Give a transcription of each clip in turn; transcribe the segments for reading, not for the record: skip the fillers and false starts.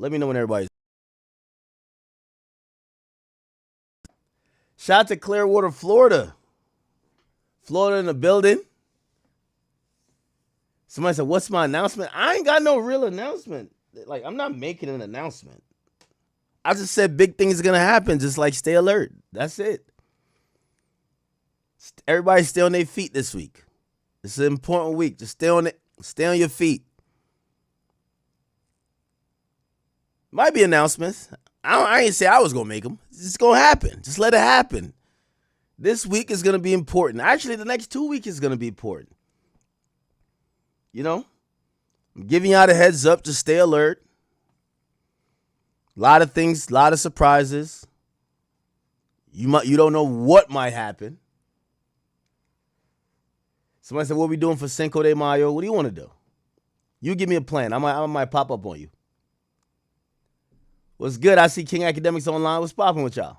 Let me know when everybody's. Shout out to Clearwater, Florida. Florida in the building. Somebody said, what's my announcement? I ain't got no real announcement. Like, I'm not making an announcement. I just said big things are going to happen. Just like stay alert. That's it. Everybody stay on their feet this week. It's an important week. Just stay on your feet. Might be announcements. I ain't say I was going to make them. It's just going to happen. Just let it happen. This week is going to be important. Actually, the next 2 weeks is going to be important. You know? I'm giving y'all a heads up to stay alert. A lot of things, a lot of surprises. You don't know what might happen. Somebody said, what are we doing for Cinco de Mayo? What do you want to do? You give me a plan. I might pop up on you. What's good? I see King Academics online. What's popping with y'all?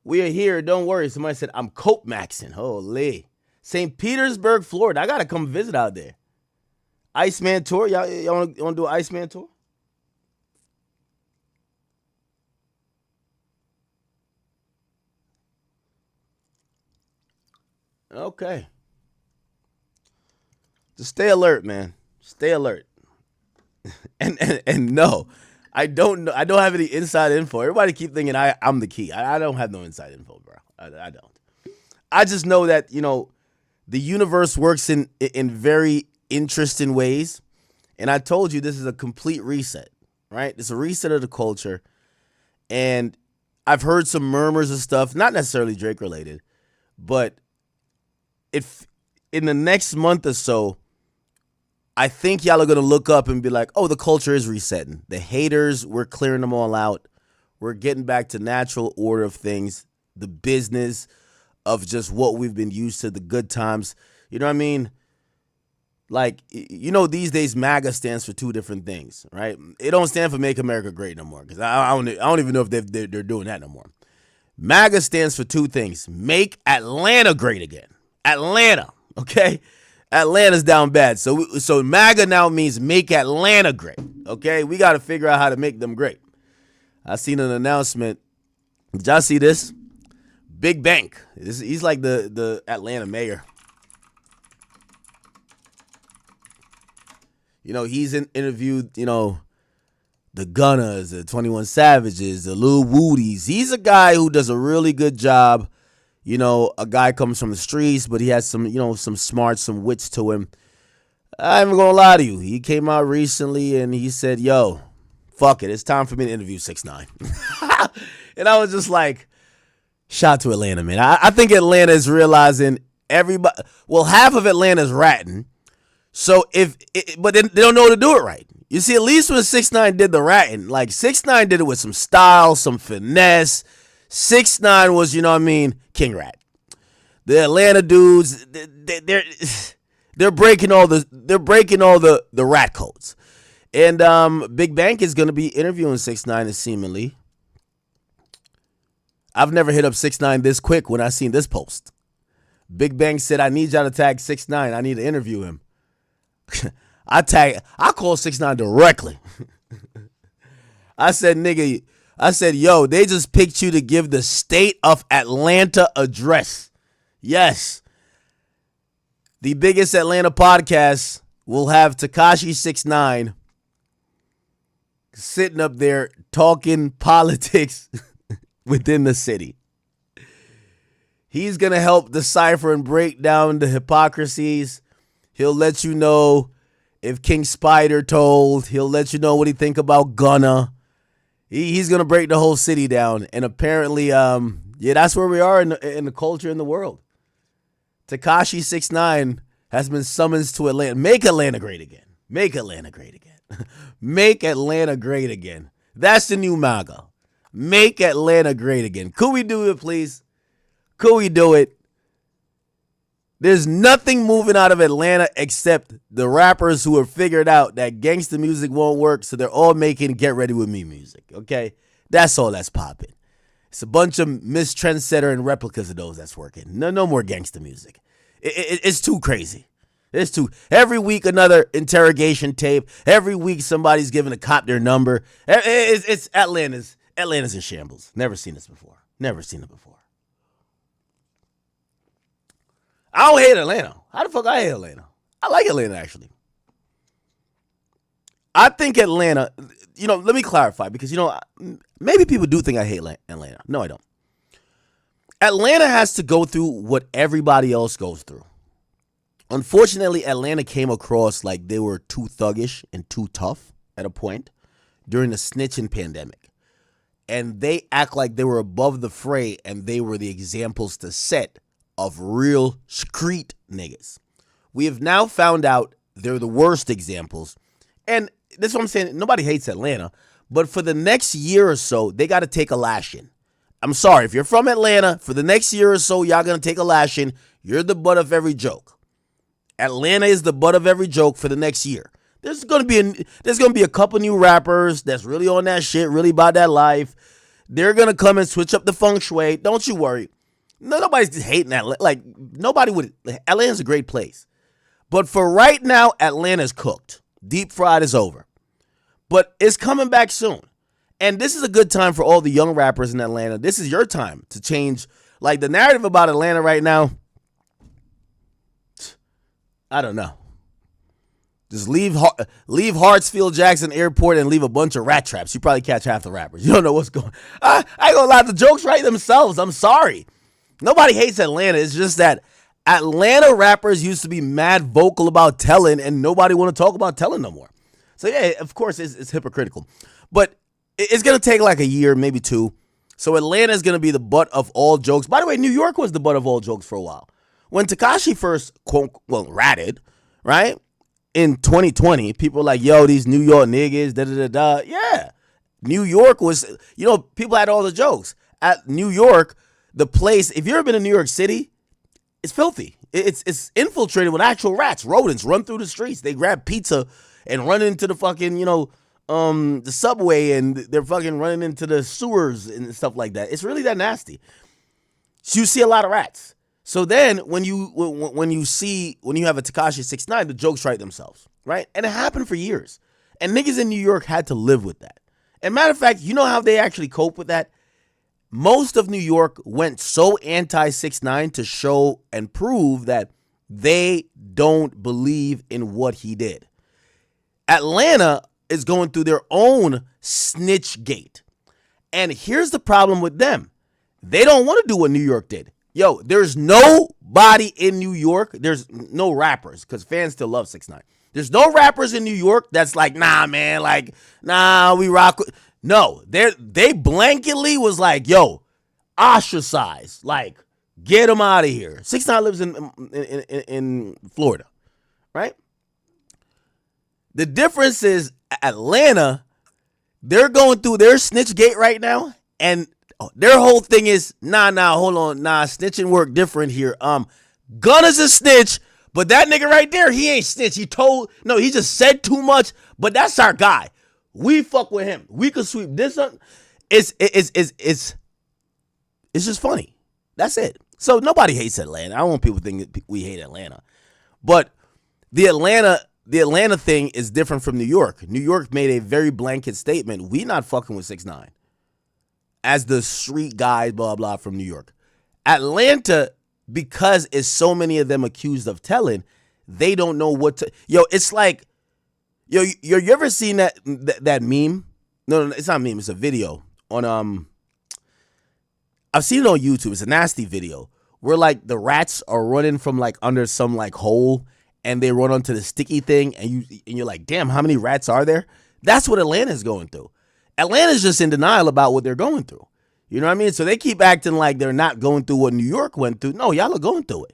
We are here. Don't worry. Somebody said, I'm Cope Maxing. Holy. St. Petersburg, Florida. I got to come visit out there. IceMan tour. Y'all want to do an IceMan tour? Okay. Just stay alert, man. Stay alert. and no, I don't know. I don't have any inside info. Everybody keep thinking I'm the key. I don't have no inside info, bro. I don't. I just know that, the universe works in very interesting ways. And I told you this is a complete reset, right? It's a reset of the culture. And I've heard some murmurs and stuff, not necessarily Drake related, but if in the next month or so, I think y'all are going to look up and be like, oh, the culture is resetting. The haters, we're clearing them all out. We're getting back to natural order of things, the business of just what we've been used to, the good times. You know what I mean? Like, these days MAGA stands for two different things, right? It don't stand for Make America Great no more, because I don't even know if they're doing that no more. MAGA stands for two things. Make Atlanta great again. Atlanta, okay? Atlanta's down bad. So MAGA now means make Atlanta great, okay? We got to figure out how to make them great. I seen an announcement. Did y'all see this? Big Bank. He's like the Atlanta mayor. He's interviewed, the Gunners, the 21 Savages, the Lil Woody's. He's a guy who does a really good job. A guy comes from the streets, but he has some, some smarts, some wits to him. I ain't even gonna lie to you. He came out recently and he said, yo, fuck it. It's time for me to interview 6ix9ine. And I was just like, shout to Atlanta, man. I think Atlanta is realizing everybody, half of Atlanta is ratting. So but they don't know how to do it right. You see, at least when 6ix9ine did the ratting, like 6ix9ine did it with some style, some finesse. 6ix9ine was, king rat. The Atlanta dudes, they're breaking all the rat codes. And Big Bank is going to be interviewing 6ix9ine seemingly. I've never hit up 6ix9ine this quick when I seen this post. Big Bang said, I need y'all to tag 6ix9ine. I need to interview him. I call 6ix9ine directly. I said, yo, they just picked you to give the state of Atlanta address. Yes. The biggest Atlanta podcast will have Tekashi 6ix9ine sitting up there talking politics within the city. He's going to help decipher and break down the hypocrisies. He'll let you know if King Spider told. He'll let you know what he think about Gunna. He's going to break the whole city down. And apparently, that's where we are in the culture in the world. Tekashi 6ix9ine has been summoned to Atlanta. Make Atlanta great again. Make Atlanta great again. Make Atlanta great again. That's the new MAGA. Make Atlanta great again. Could we do it, please? Could we do it? There's nothing moving out of Atlanta except the rappers who have figured out that gangsta music won't work, so they're all making Get Ready With Me music, okay? That's all that's popping. It's a bunch of Miss Trendsetter and replicas of those that's working. No more gangsta music. It's too crazy. There's too. Every week another interrogation tape. Every week somebody's giving a cop their number. It's Atlanta's in shambles. Never seen this before. Never seen it before. I don't hate Atlanta. How the fuck I hate Atlanta? I like Atlanta, actually. I think Atlanta, let me clarify because, maybe people do think I hate Atlanta. No, I don't. Atlanta has to go through what everybody else goes through. Unfortunately, Atlanta came across like they were too thuggish and too tough at a point during the snitching pandemic. And they act like they were above the fray and they were the examples to set of real street niggas. We have now found out they're the worst examples. And this is what I'm saying. Nobody hates Atlanta. But for the next year or so, they got to take a lashing. I'm sorry. If you're from Atlanta, for the next year or so, y'all going to take a lashing. You're the butt of every joke. Atlanta is the butt of every joke for the next year. There's going to be a couple new rappers that's really on that shit, really about that life. They're going to come and switch up the feng shui. Don't you worry. Nobody's just hating Atlanta. Like, nobody would. Atlanta's a great place. But for right now, Atlanta's cooked. Deep fried is over. But it's coming back soon. And this is a good time for all the young rappers in Atlanta. This is your time to change. Like, the narrative about Atlanta right now, I don't know. Just leave Hartsfield Jackson Airport and leave a bunch of rat traps. You probably catch half the rappers. You don't know what's going on. I ain't gonna lie, the jokes write themselves. I'm sorry. Nobody hates Atlanta. It's just that Atlanta rappers used to be mad vocal about telling, and nobody want to talk about telling no more. So, yeah, of course, it's hypocritical. But it's going to take like a year, maybe two. So Atlanta is going to be the butt of all jokes. By the way, New York was the butt of all jokes for a while. When Tekashi first, ratted, right, in 2020, people were like, yo, these New York niggas, da-da-da-da. Yeah. New York was, people had all the jokes. At New York, the place, if you've ever been to New York City, it's filthy. It's infiltrated with actual rats. Rodents run through the streets. They grab pizza and run into the fucking, the subway, and they're fucking running into the sewers and stuff like that. It's really that nasty. So you see a lot of rats. So then when you have a Tekashi 6ix9ine, the jokes write themselves, right? And it happened for years. And niggas in New York had to live with that. And matter of fact, you know how they actually cope with that? Most of New York went so anti-6ix9ine to show and prove that they don't believe in what he did. Atlanta is going through their own snitch gate. And here's the problem with them. They don't want to do what New York did. Yo, there's nobody in New York. There's no rappers because fans still love 6ix9ine. There's no rappers in New York that's like, nah, man, like, nah, we rock. No, they blanketly was like, yo, ostracize, like, get him out of here. 6ix9ine lives in Florida, right? The difference is Atlanta, they're going through their snitch gate right now, and their whole thing is, hold on, snitching work different here. Gunna's a snitch, but that nigga right there, he ain't snitch. He just said too much, but that's our guy. We fuck with him. We could sweep this up. It's just funny. That's it. So nobody hates Atlanta. I don't want people to think that we hate Atlanta. But the Atlanta thing is different from New York. New York made a very blanket statement. We not fucking with 6ix9ine as the street guys, blah, blah, from New York. Atlanta, because it's so many of them accused of telling, they don't know what to. It's like, you ever seen that meme? No, it's not a meme. It's a video on I've seen it on YouTube. It's a nasty video where like the rats are running from like under some like hole, and they run onto the sticky thing, and you're like, damn, how many rats are there? That's what Atlanta's going through. Atlanta's just in denial about what they're going through. You know what I mean? So they keep acting like they're not going through what New York went through. No, y'all are going through it.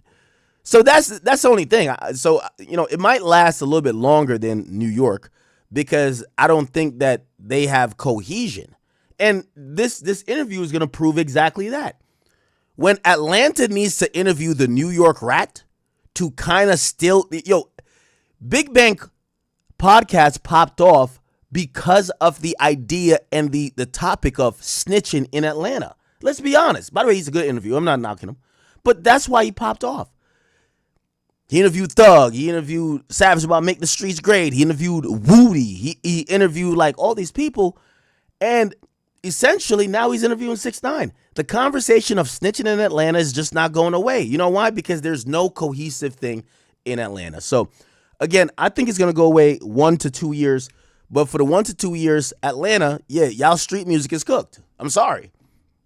So that's the only thing. So, it might last a little bit longer than New York because I don't think that they have cohesion. And this interview is going to prove exactly that. When Atlanta needs to interview the New York rat to kind of still, Big Bank podcast popped off because of the idea and the topic of snitching in Atlanta. Let's be honest. By the way, he's a good interview. I'm not knocking him. But that's why he popped off. He interviewed Thug. He interviewed Savage about Make the Streets Great. He interviewed Woody. He interviewed like all these people. And essentially now he's interviewing 6ix9ine. The conversation of snitching in Atlanta is just not going away. You know why? Because there's no cohesive thing in Atlanta. So again, I think it's going to go away 1 to 2 years. But for the 1 to 2 years, Atlanta, yeah, y'all street music is cooked. I'm sorry.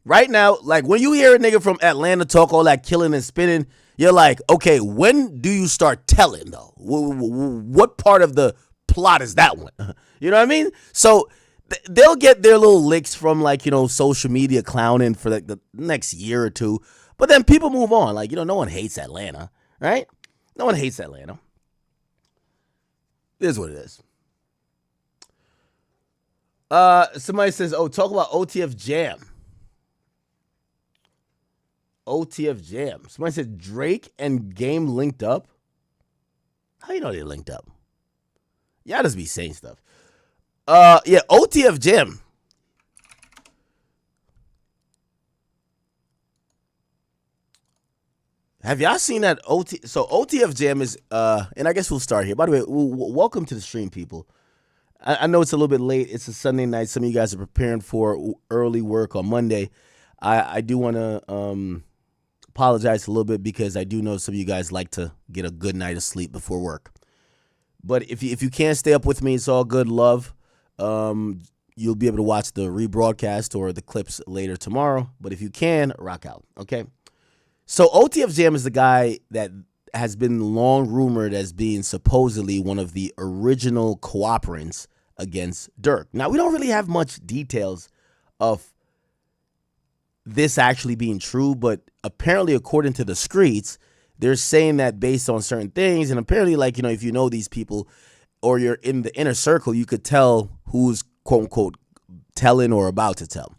Right now, like when you hear a nigga from Atlanta talk all that killing and spinning, you're like, okay, when do you start telling though? What part of the plot is that one? You know what I mean? So they'll get their little licks from like, you know, social media clowning for like the next year or two. But then people move on. Like, you know, no one hates Atlanta, right? No one hates Atlanta. It is what it is. Somebody says, oh, talk about OTF Jam. OTF Jam. Somebody said Drake and Game linked up. How you know they linked up? Y'all just be saying stuff. Yeah, OTF Jam. Have y'all seen that So OTF Jam is, and I guess we'll start here. By the way, welcome to the stream, people. I know it's a little bit late. It's a Sunday night. Some of you guys are preparing for early work on Monday. I do want to apologize a little bit because I do know some of you guys like to get a good night of sleep before work. But if you can't stay up with me, it's all good love. You'll be able to watch the rebroadcast or the clips later tomorrow. But if you can, rock out, okay? So OTF Jam is the guy that has been long rumored as being supposedly one of the original cooperants against Durk. Now, we don't really have much details of this actually being true, but apparently, according to the streets, they're saying that based on certain things, and apparently, like, you know, if you know these people or you're in the inner circle, you could tell who's quote unquote telling or about to tell.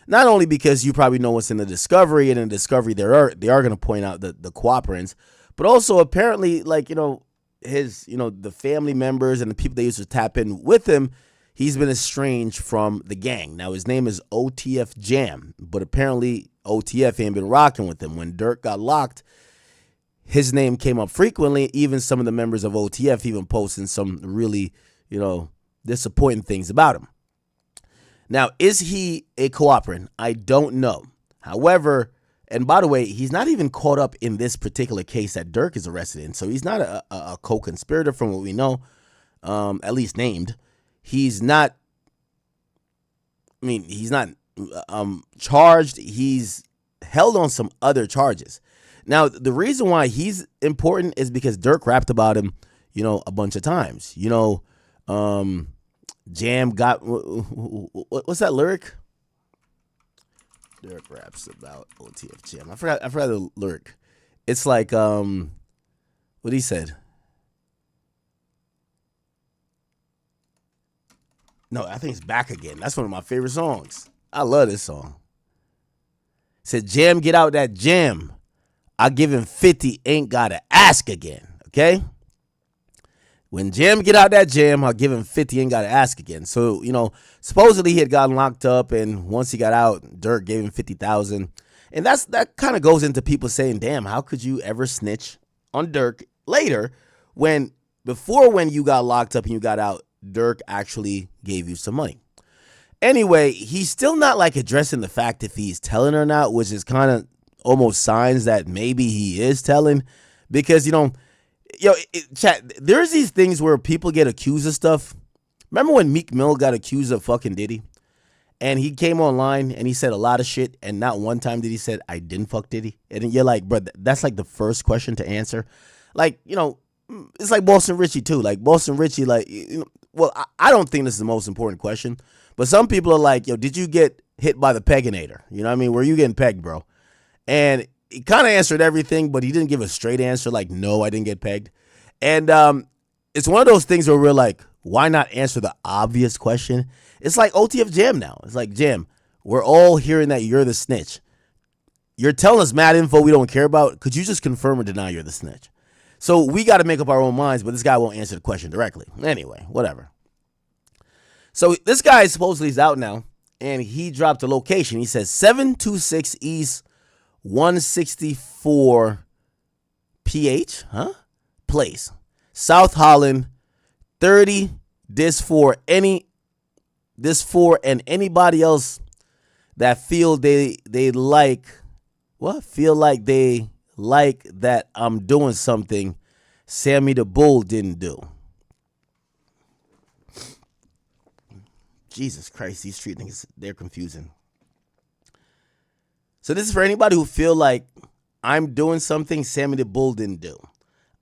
Not only because you probably know what's in the discovery, and in the discovery they are going to point out the cooperants, but also apparently, like, you know, his, you know, the family members and the people they used to tap in with him, he's been estranged from the gang. Now, his name is OTF Jam, but apparently OTF ain't been rocking with him. When Durk got locked, his name came up frequently. Even some of the members of OTF even posting some really, you know, disappointing things about him. Now, is he a cooperant? I don't know. However, and by the way, he's not even caught up in this particular case that Durk is arrested in. So he's not a co-conspirator from what we know, at least named. He's not, I mean, he's not charged. He's held on some other charges. Now, the reason why he's important is because Durk rapped about him, you know, a bunch of times. You know, Jam got, what's that lyric? Durk raps about OTF Jam. I forgot the lyric. It's like, what he said. No, I think it's Back Again. That's one of my favorite songs. I love this song. It said, Jam, get out that jam. I give him 50, ain't gotta ask again. Okay? When Jam get out that jam, I'll give him 50, ain't gotta ask again. So, you know, supposedly he had gotten locked up, and once he got out, Durk gave him $50,000. And that kind of goes into people saying, damn, how could you ever snitch on Durk later when you got locked up and you got out, Durk actually gave you some money. Anyway, he's still not like addressing the fact if he's telling or not, which is kind of almost signs that maybe he is telling, because, you know, chat, there's these things where people get accused of stuff. Remember when Meek Mill got accused of fucking Diddy? And he came online and he said a lot of shit, and not one time did he said, I didn't fuck Diddy. And you're like, bro, that's like the first question to answer. Like, you know, it's like Boston Richey too. Like Boston Richey, like, you know, well, I don't think this is the most important question, but some people are like, yo, did you get hit by the pegginator? You know what I mean? Were you getting pegged, bro? And he kind of answered everything, but he didn't give a straight answer like, no, I didn't get pegged. And it's one of those things where we're like, why not answer the obvious question? It's like OTF Jam now. It's like, Jam, we're all hearing that you're the snitch. You're telling us mad info we don't care about. Could you just confirm or deny you're the snitch? So we got to make up our own minds, but this guy won't answer the question directly. Anyway, whatever. So this guy supposedly is out now, and he dropped a location. He says 726 East 164 PH, huh? place. South Holland, 30. This for and anybody else that feel they like that I'm doing something Sammy the Bull didn't do. Jesus Christ, these street niggas, they're confusing. So this is for anybody who feel like I'm doing something Sammy the Bull didn't do.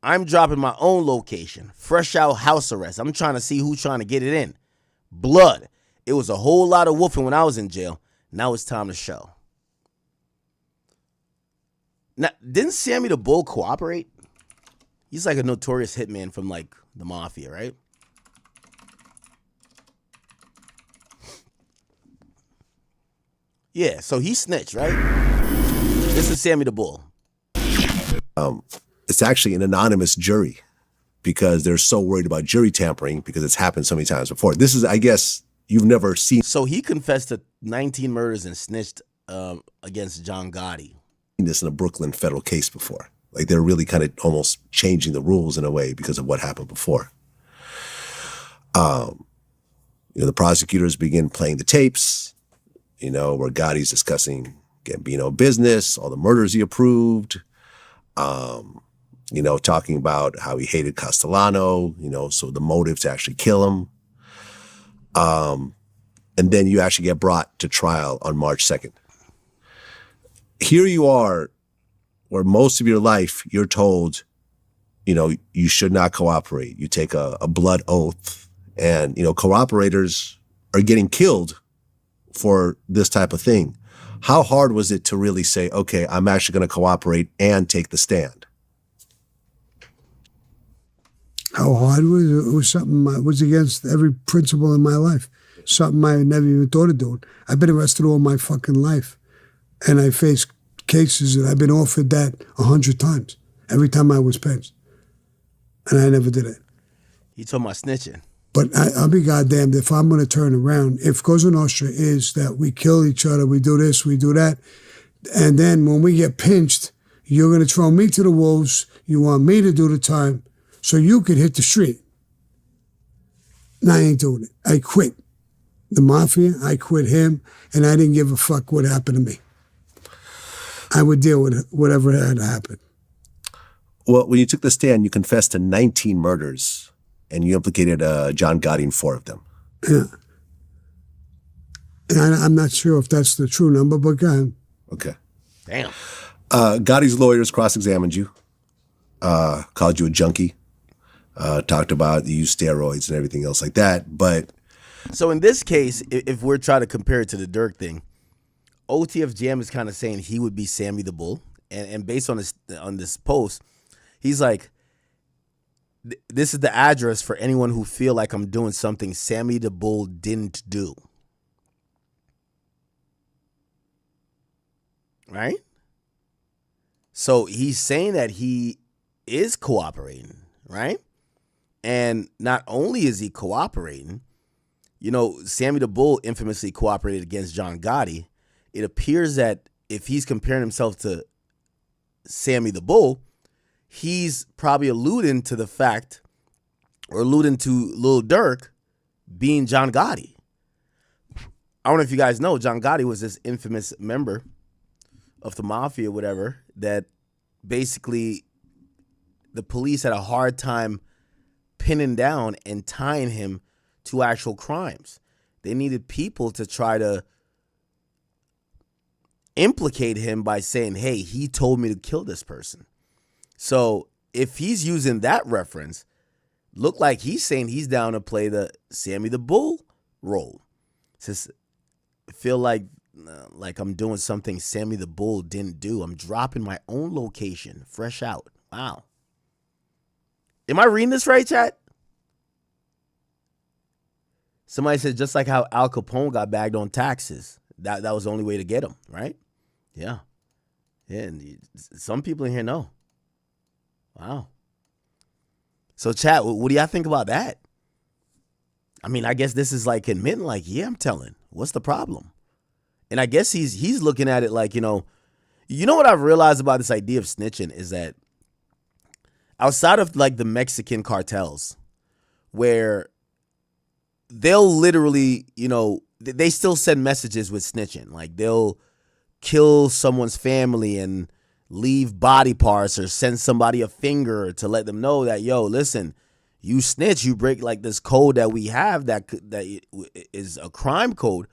I'm dropping my own location. Fresh out house arrest. I'm trying to see who's trying to get it in. Blood. It was a whole lot of woofing when I was in jail. Now it's time to show. Now, didn't Sammy the Bull cooperate? He's like a notorious hitman from like the mafia, right? Yeah, so he snitched, right? This is Sammy the Bull. It's actually an anonymous jury because they're so worried about jury tampering because it's happened so many times before. This is, I guess, you've never seen. So he confessed to 19 murders and snitched against John Gotti. This in a Brooklyn federal case before. Like they're really kind of almost changing the rules in a way because of what happened before. The prosecutors begin playing the tapes, where Gotti's discussing Gambino business, all the murders he approved, talking about how he hated Castellano, so the motive to actually kill him. And then you actually get brought to trial on March 2nd. Here you are, where most of your life you're told, you should not cooperate. You take a blood oath, and, cooperators are getting killed for this type of thing. How hard was it to really say, okay, I'm actually going to cooperate and take the stand? How hard was it? It was something that was against every principle in my life. Something I never even thought of doing. I've been arrested all my fucking life. And I faced cases that I've been offered that 100 times. Every time I was pinched. And I never did it. You talking about snitching? But I'll be goddamned if I'm going to turn around. If Cosa Nostra is that we kill each other, we do this, we do that, and then when we get pinched, you're going to throw me to the wolves, you want me to do the time, so you could hit the street. And I ain't doing it. I quit the mafia, I quit him, and I didn't give a fuck what happened to me. I would deal with whatever had to happen. Well, when you took the stand, you confessed to 19 murders, and you implicated John Gotti in 4 of them. Yeah. And I'm not sure if that's the true number, but go ahead. Okay. Damn. Gotti's lawyers cross-examined you, called you a junkie, talked about you use steroids and everything else like that, but... So in this case, if we're trying to compare it to the Dirk thing, OTF Jam is kind of saying he would be Sammy the Bull. And based on this post, he's like, this is the address for anyone who feel like I'm doing something Sammy the Bull didn't do. Right? So he's saying that he is cooperating, right? And not only is he cooperating, Sammy the Bull infamously cooperated against John Gotti. It appears that if he's comparing himself to Sammy the Bull, he's probably alluding to the fact, or alluding to Lil Durk being John Gotti. I don't know if you guys know, John Gotti was this infamous member of the mafia, whatever, that basically the police had a hard time pinning down and tying him to actual crimes. They needed people to try to implicate him by saying, hey, he told me to kill this person. So if he's using that reference, look like he's saying he's down to play the Sammy the Bull role. Says, feel like I'm doing something Sammy the Bull didn't do. I'm dropping my own location, fresh out. Wow. Am I reading this right, chat? Somebody said just like how Al Capone got bagged on taxes. That was the only way to get him, right? Yeah. Yeah, and some people in here know. Wow. So, chat, what do y'all think about that? I mean, I guess this is like admitting, like, yeah, I'm telling. What's the problem? And I guess he's looking at it like, you know what I've realized about this idea of snitching is that outside of like the Mexican cartels, where they'll literally, they still send messages with snitching. Like they'll kill someone's family and leave body parts, or send somebody a finger to let them know that, yo, listen, you snitch, you break like this code that we have that is a crime code.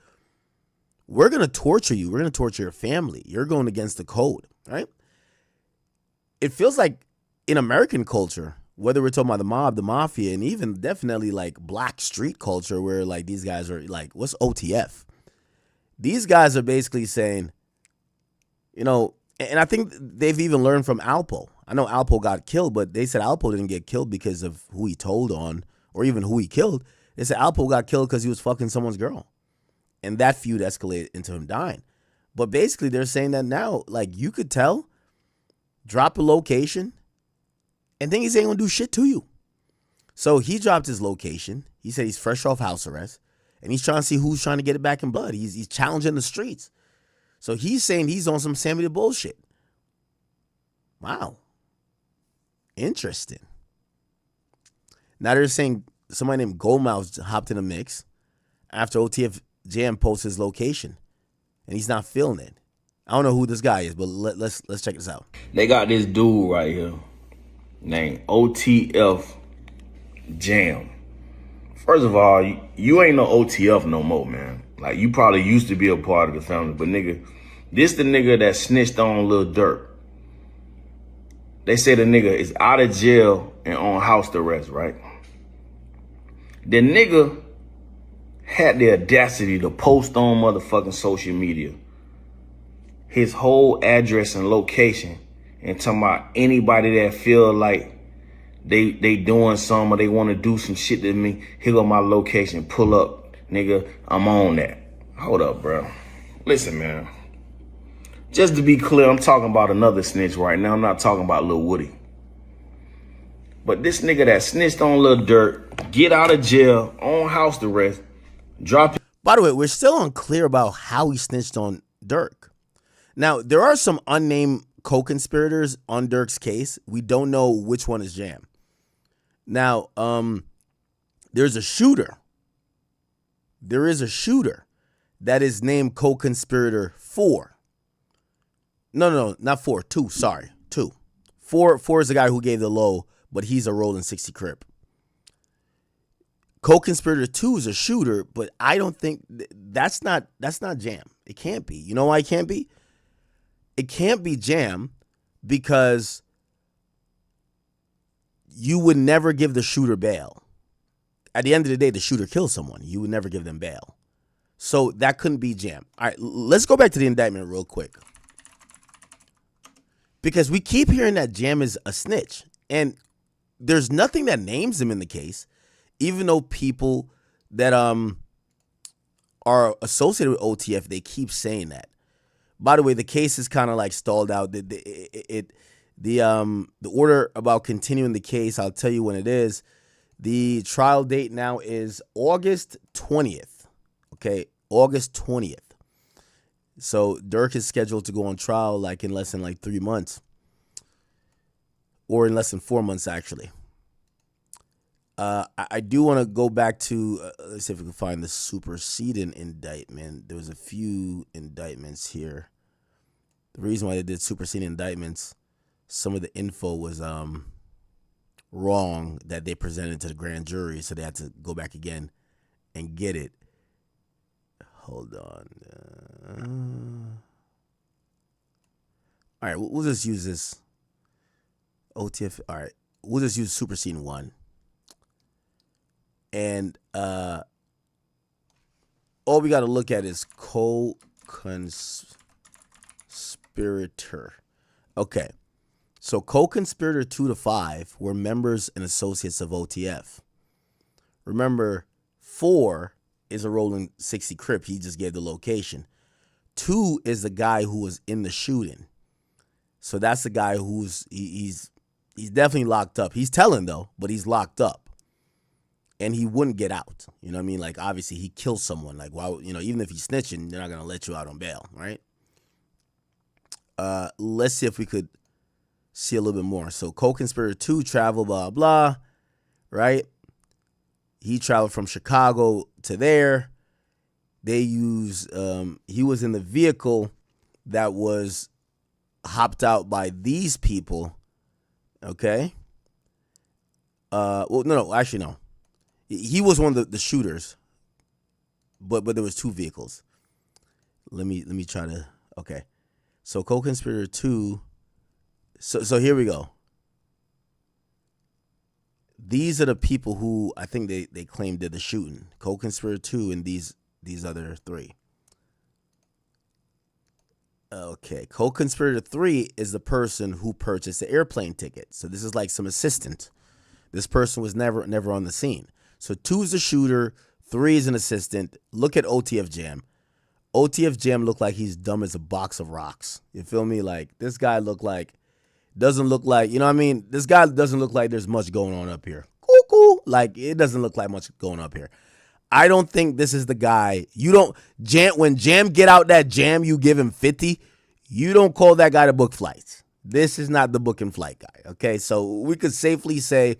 We're going to torture you. We're going to torture your family. You're going against the code, right? It feels like in American culture, whether we're talking about the mob, the mafia, and even definitely like black street culture, where like these guys are like, what's OTF? These guys are basically saying, and I think they've even learned from Alpo. I know Alpo got killed, but they said Alpo didn't get killed because of who he told on, or even who he killed. They said Alpo got killed because he was fucking someone's girl. And that feud escalated into him dying. But basically they're saying that now, like, you could tell, drop a location, and then he's ain't gonna do shit to you. So he dropped his location. He said he's fresh off house arrest, and he's trying to see who's trying to get it back in blood. He's challenging the streets. So he's saying he's on some Sammy the Bull shit. Wow. Interesting. Now they're saying somebody named Goldmouth hopped in the mix after OTF Jam posts his location, and he's not feeling it. I don't know who this guy is, but let's check this out. They got this dude right here named OTF Jam. First of all, you ain't no OTF no more, man. Like, you probably used to be a part of the family, but nigga, this the nigga that snitched on Lil Durk. They say the nigga is out of jail and on house arrest, right? The nigga had the audacity to post on motherfucking social media his whole address and location, and talking about anybody that feel like they doing something or they want to do some shit to me, here go my location, pull up, nigga, I'm on that. Hold up, bro. Listen, man. Just to be clear, I'm talking about another snitch right now. I'm not talking about Lil Woody. But this nigga that snitched on Lil Durk, get out of jail, on house arrest, drop. By the way, we're still unclear about how he snitched on Durk. Now, there are some unnamed co-conspirators on Durk's case. We don't know which one is Jam. Now, there's a shooter. There is a shooter that is named co-conspirator 4. No, not 4. 2, sorry. 2. 4 is the guy who gave the low, but he's a rolling 60 Crip. Co-conspirator 2 is a shooter, but I don't think that's not Jam. It can't be. You know why it can't be? It can't be Jam because you would never give the shooter bail. At the end of the day, the shooter kills someone. You would never give them bail. So that couldn't be Jam. All right, let's go back to the indictment real quick. Because we keep hearing that Jam is a snitch. And there's nothing that names him in the case, even though people that are associated with OTF, they keep saying that. By the way, the case is kind of like stalled out. The order about continuing the case, I'll tell you when it is. The trial date now is August 20th. Okay, August 20th. So Durk is scheduled to go on trial like in less than like 3 months. Or in less than 4 months, actually. I do want to go back to, let's see if we can find the superseding indictment. There was a few indictments here. The reason why they did superseding indictments, some of the info was wrong that they presented to the grand jury, so they had to go back again and get it. Hold on. All right, we'll just use this. OTF, all right. We'll just use superseding 1. And all we got to look at is co-conspirator. Okay. So co-conspirator 2 to 5 were members and associates of OTF. Remember, 4 is a rolling 60 Crip. He just gave the location. 2 is the guy who was in the shooting. So that's the guy who's he's definitely locked up. He's telling though, but he's locked up. And he wouldn't get out. You know what I mean? Like, obviously, he killed someone. Like, why, even if he's snitching, they're not going to let you out on bail, right? Let's see if we could see a little bit more. So co-conspirator 2 travel, blah, blah, right? He traveled from Chicago to there. They use, he was in the vehicle that was hopped out by these people, okay? Well, no, actually, no. He was one of the shooters, but there was 2 vehicles. Let me try to, okay. So co-conspirator 2, so here we go. These are the people who I think they claim did the shooting. Co-conspirator 2 and these other 3. Okay, co-conspirator 3 is the person who purchased the airplane ticket. So this is like some assistant. This person was never on the scene. So 2 is the shooter, 3 is an assistant. Look at OTF Jam. OTF Jam looked like he's dumb as a box of rocks. You feel me? Like this guy doesn't look like, you know what I mean? This guy doesn't look like there's much going on up here. Cool. Like it doesn't look like much going up here. I don't think this is the guy. When Jam get out that jam, you give him 50. You don't call that guy to book flights. This is not the book and flight guy. Okay, so we could safely say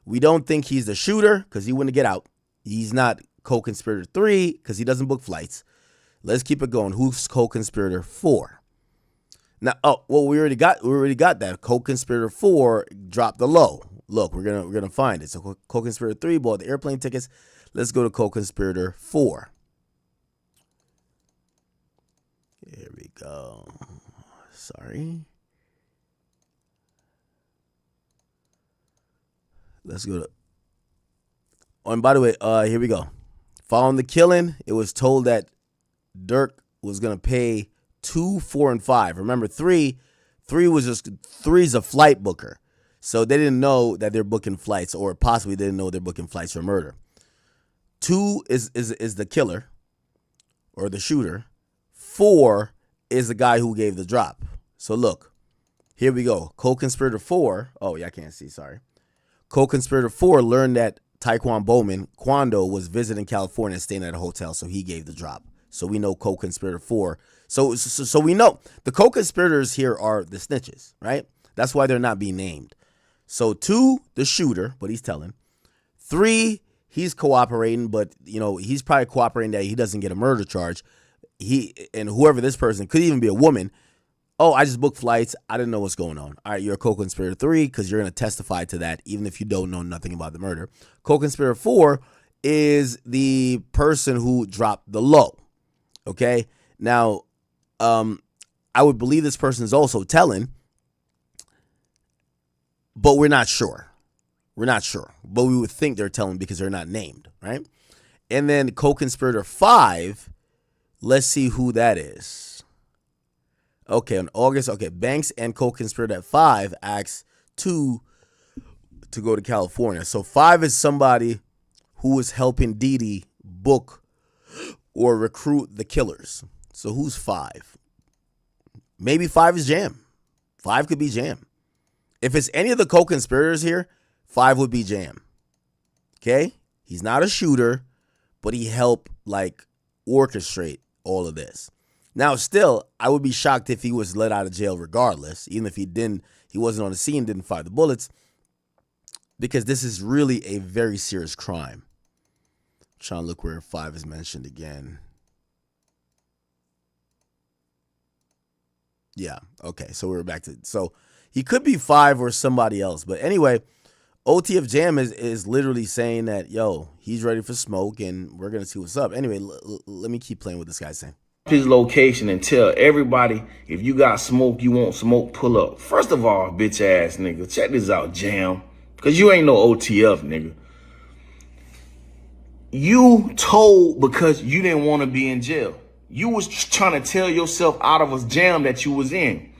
we don't think he's the shooter because he wouldn't get out. He's not co-conspirator 3 because he doesn't book flights. Let's keep it going. Who's co-conspirator 4? Now, we already got that. Co-conspirator 4 dropped the low. Look, we're gonna find it. So co-conspirator 3 bought the airplane tickets. Let's go to co-conspirator 4. Here we go. Sorry. Let's go to. Oh, and by the way, here we go. Following the killing, it was told that Dirk was gonna pay 2, 4, and 5. Remember, 3 is a flight booker, so they didn't know that they're booking flights, or possibly didn't know they're booking flights for murder. 2 is the killer or the shooter. 4 is the guy who gave the drop. So look, here we go. Co-conspirator 4. Oh yeah, I can't see. Sorry. Co-conspirator 4 learned that Taekwon Bowman, Kwando, was visiting California and staying at a hotel, so he gave the drop. So we know co-conspirator 4. So we know the co-conspirators here are the snitches, right? That's why they're not being named. So 2, the shooter, but he's telling. 3, he's cooperating, but he's probably cooperating that he doesn't get a murder charge. And whoever this person could even be a woman. Oh, I just booked flights. I didn't know what's going on. All right, you're a co-conspirator 3 because you're going to testify to that even if you don't know nothing about the murder. Co-conspirator 4 is the person who dropped the low. Okay? Now, I would believe this person is also telling, but we're not sure. We're not sure. But we would think they're telling because they're not named, right? And then co-conspirator 5, let's see who that is. Okay, on August, Banks and co-conspirator at 5 asks 2 to go to California. So 5 is somebody who is helping Didi book or recruit the killers. So who's 5? Maybe 5 is Jam. 5 could be Jam. If it's any of the co-conspirators here, 5 would be Jam. Okay? He's not a shooter, but he helped orchestrate all of this. Now, still, I would be shocked if he was let out of jail regardless, even if he wasn't on the scene, didn't fire the bullets, because this is really a very serious crime. I'm trying to look where 5 is mentioned again. Yeah, okay, so we're back to, so he could be 5 or somebody else, but anyway, OTF Jam is literally saying that, yo, he's ready for smoke, and we're going to see what's up. Anyway, let me keep playing what this guy's saying. His location and tell everybody, if you got smoke, you want smoke, pull up. First of all, bitch ass nigga, check this out, Jam, because you ain't no OTF, nigga. You told because you didn't want to be in jail. You was trying to tell yourself out of a jam that you was in.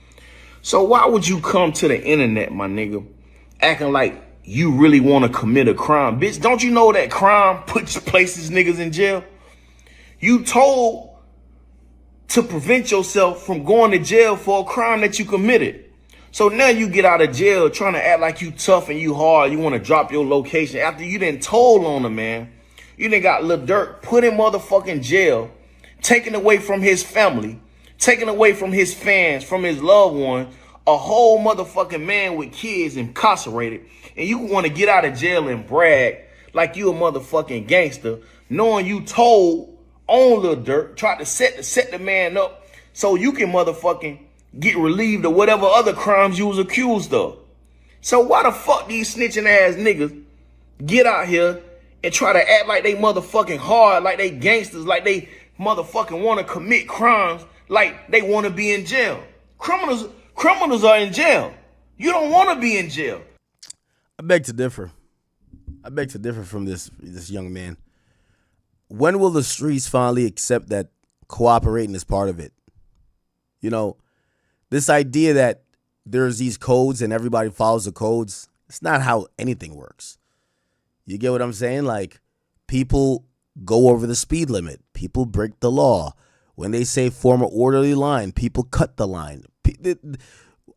So why would you come to the internet, my nigga, acting like you really want to commit a crime? Bitch, don't you know that crime places niggas in jail? You told to prevent yourself from going to jail for a crime that you committed. So now you get out of jail trying to act like you tough and you hard. You want to drop your location after you done told on him, man. You done got Lil Durk put in motherfucking jail, taken away from his family, taken away from his fans, from his loved one, a whole motherfucking man with kids incarcerated, and you want to get out of jail and brag like you a motherfucking gangster, knowing you told on Lil Durk, tried to set the man up so you can motherfucking get relieved of whatever other crimes you was accused of. So why the fuck these snitching ass niggas get out here and try to act like they motherfucking hard, like they gangsters, like they motherfucking want to commit crimes, like they want to be in jail? Criminals are in jail. You don't want to be in jail. I beg to differ. From this young man. When will the streets finally accept that cooperating is part of it? You know, this idea that there's these codes and everybody follows the codes, it's not how anything works. You get what I'm saying? Like, people go over the speed limit. People break the law. When they say form an orderly line, people cut the line.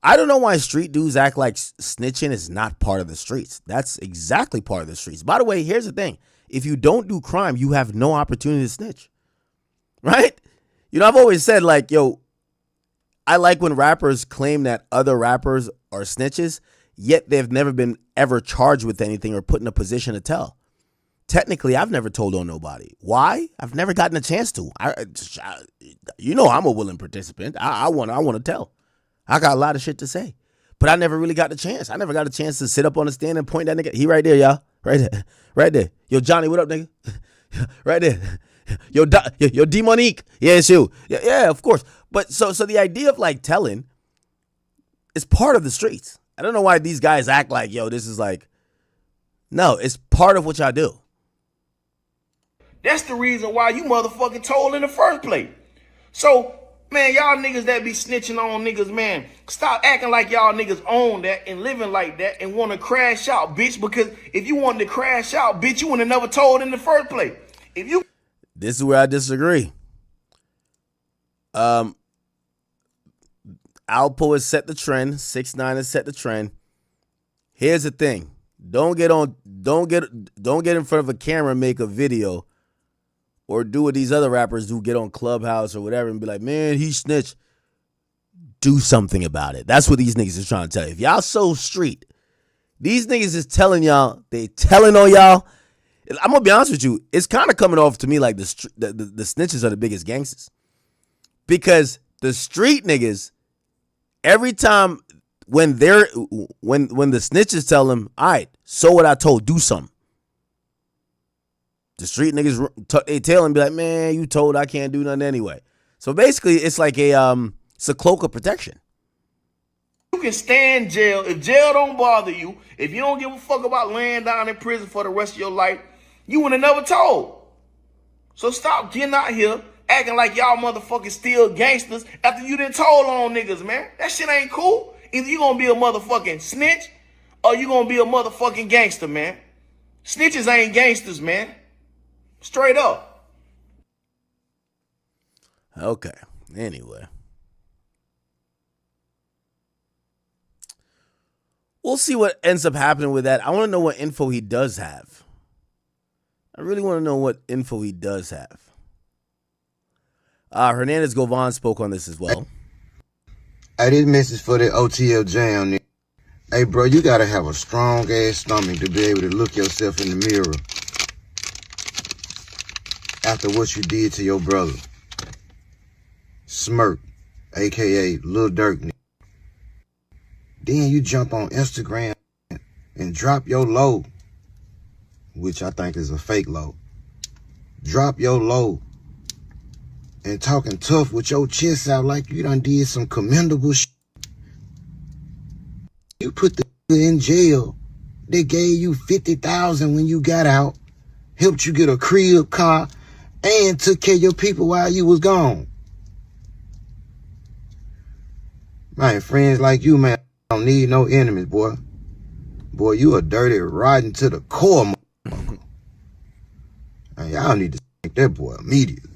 I don't know why street dudes act like snitching is not part of the streets. That's exactly part of the streets. By the way, here's the thing. If you don't do crime, you have no opportunity to snitch. Right? You know, I've always said, like, yo, I like when rappers claim that other rappers are snitches, yet they've never been ever charged with anything or put in a position to tell. Technically, I've never told on nobody. Why? I've never gotten a chance to. You know, I'm a willing participant. I want to tell. I got a lot of shit to say, but I never really got the chance. I never got a chance to sit up on the stand and point that nigga. He right there, y'all. Right there. Yo, Johnny, what up, nigga? Right there. Yo, D Monique. Yeah, it's you. Yeah, of course. But so the idea of like telling is part of the streets. I don't know why these guys act like, yo, this is like, no, it's part of what y'all do. That's the reason why you motherfucking told in the first place. So, man, y'all niggas that be snitching on niggas, man, stop acting like y'all niggas own that and living like that and want to crash out, bitch. Because if you wanted to crash out, bitch, you would have never told in the first place. This is where I disagree. Alpo has set the trend. 6ix9ine has set the trend. Here's the thing. Don't get in front of a camera and make a video or do what these other rappers do, get on Clubhouse or whatever and be like, man, he snitched. Do something about it. That's what these niggas is trying to tell you. If y'all so street, these niggas is telling y'all, they telling on y'all. I'm going to be honest with you. It's kind of coming off to me like the snitches are the biggest gangsters. Because the street niggas, every time when the snitches tell them, all right, so what I told, do something. The street niggas tuck their tail and be like, man, you told I can't do nothing anyway. So basically, it's like it's a cloak of protection. You can stand jail. If jail don't bother you, if you don't give a fuck about laying down in prison for the rest of your life, you would have never told. So stop getting out here acting like y'all motherfuckers still gangsters after you done told on niggas, man. That shit ain't cool. Either you gonna be a motherfucking snitch or you gonna be a motherfucking gangster, man. Snitches ain't gangsters, man. Straight up. Okay. Anyway. We'll see what ends up happening with that. I want to know what info he does have. I really want to know what info he does have. Hernandez Govan spoke on this as well. Hey, this message for the OTL jam. Nigga. Hey, bro, you got to have a strong ass stomach to be able to look yourself in the mirror after what you did to your brother. Smirk, a.k.a. Lil Durk. Nigga. Then you jump on Instagram and drop your low, which I think is a fake low. Drop your low and talking tough with your chest out like you done did some commendable shit. You put the in jail. They gave you $50,000 when you got out, helped you get a crib, car, and took care of your people while you was gone. Man, friends like you, man, don't need no enemies, boy. Boy, you a dirty, rotten to the core, motherfucker. Man, y'all need to take that boy immediately.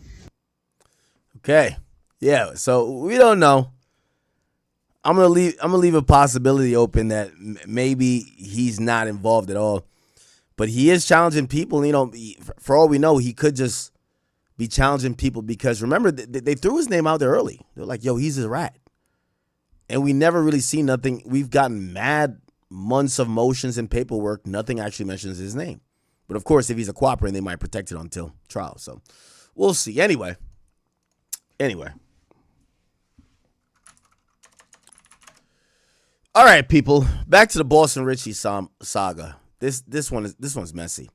Okay. Yeah, so we don't know. I'm gonna leave a possibility open that maybe he's not involved at all. But he is challenging people, you know, for all we know, he could just be challenging people because remember, they threw his name out there early. They're like, yo, he's a rat. And we never really see nothing. We've gotten mad months of motions and paperwork. Nothing actually mentions his name. But of course, if he's a cooperator, they might protect it until trial. So we'll see. Anyway. All right, people. Back to the Boston Richey saga. This one's messy.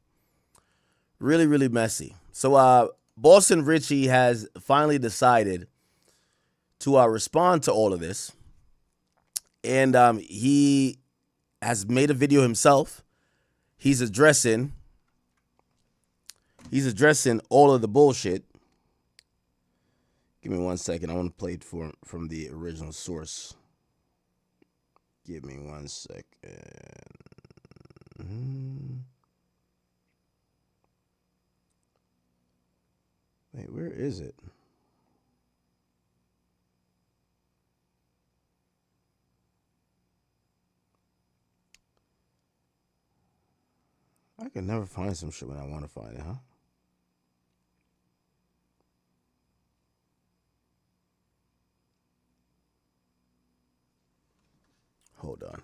Really, really messy. So Boston Richey has finally decided to respond to all of this. And he has made a video himself. He's addressing all of the bullshit. Give me 1 second. I want to play it from the original source. Give me 1 second. Wait, where is it? I can never find some shit when I want to find it, huh? Hold on.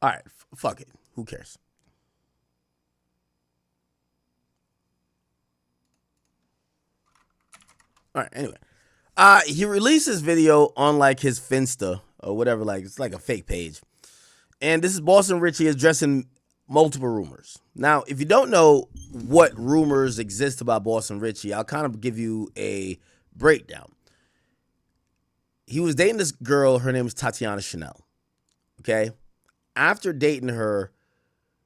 All right, fuck it. Who cares? All right, anyway. He released this video on like his Finsta or whatever, like it's like a fake page. And this is Boston Richey addressing multiple rumors. Now, if you don't know what rumors exist about Boston Richey, I'll kind of give you a breakdown. He was dating this girl, her name was Tatiana Chanel. Okay? After dating her,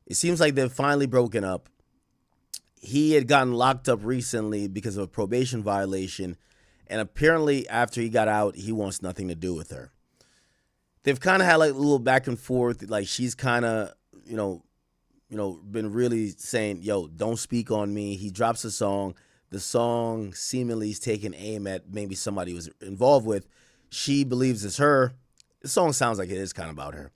it seems like they've finally broken up. He had gotten locked up recently because of a probation violation, and apparently after he got out, he wants nothing to do with her. They've kind of had like a little back and forth, like she's kind of, been really saying, yo, don't speak on me. He drops a song. The song seemingly is taking aim at maybe somebody he was involved with. She believes it's her. The song sounds like it is kind of about her.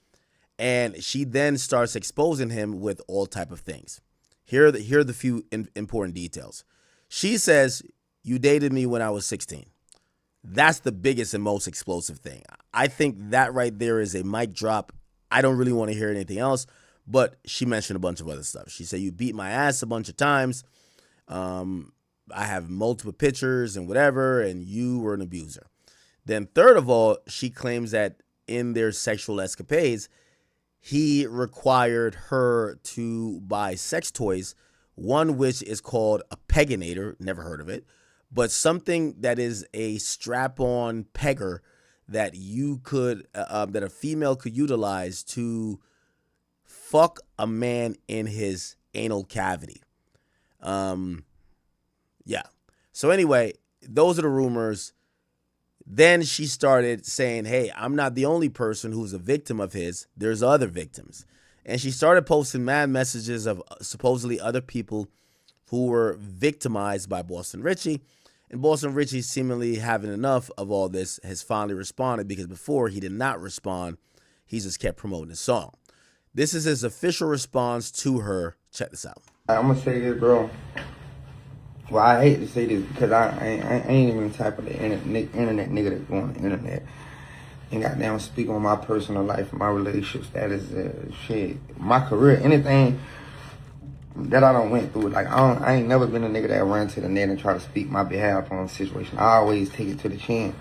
And she then starts exposing him with all type of things. Here are the few important details. She says, you dated me when I was 16. That's the biggest and most explosive thing. I think that right there is a mic drop. I don't really want to hear anything else, but she mentioned a bunch of other stuff. She said, you beat my ass a bunch of times. I have multiple pictures and whatever, and you were an abuser. Then third of all, she claims that in their sexual escapades, he required her to buy sex toys, one which is called a peginator, never heard of it, but something that is a strap-on pegger that you could, that a female could utilize to fuck a man in his anal cavity. Yeah. So anyway, those are the rumors. Then she started saying, hey, I'm not the only person who's a victim of his. There's other victims. And she started posting mad messages of supposedly other people who were victimized by Boston Richey. And Boston Richey, seemingly having enough of all this, has finally responded, because before he did not respond. He just kept promoting his song. This is his official response to her. Check this out. I'm going to say this, bro. Well, I hate to say this because I ain't even the type of the internet nigga that go on the internet and goddamn speak on my personal life, my relationship status, shit, my career, anything that I don't went through. Like I ain't never been a nigga that run to the net and try to speak my behalf on a situation. I always take it to the chin.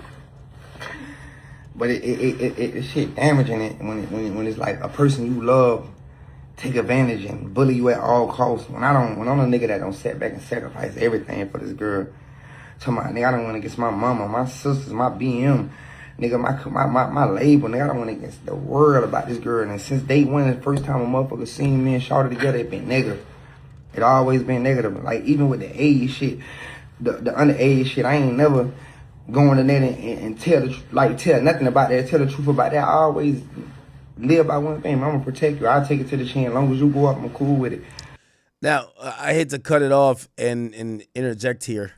But it shit damaging it when it's like a person you love take advantage and bully you at all costs. When I'm a nigga that don't sit back and sacrifice everything for this girl. To my nigga, I don't want to against my mama, my sisters, my BM, nigga, my label, nigga, I don't want to against the world about this girl. And since day one, the first time a motherfucker seen me and Shawty together, it been negative. It always been negative. Like even with the age shit, the underage shit, I ain't never going to that and tell nothing about that, tell the truth about that. I always live by one thing. I'm gonna protect you. I'll take it to the chin. As long as you go up, I'm cool with it. Now, I hate to cut it off and interject here.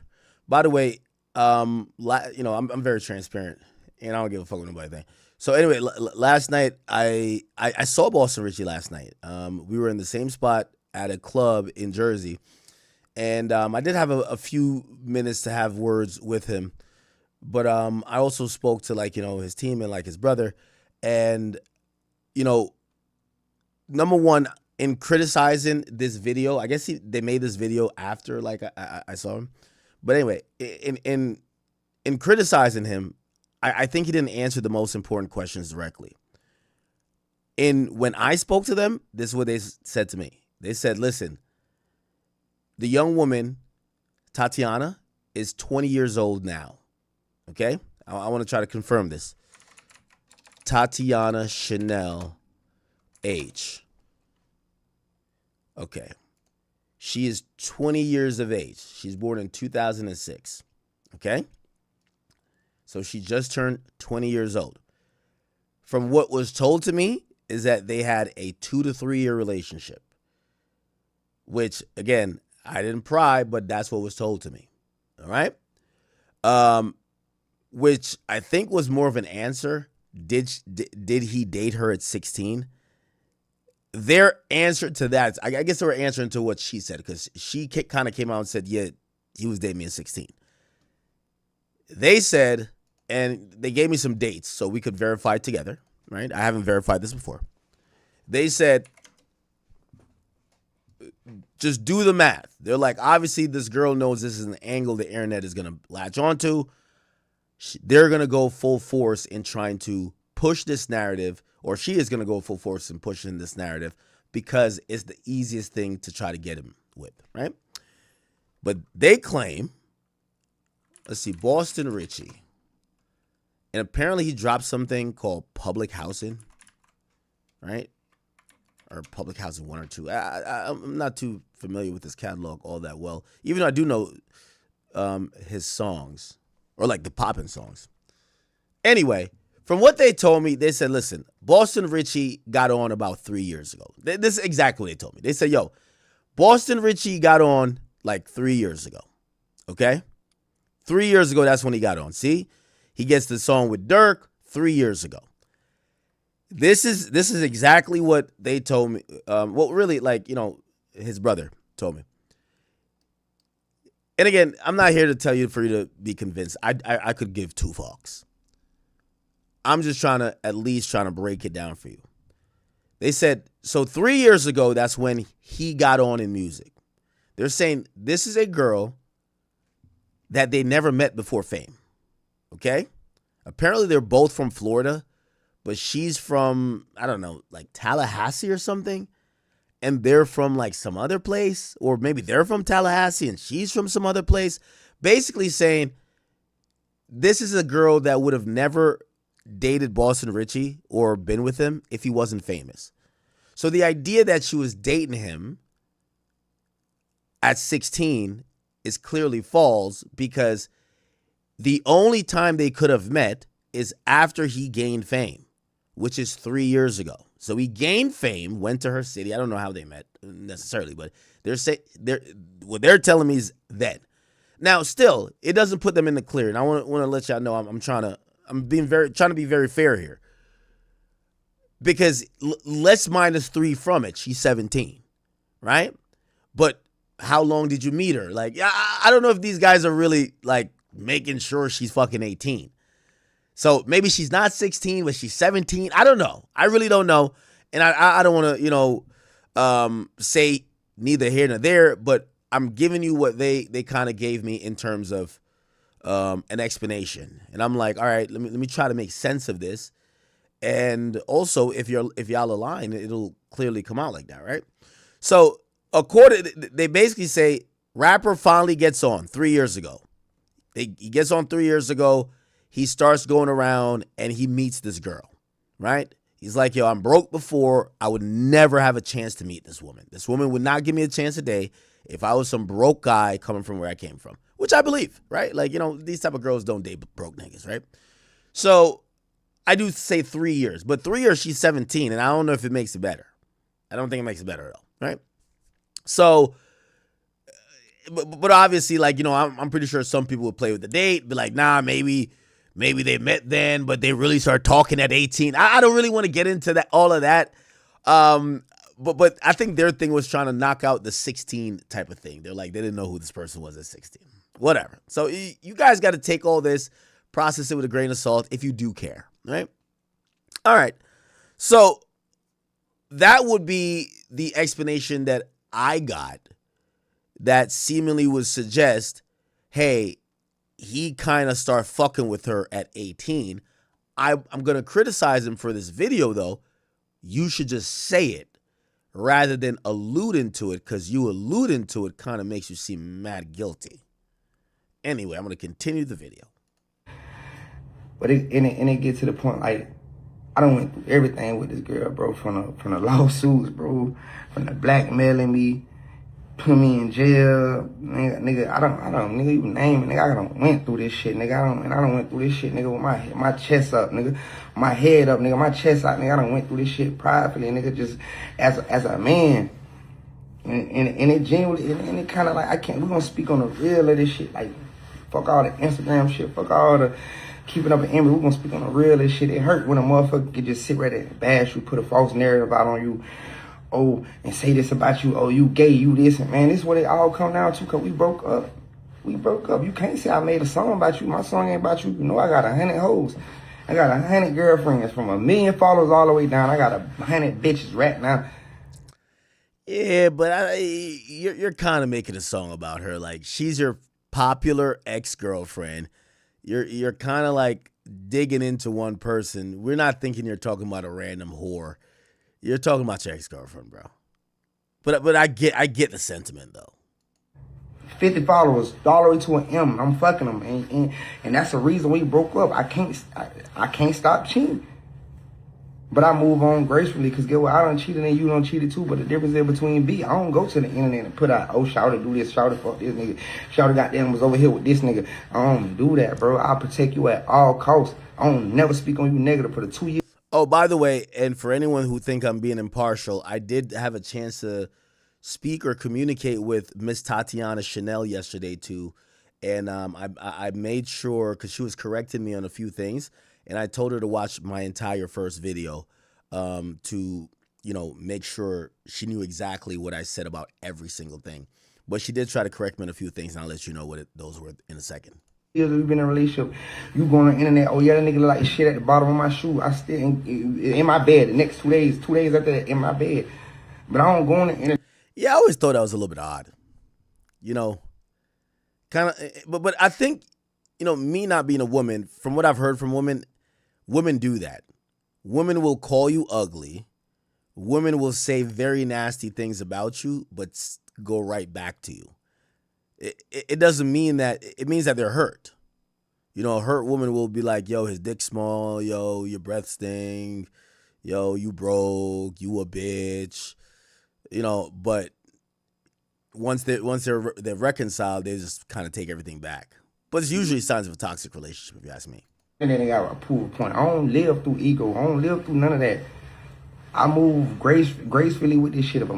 By the way, I'm very transparent, and I don't give a fuck what nobody thinks. So anyway, last night I saw Boston Richey last night. We were in the same spot at a club in Jersey, and I did have a few minutes to have words with him, but I also spoke to his team and his brother, and number one, in criticizing this video, I guess they made this video after I saw him, but anyway, in criticizing him, I think he didn't answer the most important questions directly. When I spoke to them, this is what they said to me. They said, listen, the young woman, Tatiana, is 20 years old now. Okay? I want to try to confirm this. Tatiana Chanel age. Okay. She is 20 years of age. She's born in 2006. Okay? So she just turned 20 years old. From what was told to me is that they had a 2 to 3 year relationship. Which, again, I didn't pry, but that's what was told to me. All right? Which I think was more of an answer. Did he date her at 16? Their answer to that, I guess they were answering to what she said, because she kind of came out and said, yeah, he was dating me at 16. They said, and they gave me some dates so we could verify together, right? I haven't verified this before. They said, just do the math. They're like, obviously this girl knows this is an angle the internet is going to latch onto. They're going to go full force in trying to push this narrative, or she is going to go full force in pushing this narrative because it's the easiest thing to try to get him with, right? But they claim, let's see, Boston Richey, and apparently he dropped something called Public Housing, right? Or Public Housing 1 or 2. I'm not too familiar with his catalog all that well, even though I do know his songs, or the poppin' songs. Anyway, from what they told me, they said, listen, Boston Richey got on about 3 years ago. This is exactly what they told me. They said, yo, Boston Richey got on 3 years ago. Okay? 3 years ago, that's when he got on. See? He gets the song with Dirk 3 years ago. This is exactly what they told me. Really, his brother told me. And again, I'm not here to tell you for you to be convinced. I could give two fucks. I'm just at least trying to break it down for you. They said, so 3 years ago, that's when he got on in music. They're saying this is a girl that they never met before fame. Okay? Apparently, they're both from Florida, but she's from, I don't know, Tallahassee or something. And they're from some other place, or maybe they're from Tallahassee and she's from some other place. Basically saying this is a girl that would have never dated Boston Richey or been with him if he wasn't famous. So the idea that she was dating him at 16 is clearly false, because the only time they could have met is after he gained fame, which is 3 years ago. So he gained fame, went to her city. I don't know how they met necessarily, but what they're telling me is then. Now, still, it doesn't put them in the clear, and I want to let y'all know I'm trying to be very fair here, because let's minus 3 from it. She's 17, right? But how long did you meet her? I don't know if these guys are really making sure she's fucking 18. So maybe she's not 16, but she's 17. I don't know. I really don't know. And I don't want to, say neither here nor there, but I'm giving you what they kind of gave me in terms of an explanation. And I'm like, all right, let me try to make sense of this. And also, if y'all align, it'll clearly come out like that, right? So they basically say rapper finally gets on 3 years ago. He gets on 3 years ago. He starts going around and he meets this girl, right? He's like, yo, I'm broke before. I would never have a chance to meet this woman. This woman would not give me a chance today if I was some broke guy coming from where I came from, which I believe, right? These type of girls don't date broke niggas, right? So I do say 3 years, but 3 years, she's 17, and I don't know if it makes it better. I don't think it makes it better at all, right? So, but obviously, like, you know, I'm pretty sure some people would play with the date, be like, nah, maybe they met then, but they really started talking at 18. I don't really want to get into that, all of that. But I think their thing was trying to knock out the 16 type of thing. They're like, they didn't know who this person was at 16. Whatever. So you guys got to take all this, process it with a grain of salt if you do care, right? All right. So that would be the explanation that I got that seemingly would suggest, hey, he kind of started fucking with her at 18. I'm going to criticize him for this video, though. You should just say it rather than alluding to it, because you alluding to it kind of makes you seem mad guilty. Anyway, I'm going to continue the video. But it gets to the point, like, I done went through everything with this girl, bro, from the lawsuits, bro, from the blackmailing me, put me in jail, nigga, I don't, nigga, you name it, nigga, I done went through this shit, nigga, I done went through this shit, nigga, with my chest up, nigga, my head up, nigga, my chest out, nigga, I done went through this shit privately, nigga, just as a man, and it genuinely, and it kind of like, we gonna speak on the real of this shit, like, fuck all the Instagram shit, fuck all the keeping up an image, we gonna speak on the real of this shit. It hurt when a motherfucker can just sit right there and bash you, put a false narrative out on you, and say this about you, you gay, you this, and man, this is what it all come down to, cause we broke up. You can't say I made a song about you. My song ain't about you. You know I got 100 hoes. I got 100 girlfriends from 1 million followers all the way down. I got 100 bitches right now. Yeah, but you're kind of making a song about her. Like, she's your popular ex-girlfriend. You're kind of like digging into one person. We're not thinking you're talking about a random whore. You're talking about your ex-girlfriend, bro. But I get the sentiment, though. 50 followers, all the way to an M. I'm fucking them, and that's the reason we broke up. I can't stop cheating. But I move on gracefully, because get what? I done cheated and you done cheated too. But the difference is between B, I don't go to the internet and put out, Shawty do this, Shawty fuck this nigga, Shawty goddamn was over here with this nigga. I don't do that, bro. I'll protect you at all costs. I don't never speak on you negative for the 2 years. Oh, by the way, and for anyone who think I'm being impartial, I did have a chance to speak or communicate with Miss Tatiana Chanel yesterday too. And I made sure, because she was correcting me on a few things, and I told her to watch my entire first video to, you know, make sure she knew exactly what I said about every single thing. But she did try to correct me on a few things, and I'll let you know what those were in a second. Years we've been in a relationship. You go on the internet, that nigga look like shit at the bottom of my shoe. I still in my bed the next 2 days, 2 days after that, in my bed. But I don't go on the internet. Yeah, I always thought that was a little bit odd. You know, kind of, but I think, you know, me not being a woman, from what I've heard from women do that. Women will call you ugly. Women will say very nasty things about you, but go right back to you. It doesn't mean that, it means that they're hurt. You know, a hurt woman will be like, yo, his dick small, yo, your breath stink, yo, you broke, you a bitch. You know, but once they're reconciled, they just kind of take everything back. But it's usually signs of a toxic relationship, if you ask me. And then they got a proof point. I don't live through ego. I don't live through none of that. I move gracefully with this shit. If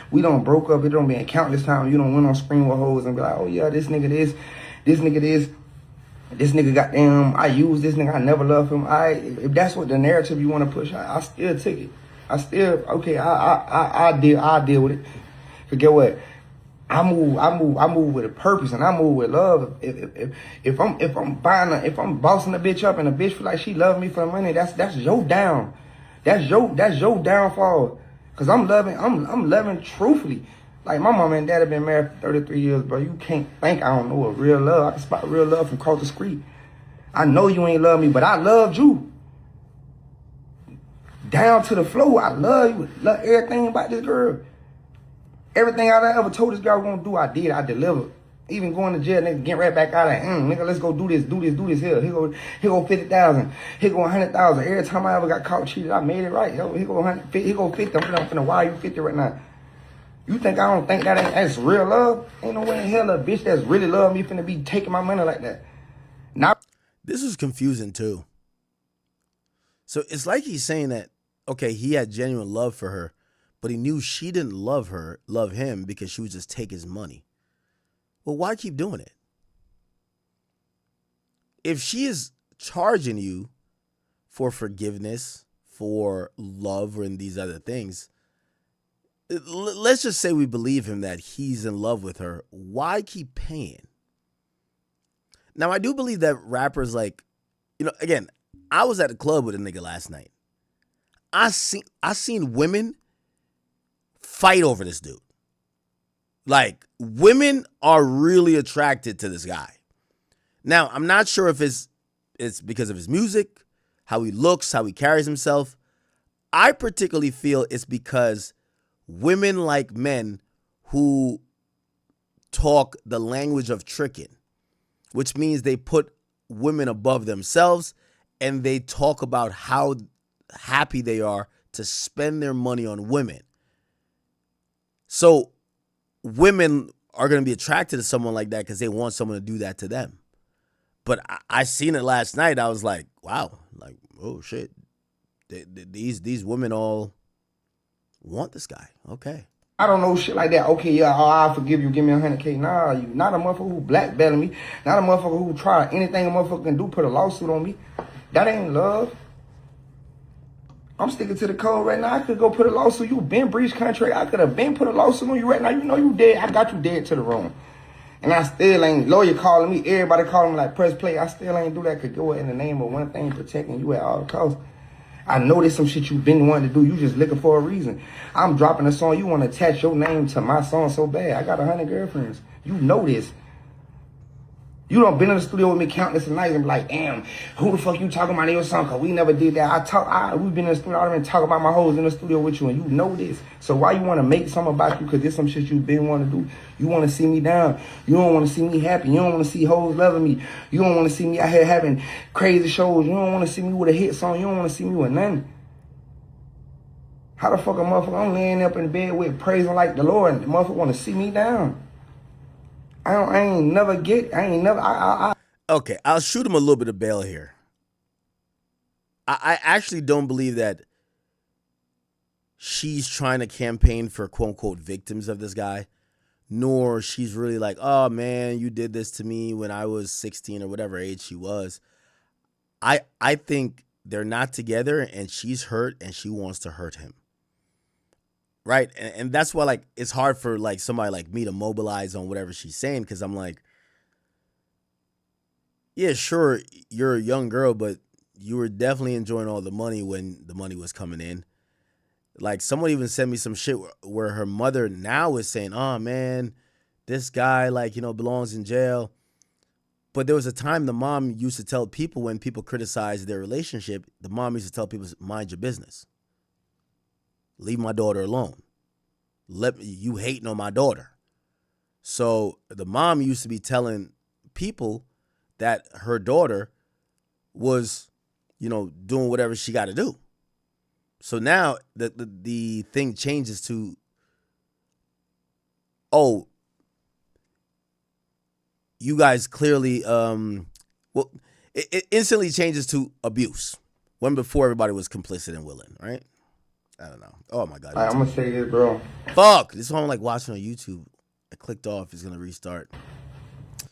we don't broke up, it don't been countless times. You don't went on screen with hoes and be like, oh yeah, this nigga this nigga this. This nigga goddamn, I use this nigga, I never loved him. If that's what the narrative you want to push, I still take it. I deal with it. But get what? I move with a purpose, and I move with love. If I'm bossing a bitch up and a bitch feel like she love me for the money, that's your down. That's your downfall. Cause I'm loving truthfully. Like my mom and dad have been married for 33 years, bro. You can't think I don't know a real love. I can spot real love from across the street. I know you ain't love me, but I loved you. Down to the floor, I love you. Love everything about this girl. Everything I ever told this girl I was gonna do, I did. I delivered. Even going to jail, nigga, get right back out of nigga, let's go do this here. Here go 50,000. Here go 100,000. Every time I ever got caught cheated, I made it right. Yo, here go 100, here go 50. I'm finna wire you 50 right now. You think I don't think that's real love? Ain't no way in hell a bitch that's really love me finna be taking my money like that. Now, this is confusing too. So it's like he's saying that, okay, he had genuine love for her, but he knew she didn't love him because she would just take his money. Well, why keep doing it? If she is charging you for forgiveness, for love, and these other things, let's just say we believe him that he's in love with her. Why keep paying? Now, I do believe that rappers like, again, I was at a club with a nigga last night. I seen women fight over this dude. Like, women are really attracted to this guy. Now, I'm not sure if it's because of his music, how he looks, how he carries himself. I particularly feel it's because women like men who talk the language of tricking, which means they put women above themselves and they talk about how happy they are to spend their money on women. So women are going to be attracted to someone like that because they want someone to do that to them. But I seen it last night. I was like, wow, like, oh shit. These women all want this guy. Okay. I don't know shit like that. Okay, yeah, I'll forgive you. Give me $100K. Nah, you not a motherfucker who blackbailing me. Not a motherfucker who try anything a motherfucker can do, put a lawsuit on me. That ain't love. I'm sticking to the code right now. I could go put a lawsuit. You been breached contract. I could have been put a lawsuit on you right now. You know you dead. I got you dead to the room. And I still ain't, lawyer calling me, everybody calling me like press play. I still ain't do that. Could go in the name of one thing, protecting you at all costs. I know there's some shit you been wanting to do. You just looking for a reason. I'm dropping a song. You want to attach your name to my song so bad. I got 100 girlfriends. You know this. You done been in the studio with me countless nights and be like, damn, who the fuck you talking about in your song? Cause we never did that. We've been in the studio. I've been talking about my hoes in the studio with you and you know this. So why you want to make something about you? Cause there's some shit you been want to do. You want to see me down. You don't want to see me happy. You don't want to see hoes loving me. You don't want to see me out here having crazy shows. You don't want to see me with a hit song. You don't want to see me with nothing. How the fuck a motherfucker, I'm laying up in bed with praising like the Lord and the motherfucker want to see me down? Okay, I'll shoot him a little bit of bail here. I actually don't believe that she's trying to campaign for quote-unquote victims of this guy, nor she's really like, oh, man, you did this to me when I was 16 or whatever age she was. I think they're not together and she's hurt and she wants to hurt him. Right. And that's why, like, it's hard for like somebody like me to mobilize on whatever she's saying. Cause I'm like, yeah, sure. You're a young girl, but you were definitely enjoying all the money when the money was coming in. Like someone even sent me some shit where her mother now is saying, oh man, this guy like, belongs in jail. But there was a time the mom used to tell people when people criticized their relationship, the mom used to tell people, mind your business. Leave my daughter alone. You hating on my daughter. So the mom used to be telling people that her daughter was, doing whatever she got to do. So now the thing changes to, oh, you guys clearly, it instantly changes to abuse. When before everybody was complicit and willing, right? I don't know. Oh my God. I'm going to say this, bro. Fuck. This one I'm like watching on YouTube. I clicked off. It's going to restart.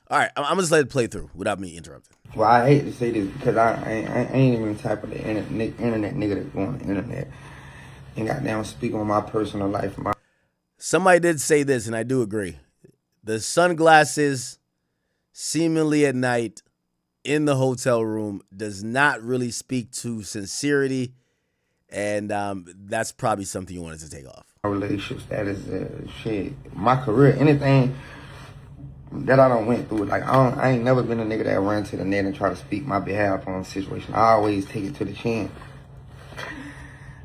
All right. I'm going to just let it play through without me interrupting. Well, I hate to say this because I ain't even the type of the internet nigga that's going on the internet and goddamn speak on my personal life. Somebody did say this, and I do agree. The sunglasses seemingly at night in the hotel room does not really speak to sincerity. And that's probably something you wanted to take off. My relationship status, shit, my career, anything that I done went through, like I ain't never been a nigga that run to the net and try to speak my behalf on a situation. I always take it to the chin.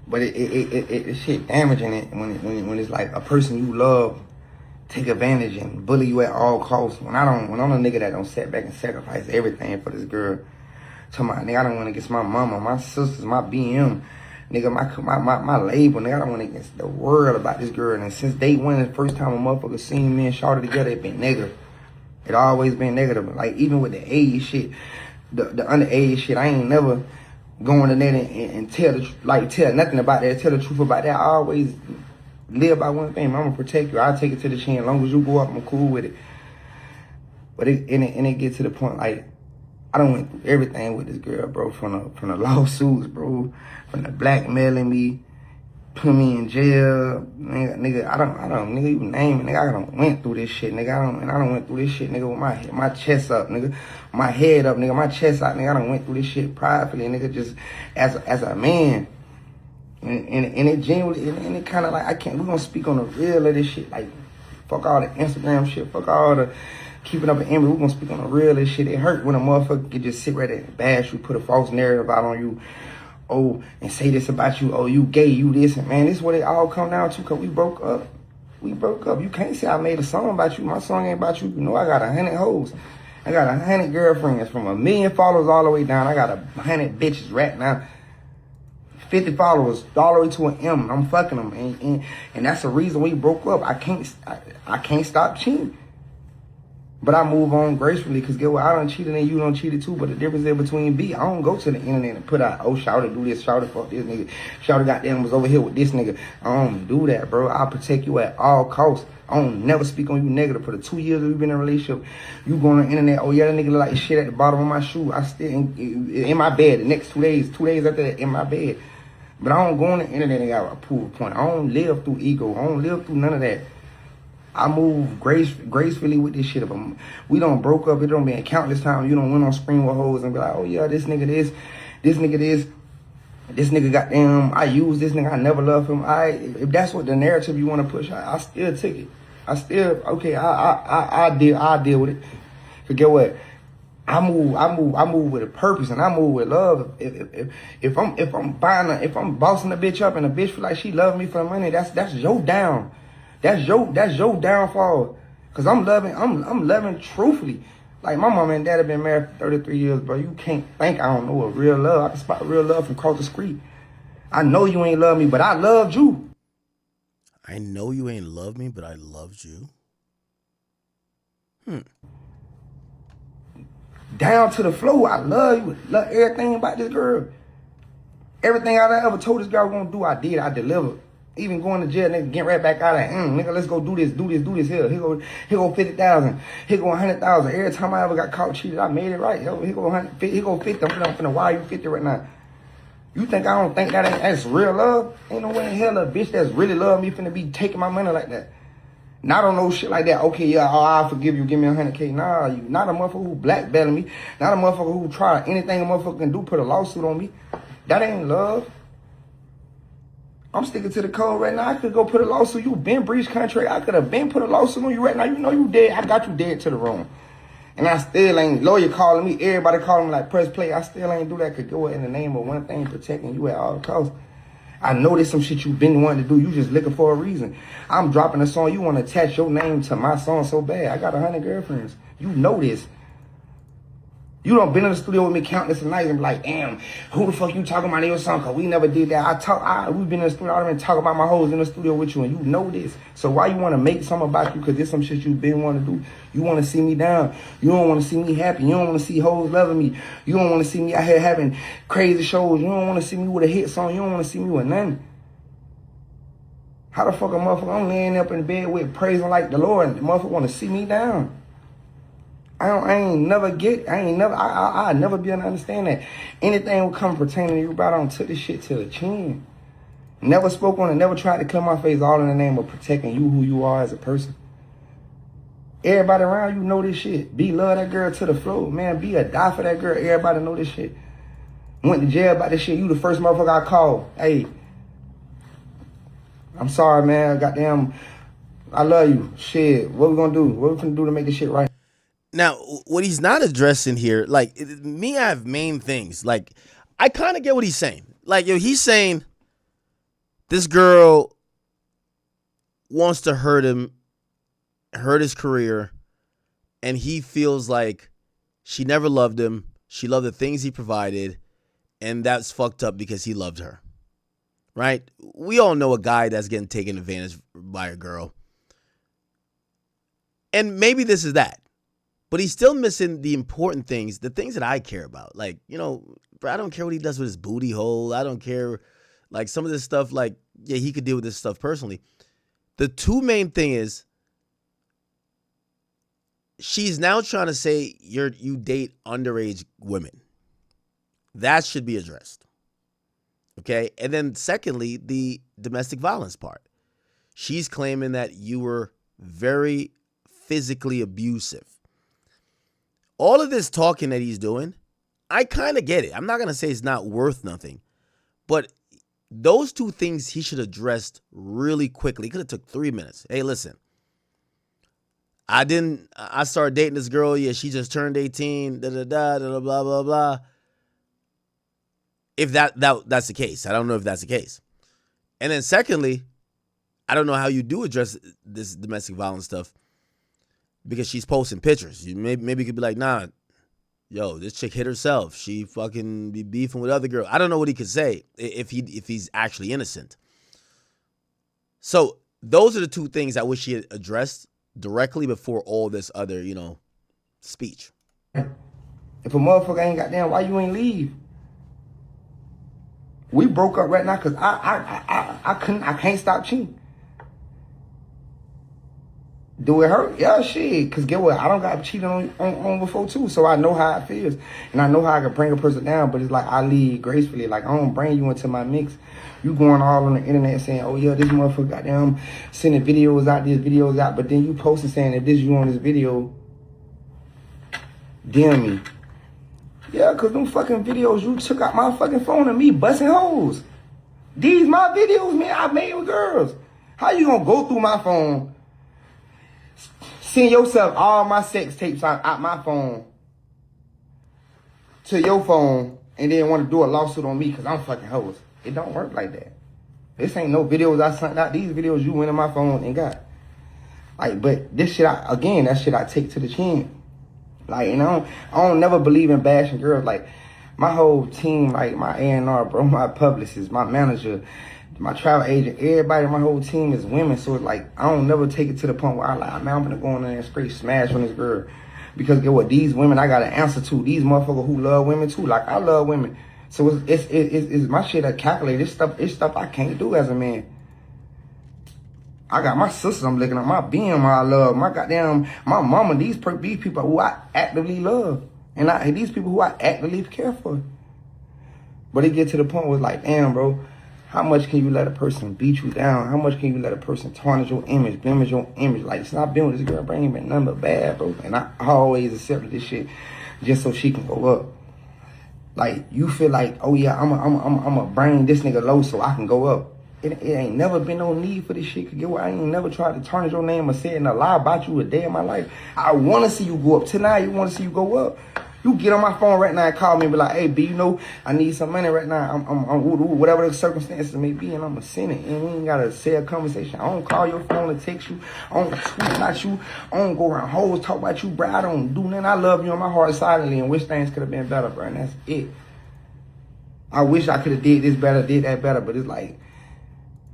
But it shit damaging it when it's like a person you love take advantage and bully you at all costs. When I'm a nigga that don't sit back and sacrifice everything for this girl. To my nigga, I don't want to get my mama, my sisters, my BM. Nigga, my label, nigga, I don't want to get the word about this girl. And since day one, the first time a motherfucker seen me and Shawty together, it been negative. It always been negative. Like, even with the age shit, the underage shit, I ain't never going to net and tell nothing about that, tell the truth about that. I always live by one thing. I'm gonna protect you. I'll take it to the chin. As long as you go up, I'm cool with it. But it get to the point like I done went through everything with this girl, bro. From the lawsuits, bro. From the blackmailing me, put me in jail, nigga. I don't, nigga, you name it, nigga. I done went through this shit, nigga. I done went through this shit, nigga, with my chest up, nigga, my head up, nigga, my chest out, nigga. I done went through this shit pridefully, nigga, just as a man. And it genuinely, and it kind of like, we gonna speak on the real of this shit, like, fuck all the Instagram shit, fuck all the keeping up an image. We gonna speak on the real of this shit. It hurt when a motherfucker can just sit right there and bash you, put a false narrative out on you, and say this about you, you gay, you this, and man, this is what it all come down to, cause we broke up. You can't say I made a song about you. My song ain't about you. You know I got 100 hoes. I got 100 girlfriends from 1 million followers all the way down. I got 100 bitches right now. 50 followers all the way to an M. I'm fucking them, and that's the reason we broke up. I can't stop cheating, but I move on gracefully. Cause get what, I done cheated and you done cheated too. But the difference is between B, I don't go to the internet and put out, shawty do this, shawty fuck this nigga, shawty goddamn was over here with this nigga. I don't do that, bro. I protect you at all costs. I don't never speak on you negative. For the 2 years we've been in a relationship, you go on the internet, yeah, that nigga look like shit at the bottom of my shoe. I still in my bed the next 2 days. 2 days after that, in my bed. But I don't go on the internet and got a proof a point. I don't live through ego. I don't live through none of that. I move gracefully with this shit. If we don't broke up, it don't been countless times. You don't went on screen with hoes and be like, yeah, this nigga this nigga goddamn, I use this nigga, I never love him. If that's what the narrative you want to push, I still take it. I deal with it. Cause get what? I move with a purpose and I move with love. If I'm bossing a bitch up and a bitch feel like she love me for the money, that's your down. That's your downfall. Cause I'm loving truthfully. Like my mom and dad have been married for 33 years, bro. You can't think I don't know what real love. I can spot real love from across the street. I know you ain't love me, but I loved you. I know you ain't loved me, but I loved you. Down to the floor, I love you. Love everything about this girl. Everything I ever told this girl I was gonna do, I did. I delivered. Even going to jail, nigga, get right back out of it. Nigga, let's go do this here. Here go 50,000. Here go 100,000. Every time I ever got caught cheated, I made it right. Yo, here go 100. Here go 50. I'm finna wire you 50 right now. You think I don't think that's real love? Ain't no way in hell a bitch that's really love me finna be taking my money like that. Not on no shit like that. Okay, yeah, I'll forgive you. Give me 100K. Nah, you not a motherfucker who blackbailing me. Not a motherfucker who try anything a motherfucker can do, put a lawsuit on me. That ain't love. I'm sticking to the code right now. I could go put a lawsuit. You been breached contract. I could have been put a lawsuit on you right now. You know you dead. I got you dead to the room. And I still ain't, lawyer calling me, everybody calling me like press play. I still ain't do that. Could go in the name of one thing, protecting you at all costs. I know there's some shit you been wanting to do. You just looking for a reason. I'm dropping a song. You want to attach your name to my song so bad. I got 100 girlfriends. You know this. You done been in the studio with me countless nights and be like, damn, who the fuck you talking about in your song? Cause we never did that. We've been in the studio, I've been talking about my hoes in the studio with you and you know this. So why you want to make something about you? Cause there's some shit you been wanting to do. You want to see me down. You don't want to see me happy. You don't want to see hoes loving me. You don't want to see me out here having crazy shows. You don't want to see me with a hit song. You don't want to see me with nothing. How the fuck a motherfucker, I'm laying up in bed with praising like the Lord and the motherfucker want to see me down? I never be able to understand that. Anything will come pertaining to you, bro. I don't took this shit to the chin. Never spoke on it, never tried to clear my face, all in the name of protecting you, who you are as a person. Everybody around you know this shit. Be love that girl to the floor, man. Be a die for that girl. Everybody know this shit. Went to jail about this shit. You the first motherfucker I called. Hey, I'm sorry, man. Goddamn, I love you. Shit, what we gonna do? What we gonna do to make this shit right? Now, what he's not addressing here, like, I have main things. Like, I kind of get what he's saying. Like, he's saying this girl wants to hurt him, hurt his career, and he feels like she never loved him. She loved the things he provided, and that's fucked up because he loved her. Right? We all know a guy that's getting taken advantage by a girl. And maybe this is that. But he's still missing the important things, the things that I care about. Like, bro, I don't care what he does with his booty hole. I don't care. Like, some of this stuff, like, yeah, he could deal with this stuff personally. The two main thing is she's now trying to say you date underage women. That should be addressed. Okay? And then secondly, the domestic violence part. She's claiming that you were very physically abusive. All of this talking that he's doing, I kind of get it. I'm not going to say it's not worth nothing. But those two things he should have addressed really quickly. He could have took 3 minutes. Hey, listen. I started dating this girl. Yeah, she just turned 18. Blah, blah, blah. If that's the case. I don't know if that's the case. And then secondly, I don't know how you do address this domestic violence stuff because she's posting pictures. Maybe you could be like, nah, yo, this chick hit herself. She fucking be beefing with other girls. I don't know what he could say if he's actually innocent. So those are the two things I wish he had addressed directly before all this other, speech. If a motherfucker ain't goddamn, why you ain't leave? We broke up right now because I can't stop cheating. Do it hurt? Yeah, shit. Because get what? I don't got cheated on before too, so I know how it feels. And I know how I can bring a person down, but it's like I leave gracefully. Like, I don't bring you into my mix. You going all on the internet saying, oh yeah, this motherfucker goddamn sending videos out, but then you posting saying if this you on this video, DM me. Yeah, because them fucking videos, you took out my fucking phone and me busting hoes. These my videos, man, I made with girls. How you gonna go through my phone, send yourself all my sex tapes out my phone to your phone and then want to do a lawsuit on me because I'm fucking hoes? It don't work like that. This ain't no videos I sent out. These videos you went in my phone and got. Like, but this shit, that shit I take to the chin. Like, and I don't never believe in bashing girls. Like, my whole team, like my A&R, bro, my publicist, my manager, my travel agent, everybody, my whole team is women. So it's like, I don't never take it to the point where I'm gonna go in there and straight smash on this girl. Because get what, these women I got to answer to. These motherfuckers who love women too. Like, I love women. So it's my shit I calculate. It's stuff I can't do as a man. I got my sisters I'm looking at, my BM I love, my mama, these people who I actively love. And these people who I actively care for. But it get to the point where it's like, damn, bro, how much can you let a person beat you down? How much can you let a person tarnish your image, blemish your image? Like, since I've been with this girl, bro, ain't been nothing but bad, bro. And I always accepted this shit just so she can go up. Like, you feel like, oh yeah, I'm a bring this nigga low so I can go up. It ain't never been no need for this shit. Cause get what? I ain't never tried to tarnish your name or say a lie about you a day in my life. I want to see you go up. Tonight, you want to see you go up. You get on my phone right now and call me and be like, hey, B, I need some money right now. I'm whatever the circumstances may be, and I'm going to send it. And we ain't got to say a conversation. I don't call your phone and text you. I don't tweet about you. I don't go around hoes talk about you, bro. I don't do nothing. I love you on my heart silently and wish things could have been better, bro. And that's it. I wish I could have did this better, did that better, but it's like,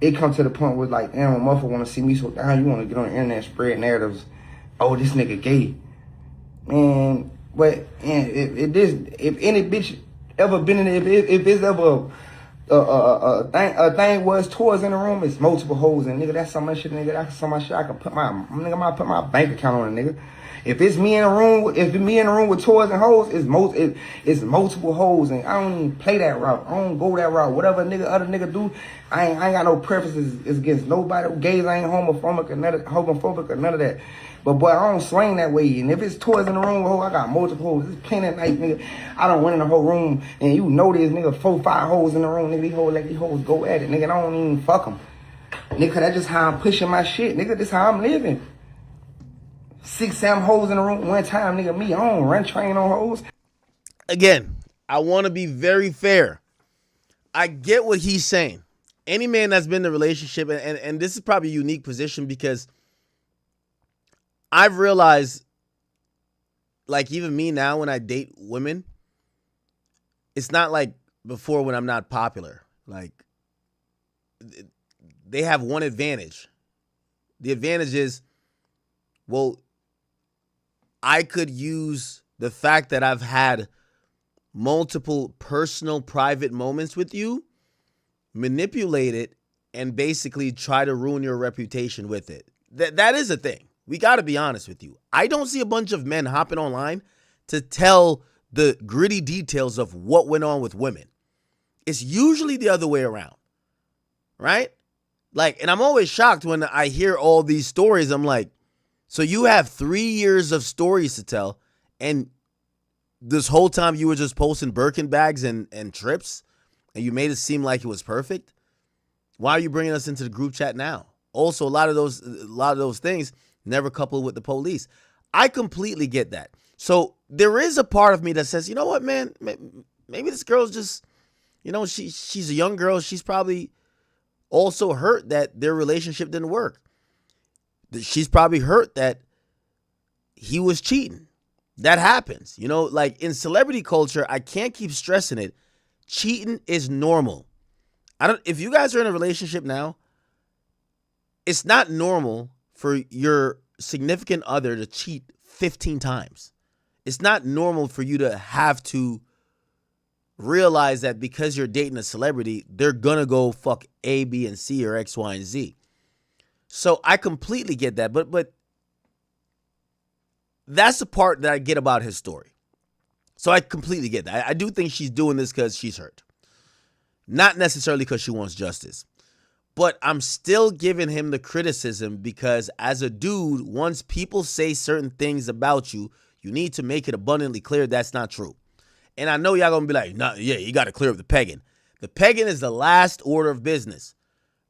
it come to the point where like, damn, a motherfucker want to see me so down. You want to get on the internet and spread narratives. Oh, this nigga gay. Man, but if any bitch ever been in it, if it's ever a thing was towards in the room, it's multiple hoes and nigga, that's some of shit, nigga. That's some of shit I can put might put my bank account on it, nigga. If it's me in a room, with toys and hoes, it's multiple hoes, and I don't even play that route. I don't go that route. Whatever other nigga do, I ain't got no preferences. It's against nobody. Gays ain't homophobic or none of that. But boy, I don't swing that way. And if it's toys in the room with hoes, I got multiple hoes. It's plenty of nights, nigga. I don't went in the whole room, and you know this nigga 4-5 hoes in the room, nigga. These hoes go at it, nigga. I don't even fuck them, nigga. That's just how I'm pushing my shit, nigga. This how I'm living. 6-7 hoes in the room one time, nigga. Me, I don't run train on hoes. Again, I want to be very fair. I get what he's saying. Any man that's been in a relationship, and this is probably a unique position because I've realized, like even me now when I date women, it's not like before when I'm not popular. Like, they have one advantage. The advantage is, well, I could use the fact that I've had multiple personal private moments with you, manipulate it, and basically try to ruin your reputation with it. That is a thing. We got to be honest with you. I don't see a bunch of men hopping online to tell the gritty details of what went on with women. It's usually the other way around, right? Like, and I'm always shocked when I hear all these stories. I'm like, so you have 3 years of stories to tell, and this whole time you were just posting Birkin bags and trips, and you made it seem like it was perfect? Why are you bringing us into the group chat now? Also, a lot of those things never coupled with the police. I completely get that. So there is a part of me that says, you know what, man, maybe this girl's just, you know, she's a young girl. She's probably also hurt that their relationship didn't work. She's probably hurt that he was cheating. That happens. You know, like in celebrity culture, I can't keep stressing it. Cheating is normal. If you guys are in a relationship now, it's not normal for your significant other to cheat 15 times. It's not normal for you to have to realize that because you're dating a celebrity, they're going to go fuck A, B, and C or X, Y, and Z. So I completely get that. But that's the part that I get about his story. So I completely get that. I do think she's doing this because she's hurt. Not necessarily because she wants justice. But I'm still giving him the criticism because as a dude, once people say certain things about you, you need to make it abundantly clear that's not true. And I know y'all gonna be like, nah, yeah, you gotta clear up the pegging. The pegging is the last order of business.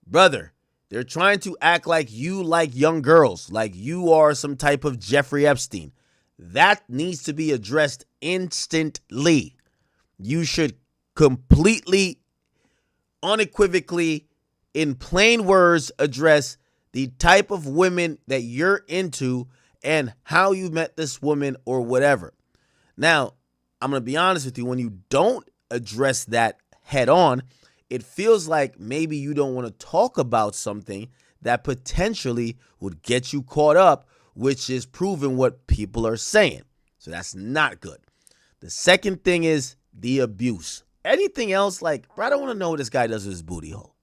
Brother, they're trying to act like you like young girls, like you are some type of Jeffrey Epstein. That needs to be addressed instantly. You should completely, unequivocally, in plain words, address the type of women that you're into and how you met this woman or whatever. Now, I'm going to be honest with you. When you don't address that head on, it feels like maybe you don't want to talk about something that potentially would get you caught up, which is proving what people are saying. So that's not good. The second thing is the abuse. Anything else, like, bro, I don't want to know what this guy does with his booty hole.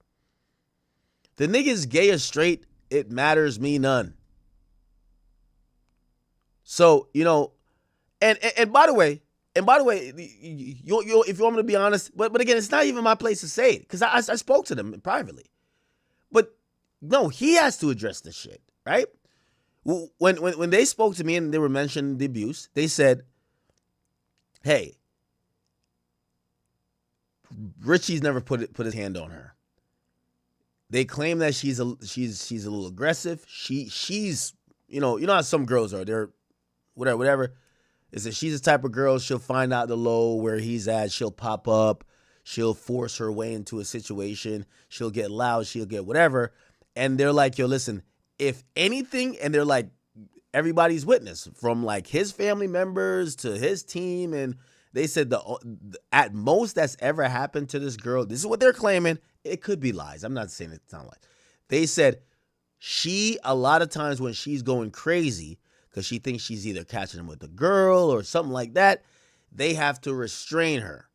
The nigga's gay or straight, it matters me none. So, you know, and by the way, you if you want me to be honest, but again, it's not even my place to say it because I spoke to them privately. But no, he has to address this shit, right? When they spoke to me and they were mentioning the abuse, they said, "Hey, Richie's never put his hand on her." They claim that she's a little aggressive. She's you know how some girls are. They're whatever. Is that she's the type of girl, she'll find out the low where he's at. She'll pop up. She'll force her way into a situation. She'll get loud. She'll get whatever. And they're like, yo, listen, if anything, and they're like, everybody's witness from like his family members to his team. And they said at most that's ever happened to this girl. This is what they're claiming. It could be lies. I'm not saying it's not lies. They said a lot of times when she's going crazy, because she thinks she's either catching him with a girl or something like that, they have to restrain her.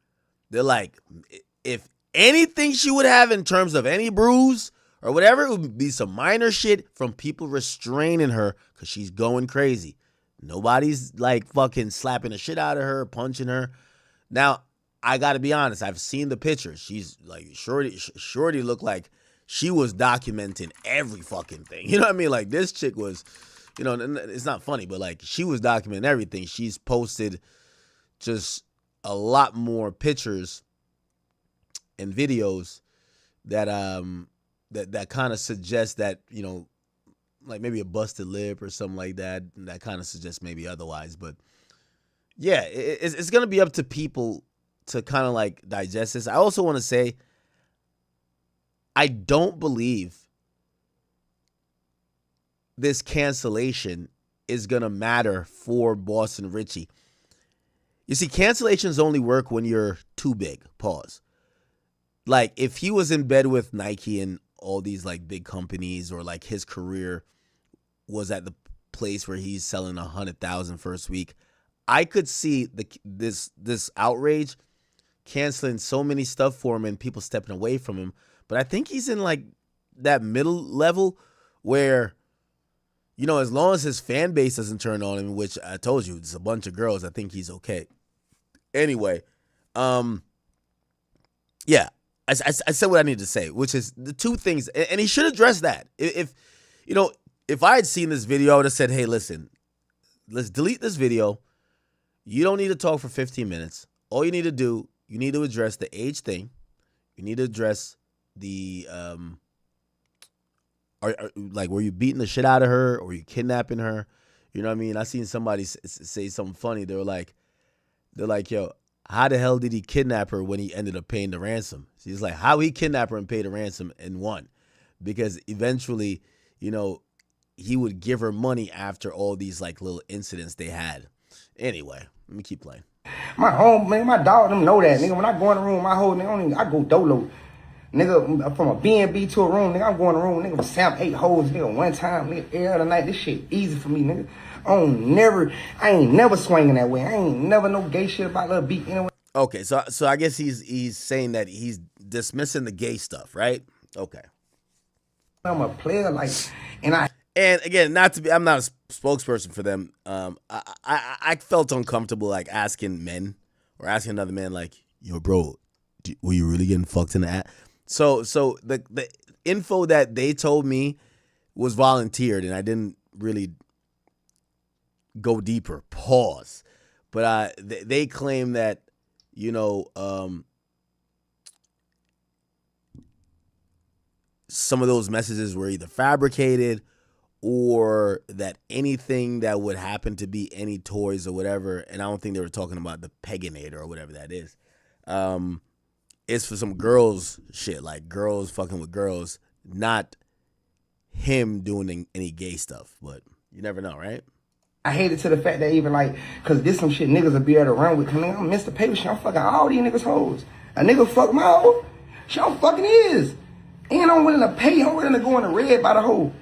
They're like, if anything she would have in terms of any bruise or whatever, it would be some minor shit from people restraining her because she's going crazy. Nobody's like fucking slapping the shit out of her, punching her. Now, I got to be honest. I've seen the pictures. She's like, Shorty looked like she was documenting every fucking thing. You know what I mean? Like this chick was... You know, it's not funny, but like she was documenting everything. She's posted just a lot more pictures and videos that that kind of suggest that, you know, like maybe a busted lip or something like that. And that kind of suggests maybe otherwise. But yeah, it's going to be up to people to kind of like digest this. I also want to say, I don't believe this cancellation is going to matter for Boston Richey. You see, cancellations only work when you're too big. Pause. Like, if he was in bed with Nike and all these, like, big companies, or, like, his career was at the place where he's selling 100,000 first week, I could see this outrage canceling so many stuff for him and people stepping away from him. But I think he's in, like, that middle level where, you know, as long as his fan base doesn't turn on him, which I told you, it's a bunch of girls, I think he's okay. Anyway, yeah, I said what I needed to say, which is the two things, and he should address that. If you know, if I had seen this video, I would have said, hey, listen, let's delete this video. You don't need to talk for 15 minutes. All you need to do, you need to address the age thing. You need to address the, like, were you beating the shit out of her, or were you kidnapping her? You know what I mean? I seen somebody say something funny. They're like, yo, how the hell did he kidnap her when he ended up paying the ransom? So he's like, how he kidnapped her and paid the ransom and won? Because eventually, you know, he would give her money after all these like little incidents they had. Anyway, let me keep playing. My home, man, my dog, them know that, nigga. When I go in the room, my whole nigga, I go dolo. Nigga, from a B&B to a room, nigga, I'm going in the room, nigga, Sam 8 hoes, nigga, one time, nigga, every other night. This shit easy for me, nigga. I ain't never swinging that way. I ain't never no gay shit about little beat anyway. Okay, so I guess he's saying that he's dismissing the gay stuff, right? Okay. I'm a player, like, and again, I'm not a spokesperson for them. I felt uncomfortable like asking men or asking another man like, yo, bro, were you really getting fucked in the ass? So the info that they told me was volunteered, and I didn't really go deeper. Pause. But they claim that, you know, some of those messages were either fabricated, or that anything that would happen to be any toys or whatever, and I don't think they were talking about the Peganator or whatever that is, it's for some girls shit, like girls fucking with girls, not him doing any gay stuff. But you never know, right? I hate it to the fact that even like, cause this some shit niggas will be able to run with. Cause nigga, I'm Mr. Paper Shit. I'm fucking all these niggas hoes. A nigga fuck my hoe. She don't fucking is. And I'm willing to pay. I'm willing to go in the red by the hoe.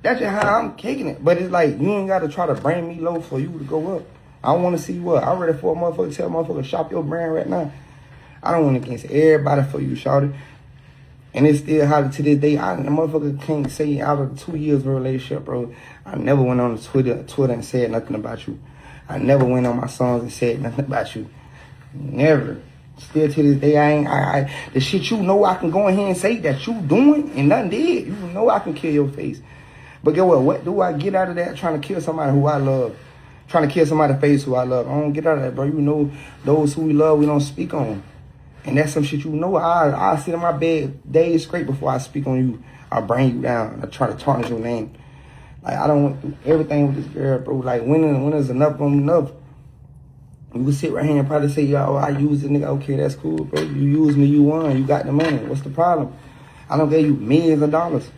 That's just how I'm kicking it. But it's like, you ain't got to try to bring me low for you to go up. I want to see you up. I'm ready for a motherfucker, tell a motherfucker, shop your brand right now. I don't want to against everybody for you, shawty. And it's still how to this day, the motherfucker can't say out of 2 years of a relationship, bro, I never went on Twitter and said nothing about you. I never went on my songs and said nothing about you. Never. Still to this day, I the shit you know I can go in here and say that you doing and nothing did. You know I can kill your face. But get what do I get out of that trying to kill somebody who I love? Trying to kill somebody's face who I love. I don't get out of that, bro. You know those who we love, we don't speak on. And that's some shit you know. I sit in my bed days straight before I speak on you. I bring you down. I try to tarnish your name. Like, I don't want to do everything with this girl, bro. Like, when is enough gonna be enough? You would sit right here and probably say, yo, I use this nigga. Okay, that's cool, bro. You use me, you won. You got the money. What's the problem? I don't give you millions of dollars.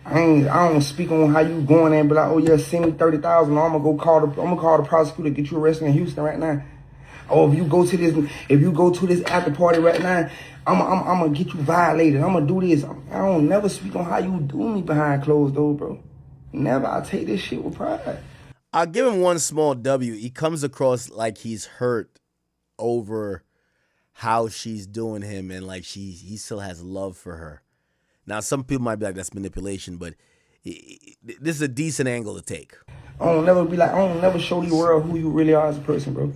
I don't speak on how you going there and be like, oh yeah, send me 30,000. I'm gonna call the prosecutor, get you arrested in Houston right now. Oh, if you go to this after party right now, I'm gonna get you violated. I'm gonna do this. I don't never speak on how you do me behind closed doors, bro. Never. I take this shit with pride. I'll give him one small W. He comes across like he's hurt over how she's doing him, and like he still has love for her. Now, some people might be like, that's manipulation, but this is a decent angle to take. I don't never show the world who you really are as a person, bro.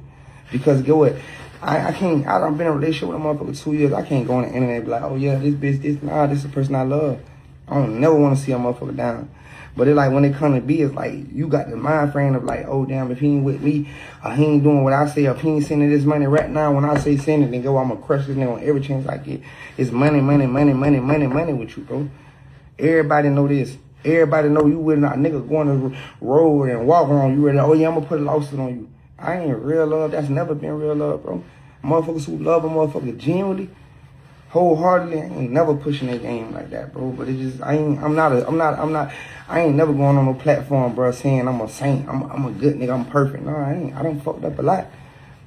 Because get what? I can't, I've been in a relationship with a motherfucker 2 years. I can't go on the internet and be like, oh yeah, this bitch, this is the person I love. I don't never want to see a motherfucker down. But it's like when it come to be, it's like you got the mind frame of like, oh damn, if he ain't with me, or he ain't doing what I say, or if he ain't sending this money right now, when I say send it, then go, I'm gonna crush this nigga on every chance I get. It's money with you, bro. Everybody know this. Everybody know you with a nigga going to the road and walking on you ready. Oh yeah, I'm gonna put a lawsuit on you. I ain't real love. That's never been real love, bro. Motherfuckers who love a motherfucker genuinely, wholeheartedly, I ain't never pushing their game like that, bro. But it just, I ain't never going on no platform, bro, saying I'm a saint, I'm a good nigga, I'm perfect. No, I ain't. I done fucked up a lot.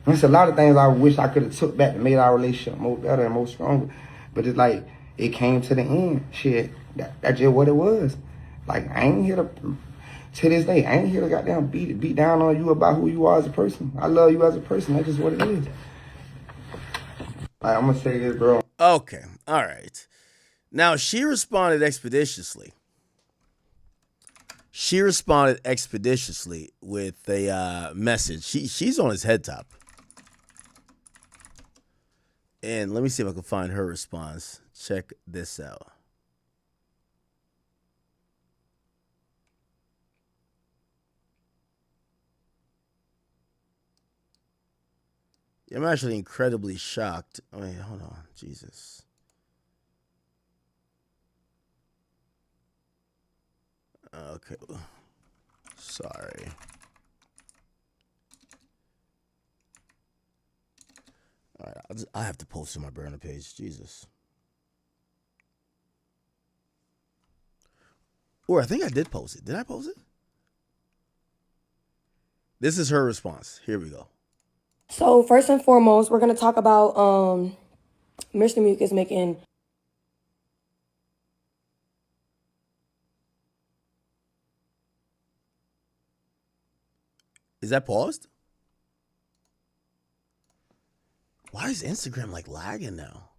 There's a lot of things I wish I could have took back and made our relationship more better and more stronger. But it's like, it came to the end. Shit, that's just what it was. Like, I ain't here to this day, I ain't here to goddamn beat down on you about who you are as a person. I love you as a person. That's just what it is. Like, I'm gonna say this, bro. Okay, all right. Now, she responded expeditiously. She responded expeditiously with a message. She's on his head top. And let me see if I can find her response. Check this out. I'm actually incredibly shocked. Wait, hold on. Jesus. Okay. Sorry. All right. I have to post on my burner page. Jesus. Or I think I did post it. Did I post it? This is her response. Here we go. So first and foremost, we're gonna talk about Mr. Mucus making. Is that paused? Why is Instagram like lagging now?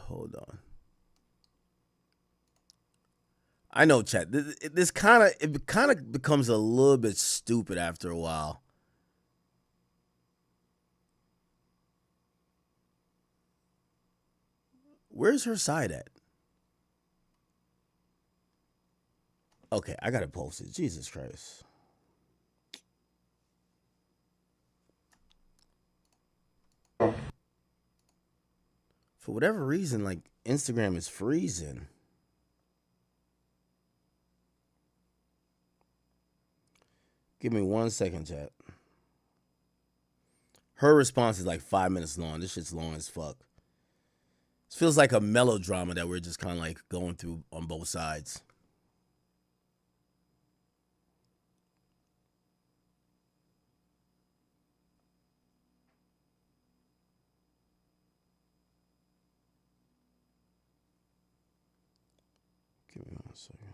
Hold on. I know, chat. This kind of becomes a little bit stupid after a while. Where's her side at? Okay, I gotta post it. Jesus Christ. For whatever reason, like, Instagram is freezing. Give me 1 second, chat. Her response is like 5 minutes long. This shit's long as fuck. This feels like a melodrama that we're just kind of like going through on both sides. Give me 1 second.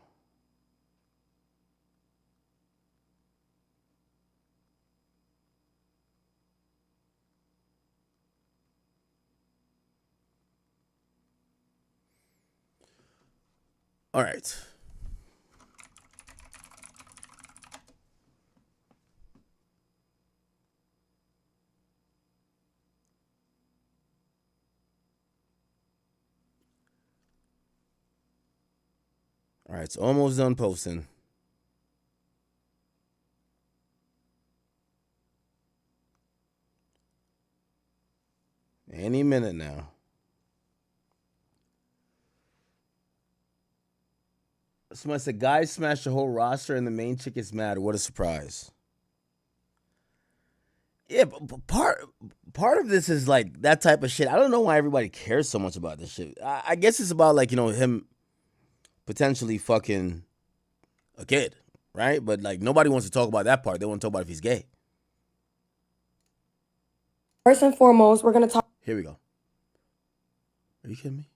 All right. All right, it's almost done posting. Any minute now. Somebody said, guys smashed the whole roster and the main chick is mad. What a surprise. Yeah, but part of this is like that type of shit. I don't know why everybody cares so much about this shit. I guess it's about like, you know, him potentially fucking a kid, right? But like nobody wants to talk about that part. They want to talk about if he's gay. First and foremost, we're gonna talk. Here we go. Are you kidding me?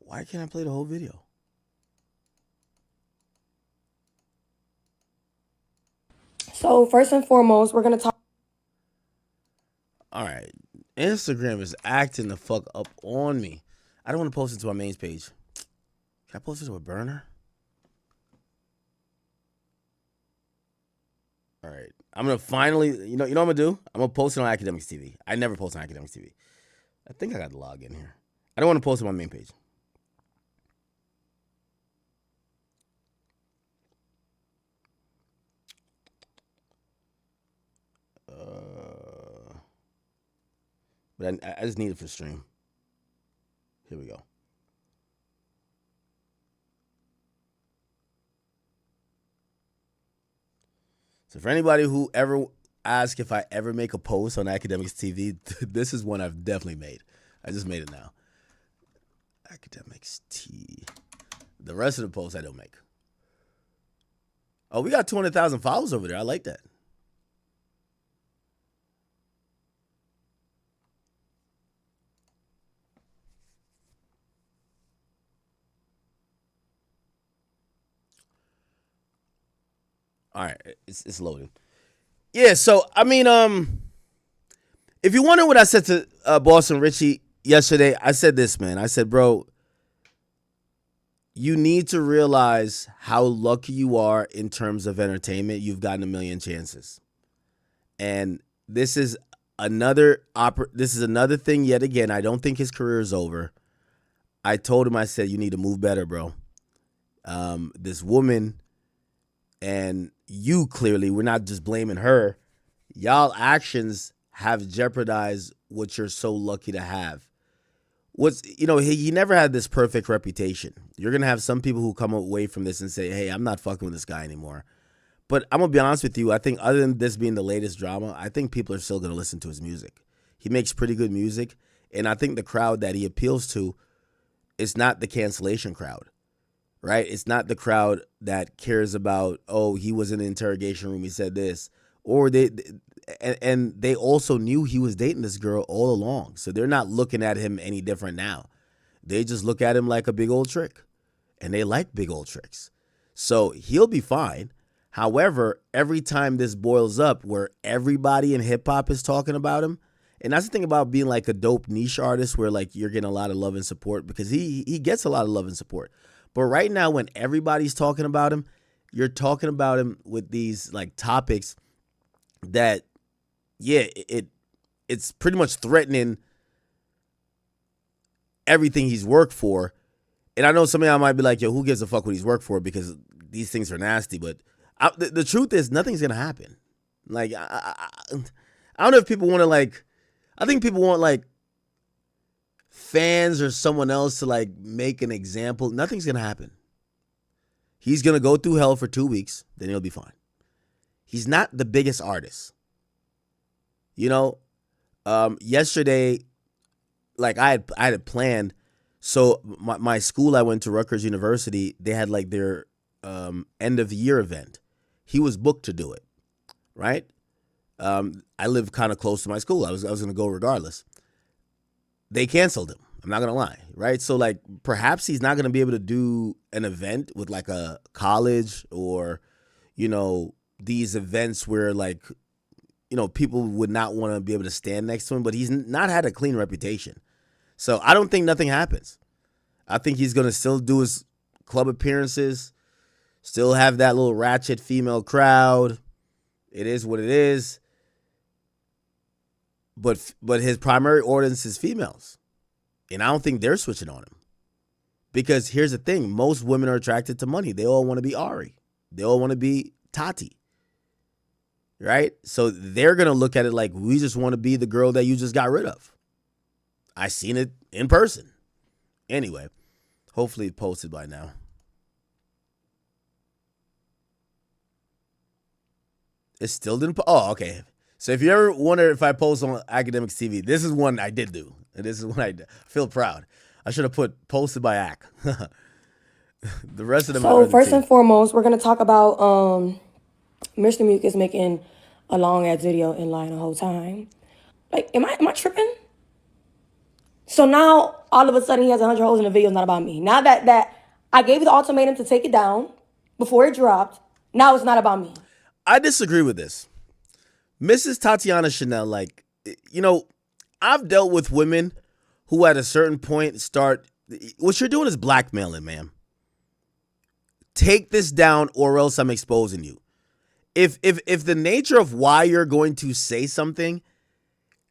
Why can't I play the whole video? So first and foremost, we're gonna talk. All right. Instagram is acting the fuck up on me. I don't want to post it to my main page. Can I post it to a burner? All right. I'm going to finally, you know what I'm going to do? I'm going to post it on Academics TV. I never post on Academics TV. I think I got to log in here. I don't want to post it on my main page. But I just need it for stream. Here we go. So for anybody who ever asks if I ever make a post on Academics TV, this is one I've definitely made. I just made it now. Academics T. The rest of the posts I don't make. Oh, we got 200,000 followers over there. I like that. All right, it's loading. Yeah, so I mean, if you wonder what I said to Boston Richey yesterday, I said this, man. I said, bro, you need to realize how lucky you are in terms of entertainment. You've gotten a million chances, and this is another thing. Yet again, I don't think his career is over. I told him, I said, you need to move better, bro. This woman. And you clearly, we're not just blaming her. Y'all actions have jeopardized what you're so lucky to have. He never had this perfect reputation. You're going to have some people who come away from this and say, hey, I'm not fucking with this guy anymore. But I'm going to be honest with you. I think other than this being the latest drama, I think people are still going to listen to his music. He makes pretty good music. And I think the crowd that he appeals to is not the cancellation crowd. Right? It's not the crowd that cares about, oh, he was in the interrogation room, he said this. Or they also knew he was dating this girl all along. So they're not looking at him any different now. They just look at him like a big old trick. And they like big old tricks. So he'll be fine. However, every time this boils up where everybody in hip hop is talking about him, and that's the thing about being like a dope niche artist where like you're getting a lot of love and support, because he gets a lot of love and support. But right now, when everybody's talking about him, you're talking about him with these like topics that, yeah, it's pretty much threatening everything he's worked for. And I know some of y'all might be like, yo, who gives a fuck what he's worked for, because these things are nasty. But the truth is, nothing's gonna happen. Like I don't know if people want to like. I think people want like fans or someone else to like make an example. Nothing's gonna happen. He's gonna go through hell for 2 weeks, then he'll be fine. He's not the biggest artist. Yesterday, like I had it planned. So my school, I went to Rutgers University, they had like their end of the year event. He was booked to do it, right? I live kind of close to my school. I was gonna go regardless. They canceled him. I'm not going to lie, right? So, like, perhaps he's not going to be able to do an event with, like, a college or, these events where, like, people would not want to be able to stand next to him. But he's not had a clean reputation. So, I don't think nothing happens. I think he's going to still do his club appearances, still have that little ratchet female crowd. It is what it is. But his primary audience is females. And I don't think they're switching on him. Because here's the thing. Most women are attracted to money. They all want to be Ari. They all want to be Tati. Right? So they're going to look at it like, we just want to be the girl that you just got rid of. I seen it in person. Anyway, hopefully it's posted by now. It still didn't. Oh, okay. So if you ever wonder if I post on Academics TV, this is one I did do. And this is one I feel proud. I should have put posted by Ac. The rest of them. So first and foremost, we're going to talk about Mr. Mucus making a long ass video and lying the whole time. Like, am I tripping? So now all of a sudden he has 100 hoes in the video. It's not about me. Now that I gave you the ultimatum to take it down before it dropped, now it's not about me. I disagree with this. Mrs. Tatiana Chanel, like, I've dealt with women who at a certain point what you're doing is blackmailing, ma'am. Take this down or else I'm exposing you. If the nature of why you're going to say something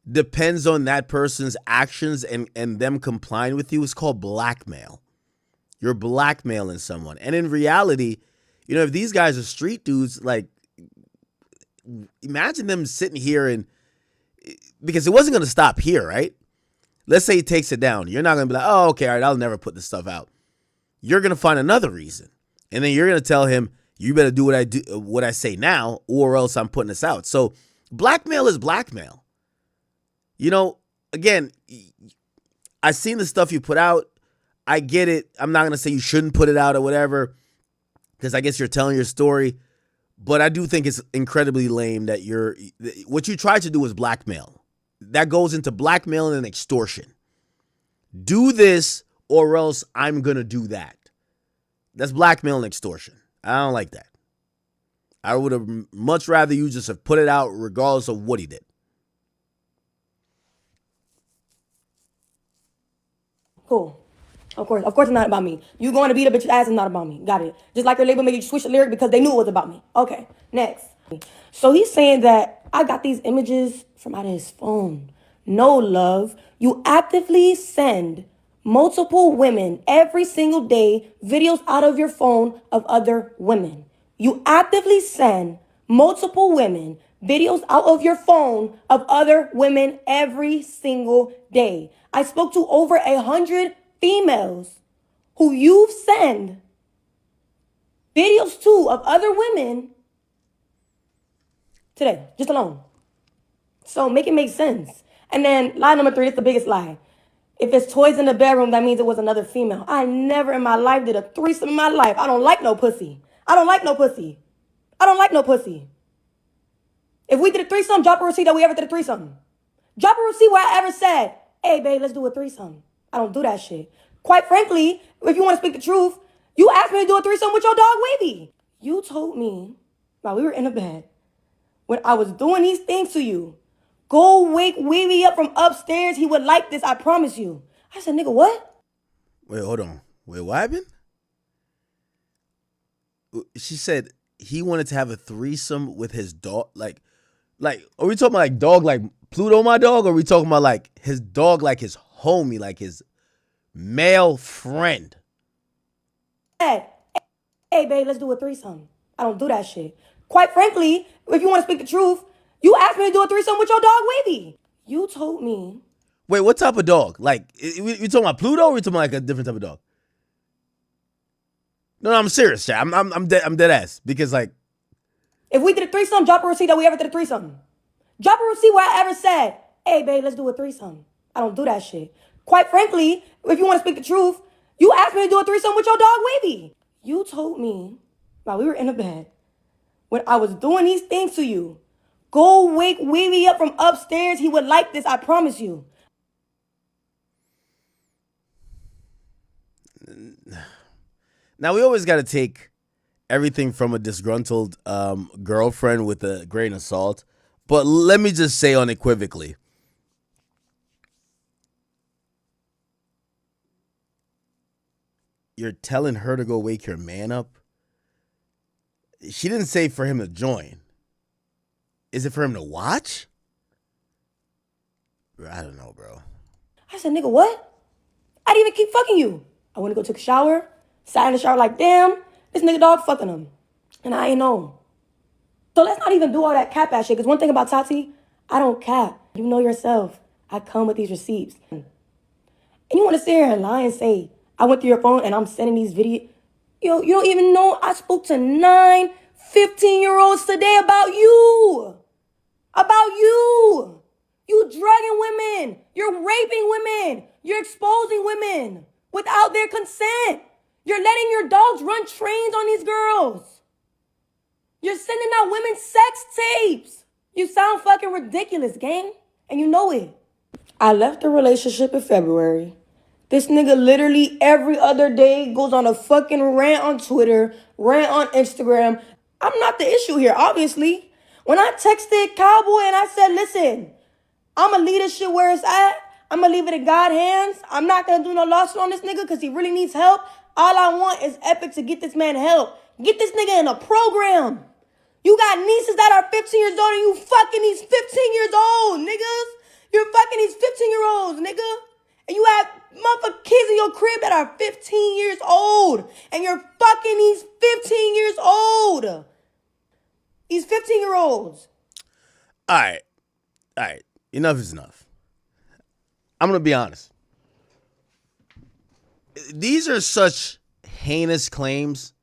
depends on that person's actions and them complying with you, it's called blackmail. You're blackmailing someone. And in reality, if these guys are street dudes, like, imagine them sitting here because it wasn't going to stop here, right? Let's say he takes it down. You're not going to be like, oh, okay, all right, I'll never put this stuff out. You're going to find another reason. And then you're going to tell him, you better do what I say now, or else I'm putting this out. So blackmail is blackmail. Again, I've seen the stuff you put out. I get it. I'm not going to say you shouldn't put it out or whatever, because I guess you're telling your story. But I do think it's incredibly lame that what you tried to do was blackmail. That goes into blackmail and extortion. Do this or else I'm going to do that. That's blackmail and extortion. I don't like that. I would have much rather you just have put it out regardless of what he did. Cool. Of course it's not about me. You going to beat a bitch's ass is not about me. Got it. Just like your label made you switch the lyric because they knew it was about me. Okay, next. So he's saying that I got these images from out of his phone. No, love. You actively send multiple women every single day videos out of your phone of other women. You actively send multiple women videos out of your phone of other women every single day. I spoke to over 100 females who you've sent videos to of other women today, just alone. So make it make sense. And then lie number 3, it's the biggest lie. If it's toys in the bedroom, that means it was another female. I never in my life did a threesome in my life. I don't like no pussy. I don't like no pussy. I don't like no pussy. If we did a threesome, drop a receipt that we ever did a threesome. Drop a receipt where I ever said, hey, babe, let's do a threesome. I don't do that shit. Quite frankly, if you want to speak the truth, you asked me to do a threesome with your dog, Wavy. You told me while we were in the bed, when I was doing these things to you, go wake Wavy up from upstairs. He would like this, I promise you. I said, nigga, what? Wait, hold on. Wait, what happened? She said he wanted to have a threesome with his dog. Like, are we talking about like dog like Pluto, my dog? Or are we talking about like his dog like his homie, like his male friend? Hey, babe, let's do a threesome. I don't do that shit. Quite frankly, if you want to speak the truth, you asked me to do a threesome with your dog, Wavy. You told me. Wait, what type of dog? Like, we talking about Pluto or we talking about like a different type of dog? No, I'm serious, chat. I'm dead ass. Because like, if we did a threesome, drop a receipt that we ever did a threesome. Drop a receipt where I ever said, hey, babe, let's do a threesome. I don't do that shit. Quite frankly, if you want to speak the truth, you asked me to do a threesome with your dog, Wavy. You told me while we were in the bed, when I was doing these things to you, go wake Wavy up from upstairs. He would like this, I promise you. Now, we always got to take everything from a disgruntled girlfriend with a grain of salt. But let me just say unequivocally, you're telling her to go wake your man up? She didn't say for him to join. Is it for him to watch? I don't know, bro. I said, nigga, what? I didn't even keep fucking you. I went to go take a shower, sat in the shower like, damn, this nigga dog fucking him. And I ain't know. So let's not even do all that cap ass shit. Because one thing about Tati, I don't cap. You know yourself. I come with these receipts. And you want to sit here and lie and say, I went through your phone and I'm sending these videos. Yo, you don't even know I spoke to 9 15-year-olds today about you. About you. You drugging women. You're raping women. You're exposing women without their consent. You're letting your dogs run trains on these girls. You're sending out women's sex tapes. You sound fucking ridiculous, gang. And you know it. I left the relationship in February. This nigga literally every other day goes on a fucking rant on Twitter, rant on Instagram. I'm not the issue here, obviously. When I texted Cowboy and I said, listen, I'm going to leave this shit where it's at. I'm going to leave it in God's hands. I'm not going to do no lawsuit on this nigga because he really needs help. All I want is Epic to get this man help. Get this nigga in a program. You got nieces that are 15 years old and you fucking these 15 years old, niggas. You're fucking these 15-year-olds, nigga. And you have motherfucking kids in your crib that are 15 years old. And you're fucking these 15 years old. These 15-year-olds. All right. Enough is enough. I'm going to be honest. These are such heinous claims.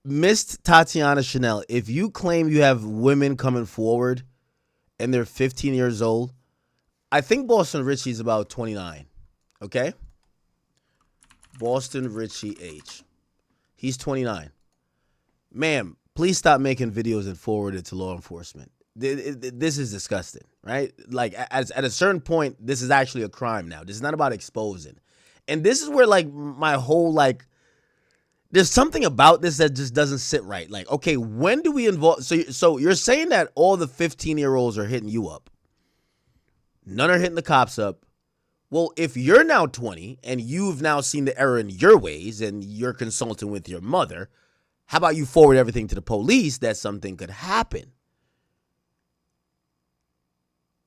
Miss Tatiana Chanel, if you claim you have women coming forward and they're 15 years old, I think Boston Richey is about 29. Okay? Boston Richey H. He's 29. ma'am, please stop making videos and forward it to law enforcement. This is disgusting, right? Like at a certain point, this is actually a crime now. This is not about exposing. And this is where like my whole like, there's something about this that just doesn't sit right. Like, okay, when do we involve? So you're saying that all the 15-year-olds are hitting you up. None are hitting the cops up. Well, if you're now 20 and you've now seen the error in your ways and you're consulting with your mother, how about you forward everything to the police that something could happen?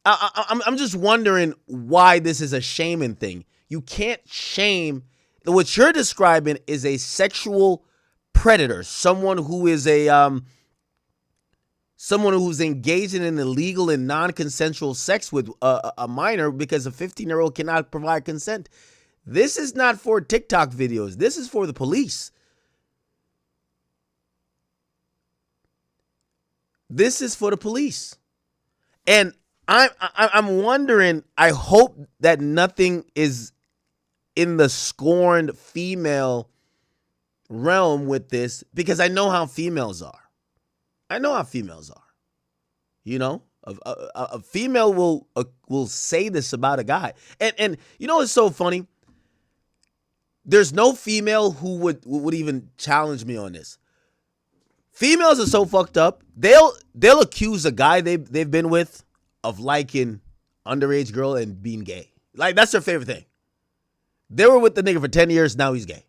I'm just wondering why this is a shaming thing. You can't shame. What you're describing is a sexual predator, someone who is someone who's engaging in illegal and non-consensual sex with a minor because a 15-year-old cannot provide consent. This is not for TikTok videos. This is for the police. This is for the police. And I'm wondering, I hope that nothing is in the scorned female realm with this, because I know how females are. I know how females are. You know, a female will say this about a guy. And you know what's so funny? There's no female who would even challenge me on this. Females are so fucked up. They'll accuse a guy they've been with of liking underage girl and being gay. Like, that's their favorite thing. They were with the nigga for 10 years, now he's gay.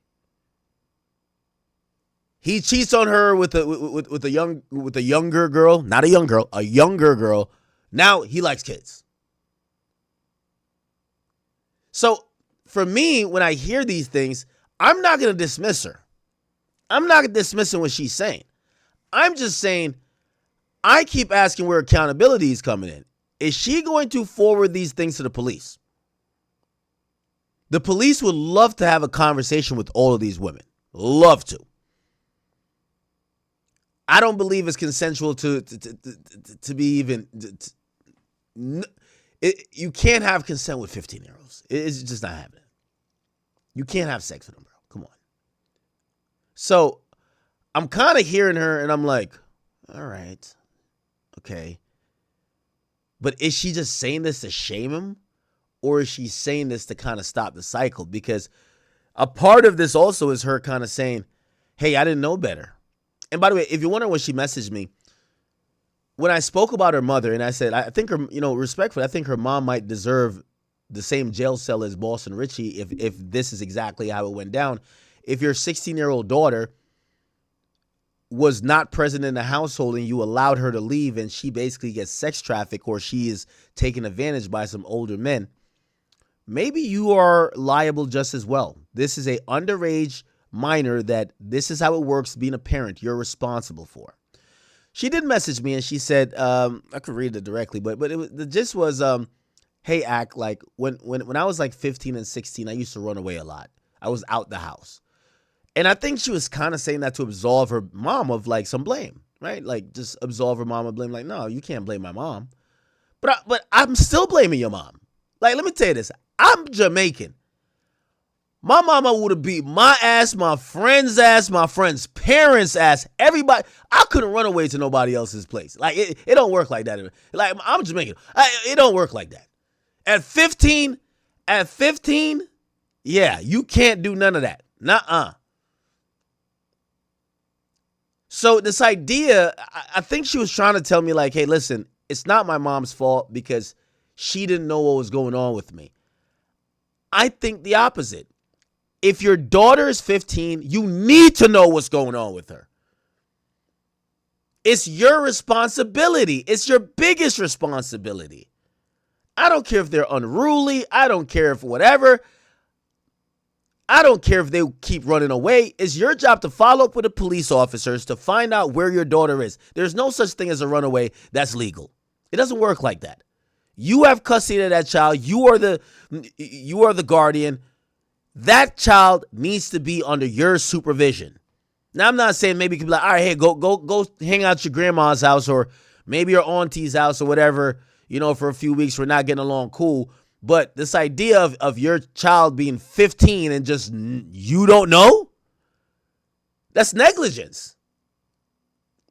He cheats on her with a younger girl, not a young girl, a younger girl. Now he likes kids. So for me, when I hear these things, I'm not going to dismiss her. I'm not dismissing what she's saying. I'm just saying, I keep asking where accountability is coming in. Is she going to forward these things to the police? The police would love to have a conversation with all of these women. Love to. I don't believe it's consensual to be even. You can't have consent with 15-year-olds. It's just not happening. You can't have sex with them, bro. Come on. So I'm kind of hearing her and I'm like, all right, okay. But is she just saying this to shame him? Or is she saying this to kind of stop the cycle? Because a part of this also is her kind of saying, hey, I didn't know better. And by the way, if you wonder what she messaged me, when I spoke about her mother and I said, I think her, respectfully, I think her mom might deserve the same jail cell as Boss and Richey if this is exactly how it went down. If your 16-year-old daughter was not present in the household and you allowed her to leave and she basically gets sex trafficked or she is taken advantage by some older men, maybe you are liable just as well. This is a underage minor that this is how it works being a parent. You're responsible for. She did message me and she said, I could read it directly, but the gist was, hey, Ak, like when I was like 15 and 16, I used to run away a lot. I was out the house. And I think she was kind of saying that to absolve her mom of like some blame, right? Like just absolve her mom of blame. Like, no, you can't blame my mom. But I'm still blaming your mom. Like, let me tell you this. I'm Jamaican. My mama would have beat my ass, my friend's ass, my friend's parents' ass, everybody. I couldn't run away to nobody else's place. Like, it don't work like that. Like, I'm Jamaican. It don't work like that. At 15, yeah, you can't do none of that. Nuh-uh. So this idea, I think she was trying to tell me like, hey, listen, it's not my mom's fault because she didn't know what was going on with me. I think the opposite. If your daughter is 15, you need to know what's going on with her. It's your responsibility. It's your biggest responsibility. I don't care if they're unruly. I don't care if whatever. I don't care if they keep running away. It's your job to follow up with the police officers to find out where your daughter is. There's no such thing as a runaway that's legal. It doesn't work like that. You have custody of that child. You are the guardian. That child needs to be under your supervision. Now, I'm not saying maybe you can be like, all right, hey, go hang out at your grandma's house or maybe your auntie's house or whatever, for a few weeks. We're not getting along cool. But this idea of your child being 15 and just you don't know, that's negligence.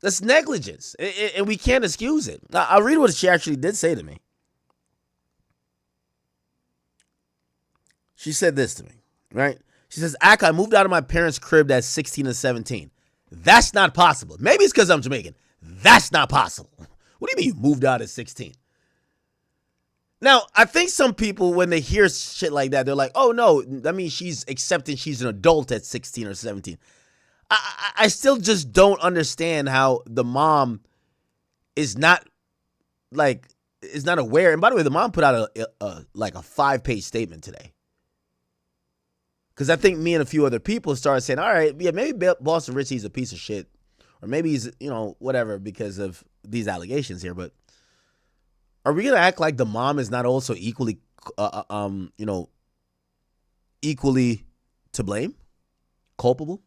That's negligence, and we can't excuse it. Now, I'll read what she actually did say to me. She said this to me, right? She says, I moved out of my parents' crib at 16 and 17. That's not possible. Maybe it's because I'm Jamaican. That's not possible. What do you mean you moved out at 16? Now, I think some people, when they hear shit like that, they're like, oh, no, that means she's accepting she's an adult at 16 or 17. I still just don't understand how the mom is not aware. And by the way, the mom put out a 5-page statement today. Because I think me and a few other people started saying, all right, yeah, maybe Boston Richey's a piece of shit. Or maybe he's, whatever, because of these allegations here. But are we going to act like the mom is not also equally to blame? Culpable?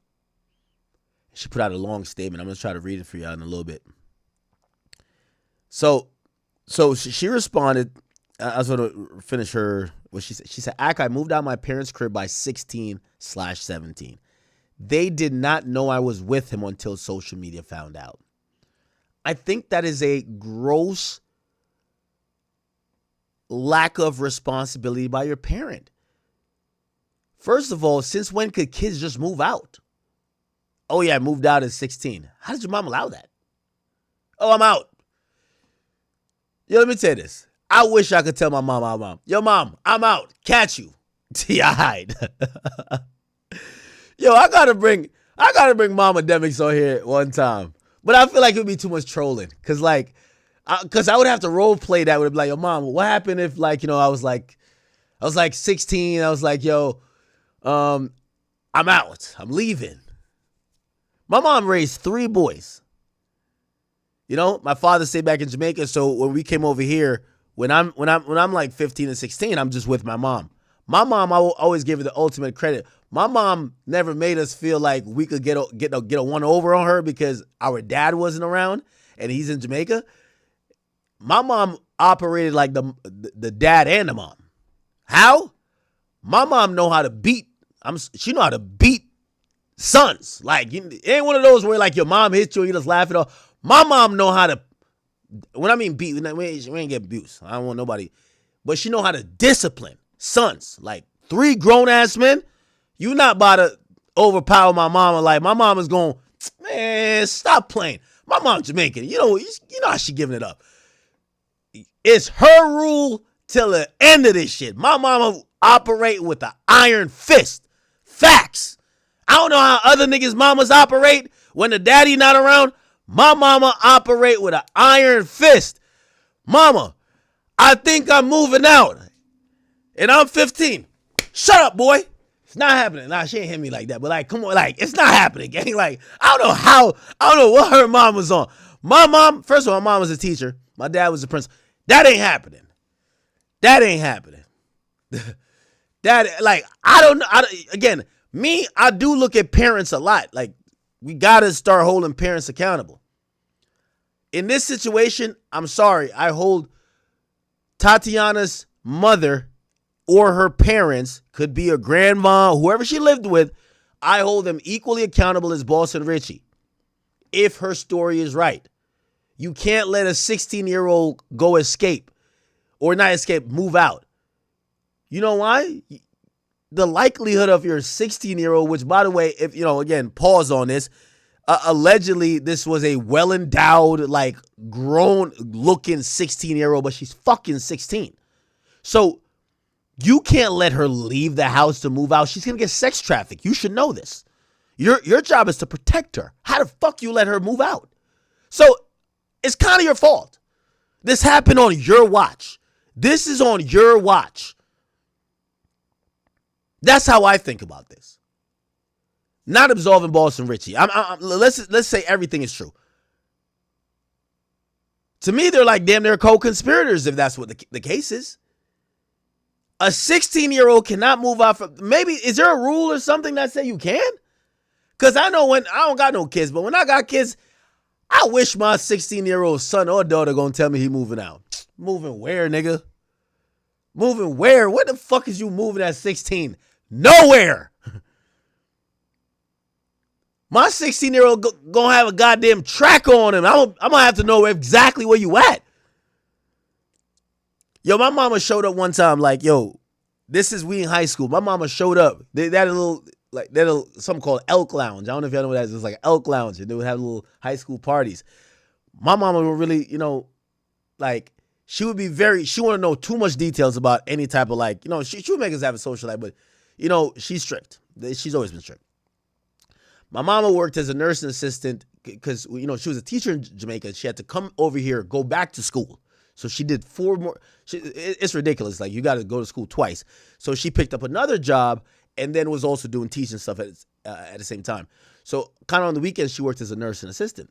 She put out a long statement. I'm going to try to read it for you in a little bit. So she responded. I was going to finish what she said. She said, I moved out of my parents' crib by 16/17. They did not know I was with him until social media found out. I think that is a gross lack of responsibility by your parent. First of all, since when could kids just move out? Oh, yeah, I moved out at 16. How did your mom allow that? Oh, I'm out. Yo, let me tell you this. I wish I could tell my mom, yo, mom, I'm out. Catch you. I hide. Yo, I gotta bring Mama Demix on here one time. But I feel like it would be too much trolling. Cause I would have to role play that. Would be like, yo, mom, what happened if I was like 16. I was like, yo, I'm out. I'm leaving. My mom raised 3 boys. My father stayed back in Jamaica. So when we came over here, when I'm like 15 and 16, I'm just with my mom. My mom, I will always give her the ultimate credit. My mom never made us feel like we could get a one over on her because our dad wasn't around and he's in Jamaica. My mom operated like the dad and the mom. How? My mom know how to beat. She know how to beat sons. Like, it ain't one of those where like your mom hits you and you just laugh it off. My mom know how to. When I mean beat, we ain't get abused. I don't want nobody, but she know how to discipline sons. Like 3 grown ass men. You not about to overpower my mama. Like my mom is going, man, stop playing. My mom's Jamaican. You know how she giving it up. It's her rule till the end of this shit. My mama operate with an iron fist. Facts. I don't know how other niggas' mamas operate when the daddy not around. My mama operate with an iron fist. Mama, I think I'm moving out. And I'm 15. Shut up, boy. It's not happening. Nah, she ain't hit me like that. But like, come on, like, it's not happening, gang. Like, I don't know what her mom was on. My mom, first of all, my mom was a teacher. My dad was a principal. That ain't happening. That ain't happening. Again, me, I do look at parents a lot. Like, we gotta start holding parents accountable. In this situation, I'm sorry. I hold Tatiana's mother or her parents, could be a grandma, whoever she lived with, I hold them equally accountable as Boss and Richey. If her story is right. You can't let a 16-year-old go escape. Or not escape, move out. You know why? The likelihood of your 16-year-old, which, by the way, if, again, pause on this. Allegedly, this was a well-endowed, like, grown-looking 16-year-old, but she's fucking 16. So, you can't let her leave the house to move out. She's going to get sex trafficked. You should know this. Your job is to protect her. How the fuck you let her move out? So, it's kind of your fault. This happened on your watch. This is on your watch. That's how I think about this. Not absolving Boss and Richey. Let's say everything is true. To me, they're like damn near co-conspirators if that's what the case is. A 16-year-old cannot move out from. Maybe is there a rule or something that say you can? Because I know when I don't got no kids, but when I got kids, I wish my 16-year-old son or daughter gonna tell me he moving out. Moving where, nigga? Moving where? Where the fuck is you moving at 16? Nowhere. My 16-year-old gonna have a goddamn tracker on him. I'm gonna have to know exactly where you at. Yo, my mama showed up one time like, yo, we in high school. My mama showed up. They had a little, like, something called Elk Lounge. I don't know if y'all know what that is. It was like Elk Lounge, and they would have little high school parties. My mama would really, like, she would to know too much details about any type of, like, she would make us have a social life, but, she's strict. She's always been strict. My mama worked as a nursing assistant because, she was a teacher in Jamaica. She had to come over here, go back to school. So she did 4 more. It's ridiculous. Like, you got to go to school twice. So she picked up another job and then was also doing teaching stuff at the same time. So kind of on the weekends, she worked as a nursing assistant.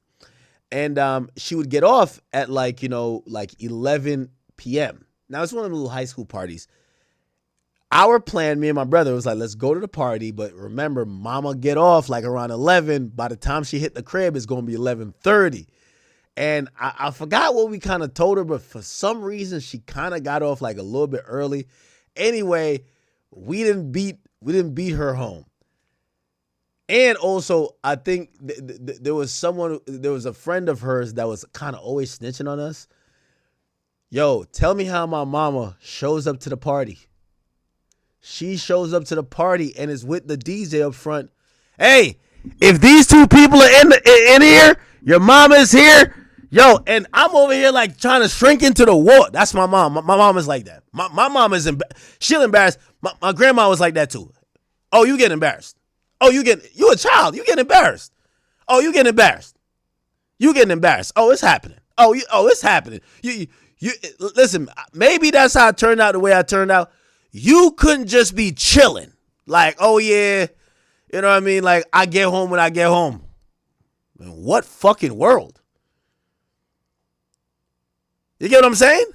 And she would get off at like 11 p.m. Now, it's one of the little high school parties. Our plan, me and my brother, was like, let's go to the party. But remember, mama get off like around 11. By the time she hit the crib, it's going to be 11:30. And I forgot what we kind of told her, but for some reason, she kind of got off like a little bit early. Anyway, we didn't beat her home. And also, I think there was a friend of hers that was kind of always snitching on us. Yo, tell me how my mama shows up to the party. She shows up to the party and is with the DJ up front. Hey, if these 2 people are in here, your mama is here. Yo, and I'm over here like trying to shrink into the wall. That's my mom. My mom is like that. My mom is she'll embarrassed. My grandma was like that too. Oh, you get embarrassed. Oh, you a child. You get embarrassed. Oh, you get embarrassed. You getting embarrassed. Oh, it's happening. Oh, it's happening. You listen, maybe that's how it turned out the way I turned out. You couldn't just be chilling. Like, oh yeah, you know what I mean? Like, I get home when I get home. In what fucking world? You get what I'm saying?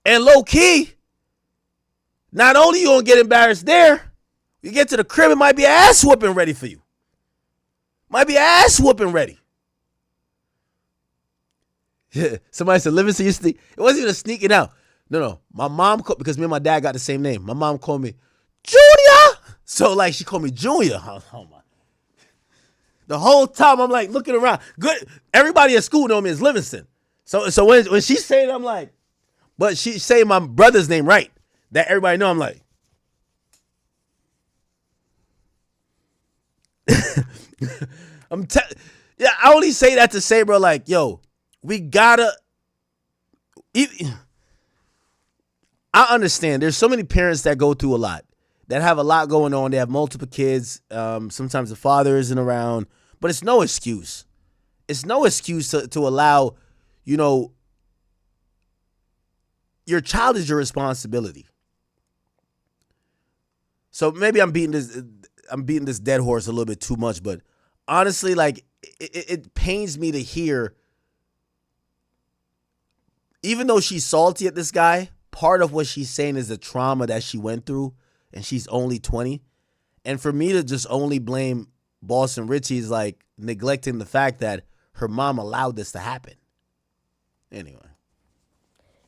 And low key, not only you gonna get embarrassed there, you get to the crib, it might be an ass whooping ready for you. Might be an ass whooping ready. Yeah. Somebody said, Livingston, you sneak. It wasn't even a sneaking out. No. My mom, because me and my dad got the same name. My mom called me Junior. So like she called me Junior. Oh my. The whole time I'm like looking around. Good. Everybody at school know me as Livingston. So when she say it, I'm like, but she say my brother's name right. That everybody know. I'm like, yeah. I only say that to say, bro, like, yo, we gotta. I understand. There's so many parents that go through a lot, that have a lot going on. They have multiple kids. Sometimes the father isn't around, but it's no excuse. It's no excuse to allow, your child is your responsibility. So maybe I'm beating this dead horse a little bit too much, but honestly, like, it pains me to hear, even though she's salty at this guy, part of what she's saying is the trauma that she went through, and she's only 20. And for me to just only blame Boston Richey is like neglecting the fact that her mom allowed this to happen. Anyway.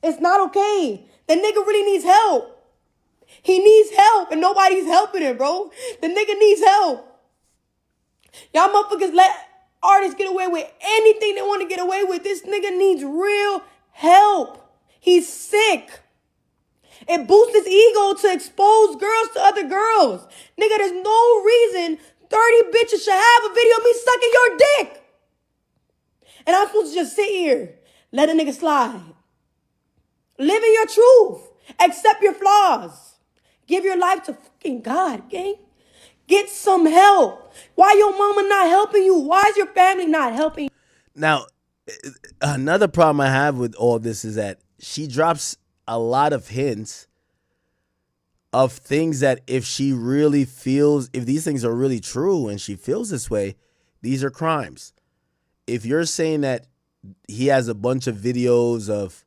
It's not okay. The nigga really needs help. He needs help, and nobody's helping him, bro. The nigga needs help. Y'all motherfuckers let artists get away with anything they want to get away with. This nigga needs real help. He's sick. It boosts his ego to expose girls to other girls. Nigga, there's no reason 30 bitches should have a video of me sucking your dick. And I'm supposed to just sit here, let a nigga slide. Live in your truth. Accept your flaws. Give your life to fucking God, gang. Get some help. Why your mama not helping you? Why is your family not helping you? Now, another problem I have with all this is that she drops a lot of hints of things that if she really feels, if these things are really true and she feels this way, these are crimes. If you're saying that he has a bunch of videos of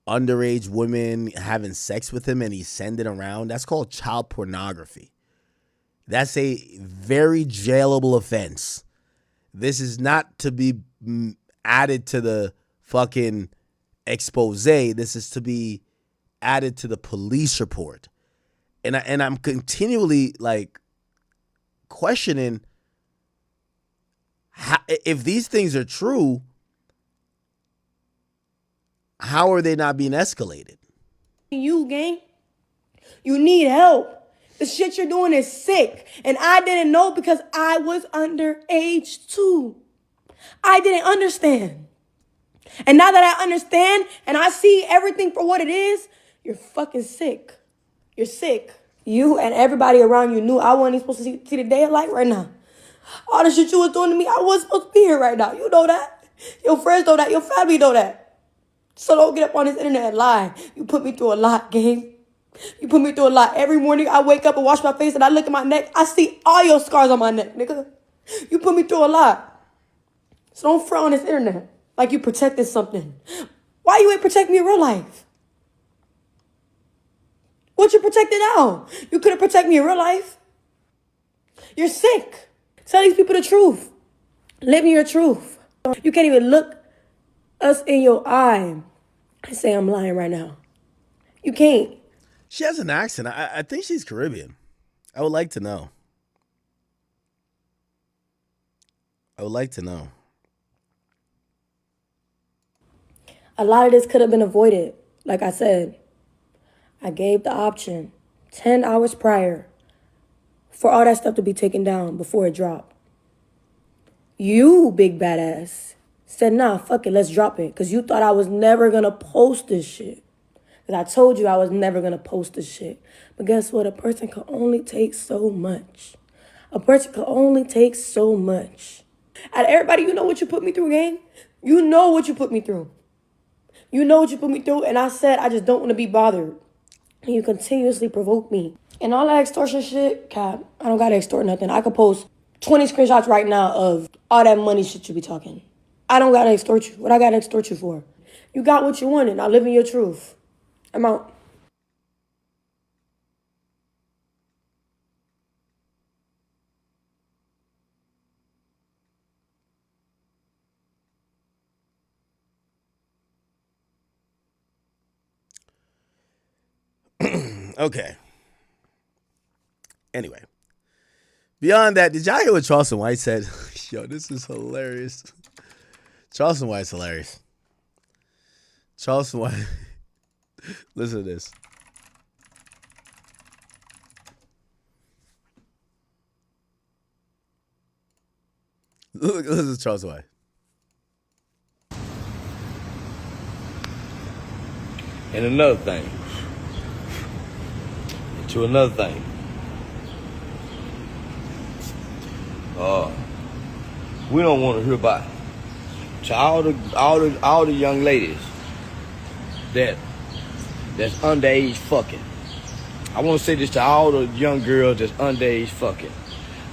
underage women having sex with him and he's sending around, that's called child pornography. That's a very jailable offense. This is not to be added to the fucking expose. This is to be added to the police report. And I'm continually like questioning if these things are true, how are they not being escalated? You, gang, you need help. The shit you're doing is sick. And I didn't know because I was underage too. I didn't understand. And now that I understand and I see everything for what it is, you're fucking sick. You're sick. You and everybody around you knew I wasn't even supposed to see the day of light right now. All the shit you was doing to me, I wasn't supposed to be here right now. You know that. Your friends know that. Your family know that. So don't get up on this internet and lie. You put me through a lot, gang. You put me through a lot. Every morning I wake up and wash my face and I look at my neck. I see all your scars on my neck, nigga. You put me through a lot. So don't front on this internet like you protected something. Why you ain't protect me in real life? What you protected now? You couldn't protect me in real life. You're sick. Tell these people the truth. Live in your truth. You can't even look us in your eye and say I'm lying right now. You can't. She has an accent. I think she's Caribbean. I would like to know. I would like to know. A lot of this could have been avoided. Like I said, I gave the option 10 hours prior for all that stuff to be taken down before it dropped. You, big badass, said, nah, fuck it, let's drop it. Because you thought I was never going to post this shit. Because I told you I was never going to post this shit. But guess what? A person can only take so much. A person can only take so much. Out of everybody, you know what you put me through, gang? You know what you put me through. You know what you put me through. And I said, I just don't want to be bothered. And you continuously provoke me. And all that extortion shit, Cap, I don't got to extort nothing. I could post 20 screenshots right now of all that money shit you be talking. I don't got to extort you. What I got to extort you for? You got what you wanted. Now live in your truth. I'm out. Okay. Anyway. Beyond that, did y'all hear what Charleston White said? Yo, this is hilarious. Charleston White's hilarious. Charleston White. Listen to this. Listen to Charleston White. And another thing. To another thing. We don't want to hear about it. To all the young ladies that's underage fucking. I want to say this to all the young girls that's underage fucking.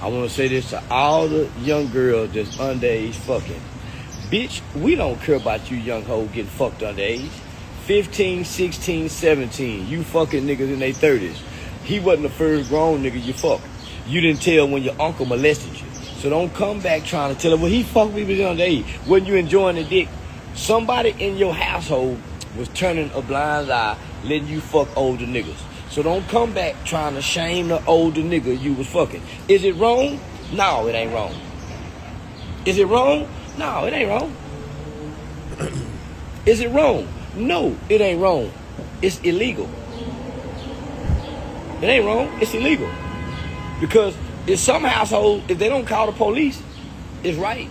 I want to say this to all the young girls that's underage fucking. Bitch, we don't care about you young hoes getting fucked underage. 15, 16, 17, you fucking niggas in their 30s. He wasn't the first grown nigga you fucked. You didn't tell when your uncle molested you. So don't come back trying to tell him, well, he fucked me when he was underage. When you enjoying the dick, somebody in your household was turning a blind eye, letting you fuck older niggas. So don't come back trying to shame the older nigga you was fucking. Is it wrong? No, it ain't wrong. Is it wrong? No, it ain't wrong. Is it wrong? No, it ain't wrong. It's illegal. It ain't wrong. It's illegal. Because in some households, if they don't call the police, it's right.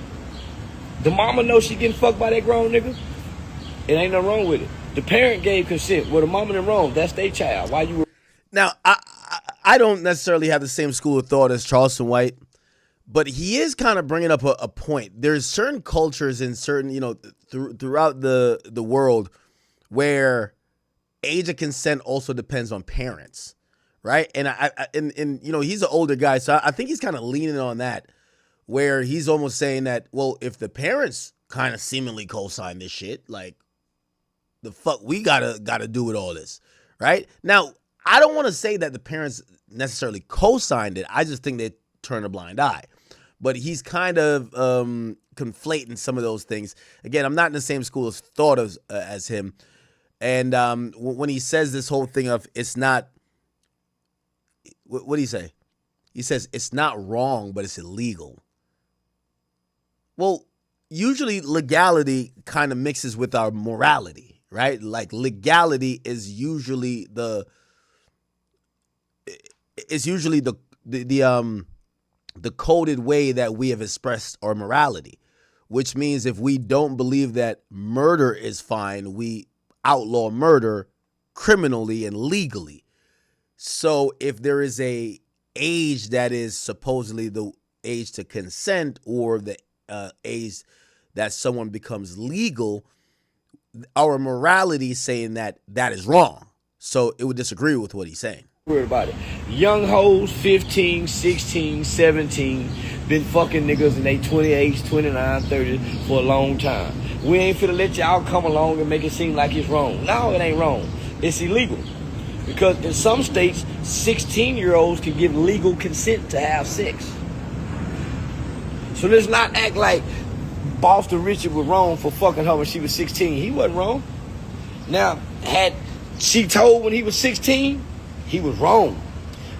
The mama knows she getting fucked by that grown nigga. It ain't nothing wrong with it. The parent gave consent. Well, the mama in wrong. That's their child. Why you? Now, I don't necessarily have the same school of thought as Charleston White, but he is kind of bringing up a point. There's certain cultures in certain, throughout the world where age of consent also depends on parents, right? And and he's an older guy, so I think he's kind of leaning on that, where he's almost saying that, well, if the parents kind of seemingly co-sign this shit, like, the fuck we gotta do with all this, right? Now, I don't want to say that the parents necessarily co-signed it. I just think they turned a blind eye. But he's kind of conflating some of those things. Again, I'm not in the same school of thought as him. And when he says this whole thing of it's not, what do you say? He says it's not wrong, but it's illegal. Well, usually legality kind of mixes with our morality, right? Like legality is usually the coded way that we have expressed our morality, which means if we don't believe that murder is fine, we outlaw murder criminally and legally. So if there is a age that is supposedly the age to consent or the age that someone becomes legal, our morality is saying that that is wrong. So it would disagree with what he's saying. Worried about it. Young hoes, 15, 16, 17, been fucking niggas in their 28, 29, 30 for a long time. We ain't finna let y'all come along and make it seem like it's wrong. No, it ain't wrong. It's illegal. Because in some states, 16-year-olds can give legal consent to have sex. So let's not act like Boston Richey was wrong for fucking her when she was 16. He wasn't wrong. Now, had she told when he was 16, he was wrong.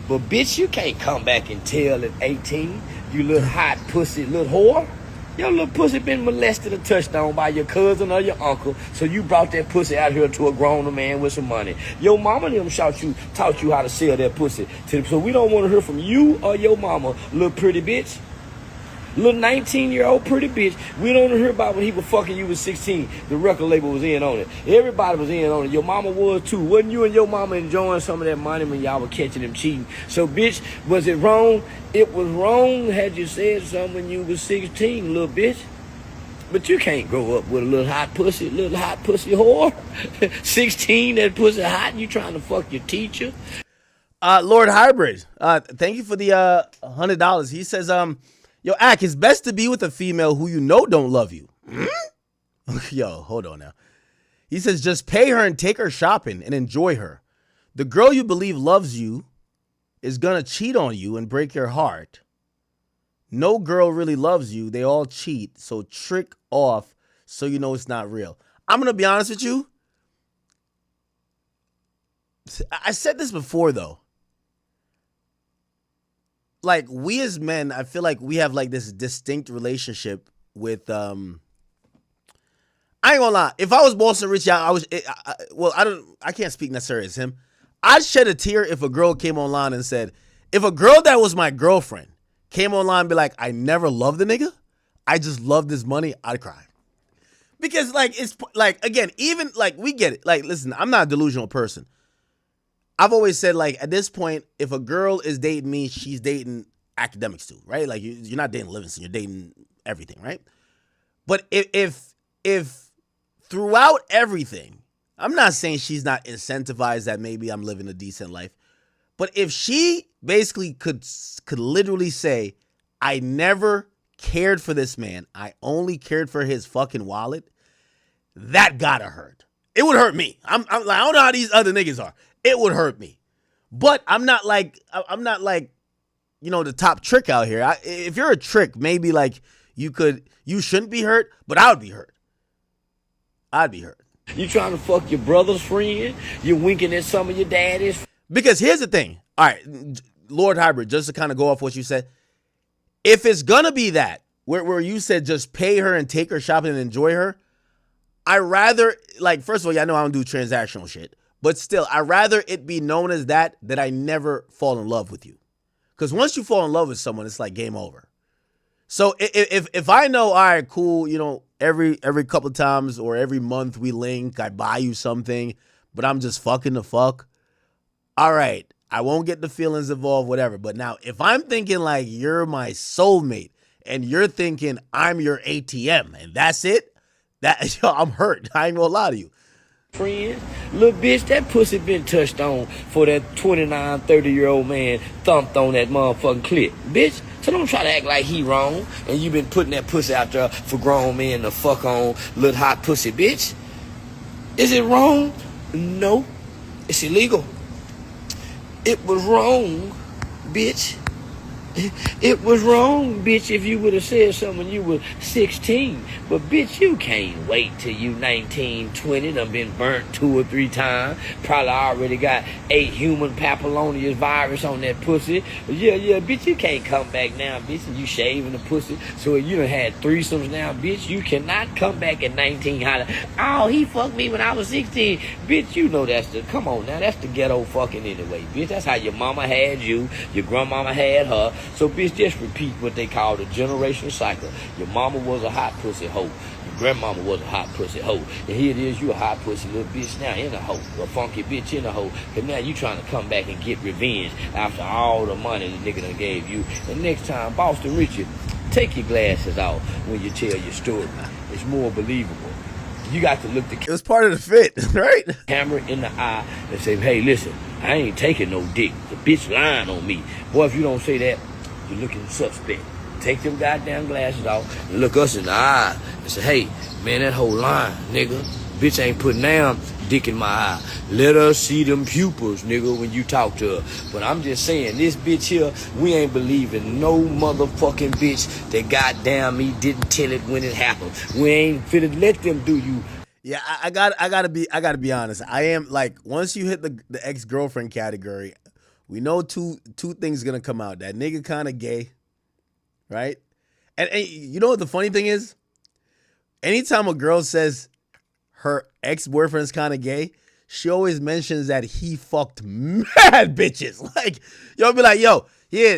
But bitch, you can't come back and tell at 18, you little hot pussy little whore. Your little pussy been molested or touched on by your cousin or your uncle, so you brought that pussy out here to a grown man with some money. Your mama and them taught you how to sell that pussy. So we don't want to hear from you or your mama, little pretty bitch. Little 19-year-old pretty bitch. We don't hear about when he was fucking you was 16. The record label was in on it. Everybody was in on it. Your mama was too. Wasn't you and your mama enjoying some of that money when y'all were catching them cheating? So, bitch, was it wrong? It was wrong had you said something when you was 16, little bitch. But you can't grow up with a little hot pussy whore. 16, that pussy hot, and you trying to fuck your teacher. Lord Hybrid, thank you for the $100. He says, yo, Ak, it's best to be with a female who you know don't love you. Yo, hold on now. He says, just pay her and take her shopping and enjoy her. The girl you believe loves you is going to cheat on you and break your heart. No girl really loves you. They all cheat. So trick off so you know it's not real. I'm going to be honest with you. I said this before, though. Like, we as men, I feel like we have like this distinct relationship with I ain't gonna lie, if I was Boston Richey, I can't speak necessarily as him. I'd shed a tear if a girl came online and said, if a girl that was my girlfriend came online and be like, I never loved the nigga, I just love this money, I'd cry. Because like, it's like, again, even like, we get it. Like, listen, I'm not a delusional person. I've always said, like, at this point, if a girl is dating me, she's dating academics too, right? Like, you're not dating Livingston, you're dating everything, right? But if throughout everything, I'm not saying she's not incentivized that maybe I'm living a decent life, but if she basically could literally say, I never cared for this man, I only cared for his fucking wallet, that gotta hurt. It would hurt me. I'm like, I don't know how these other niggas are. It would hurt me. But I'm not like, you know, the top trick out here. If you're a trick, maybe like you shouldn't be hurt, but I would be hurt. I'd be hurt. You trying to fuck your brother's friend? You winking at some of your daddies? Because here's the thing. All right, Lord Hybrid, just to kind of go off what you said. If it's going to be that, where you said just pay her and take her shopping and enjoy her, I rather, like, first of all, I know I don't do transactional shit. But still, I'd rather it be known as that I never fall in love with you. Because once you fall in love with someone, it's like game over. So if I know, all right, cool, you know, every couple of times or every month we link, I buy you something, but I'm just fucking the fuck. All right, I won't get the feelings involved, whatever. But now, if I'm thinking like you're my soulmate and you're thinking I'm your ATM and that's it, I'm hurt. I ain't gonna lie to you. Friends, little bitch, that pussy been touched on for that 29, 30-year-old man thumped on that motherfucking clit. Bitch, so don't try to act like he wrong and you been putting that pussy out there for grown men to fuck on, little hot pussy, bitch. Is it wrong? No. It's illegal. It was wrong, bitch. It was wrong, bitch, if you would have said something when you were 16. But, bitch, you can't wait till you 19, 20, done been burnt 2 or 3 times. Probably already got 8 human papillonias virus on that pussy. Yeah, bitch, you can't come back now, bitch, and you shaving the pussy. So you done had threesomes now, bitch. You cannot come back at 19 holler, oh, he fucked me when I was 16. Bitch, you know that's the, come on now, that's the ghetto fucking anyway, bitch. That's how your mama had you, your grandmama had her. So, bitch, just repeat what they call the generational cycle. Your mama was a hot pussy hoe. Your grandmama was a hot pussy hoe. And here it is, you a hot pussy little bitch now in a hoe. A funky bitch in a hoe. Because now you trying to come back and get revenge after all the money the nigga done gave you. And next time, Boston Richard, take your glasses off when you tell your story. It's more believable. You got to look the It was part of the fit, right? camera in the eye and say, hey, listen, I ain't taking no dick. The bitch lying on me. Boy, if you don't say that, you're looking suspect. Take them goddamn glasses off and look us in the eye and say, hey, man, that whole line, nigga. Bitch ain't putting down dick in my eye. Let us see them pupils, nigga, when you talk to her. But I'm just saying, this bitch here, we ain't believing no motherfucking bitch that goddamn me didn't tell it when it happened. We ain't finna let them do you. Yeah, I gotta be honest. I am like, once you hit the ex-girlfriend category, we know two things gonna come out. That nigga kind of gay, right? And you know what the funny thing is? Anytime a girl says her ex-boyfriend's kind of gay, she always mentions that he fucked mad bitches. Like, you'll be like, yo, yeah,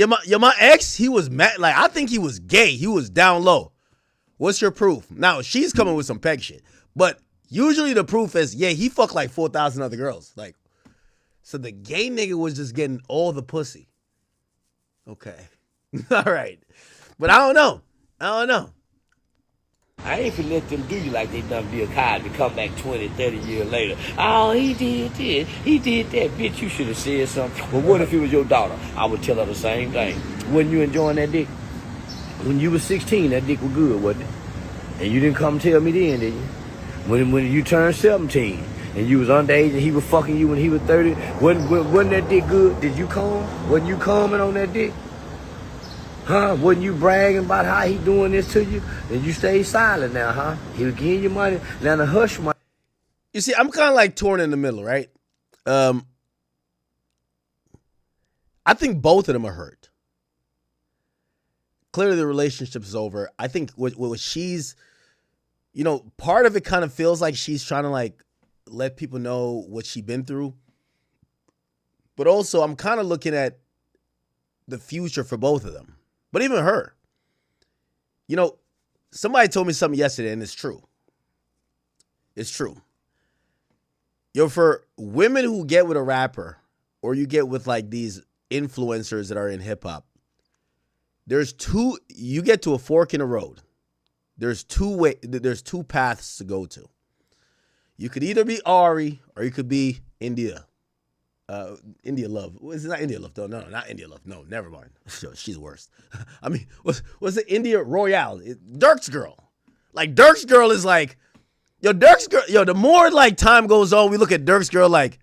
my ex, he was mad. Like, I think he was gay. He was down low. What's your proof? Now, she's coming with some peg shit. But usually the proof is, yeah, he fucked like 4,000 other girls. Like, so the gay nigga was just getting all the pussy. Okay. All right. But I don't know. I ain't finna let them do you like they done Bill Cosby to come back 20, 30 years later. Oh, he did this. He did that. Bitch, you should have said something. But what if it was your daughter? I would tell her the same thing. Wasn't you enjoying that dick? When you was 16, that dick was good, wasn't it? And you didn't come tell me then, did you? When you turned 17 and you was underage and he was fucking you when he was 30, wasn't that dick good? Did you come? Wasn't you coming on that dick? Huh? Wasn't you bragging about how he doing this to you? And you stay silent now, huh? He was giving you money. Now the hush money. You see, I'm kind of like torn in the middle, right? I think both of them are hurt. Clearly the relationship is over. I think what she's, you know, part of it kind of feels like she's trying to like let people know what she's been through. But also I'm kind of looking at the future for both of them. But even her. You know, somebody told me something yesterday, and it's true. It's true. Yo, for women who get with a rapper, or you get with like these influencers that are in hip hop, you get to a fork in the road. There's two paths to go to. You could either be Ari or you could be India. India Love. It's not India Love though. No, not India Love. No, never mind. She's worse. I mean, what's it? India Royale. Dirk's girl. Like Dirk's girl is like, yo, Dirk's girl. Yo, the more like time goes on, we look at Dirk's girl like,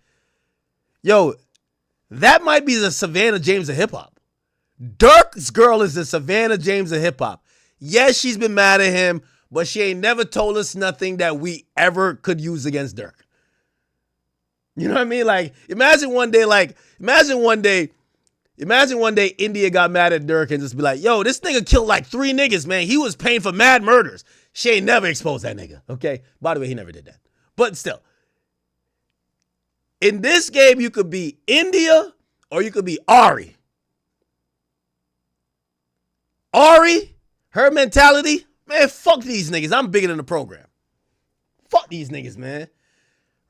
yo, that might be the Savannah James of hip hop. Dirk's girl is the Savannah James of hip hop. Yes, she's been mad at him, but she ain't never told us nothing that we ever could use against Dirk. You know what I mean? Like, imagine one day India got mad at Dirk and just be like, yo, this nigga killed like 3 niggas, man. He was paying for mad murders. She ain't never exposed that nigga, okay? By the way, he never did that. But still, in this game, you could be India or you could be Ari. Ari, her mentality, man, fuck these niggas. I'm bigger than the program. Fuck these niggas, man.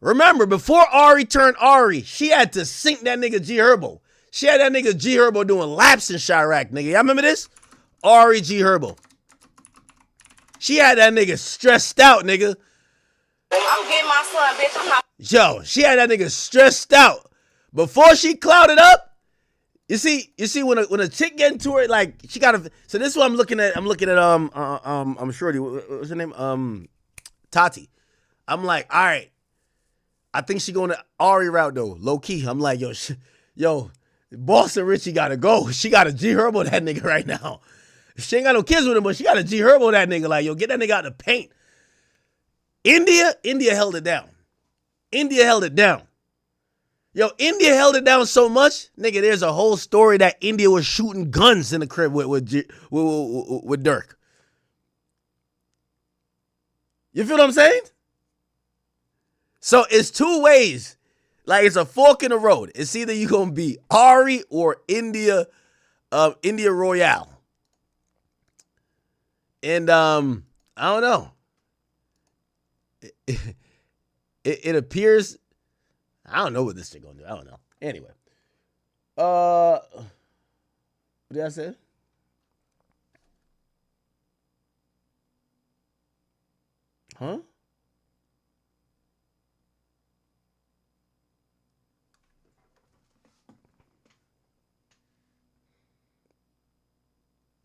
Remember, before Ari turned Ari, she had to sink that nigga G Herbo. She had that nigga G Herbo doing laps in Chirac, nigga. Y'all remember this? Ari G Herbo. She had that nigga stressed out, nigga. I'm getting my son, bitch. I'm not. Yo, she had that nigga stressed out. Before she clouded up, you see when a chick get into it, like she gotta. So this is what I'm looking at. I'm shorty. What's her name? Tati. I'm like, all right. I think she going to Ari route though, low key. I'm like, yo, Boston Richey gotta go. She got a G Herbo that nigga right now. She ain't got no kids with him, but she got a G Herbo that nigga. Like, yo, get that nigga out the paint. India held it down. India held it down. Yo, India held it down so much, nigga. There's a whole story that India was shooting guns in the crib with Dirk. You feel what I'm saying? So it's two ways. Like, it's a fork in the road. It's either you gonna be Ari or India Royale. And I don't know. It appears, I don't know what this shit gonna do. I don't know. Anyway, what did I say? Huh?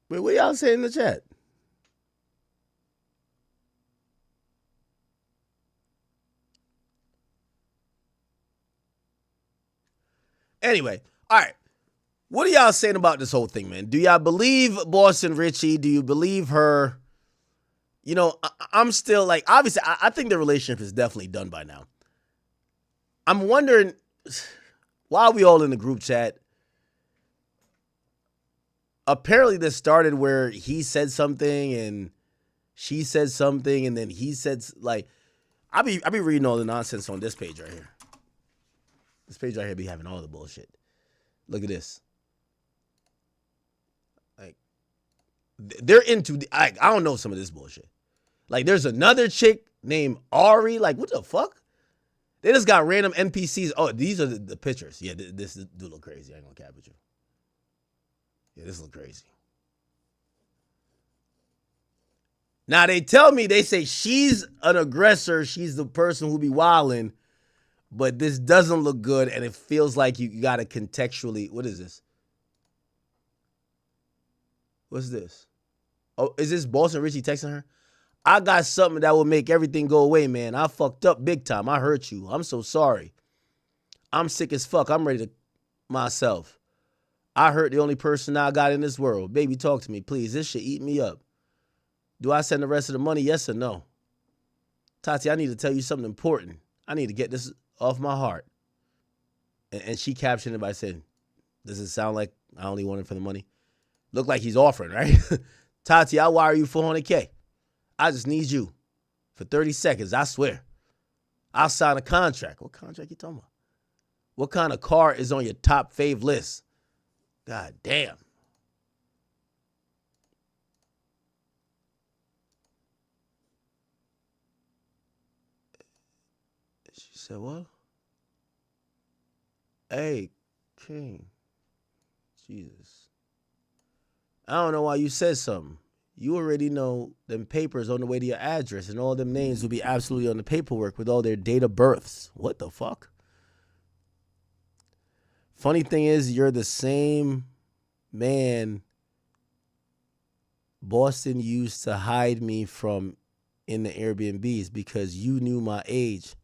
Wait, what y'all say in the chat? Anyway, all right. What are y'all saying about this whole thing, man? Do y'all believe Boston Richey? Do you believe her? You know, I'm still like, obviously, I think the relationship is definitely done by now. I'm wondering, why are we all in the group chat? Apparently, this started where he said something and she said something, and then he said, like, I be reading all the nonsense on this page right here. This page right here be having all the bullshit. Look at this. Like, they're into I don't know some of this bullshit. Like, there's another chick named Ari. Like, what the fuck? They just got random NPCs. Oh, these are the pictures. Yeah, this do look crazy. I ain't gonna cap with you. Yeah, this look crazy. Now, they tell me, they say she's an aggressor. She's the person who be wilding. But this doesn't look good, and it feels like you got to contextually. What is this? What's this? Oh, is this Boston Richey texting her? I got something that will make everything go away, man. I fucked up big time. I hurt you. I'm so sorry. I'm sick as fuck. I'm ready to myself. I hurt the only person I got in this world. Baby, talk to me, please. This shit eat me up. Do I send the rest of the money? Yes or no? Tati, I need to tell you something important. I need to get this off my heart. And she captioned it by saying, does it sound like I only want it for the money? Look like he's offering, right? Tati, I'll wire you $400K. I just need you for 30 seconds, I swear. I'll sign a contract. What contract you talking about? What kind of car is on your top fave list? God damn. She said, what? Hey, King. Jesus. I don't know why you said something. You already know them papers on the way to your address, and all them names will be absolutely on the paperwork with all their date of births. What the fuck? Funny thing is, you're the same man Boston used to hide me from in the Airbnbs because you knew my age.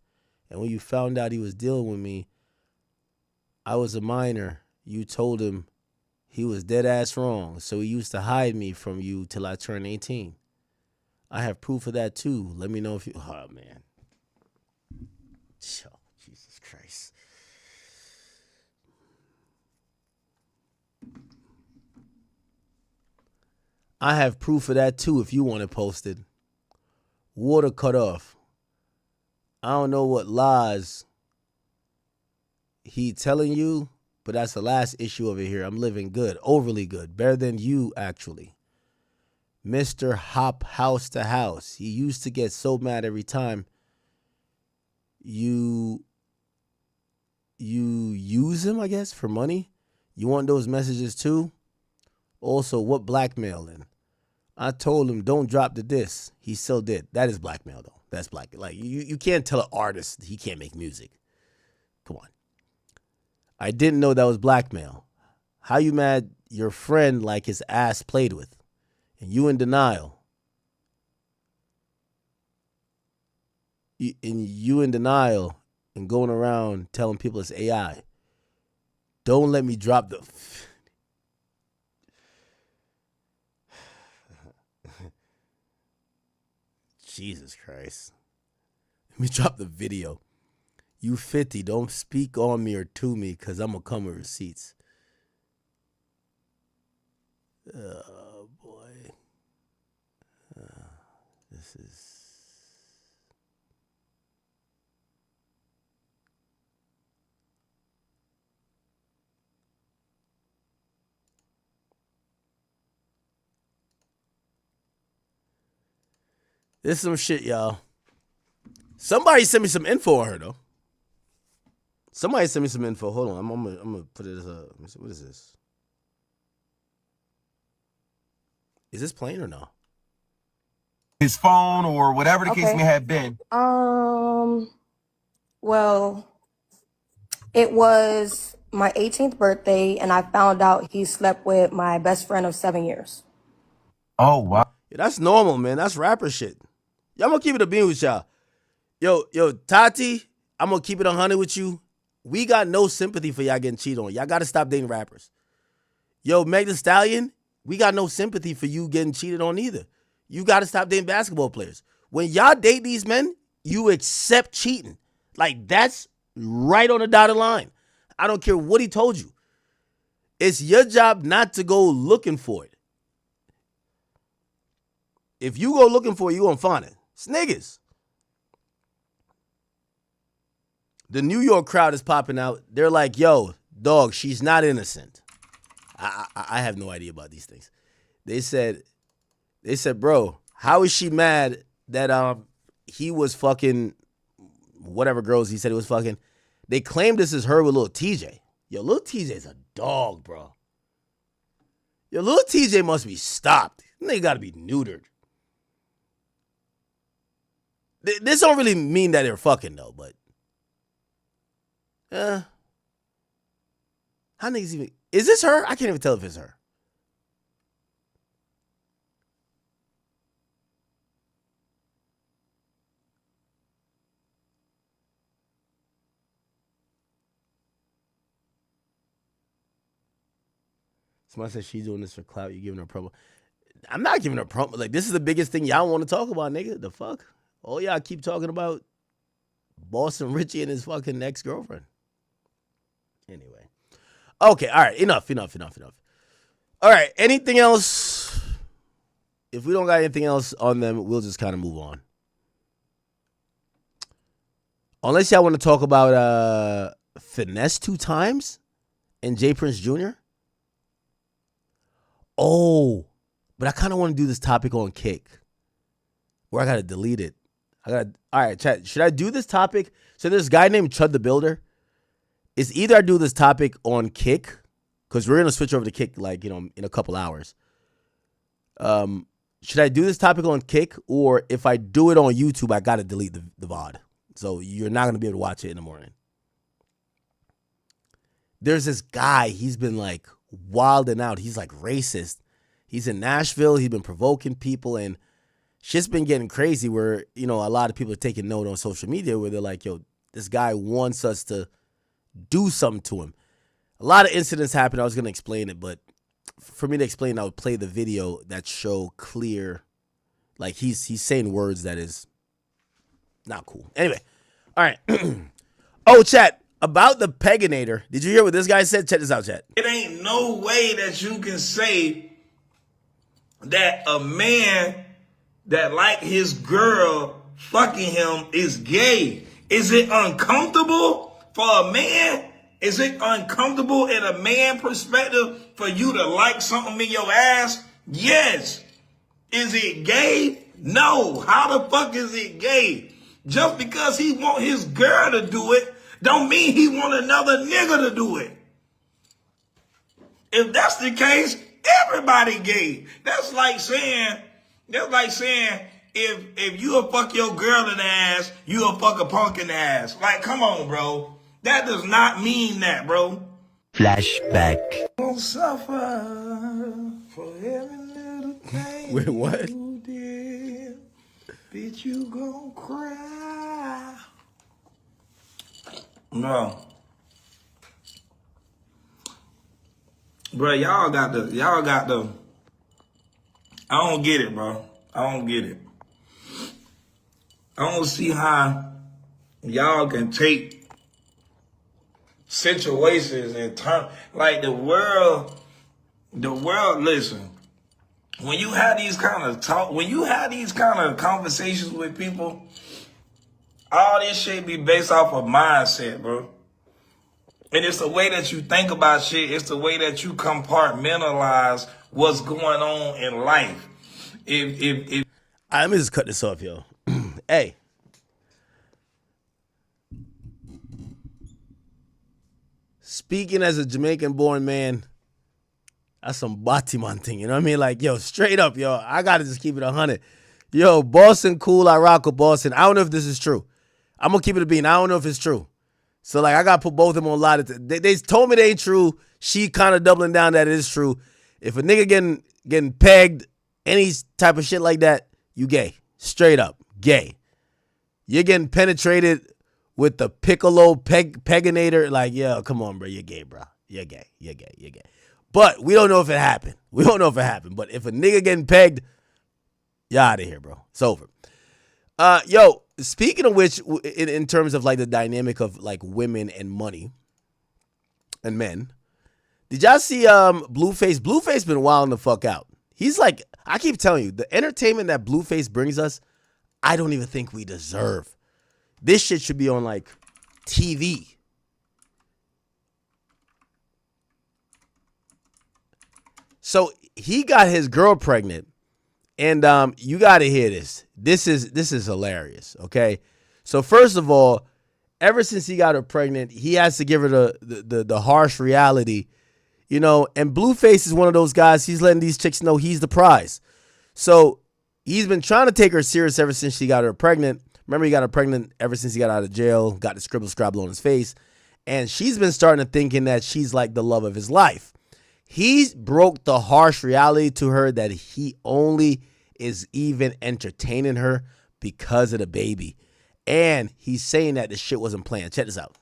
And when you found out he was dealing with me, I was a minor. You told him he was dead ass wrong. So he used to hide me from you till I turned 18. I have proof of that too. Let me know if you... Oh, man. Oh, Jesus Christ. I have proof of that too if you want it posted. Water cut off. I don't know what lies he telling you, but that's the last issue over here. I'm living good, overly good, better than you actually. Mr. Hop House to House. He used to get so mad every time you use him, I guess, for money. You want those messages too? Also, what blackmailing? I told him don't drop the diss. He still did. That is blackmail though. That's black. Like you can't tell an artist he can't make music. Come on. I didn't know that was blackmail. How you mad your friend like his ass played with? And you in denial. You in denial and going around telling people it's AI. Don't let me drop the... Jesus Christ. Let me drop the video. You 50, don't speak on me or to me because I'm going to come with receipts. Oh, boy. This is... This is some shit, y'all. Somebody sent me some info on her, though. Somebody sent me some info. Hold on. I'm gonna put it as a... What is this? Is this playing or no? His phone or whatever the case may have been. Well, it was my 18th birthday, and I found out he slept with my best friend of 7 years. Oh, wow. Yeah, that's normal, man. That's rapper shit. Y'all gonna keep it a bean with y'all. Yo, Tati, I'm gonna keep it 100 with you. We got no sympathy for y'all getting cheated on. Y'all gotta stop dating rappers. Yo, Meg Thee Stallion, we got no sympathy for you getting cheated on either. You gotta stop dating basketball players. When y'all date these men, you accept cheating. Like, that's right on the dotted line. I don't care what he told you. It's your job not to go looking for it. If you go looking for it, you gonna find it. It's niggas. The New York crowd is popping out. They're like, yo, dog, she's not innocent. I have no idea about these things. They said, bro, how is she mad that he was fucking whatever girls he said he was fucking? They claim this is her with Lil TJ. Yo, Lil TJ's a dog, bro. Yo, Lil TJ must be stopped. They gotta be neutered. This don't really mean that they're fucking though, but how niggas even... Is this her? I can't even tell if it's her. Somebody said she's doing this for clout. You giving her a promo. I'm not giving her a promo. Like, this is the biggest thing y'all want to talk about, nigga. The fuck? All y'all keep talking about Boston Richey and his fucking ex-girlfriend. Anyway. Okay, all right. Enough. All right, anything else? If we don't got anything else on them, we'll just kind of move on. Unless y'all want to talk about Finesse 2 times and J Prince Jr. Oh, but I kind of want to do this topic on Kick. Or I got to delete it. All right, chat. Should I do this topic? So there's a guy named Chud the Builder. It's either I do this topic on Kick, because we're going to switch over to Kick, like, you know, in a couple hours. Should I do this topic on Kick, or if I do it on YouTube, I got to delete the VOD. So you're not going to be able to watch it in the morning. There's this guy, he's been like wilding out. He's like racist. He's in Nashville. He's been provoking people, and shit's been getting crazy where, you know, a lot of people are taking note on social media where they're like, yo, this guy wants us to do something to him. A lot of incidents happen. I was going to explain it, but for me to explain, I would play the video that show clear, like he's saying words that is not cool. Anyway, all right. Oh, chat, about the Peganator. Did you hear what this guy said? Check this out, chat. It ain't no way that you can say that a man that like his girl fucking him is gay. Is it uncomfortable for a man? Is it uncomfortable in a man perspective for you to like something in your ass? Yes. Is it gay? No. How the fuck is it gay? Just because he want his girl to do it, don't mean he want another nigga to do it. If that's the case, everybody gay. That's like saying if you'll fuck your girl in the ass, you'll fuck a punk in the ass. Like, come on, bro. That does not mean that, bro. Flashback. Don't suffer for every little thing. Wait, what? You did. Bitch, you gon' cry. No. Bro, y'all got the. I don't get it, bro. I don't get it. I don't see how y'all can take situations and turn like the world. Listen, when you have these kind of conversations with people, all this shit be based off of mindset, bro. And it's the way that you think about shit. It's the way that you compartmentalize what's going on in life. If let me just cut this off, yo. Hey. Speaking as a Jamaican-born man, that's some Batiman thing, you know what I mean? Like, yo, straight up, yo, I gotta just keep it 100. Yo, Boston, cool, I rock with Boston. I don't know if this is true. I'm gonna keep it a bean. I don't know if it's true. So, like, I gotta put both of them on a lot of they told me they ain't true. She kind of doubling down that it is true. If a nigga getting pegged, any type of shit like that, you gay. Straight up, gay. You're getting penetrated with the piccolo peginator. Like, yo, come on, bro. You're gay, bro. You're gay. You're gay. You're gay. But we don't know if it happened. We don't know if it happened. But if a nigga getting pegged, you're out of here, bro. It's over. Yo, speaking of which, in terms of like the dynamic of like women and money and men, did y'all see Blueface? Blueface been wilding the fuck out. He's like, I keep telling you, the entertainment that Blueface brings us, I don't even think we deserve. This shit should be on like TV. So he got his girl pregnant, and you got to hear this. This is hilarious. Okay, so first of all, ever since he got her pregnant, he has to give her the harsh reality, you know. And Blueface is one of those guys. He's letting these chicks know he's the prize. So he's been trying to take her serious ever since she got her pregnant. Remember, he got her pregnant ever since he got out of jail. Got the scribble on his face, and she's been starting to thinking that she's like the love of his life. He broke the harsh reality to her that he only is even entertaining her because of the baby. And he's saying that the shit wasn't planned. Check this out.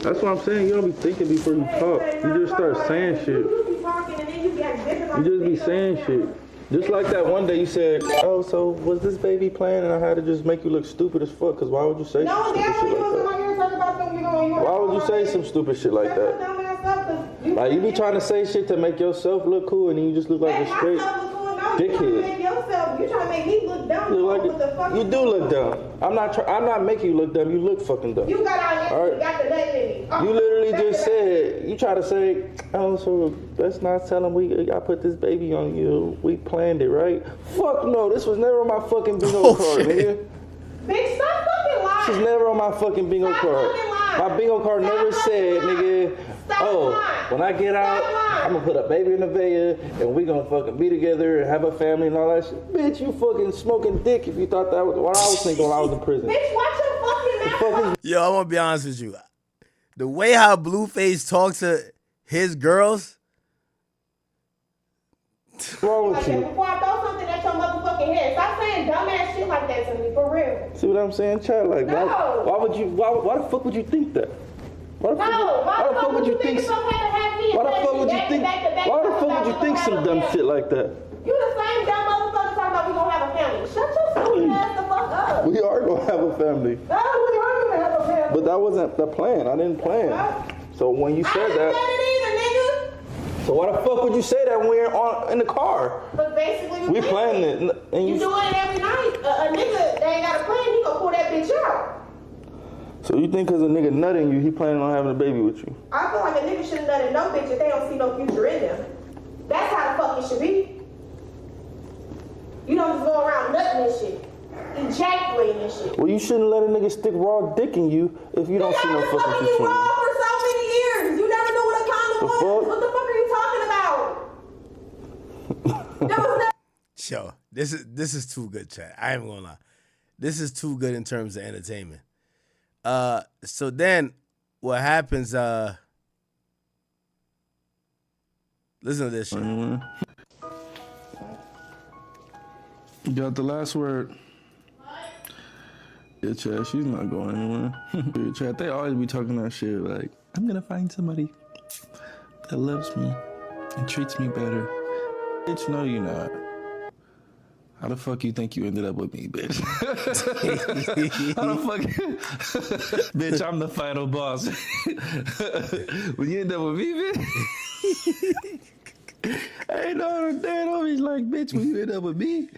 That's what I'm saying. You don't be thinking before you talk. You just start saying shit. You just be saying shit. Just like that one day you said, oh, so was this baby planned? And I had to just make you look stupid as fuck. Because why would you say some stupid shit like that? Why would you say some stupid shit like that? Like, you be trying to say shit to make yourself look cool, and then you just look like a straight dickhead. You trying to make me look dumb. You do look dumb. I'm not making you look dumb. You look fucking dumb. You got on your got the nut in it. You literally just said, you try to say, oh, so let's not tell him I put this baby on you. We planned it, right? Fuck no. This was never on my fucking bingo card, nigga. Bitch, stop fucking lying. This was never on my fucking bingo card. My bingo card never said, nigga, when I get out, I'm gonna put a baby in the veil and we gonna fucking be together and have a family and all that shit. Bitch, you fucking smoking dick if you thought that was what I was thinking when I was in prison. Bitch, watch your fucking mouth. Yo, I'm gonna be honest with you. The way how Blueface talks to his girls. What's wrong with you? Before I throw something at your motherfucking head, stop saying dumbass shit like that to me, for real. See what I'm saying, Chad? Like, no. Why the fuck would you think that? Why the fuck would you think some dumb shit like that? You the same dumb motherfucker talking about we gonna have a family. Shut your stupid ass the fuck up. We are gonna have a family. No, we are gonna have a family. But that wasn't the plan. I didn't plan. So when you said that, so why the fuck would you say that when we're in the car? But basically, we planned it. And you doing it every night. A nigga that ain't got a plan, he gonna pull that bitch out. So you think because a nigga nutting you, he planning on having a baby with you? I feel like a nigga shouldn't nut in no bitch if they don't see no future in them. That's how the fuck it should be. You don't just go around nutting and shit. Ejaculating and shit. Well, you shouldn't let a nigga stick raw dick in you if you don't see no fucking future. You raw for so many years. You never knew what a condom was. What the fuck are you talking about? There was Yo, this is too good, Chad. I ain't gonna lie. This is too good in terms of entertainment. So then what happens, listen to this shit. You got the last word. Yeah, Chad, she's not going anywhere. Yeah, Chad, they always be talking that shit like, I'm gonna find somebody that loves me and treats me better. Bitch, no, you not. How the fuck you think you ended up with me, bitch? How the fuck? Bitch, I'm the final boss. When you end up with me, bitch? Hey, no, Dan, always like, bitch, when you end up with me?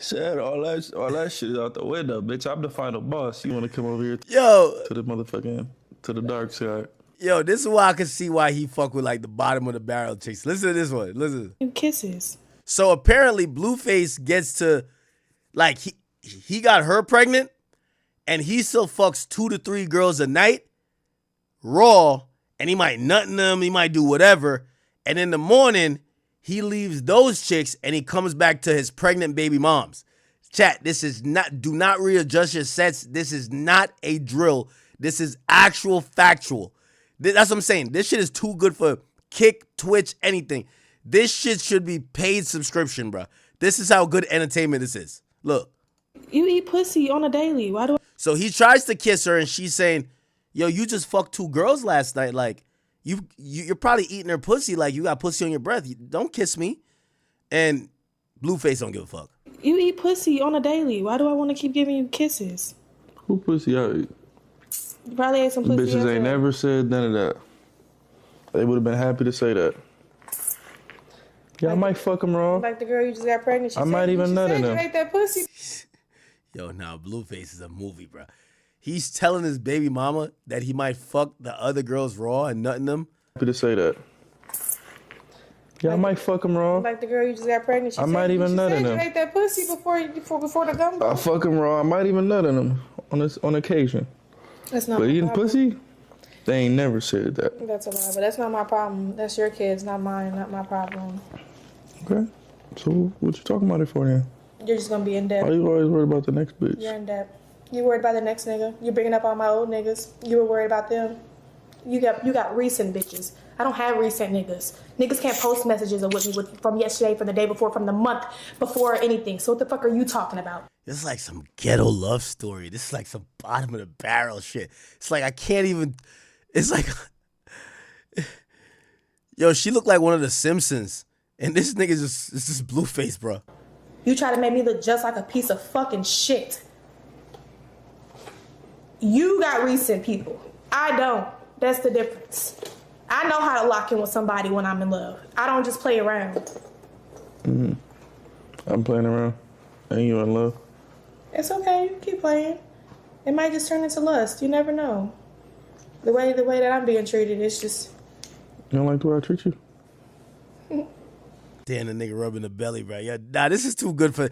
Shit, all that shit is out the window, bitch. I'm the final boss. You want to come over here Yo, to the motherfucking, to the dark side. Yo, this is why I can see why he fuck with like the bottom of the barrel chicks. Listen to this one. Listen. Kisses. So apparently Blueface gets to, like, he got her pregnant and he still fucks 2 to 3 girls a night, raw, and he might nut in them, he might do whatever. And in the morning, he leaves those chicks and he comes back to his pregnant baby moms. Chat, this is not, do not readjust your sets. This is not a drill. This is actual factual. That's what I'm saying. This shit is too good for Kick, Twitch, anything. This shit should be paid subscription, bro. This is how good entertainment this is. Look. You eat pussy on a daily. Why do I? So he tries to kiss her and she's saying, yo, you just fucked 2 girls last night. Like, you're probably eating her pussy like you got pussy on your breath. Don't kiss me. And Blueface don't give a fuck. You eat pussy on a daily. Why do I want to keep giving you kisses? Who pussy I eat? You probably ate some pussy. Bitches ain't never said none of that. They would have been happy to say that. Yeah, I might fuck them raw. Like the girl you just got pregnant. I might even nut in them. You ate that pussy. Yo, now Blueface is a movie, bro. He's telling his baby mama that he might fuck the other girls raw and nut in them. Happy to say that. Yeah, I might fuck them raw. Like the girl you just got pregnant. I might even nut in them. You ate that pussy before the gumbo. I fuck them raw. I might even nut in them on occasion. That's not. But my eating problem. pussy, they ain't never said that. That's a lie, but that's not my problem. That's your kids, not mine, not my problem. Okay. So what you talking about it for then? You're just gonna be in debt. Why you always worried about the next bitch? You're in debt. You worried about the next nigga. You bringing up all my old niggas. You were worried about them. You got recent bitches. I don't have recent niggas. Niggas can't post messages of what you would from yesterday, from the day before, from the month before, anything. So what the fuck are you talking about? This is like some ghetto love story. This is like some bottom of the barrel shit. It's like I can't even. It's like, yo, she looked like one of the Simpsons, and this nigga this is Blueface, bro. You try to make me look just like a piece of fucking shit. You got recent people. I don't. That's the difference. I know how to lock in with somebody when I'm in love. I don't just play around. Mm-hmm. I'm playing around. Ain't you in love? It's okay. You can keep playing. It might just turn into lust. You never know. The way that I'm being treated, it's just. You don't like the way I treat you? Damn, the nigga rubbing the belly, bro. Yeah, nah, this is too good for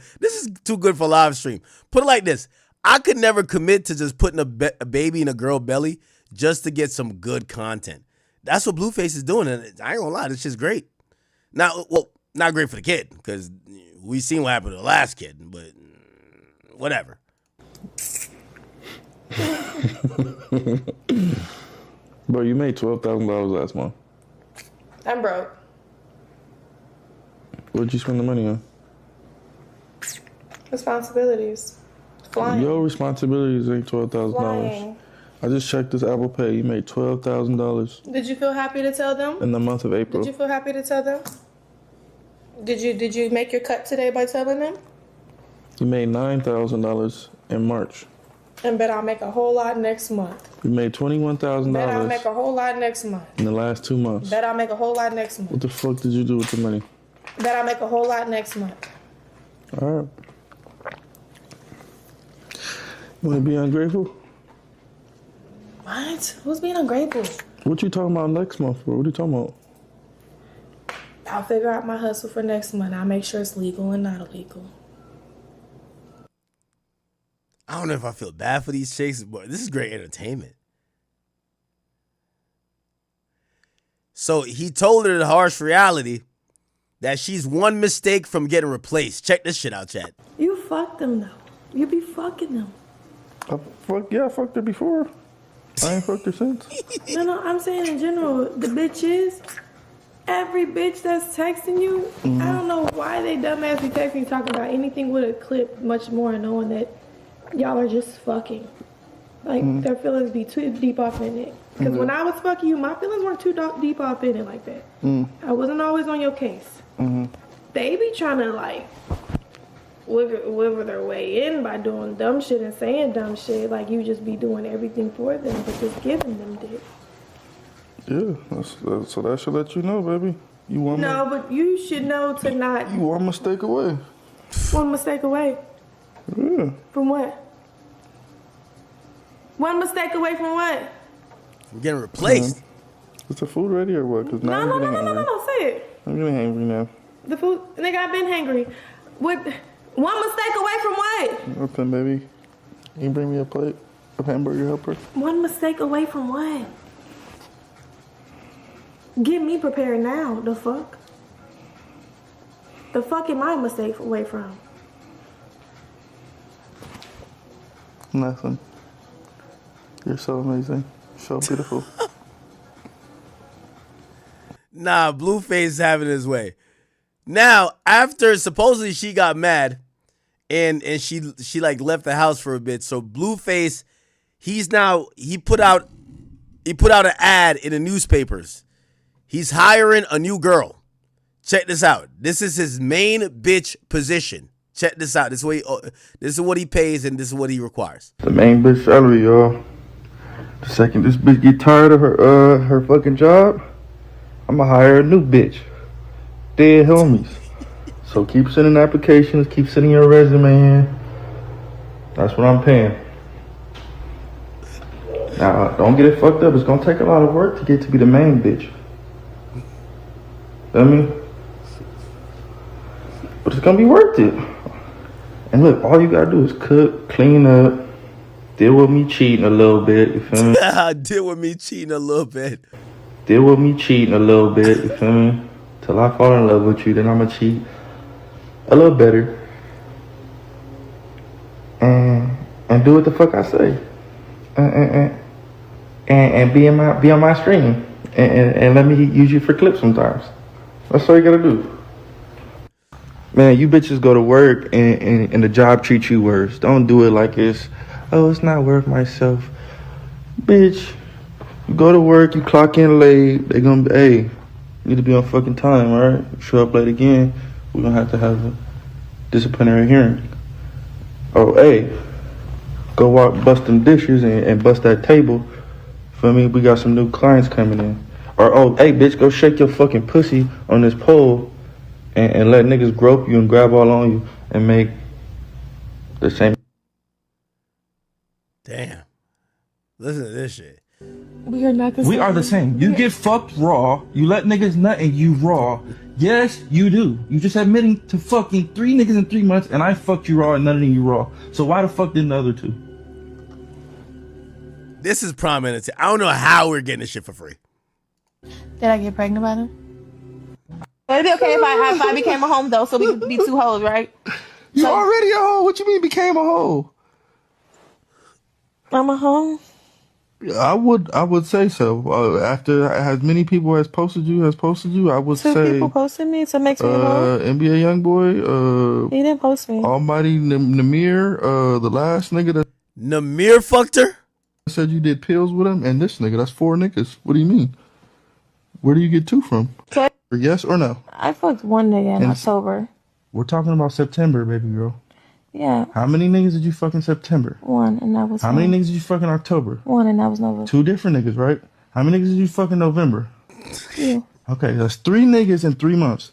live stream. Put it like this: I could never commit to just putting a baby in a girl belly just to get some good content. That's what Blueface is doing, and I ain't gonna lie, this shit's great. Now, well, not great for the kid because we seen what happened to the last kid, but whatever. Bro, you made $12,000 last month. I'm broke. What'd you spend the money on? Responsibilities. Flying. Your responsibilities ain't $12,000. Flying. I just checked this Apple Pay. You made $12,000 Did you feel happy to tell them? in the month of April. Did you feel happy to tell them? Did you make your cut today by telling them? You made $9,000 in March. And bet I'll make a whole lot next month. You made $21,000 Bet I'll make a whole lot next month. in the last 2 months. Bet I'll make a whole lot next month. What the fuck did you do with the money? Bet I'll make a whole lot next month. All right. You want to be ungrateful? What? Who's being ungrateful? What you talking about next month for? What are you talking about? I'll figure out my hustle for next month. I'll make sure it's legal and not illegal. I don't know if I feel bad for these chicks, but this is great entertainment. So he told her the harsh reality that she's one mistake from getting replaced. Check this shit out, chat. You fucked them, though. You be fucking them. I fucked her before. I ain't fucked her since. No, I'm saying in general, the bitches, every bitch that's texting you, I don't know why they dumbass be texting you talking about anything with a clip much more, knowing that y'all are just fucking. Like, their feelings be too deep off in it. Because when I was fucking you, my feelings weren't too deep off in it like that. I wasn't always on your case. They be trying to, like, wiggle their way in by doing dumb shit and saying dumb shit. Like, you just be doing everything for them, but just giving them dick. Yeah, so that should let you know, baby. You want but you should know to not. You one mistake away. One mistake away. Yeah. From what? One mistake away from what? From getting replaced. Is the food ready or what? Cause now No, say it. I'm getting hangry now. The food, nigga, I've been hangry. What? One mistake away from what? Nothing, baby. You bring me a plate of hamburger helper? One mistake away from what? Get me prepared now, the fuck? The fuck am I a mistake away from? Nothing. You're so amazing. So beautiful. Nah, Blueface having his way. Now, after supposedly she got mad and she like left the house for a bit. So Blueface, he put out an ad in the newspapers. He's hiring a new girl. Check this out. This is his main bitch position. Check this out. This is what he pays and this is what he requires. The main bitch salary, y'all. The second this bitch get tired of her fucking job, I'ma hire a new bitch. Dead homies. So keep sending applications, keep sending your resume in. That's what I'm paying. Now, don't get it fucked up. It's gonna take a lot of work to get to be the main bitch. Feel me? But it's gonna be worth it. And look, all you gotta do is cook, clean up, deal with me cheating a little bit, you feel me? Deal with me cheating a little bit. Deal with me cheating a little bit, you feel me? Till I fall in love with you, then I'ma cheat a little better. And do what the fuck I say. And be on my stream. And let me use you for clips sometimes. That's all you gotta do. Man, you bitches go to work and the job treats you worse. Don't do it like it's not worth myself. Bitch, you go to work, you clock in late, they gonna be, hey, you need to be on fucking time, alright? Show up late again, we're gonna have to have a disciplinary hearing. Oh, hey, go walk, bust them dishes and bust that table. Feel me? We got some new clients coming in. Or, oh, hey, bitch, go shake your fucking pussy on this pole and let niggas grope you and grab all on you and make the same. Damn. Listen to this shit. We are not the same. We are the same. You get fucked raw. You let niggas nut and you raw. Yes, you do. You just admitting to fucking 3 niggas in 3 months and I fucked you raw and nutting you raw. So why the fuck didn't the other 2? This is prime entertainment. I don't know how we're getting this shit for free. Did I get pregnant by them? It'd be okay if I became a hoe though, so we could be 2 hoes, right? You already a hoe. What you mean became a hoe? I'm a hoe. I would say so. After as many people has posted you, I would 2 say. people posted me, so it makes me a hoe. NBA Youngboy. He didn't post me. Almighty Namir. The last nigga that Namir fucked her? said you did pills with him, and this nigga, that's 4 niggas. What do you mean? Where do you get 2 from? So Yes or no? I fucked 1 nigga in October. We're talking about September, baby girl. Yeah. How many niggas did you fuck in September? 1, and that was How many niggas did you fuck in October? 1, and that was November. 2 different niggas, right? How many niggas did you fuck in November? 2. Okay, that's 3 niggas in 3 months.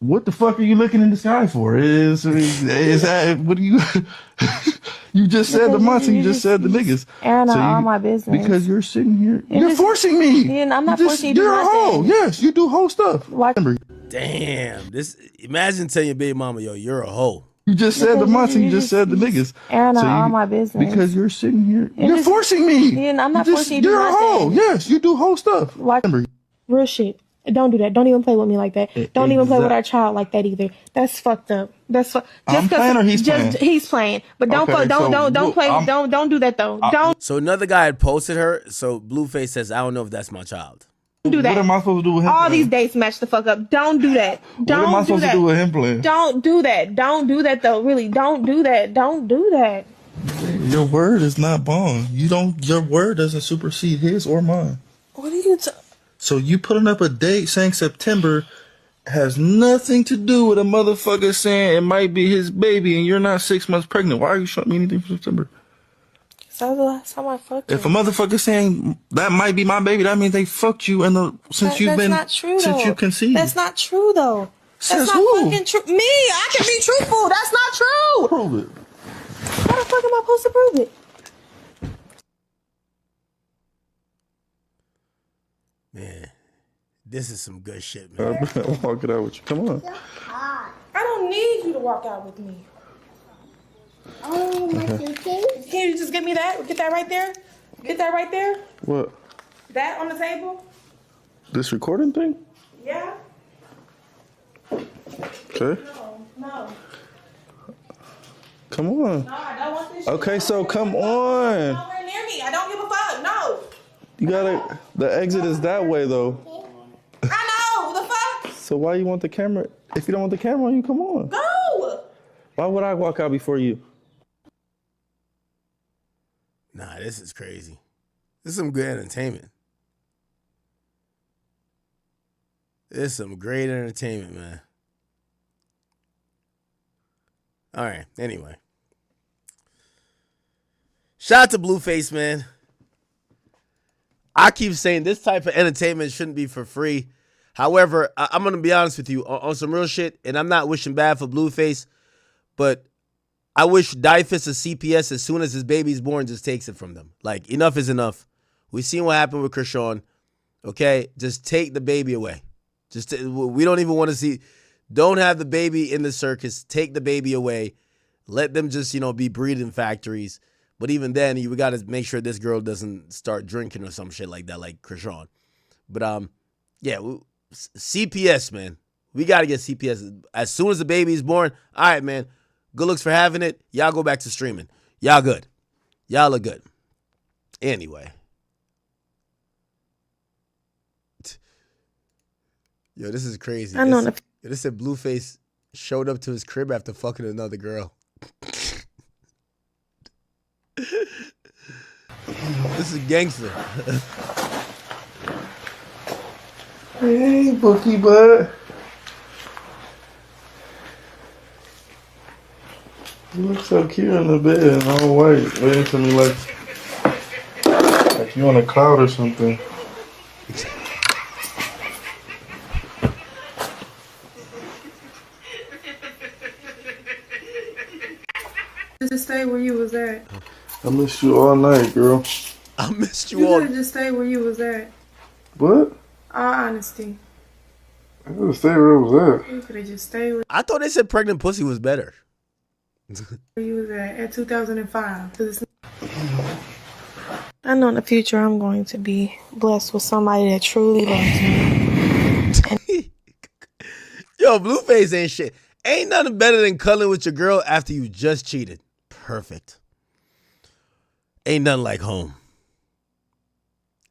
What the fuck are you looking in the sky for? Is that, what do you... You just said the months and you just said the niggas. Airing out all my business. Because you're sitting here... You're forcing me! Yeah, I'm not forcing you to do You're a hoe! Yes, you do hoe stuff. Damn. Imagine telling your baby mama, yo, you're a hoe. You just said the months and you just said the niggas. Airing out all my business. Because you're sitting here... You're forcing me! Yeah, I'm not forcing you to do You're a hoe! Yes, you do hoe stuff. Real shit. Don't do that. Don't even play with me like that. Don't even play with our child like that either. That's fucked up. That's I'm playing or he's playing? He's playing. But don't play. Don't do that though. Don't. So another guy had posted her. So Blueface says, I don't know if that's my child. do that. What am I supposed to do with him? All these dates match the fuck up. Don't do that. Don't What am I supposed to do with him playing? Don't do that. Don't do that though. Really, don't do that. Don't do that. Your word is not bond. Your word doesn't supersede his or mine. What are you So you putting up a date saying September has nothing to do with a motherfucker saying it might be his baby and you're not 6 months pregnant. Why are you showing me anything for September? So the last time I fucked If a motherfucker saying that might be my baby, that means they fucked you since you conceived. That's not true though. Says that's not who? fucking true. Me, I can be truthful. That's not true. Prove it. How the fuck am I supposed to prove it? Man, this is some good shit, man. I'll walk it out with you. Come on. I don't need you to walk out with me. Oh, Can you just give me that? Get that right there? Get that right there? What? That on the table? This recording thing? Yeah? Okay. No. Come on. No, I don't want this shit. Okay, so come on. Nowhere near me. I don't give a fuck. No. You gotta. The exit is that way though. I know. The fuck? So why you want the camera? If you don't want the camera on you, come on. Go. Why would I walk out before you? Nah, this is crazy. This is some good entertainment. This is some great entertainment, man. All right, anyway. Shout out to Blueface, man. I keep saying this type of entertainment shouldn't be for free. However, I'm going to be honest with you on some real shit, and I'm not wishing bad for Blueface, but I wish Dyfus or CPS, as soon as his baby's born, just takes it from them. Like, enough is enough. We've seen what happened with Krishan. Okay? Just take the baby away. We don't even want to see. Don't have the baby in the circus. Take the baby away. Let them just, be breeding factories. But even then, we got to make sure this girl doesn't start drinking or some shit like that, like Krishan. But, yeah, CPS, man. We got to get CPS. As soon as the baby is born, all right, man. Good looks for having it. Y'all go back to streaming. Y'all good. Y'all look good. Anyway. Yo, this is crazy. I know. This said Blueface showed up to his crib after fucking another girl. This is gangster. Hey, Bookie Butt. You look so cute in the bed and all white. Waiting to me like you on a cloud or something. Just stay where you was at. I missed you all night, girl. I missed you You all. could have just stayed where you was at. What? All honesty. I could have stayed where I was at. You could have just stayed where I thought they said pregnant pussy was better. you was at 2005. I know in the future I'm going to be blessed with somebody that truly loves me. Yo, Blueface ain't shit. Ain't nothing better than cuddling with your girl after you just cheated. Perfect. Ain't nothing like home.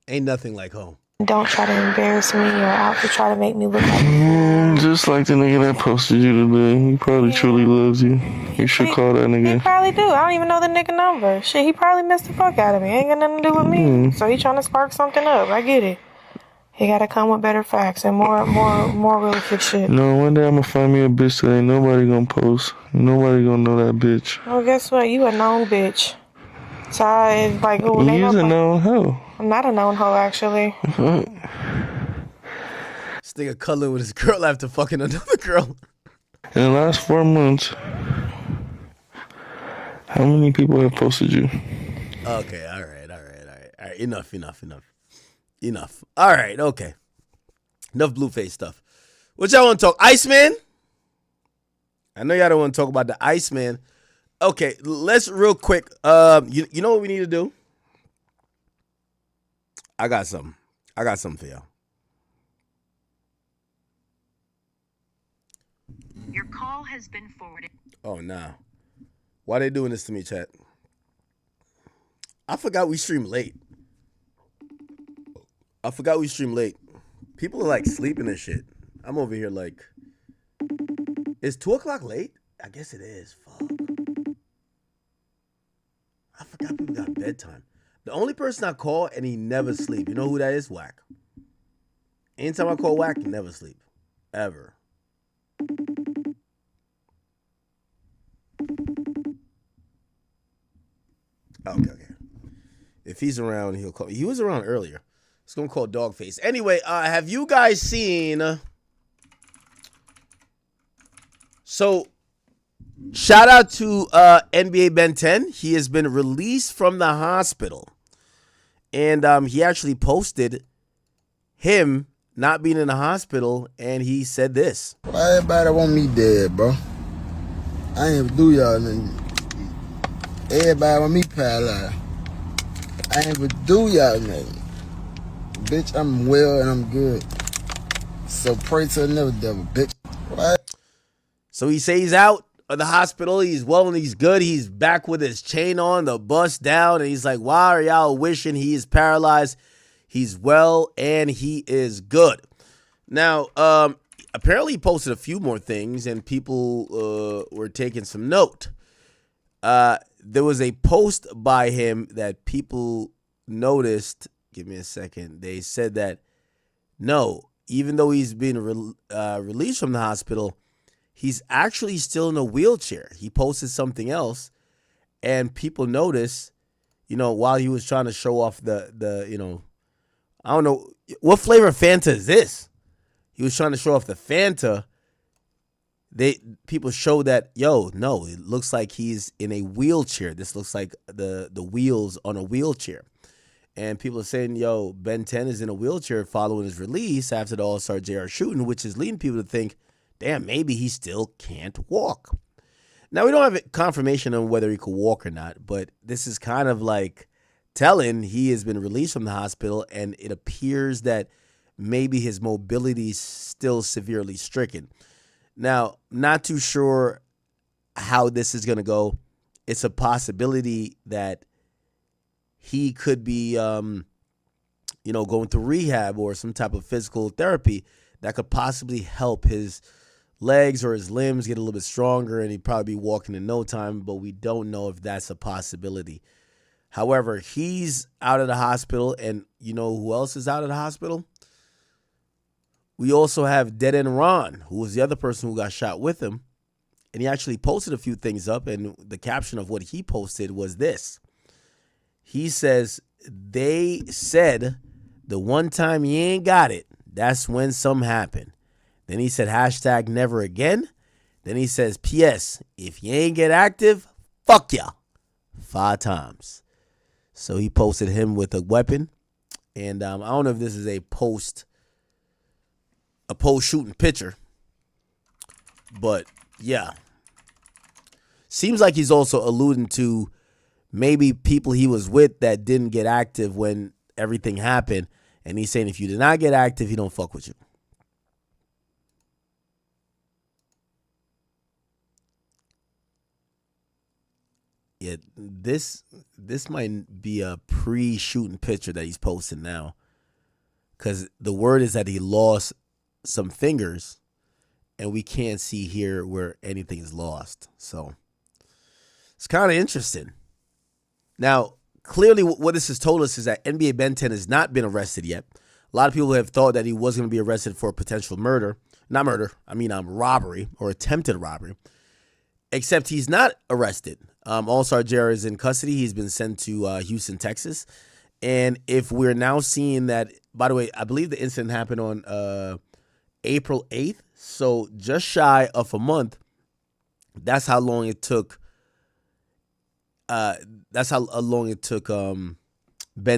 Ain't nothing like home. Don't try to embarrass me or out to try to make me look like Just like the nigga that posted you today. He probably truly loves you. You should call that He nigga. probably do. I don't even know the nigga number. Shit, he probably missed the fuck out of me. Ain't got nothing to do with me. So he trying to spark something up. I get it. He gotta come with better facts and more realistic shit. No, one day I'm gonna find me a bitch that ain't nobody gonna post. Nobody gonna know that bitch. Well, guess what? You a known bitch. So it's like, ooh, You's a known hoe. I'm not a known hoe, actually. What? This nigga cuddling with his girl after fucking another girl. In the last 4 months, how many people have posted you? Okay, all right. Enough. All right, okay. Enough Blueface stuff. What y'all want to talk? IceMan? I know y'all don't want to talk about the IceMan. Okay, let's real quick. You know what we need to do? I got something for y'all. Your call has been forwarded. Oh, nah. Why they doing this to me, chat? I forgot we stream late. People are like sleeping and shit. I'm over here like, is 2 o'clock late? I guess it is. Fuck. I forgot people got bedtime. The only person I call and he never sleep. You know who that is? Whack. Anytime I call Whack, he never sleep. Ever. Okay. If he's around, he'll call. He was around earlier. It's gonna call Dogface. Anyway, have you guys seen? So, shout out to NBA Ben 10. He has been released from the hospital, and he actually posted him not being in the hospital, and he said this. Why everybody want me dead, bro? I ain't even do y'all nothing. Everybody want me paralyzed. I ain't even do y'all nothing. Bitch, I'm well and I'm good. So pray to another devil, bitch. What? So he says he's out of the hospital. He's well and he's good. He's back with his chain on, the bust down. And he's like, why are y'all wishing he is paralyzed? He's well and he is good. Now, apparently he posted a few more things and people were taking some note. There was a post by him that people noticed. Give me a second. They said that, no, even though he's been released from the hospital, he's actually still in a wheelchair. He posted something else, and people noticed, while he was trying to show off the I don't know, what flavor Fanta is this? He was trying to show off the Fanta. People show that, no, it looks like he's in a wheelchair. This looks like the wheels on a wheelchair. And people are saying, Ben 10 is in a wheelchair following his release after the All-Star JR shooting, which is leading people to think, damn, maybe he still can't walk. Now, we don't have confirmation on whether he could walk or not, but this is kind of like telling he has been released from the hospital, and it appears that maybe his mobility is still severely stricken. Now, not too sure how this is going to go. It's a possibility that he could be, going through rehab or some type of physical therapy that could possibly help his legs or his limbs get a little bit stronger, and he'd probably be walking in no time, but we don't know if that's a possibility. However, he's out of the hospital, and you know who else is out of the hospital? We also have Dead End Ron, who was the other person who got shot with him, and he actually posted a few things up, and the caption of what he posted was this. He says, they said the one time you ain't got it, that's when something happened. Then he said, hashtag never again. Then he says, P.S. if you ain't get active, fuck ya. 5 times. So he posted him with a weapon. And I don't know if this is a post shooting picture. But yeah. Seems like he's also alluding to maybe people he was with that didn't get active when everything happened. And he's saying if you did not get active, he don't fuck with you. Yeah, this might be a pre-shooting picture that he's posting now. Because the word is that he lost some fingers. And we can't see here where anything is lost. So it's kind of interesting. Now, clearly what this has told us is that NBA Ben 10 has not been arrested yet. A lot of people have thought that he was going to be arrested for potential murder. Not murder, robbery or attempted robbery. Except he's not arrested. All-Star JR is in custody. He's been sent to Houston, Texas. And if we're now seeing that, by the way, I believe the incident happened on April 8th. So just shy of a month. That's how long it took. Ben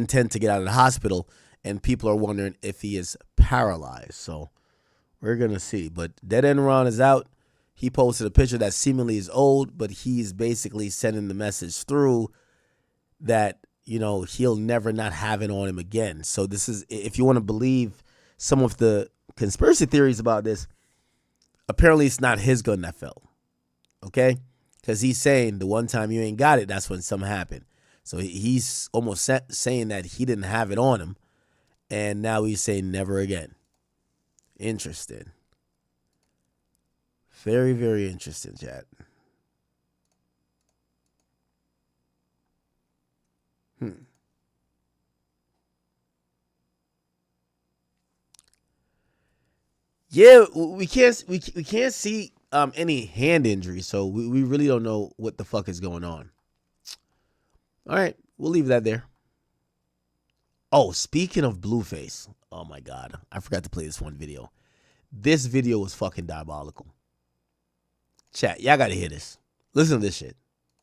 10 to get out of the hospital. And people are wondering if he is paralyzed. So we're going to see. But Dead End Ron is out. He posted a picture that seemingly is old, but he's basically sending the message through that, he'll never not have it on him again. So this is, if you want to believe some of the conspiracy theories about this, apparently it's not his gun that fell. Okay? Because he's saying the one time you ain't got it, that's when something happened. So he's almost saying that he didn't have it on him. And now he's saying never again. Interesting. Very, very interesting, chat. Yeah, we can't see any hand injury, so we really don't know what the fuck is going on. All right, we'll leave that there. Oh, speaking of Blueface, oh my God, I forgot to play this one video. This video was fucking diabolical. Chat, y'all gotta hear this. Listen to this shit.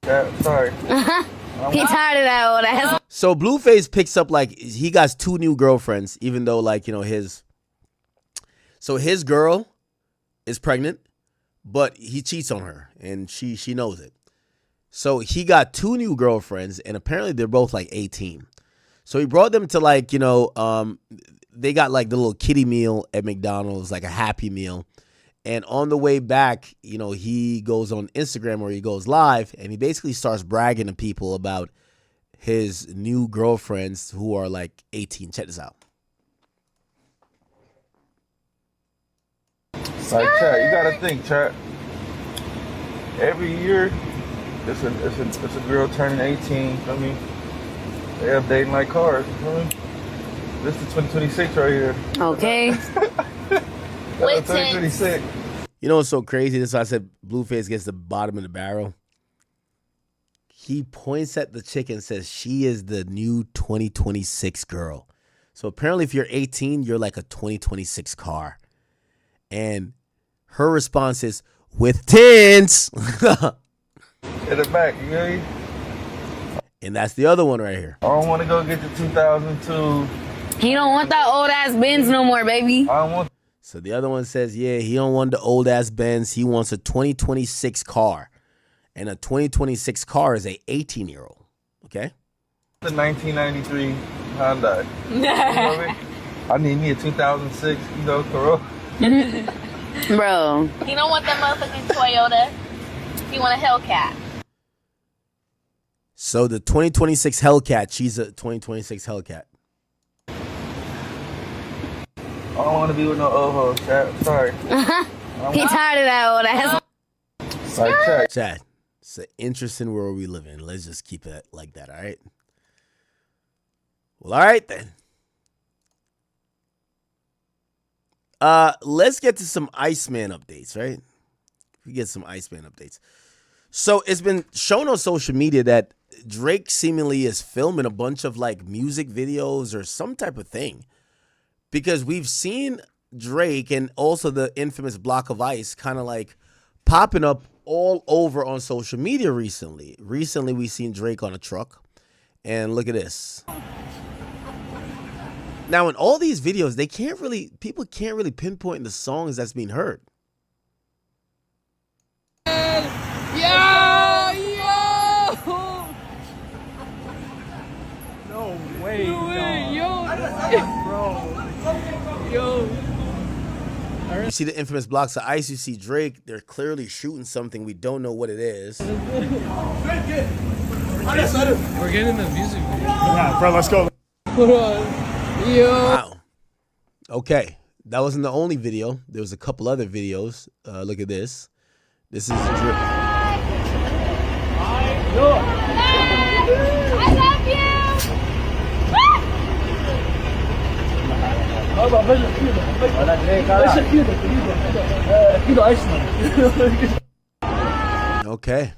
Sorry. He tired of that old ass. So Blueface picks up like he got 2 new girlfriends, even though like, you know, his girl is pregnant, but he cheats on her and she knows it. So he got 2 new girlfriends and apparently they're both like 18. So he brought them to like, you know, they got like the little kiddie meal at McDonald's, like a Happy Meal. And on the way back, you know, he goes on Instagram or he goes live and he basically starts bragging to people about his new girlfriends who are like 18. Check this out. Like, chat, you gotta think, chat. Every year, it's a girl turning 18. I mean, they have dating like cars. This is 2026 right here. Okay. 2026. You know what's so crazy? This is why I said Blueface gets the bottom of the barrel. He points at the chick and says she is the new 2026 girl. So apparently if you're 18, you're like a 2026 car. And her response is, with tints. Hit it back, you know? And that's the other one right here. I don't want to go get the 2002. He don't want that old ass Benz no more, baby. I don't want. So the other one says, yeah, he don't want the old ass Benz. He wants a 2026 car. And a 2026 car is a 18-year-old. Okay? The 1993 Hyundai. You know what I mean? I need me a 2006, you know, Corolla. Bro. He don't want that motherfucking Toyota. He want a Hellcat. So the 2026 Hellcat, she's a 2026 Hellcat. I don't want to be with no old hoes, chat. Sorry. He tired of that old ass. Like, chat. Chat, it's an interesting world we live in. Let's just keep it like that, all right? Well, all right then. Let's get to some IceMan updates, right? We get some IceMan updates. So it's been shown on social media that Drake seemingly is filming a bunch of like music videos or some type of thing. Because we've seen Drake and also the infamous block of ice kind of like popping up all over on social media recently. Recently, we've seen Drake on a truck. And look at this. Now, in all these videos, people can't really pinpoint the songs that's being heard. No way, yo. You see the infamous blocks of ice. You see Drake. They're clearly shooting something. We don't know what it is. We're getting the music video. Yeah, bro, let's go. Hold on. Yo. Wow. Okay. That wasn't the only video. There was a couple other videos. Look at this. This is Drake. Okay.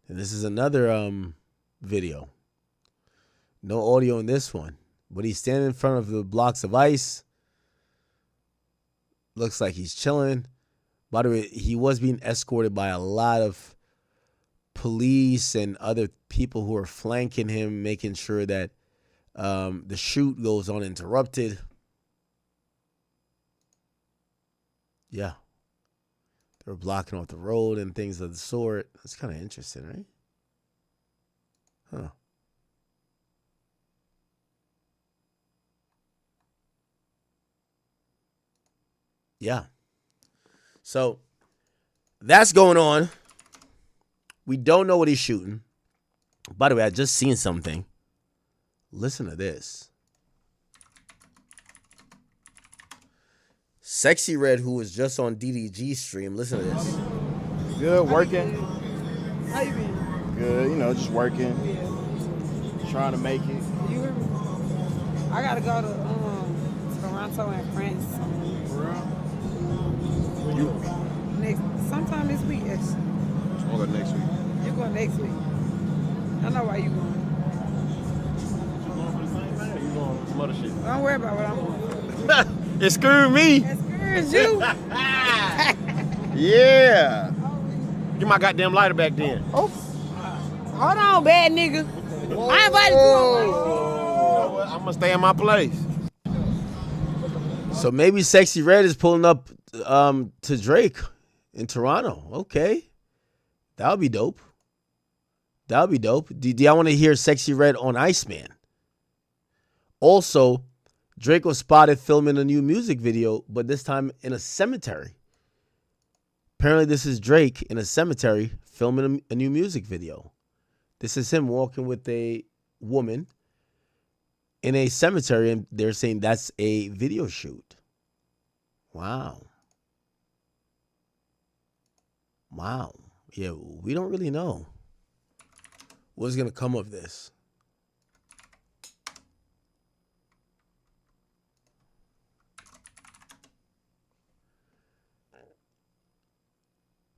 And this is another video. No audio in this one. But he's standing in front of the blocks of ice. Looks like he's chilling. By the way, he was being escorted by a lot of police and other people who are flanking him, making sure that the shoot goes uninterrupted. Yeah. They were blocking off the road and things of the sort. That's kind of interesting, right? Huh. Yeah. So that's going on. We don't know what he's shooting. By the way, I just seen something. Listen to this. Sexy Red, who was just on DDG stream. Listen to this. Good, working. How you been? Good, you know, just working. Trying to make it. You hear me? I gotta go to Toronto and France. Sometime this week, actually. I'll go next week. You going next week? I know why you going. You going some other shit? Don't worry about what I'm going. It screwed me. It screwed you. Yeah. Get my goddamn lighter back then. Oh. Hold on, bad nigga. I invited you. I'm gonna stay in my place. So maybe Sexy Red is pulling up to Drake in Toronto. Okay. That would be dope. That would be dope. Do y'all want to hear Sexy Red on IceMan? Also, Drake was spotted filming a new music video, but this time in a cemetery. Apparently, this is Drake in a cemetery filming a new music video. This is him walking with a woman in a cemetery, and they're saying that's a video shoot. Wow. Wow. Yeah, we don't really know what's going to come of this.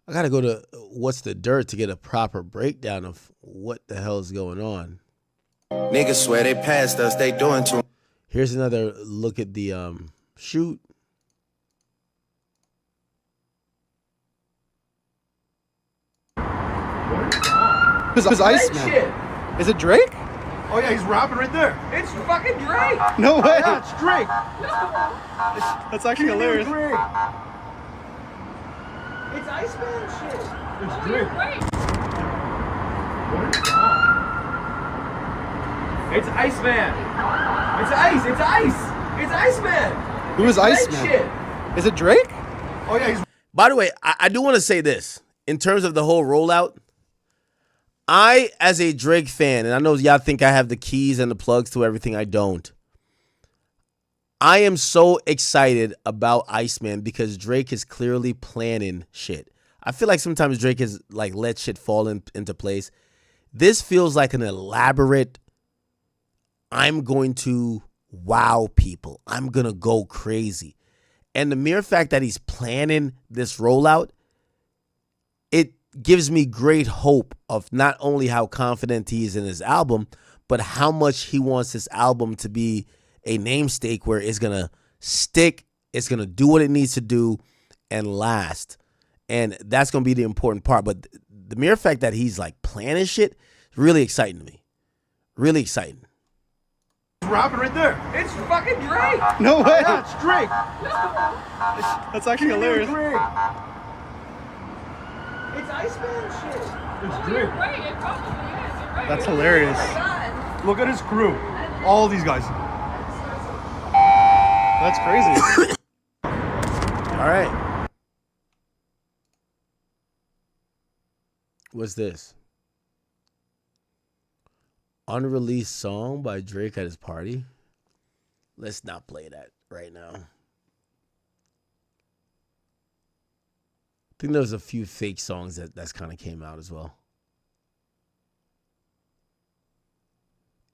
I got to go to What's the Dirt to get a proper breakdown of what the hell is going on. Niggas swear they passed us, they doing too. Here's another look at the shoot. Who's IceMan? Is it Drake? Oh yeah, he's rapping right there. It's fucking Drake. No way. Yeah, it's Drake. That's actually hilarious. It's IceMan shit. It's Drake. It's IceMan. It's Ice. It's Ice. It's IceMan. Who is IceMan? Is it Drake? Oh yeah, he's. By the way, I do want to say this in terms of the whole rollout. I, as a Drake fan, and I know y'all think I have the keys and the plugs to everything, I don't. I am so excited about IceMan because Drake is clearly planning shit. I feel like sometimes Drake has like let shit fall into place. This feels like an elaborate, I'm going to wow people. I'm going to go crazy. And the mere fact that he's planning this rollout, it gives me great hope of not only how confident he is in his album, but how much he wants this album to be a namesake where it's going to stick, it's going to do what it needs to do and last. And that's going to be the important part. But the mere fact that he's like planning shit is really exciting to me. Really exciting. He's rapping right there. It's fucking Drake. No way. Yeah, it's Drake. That's actually hilarious. It's IceMan shit. It's Drake. It probably is. That's hilarious. Look at his crew. All these guys. That's crazy. All right. What's this? Unreleased song by Drake at his party. Let's not play that right now. I think there's a few fake songs that's kind of came out as well.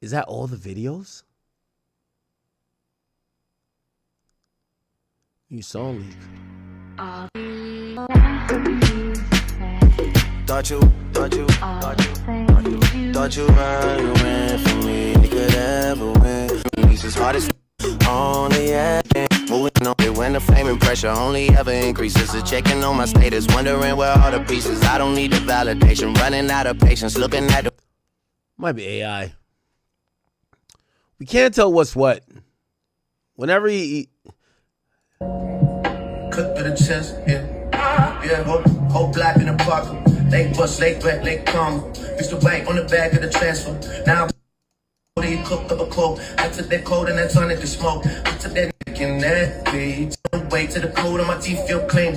Is that all the videos? New song leak. Thought you run away from me, you could ever win. He's as hard as only moving on it when the flame and pressure only ever increases. The checking on my status, wondering where all the pieces. I don't need the validation, running out of patience, looking at the. Might be AI. We can't tell what's what. Whenever he Cook to the chest, yeah, whole block in the park. They bust, they wet, they come. Used to wait on the back of the transfer. Now you cook up a coat. I took that coat and I turned it to smoke. I took that dick in that beat. Wait till the coat on my teeth feel clean.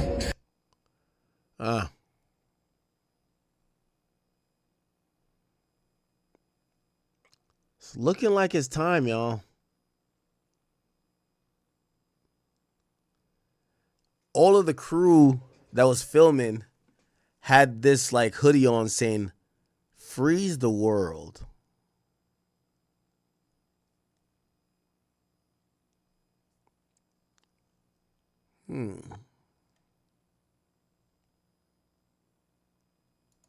It's looking like it's time, y'all. of the crew that was filming had this like hoodie on saying, "Freeze the world."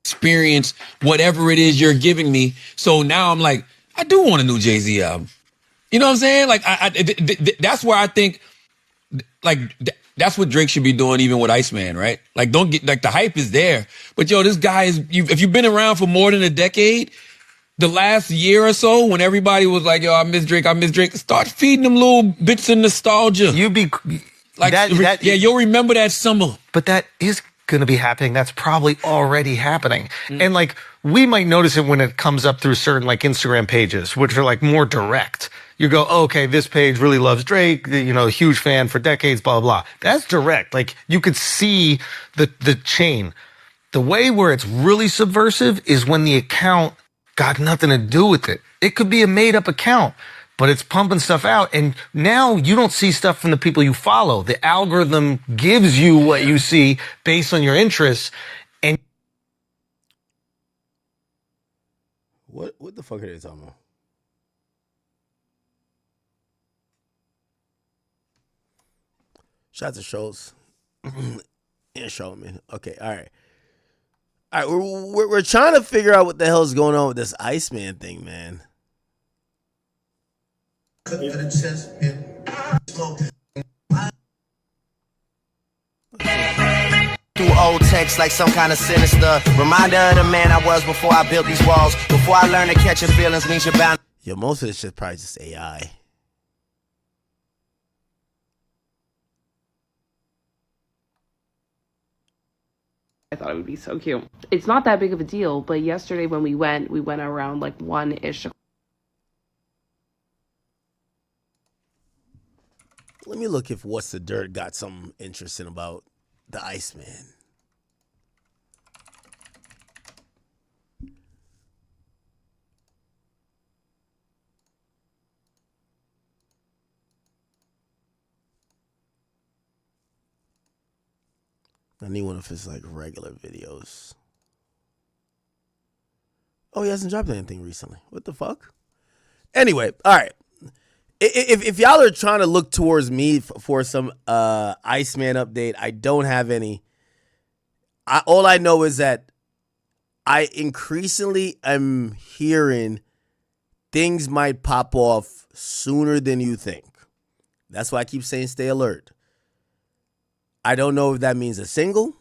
Experience whatever it is you're giving me. So now I'm like, I do want a new Jay-Z album. You know what I'm saying? Like, that's where I think, like, that's what Drake should be doing even with IceMan, right? Like, don't get, like, the hype is there. But, yo, this guy is, if you've been around for more than a decade, the last year or so, when everybody was like, yo, I miss Drake, start feeding them little bits of nostalgia. You'd be, like, yeah, you'll remember that summer. But that is going to be happening. That's probably already happening. And like, we might notice it when it comes up through certain like Instagram pages, which are like more direct. You go, oh, okay, this page really loves Drake, you know, huge fan for decades, blah, blah, blah. That's direct. Like, you could see the chain. The way where it's really subversive is when the account got nothing to do with it. It could be a made up account, but it's pumping stuff out. And now you don't see stuff from the people you follow. The algorithm gives you what you see based on your interests. And what the fuck are they talking about? Shout out to Schultz. Yeah, Showman. Okay, all right. All right, we're trying to figure out what the hell is going on with this IceMan thing, man. Through old texts like some kind of sinister reminder of the man I was before I built these walls. Before I learned to catch your feelings means you're bound. Yo, most of this shit probably just AI. I thought it would be so cute. It's not that big of a deal, but yesterday when we went around like 1-ish. Let me look if What's the Dirt got something interesting about the IceMan. I need one of his like regular videos. Oh, he hasn't dropped anything recently. What the fuck? Anyway, all right. If y'all are trying to look towards me for some IceMan update, I don't have any. All I know is that I increasingly am hearing things might pop off sooner than you think. That's why I keep saying stay alert. I don't know if that means a single.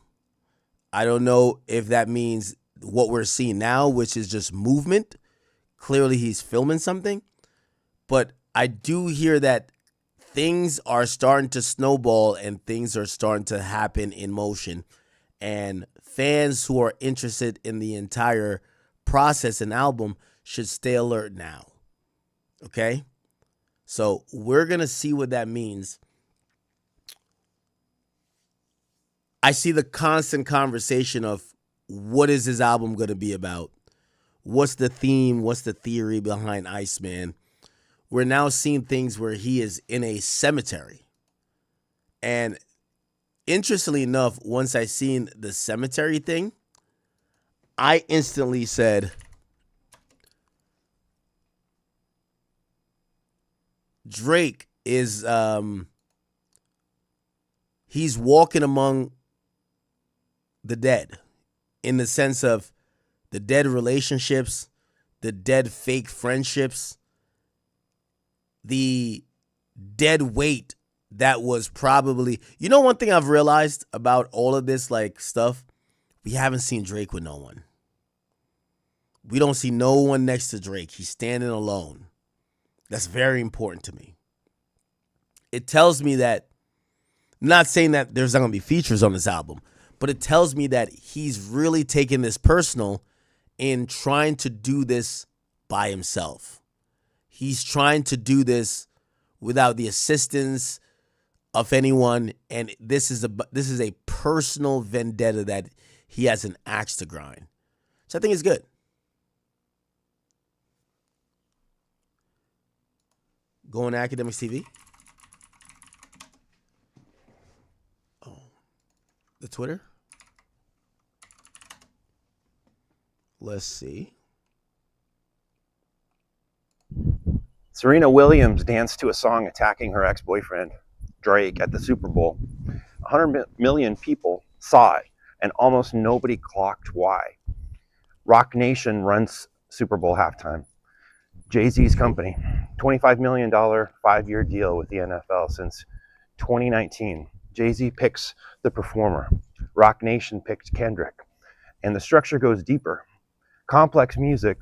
I don't know if that means what we're seeing now, which is just movement. Clearly he's filming something. But I do hear that things are starting to snowball and things are starting to happen in motion. And fans who are interested in the entire process and album should stay alert now. Okay? So we're going to see what that means. I see the constant conversation of what is his album going to be about? What's the theme? What's the theory behind IceMan? We're now seeing things where he is in a cemetery. And interestingly enough, once I seen the cemetery thing, I instantly said, Drake is, he's walking among the dead in the sense of the dead relationships, the dead fake friendships, the dead weight that was probably, you know, one thing I've realized about all of this like stuff, we haven't seen Drake with no one. We don't see no one next to Drake. He's standing alone. That's very important to me. It tells me that, I'm not saying that there's not going to be features on this album, but it tells me that he's really taking this personal in trying to do this by himself. He's trying to do this without the assistance of anyone, and this is a personal vendetta that he has an axe to grind. So I think it's good. Going to Academics TV. Oh, the Twitter. Let's see. Serena Williams danced to a song attacking her ex-boyfriend, Drake, at the Super Bowl. 100 million people saw it, and almost nobody clocked why. Rock Nation runs Super Bowl halftime. Jay-Z's company, $25 million 5-year deal with the NFL since 2019. Jay-Z picks the performer. Rock Nation picked Kendrick. And the structure goes deeper. Complex Music,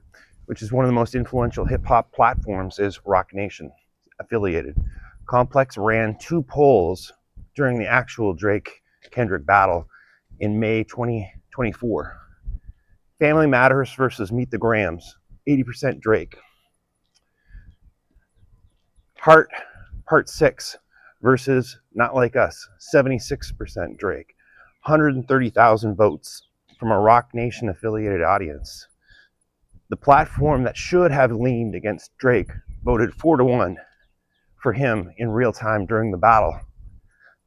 which is one of the most influential hip-hop platforms, is Rock Nation affiliated. Complex ran 2 polls during the actual Drake-Kendrick battle in May 2024. Family Matters versus Meet the Grams, 80% Drake. Heart, Part 6 versus Not Like Us, 76% Drake. 130,000 votes from a Rock Nation affiliated audience. The platform that should have leaned against Drake voted 4-1 for him in real time during the battle.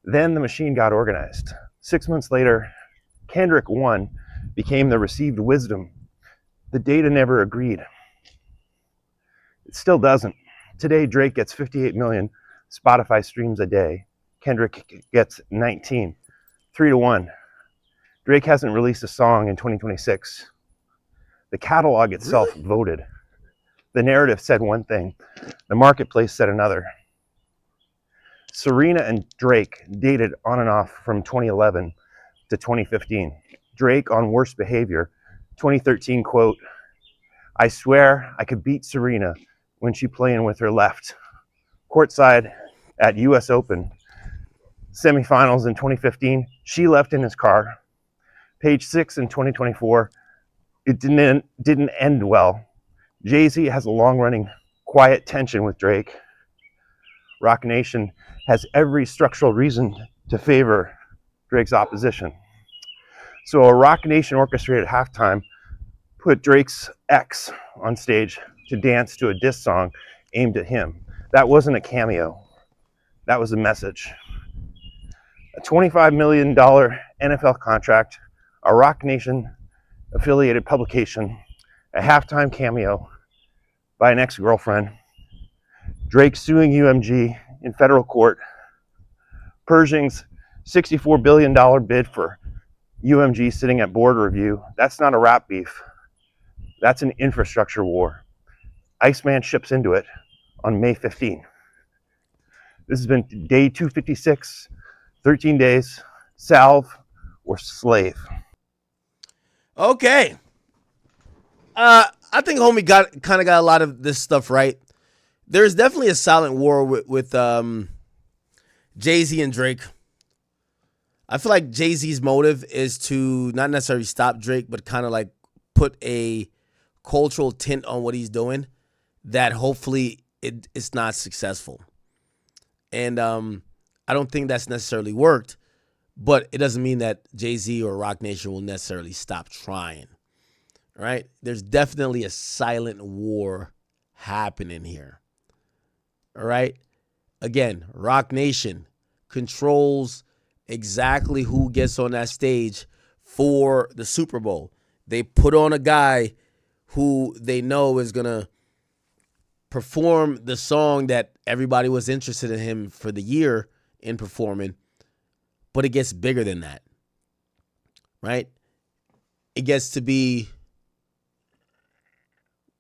Then the machine got organized. 6 months later, Kendrick won, became the received wisdom. The data never agreed. It still doesn't. Today, Drake gets 58 million Spotify streams a day. Kendrick gets 19, 3-1. Drake hasn't released a song in 2026. The catalog itself voted. The narrative said one thing. The marketplace said another. Serena and Drake dated on and off from 2011 to 2015. Drake on Worst Behavior, 2013 quote, "I swear I could beat Serena when she playing with her left." Courtside at US Open semifinals in 2015, she left in his car. Page 6 in 2024, it didn't end well. Jay-Z has a long-running quiet tension with Drake. Rock Nation has every structural reason to favor Drake's opposition. So a Rock Nation orchestrated halftime put Drake's ex on stage to dance to a diss song aimed at him. That wasn't a cameo. That was a message. A $25 million NFL contract, a Rock Nation affiliated publication, a halftime cameo by an ex-girlfriend, Drake suing UMG in federal court, Pershing's $64 billion bid for UMG sitting at board review. That's not a rap beef. That's an infrastructure war. IceMan ships into it on May 15. This has been day 256, 13 days, salve or slave. Okay. I think homie kind of got a lot of this stuff right. There's definitely a silent war with Jay-Z and Drake. I feel like Jay-Z's motive is to not necessarily stop Drake, but kind of like put a cultural tint on what he's doing that hopefully it's not successful. And I don't think that's necessarily worked, but it doesn't mean that Jay-Z or Rock Nation will necessarily stop trying. Right? There's definitely a silent war happening here. All right? Again, Rock Nation controls exactly who gets on that stage for the Super Bowl. They put on a guy who they know is going to perform the song that everybody was interested in him for the year in performing, but it gets bigger than that. Right? It gets to be,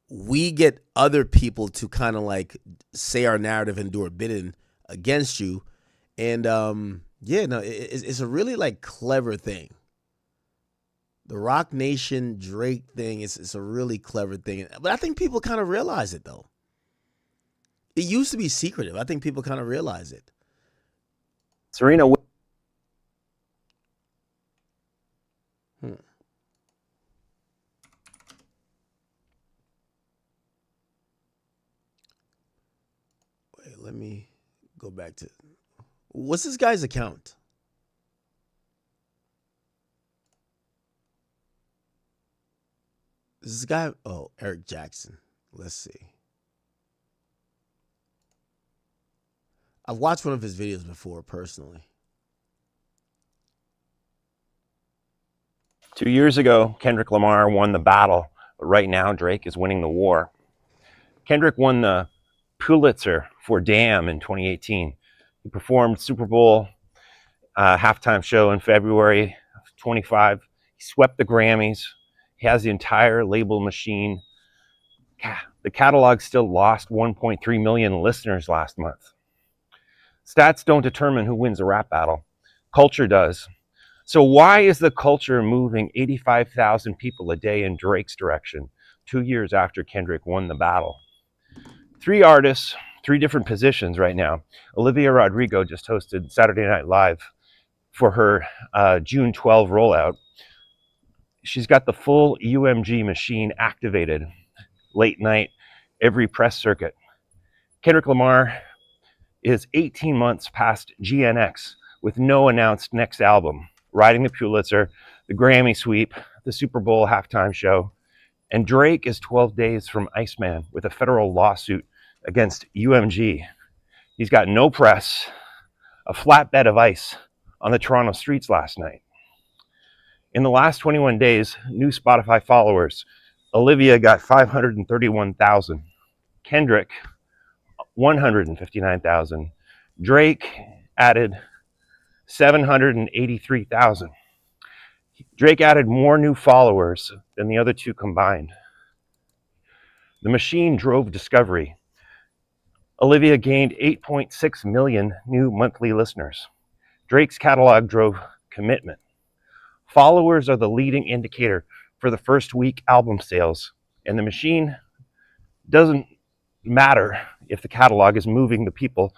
we get other people to kind of like say our narrative and do our bidding against you. And it's a really like clever thing. The Rock Nation Drake thing is a really clever thing. But I think people kind of realize it though. It used to be secretive. I think people kind of realize it. Serena. Wait, let me go back to, what's this guy's account? This guy, oh, Eric Jackson. Let's see. I've watched one of his videos before personally. 2 years ago, Kendrick Lamar won the battle, but right now Drake is winning the war. Kendrick won the Pulitzer for Damn in 2018. He performed Super Bowl halftime show in February of 25. He swept the Grammys. He has the entire label machine. The catalog still lost 1.3 million listeners last month. Stats don't determine who wins a rap battle. Culture does. So why is the culture moving 85,000 people a day in Drake's direction 2 years after Kendrick won the battle? 3 artists, 3 different positions right now. Olivia Rodrigo just hosted Saturday Night Live for her June 12 rollout. She's got the full UMG machine activated, late night, every press circuit. Kendrick Lamar is 18 months past GNX with no announced next album, riding the Pulitzer, the Grammy sweep, the Super Bowl halftime show. And Drake is 12 days from IceMan with a federal lawsuit against UMG. He's got no press, a flatbed of ice on the Toronto streets last night. In the last 21 days, new Spotify followers, Olivia got 531,000. Kendrick, 159,000. Drake added 783,000. Drake added more new followers than the other 2 combined. The machine drove discovery. Olivia gained 8.6 million new monthly listeners. Drake's catalog drove commitment. Followers are the leading indicator for the first week album sales, and the machine doesn't matter if the catalog is moving the people.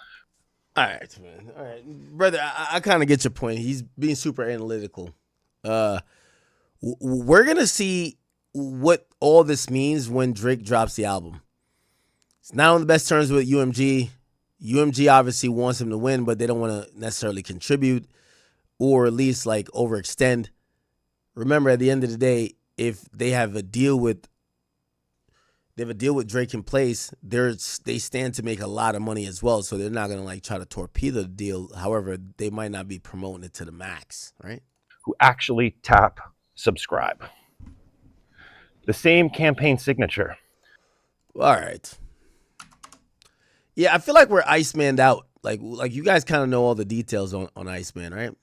All right, man. All right, brother. I kind of get your point. He's being super analytical. We're gonna see what all this means when Drake drops the album. It's not on the best terms with UMG. UMG obviously wants him to win, but they don't want to necessarily contribute or at least like overextend. Remember, at the end of the day, if they have a deal with Drake in place, they stand to make a lot of money as well. So they're not gonna like try to torpedo the deal. However, they might not be promoting it to the max, right? Who actually tap subscribe. The same campaign signature. All right. Yeah, I feel like we're IceMan'd out. Like you guys kind of know all the details on IceMan, right? I'm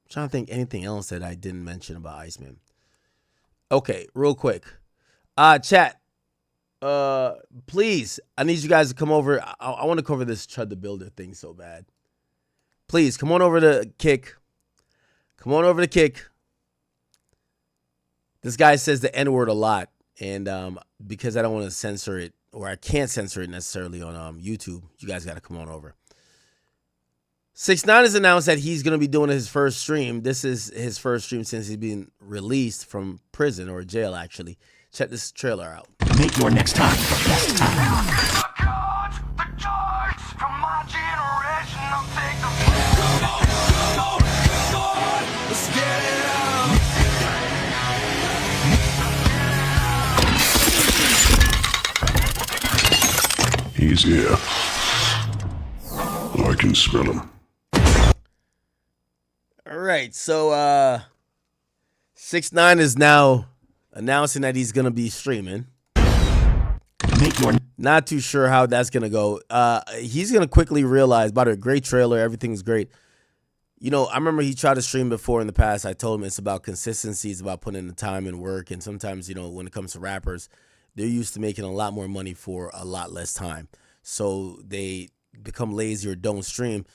trying to think anything else that I didn't mention about IceMan. Okay, real quick. Chat. Please, I need you guys to come over. I want to cover this Chud the Builder thing so bad. Please, come on over to Kick. Come on over to Kick. This guy says the N-word a lot, and because I don't want to censor it, or I can't censor it necessarily on YouTube, you guys got to come on over. 6ix9ine has announced that he's going to be doing his first stream. This is his first stream since he's been released from prison or jail, actually. Check this trailer out. Make your next time the best time. He's here. I can smell him. All right, so 6ix9ine is now announcing that he's gonna be streaming. Not too sure how that's gonna go. He's gonna quickly realize, by the great trailer, everything's great. You know, I remember he tried to stream before in the past. I told him it's about consistency, it's about putting in the time and work. And sometimes, you know, when it comes to rappers, they're used to making a lot more money for a lot less time. So they become lazy or don't stream.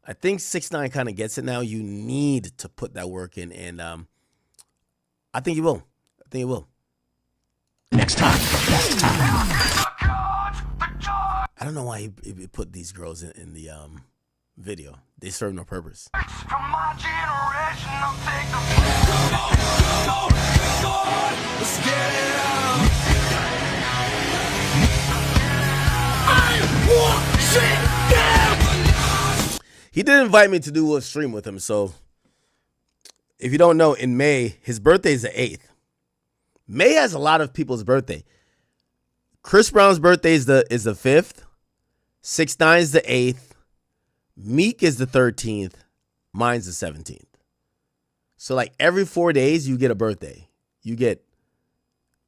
I think 6ix9ine kind of gets it now. You need to put that work in, and I think he will. I think he will. Next time, best time. I don't know why he put these girls in the video. They serve no purpose. From my generation, I'll take the let's get it on. I want shit down. He did invite me to do a stream with him. So if you don't know, in May, his birthday is the 8th. May has a lot of people's birthday. Chris Brown's birthday is the 5th. 6ix9ine is the 8th. Meek is the 13th. Mine's the 17th. So like every 4 days you get a birthday. You get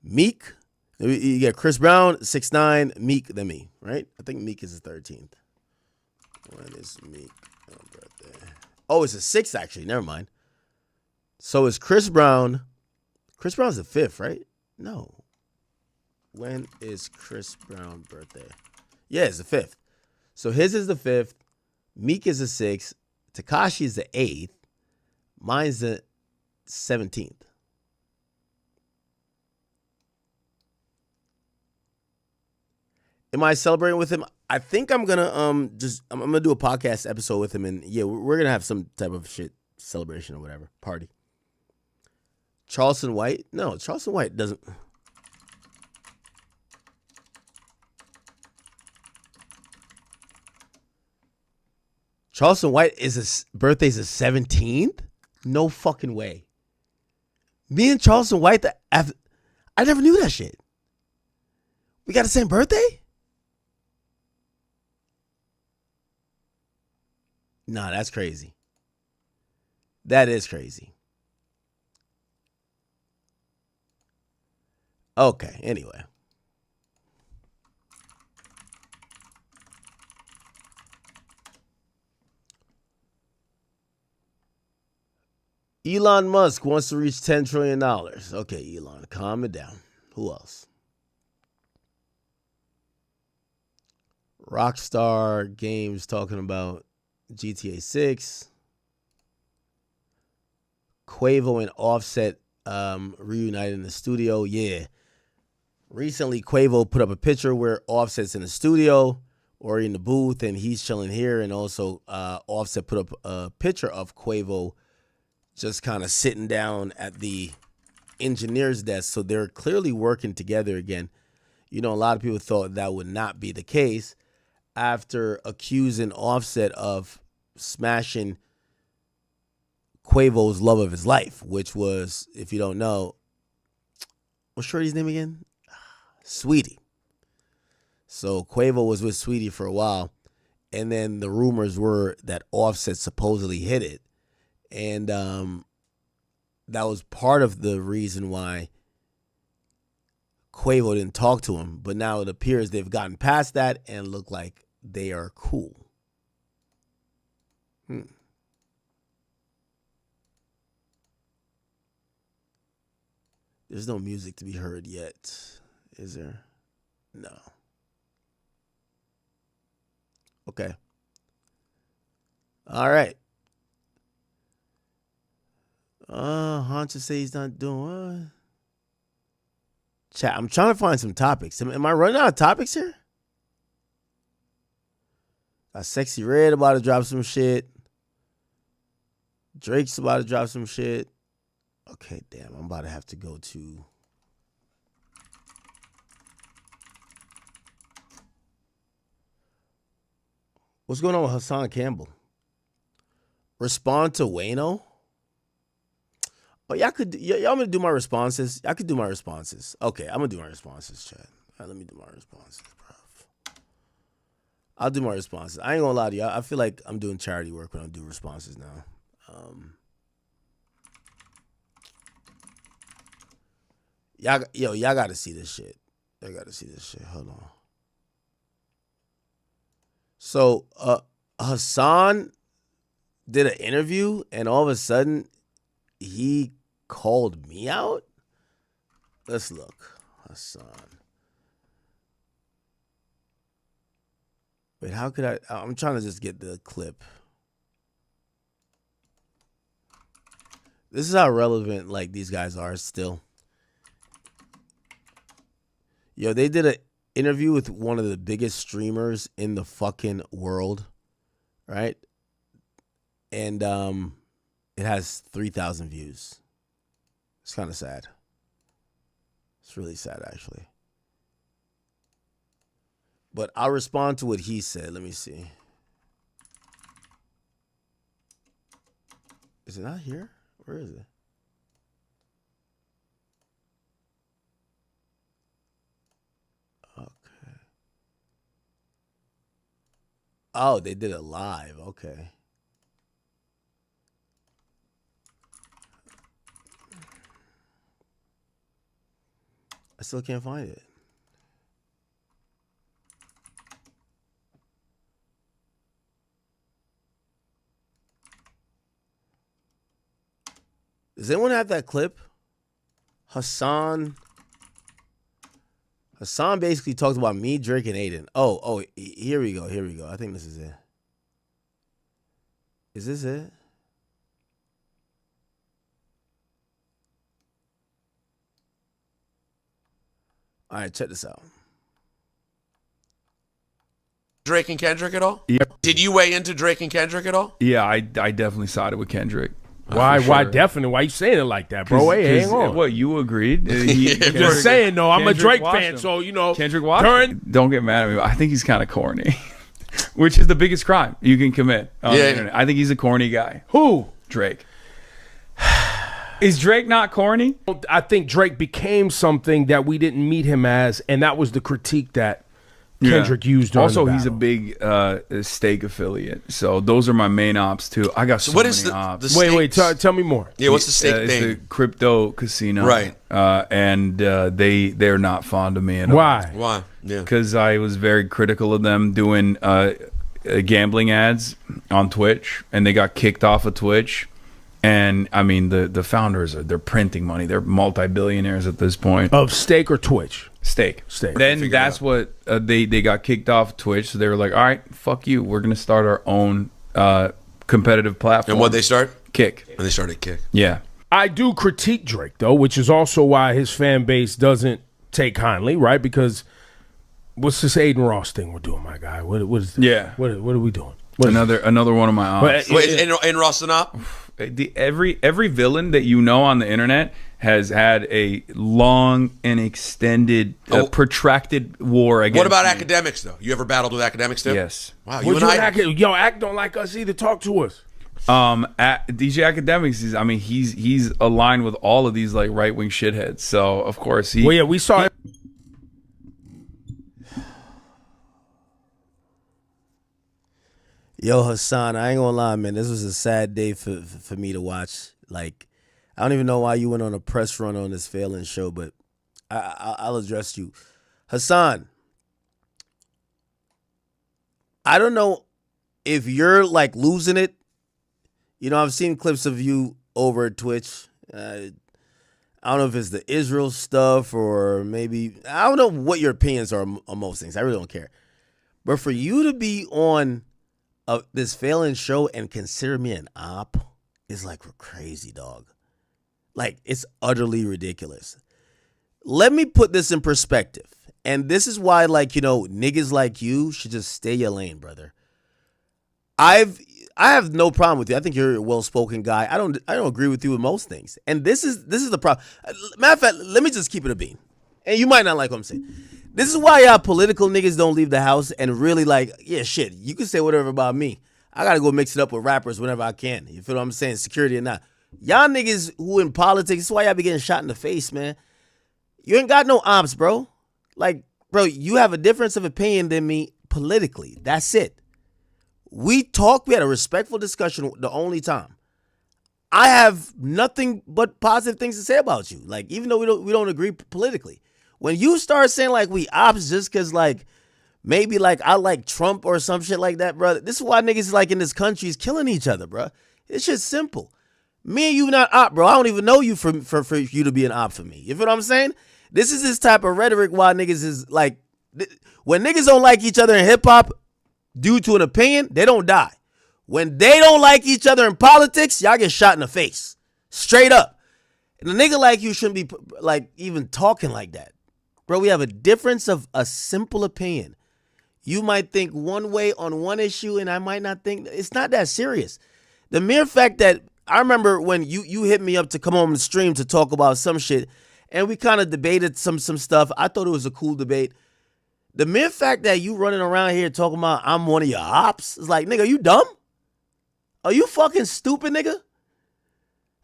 Meek, you get Chris Brown, 6ix9ine, Meek, then me, right? I think Meek is the 13th. When is Meek birthday? Oh, it's the 6th actually. Never mind. So it's Chris Brown. Chris Brown's the 5th, right? No. When is Chris Brown birthday? Yeah, it's the 5th. So his is the 5th. Meek is the 6th. Tekashi is the 8th. Mine's the 17th. Am I celebrating with him? I think I'm gonna I'm gonna do a podcast episode with him, and yeah, we're gonna have some type of shit celebration or whatever party. Charleston White? No, Charleston White doesn't. Charleston White is his birthday's the 17th? No fucking way. Me and Charleston White, I never knew that shit. We got the same birthday? Nah, that's crazy. That is crazy. Okay, anyway. Elon Musk wants to reach $10 trillion. Okay, Elon, calm it down. Who else? Rockstar Games talking about GTA 6. Quavo and Offset reunited in the studio. Yeah. Recently, Quavo put up a picture where Offset's in the studio or in the booth, and he's chilling here. And also, Offset put up a picture of Quavo just kind of sitting down at the engineer's desk. So they're clearly working together again. You know, a lot of people thought that would not be the case after accusing Offset of smashing Quavo's love of his life, which was, if you don't know, what's Shorty's name again? Sweetie. So Quavo was with Sweetie for a while, and then the rumors were that Offset supposedly hit it. And that was part of the reason why Quavo didn't talk to him. But now it appears they've gotten past that and look like they are cool. There's no music to be heard yet, is there? No. Okay. All right. Honcha say he's not doing what? Chat, I'm trying to find some topics. Am I running out of topics here? Got Sexy Red about to drop some shit. Drake's about to drop some shit. Okay, damn, I'm about to have to go to... What's going on with Hassan Campbell? Respond to Wayno? Oh, y'all want me to do my responses? I could do my responses. Okay, I'm going to do my responses, chat. All right, let me do my responses, bro. I'll do my responses. I ain't going to lie to y'all. I feel like I'm doing charity work when I do responses now. Y'all got to see this shit. Y'all got to see this shit. Hold on. So, Hassan did an interview, and all of a sudden, he called me out? Let's look. Hassan. Wait, how could I? I'm trying to just get the clip. This is how relevant, like, these guys are still. Yo, they did an interview with one of the biggest streamers in the fucking world, right? And it has 3,000 views. It's kind of sad. It's really sad, actually. But I'll respond to what he said. Let me see. Is it not here? Where is it? Okay. Oh, they did it live. Okay. I still can't find it. Does anyone have that clip? Hassan basically talked about me, Drake, and Aiden. Oh, here we go. I think this is it. Is this it? All right, check this out. Drake and Kendrick at all? Yeah. Did you weigh into Drake and Kendrick at all? Yeah, I definitely sided with Kendrick. Why? For Why sure. definitely? Why you saying it like that, bro? Hey, hang on. What, you agreed? Just saying, though. I'm a Kendrick Drake watched fan, him. so, you know. Kendrick watched. Don't get mad at me. But I think he's kind of corny, which is the biggest crime you can commit on the internet. I think he's a corny guy. Who? Drake. Is Drake not corny? I think Drake became something that we didn't meet him as, and that was the critique that Kendrick used during Also, the he's a battle. big Stake affiliate, so those are my main ops too. I got so what many is the ops. Wait, tell me more. Yeah, what's the Stake It's thing? the crypto casino, Right. And they're not fond of me at all. Why? Yeah. Because I was very critical of them doing gambling ads on Twitch, and they got kicked off of Twitch. And I mean, the founders they're printing money. They're multi-billionaires at this point. Of Stake or Twitch? Stake. Then that's what they got kicked off Twitch. So they were like, all right, fuck you. We're gonna start our own competitive platform. And what'd they start? Kick. And they started Kick. Yeah. I do critique Drake, though, which is also why his fan base doesn't take kindly, right? Because what's this Aiden Ross thing we're doing, my guy? What is this? Yeah. What are we doing? Another one of my ops. Wait, in Ross and Op? Every villain that you know on the internet has had a long and extended, protracted war against. What about me. academics though? You ever battled with academics too? Yes. Wow, Yo, Ack don't like us either. Talk to us. DJ Academics is. I mean, he's aligned with all of these like right wing shitheads. So of course he. Well, yeah, we saw it. Yo, Hassan, I ain't gonna lie, man. This was a sad day for me to watch. Like, I don't even know why you went on a press run on this failing show, but I'll address you. Hassan, I don't know if you're, like, losing it. You know, I've seen clips of you over at Twitch. I don't know if it's the Israel stuff or maybe... I don't know what your opinions are on most things. I really don't care. But for you to be on... this failing show and consider me an op is like crazy, dog. Like, it's utterly ridiculous. Let me put this in perspective. And this is why, like, you know, niggas like you should just stay your lane, brother. I have no problem with you. I think you're a well-spoken guy. I don't agree with you with most things. And this is the problem. Matter of fact, let me just keep it a bean. And you might not like what I'm saying. This is why y'all political niggas don't leave the house and really like, yeah, shit, you can say whatever about me. I got to go mix it up with rappers whenever I can. You feel what I'm saying? Security or not. Y'all niggas who in politics, this is why y'all be getting shot in the face, man. You ain't got no ops, bro. Like, bro, you have a difference of opinion than me politically. That's it. We had a respectful discussion the only time. I have nothing but positive things to say about you. Like, even though we don't agree politically. When you start saying like we ops just cause like maybe like I like Trump or some shit like that, bro. This is why niggas like in this country is killing each other, bro. It's just simple. Me and you not op, bro. I don't even know you for you to be an op for me. You feel what I'm saying? This is this type of rhetoric why niggas is like when niggas don't like each other in hip hop due to an opinion, they don't die. When they don't like each other in politics, y'all get shot in the face. Straight up. And a nigga like you shouldn't be like even talking like that. Bro, we have a difference of a simple opinion. You might think one way on one issue, and I might not think. It's not that serious. The mere fact that I remember when you hit me up to come on the stream to talk about some shit, and we kind of debated some stuff. I thought it was a cool debate. The mere fact that you running around here talking about I'm one of your ops, is like, nigga, are you dumb? Are you fucking stupid, nigga?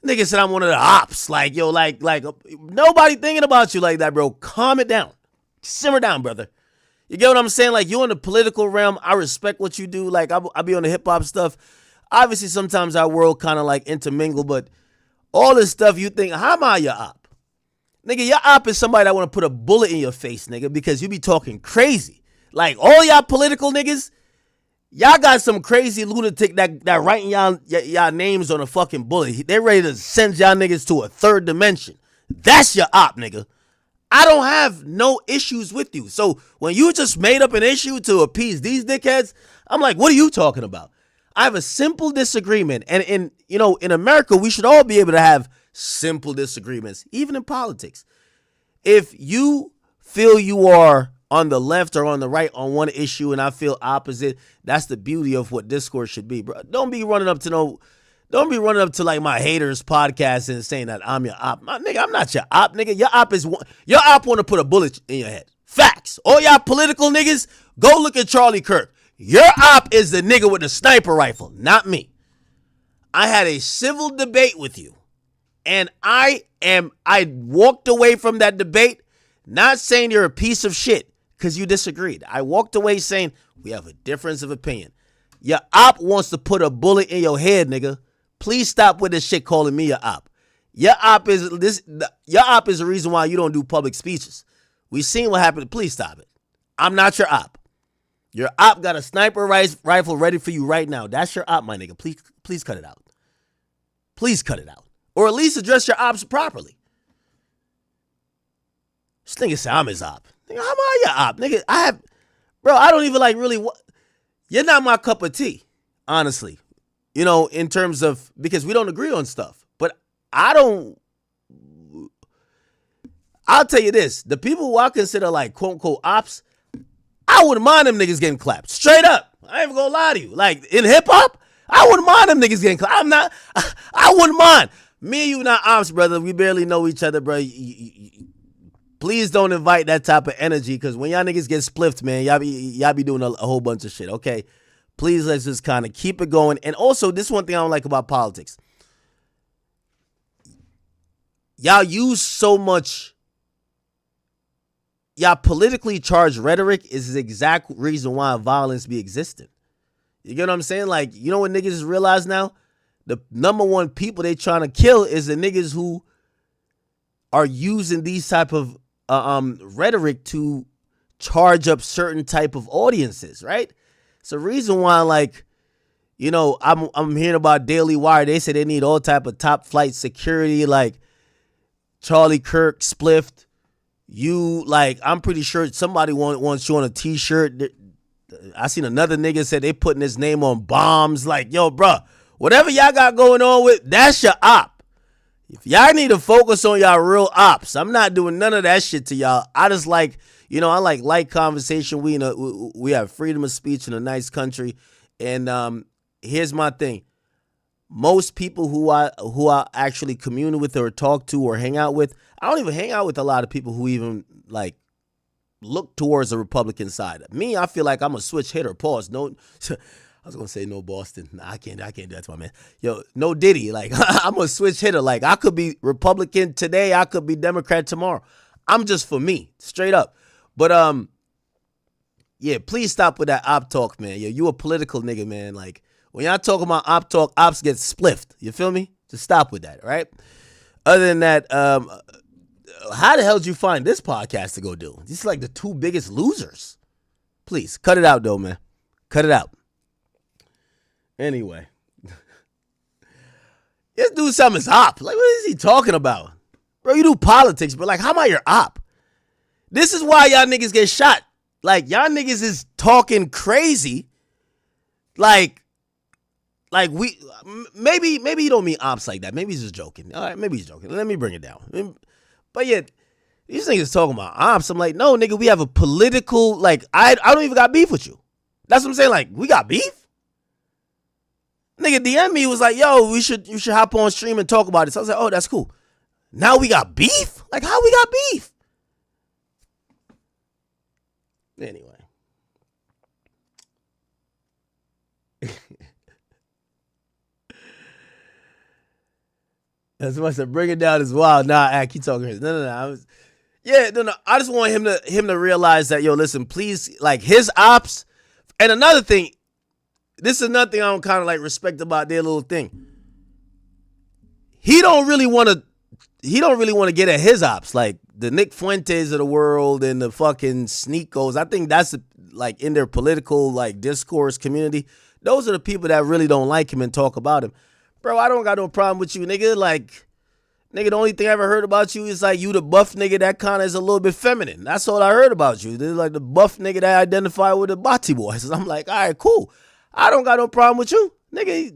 Nigga said I'm one of the ops. Like, yo, like nobody thinking about you like that, bro. Calm it down. Simmer down, brother. You get what I'm saying? Like, you in the political realm. I respect what you do. Like, I be on the hip-hop stuff. Obviously, sometimes our world kind of, like, intermingle. But all this stuff you think, how am I your op? Nigga, your op is somebody that want to put a bullet in your face, nigga, because you be talking crazy. Like, all y'all political niggas, y'all got some crazy lunatic that writing y'all names on a fucking bullet. They're ready to send y'all niggas to a third dimension. That's your op, nigga. I don't have no issues with you. So when you just made up an issue to appease these dickheads, I'm like, what are you talking about? I have a simple disagreement. And in America, we should all be able to have simple disagreements, even in politics. If you feel you are on the left or on the right on one issue and I feel opposite, that's the beauty of what discourse should be, bro. Don't be running up to like my haters podcast and saying that I'm your op. Nigga, I'm not your op, nigga. Your op want to put a bullet in your head. Facts. All y'all political niggas, go look at Charlie Kirk. Your op is the nigga with the sniper rifle, not me. I had a civil debate with you, and I walked away from that debate not saying you're a piece of shit because you disagreed. I walked away saying we have a difference of opinion. Your op wants to put a bullet in your head, nigga. Please stop with this shit calling me your op. Your op is the reason why you don't do public speeches. We seen what happened. Please stop it. I'm not your op. Your op got a sniper rifle ready for you right now. That's your op, my nigga. Please cut it out. Please cut it out. Or at least address your ops properly. This nigga say I'm his op. Nigga, how am I your op? Nigga, I don't even like really you're not my cup of tea, honestly. In terms of, because we don't agree on stuff. But I'll tell you this. The people who I consider like quote unquote ops, I wouldn't mind them niggas getting clapped. Straight up. I ain't even gonna lie to you. Like in hip hop, I wouldn't mind them niggas getting clapped. I wouldn't mind. Me and you not ops, brother. We barely know each other, bro. Please don't invite that type of energy, because when y'all niggas get spliffed, man, y'all be doing a whole bunch of shit, okay? Please, let's just kind of keep it going. And also, this one thing I don't like about politics. Y'all use so much, y'all politically charged rhetoric is the exact reason why violence be existing. You get what I'm saying? Like, you know what niggas realize now? The number one people they trying to kill is the niggas who are using these type of rhetoric to charge up certain type of audiences, right? It's a reason why, like, I'm hearing about Daily Wire. They say they need all type of top flight security, like Charlie Kirk spliffed. I'm pretty sure somebody wants you on a t-shirt. I seen another nigga said they putting his name on bombs. Like, yo, bruh, whatever y'all got going on with, that's your op. If y'all need to focus on y'all real ops, I'm not doing none of that shit to y'all. I just like, I like light conversation. We have freedom of speech in a nice country. And here's my thing. Most people who I actually commune with or talk to or hang out with, I don't even hang out with a lot of people who even like look towards the Republican side. Me, I feel like I'm a switch hitter. Pause. No, I was gonna say no Boston. Nah, I can't do that to my man. Yo, no Diddy. Like, I'm a switch hitter. Like, I could be Republican today, I could be Democrat tomorrow. I'm just for me, straight up. But yeah, please stop with that op talk, man. Yo, you a political nigga, man. Like, when y'all talking about op talk, ops get spliffed. You feel me? Just stop with that, right? Other than that, how the hell did you find this podcast to go do? These are like the two biggest losers. Please, cut it out, though, man. Cut it out. Anyway. This dude something's op. Like, what is he talking about? Bro, you do politics, but like, how am I your op? This is why y'all niggas get shot. Like, y'all niggas is talking crazy. Like we, maybe he don't mean ops like that. Maybe he's just joking. All right, maybe he's joking. Let me bring it down. But yeah, these niggas talking about ops. I'm like, no, nigga, we have a political, like, I don't even got beef with you. That's what I'm saying. Like, we got beef? Nigga DM me, was like, yo, you should hop on stream and talk about it. So I was like, oh, that's cool. Now we got beef? Like, how we got beef? Anyway. That's what I said. Bring it down as wild. Nah, I keep talking here. No. I just want him to realize that, yo, listen, please, like, his ops. And another thing, this is another thing I don't kind of like respect about their little thing. He don't really want to, he don't really want to get at his ops, like the Nick Fuentes of the world and the fucking Sneakos. I think that's like in their political like discourse community. Those are the people that really don't like him and talk about him. Bro, I don't got no problem with you, nigga. Like, nigga, the only thing I ever heard about you is like you the buff nigga that kind of is a little bit feminine. That's all I heard about you. They're like the buff nigga that identify with the Bati boys. I'm like, all right, cool. I don't got no problem with you, nigga.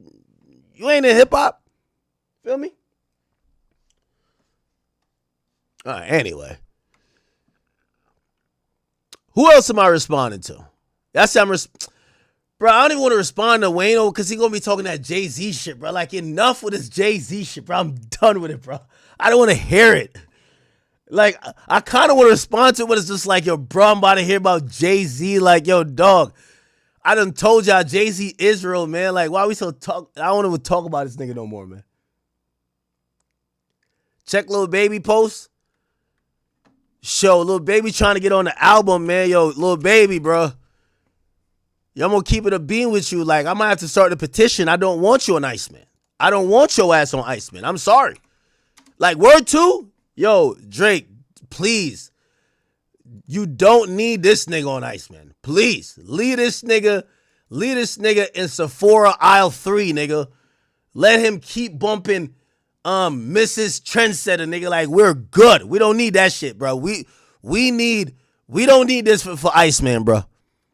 You ain't in hip hop. Feel me? All right, anyway. Who else am I responding to? Bro, I don't even want to respond to Wayne because he going to be talking that Jay-Z shit, bro. Like, enough with this Jay-Z shit, bro. I'm done with it, bro. I don't want to hear it. Like, I kind of want to respond to it, but it's just like, yo, bro, I'm about to hear about Jay-Z. Like, yo, dog, I done told y'all Jay-Z Israel, man. Like, why we so talk? I don't want to talk about this nigga no more, man. Check Lil Baby post. Show Lil Baby trying to get on the album, man. Yo, Lil Baby, bro. Yo, I'm going to keep it a beam with you. Like, I might have to start the petition. I don't want you on IceMan. I don't want your ass on IceMan. I'm sorry. Like, word two? Yo, Drake, please. You don't need this nigga on IceMan. Please. Leave this nigga in Sephora aisle 3, nigga. Let him keep bumping Mrs. Trendsetter, nigga. Like, we're good. We don't need that shit, bro. We don't need this for IceMan, bro.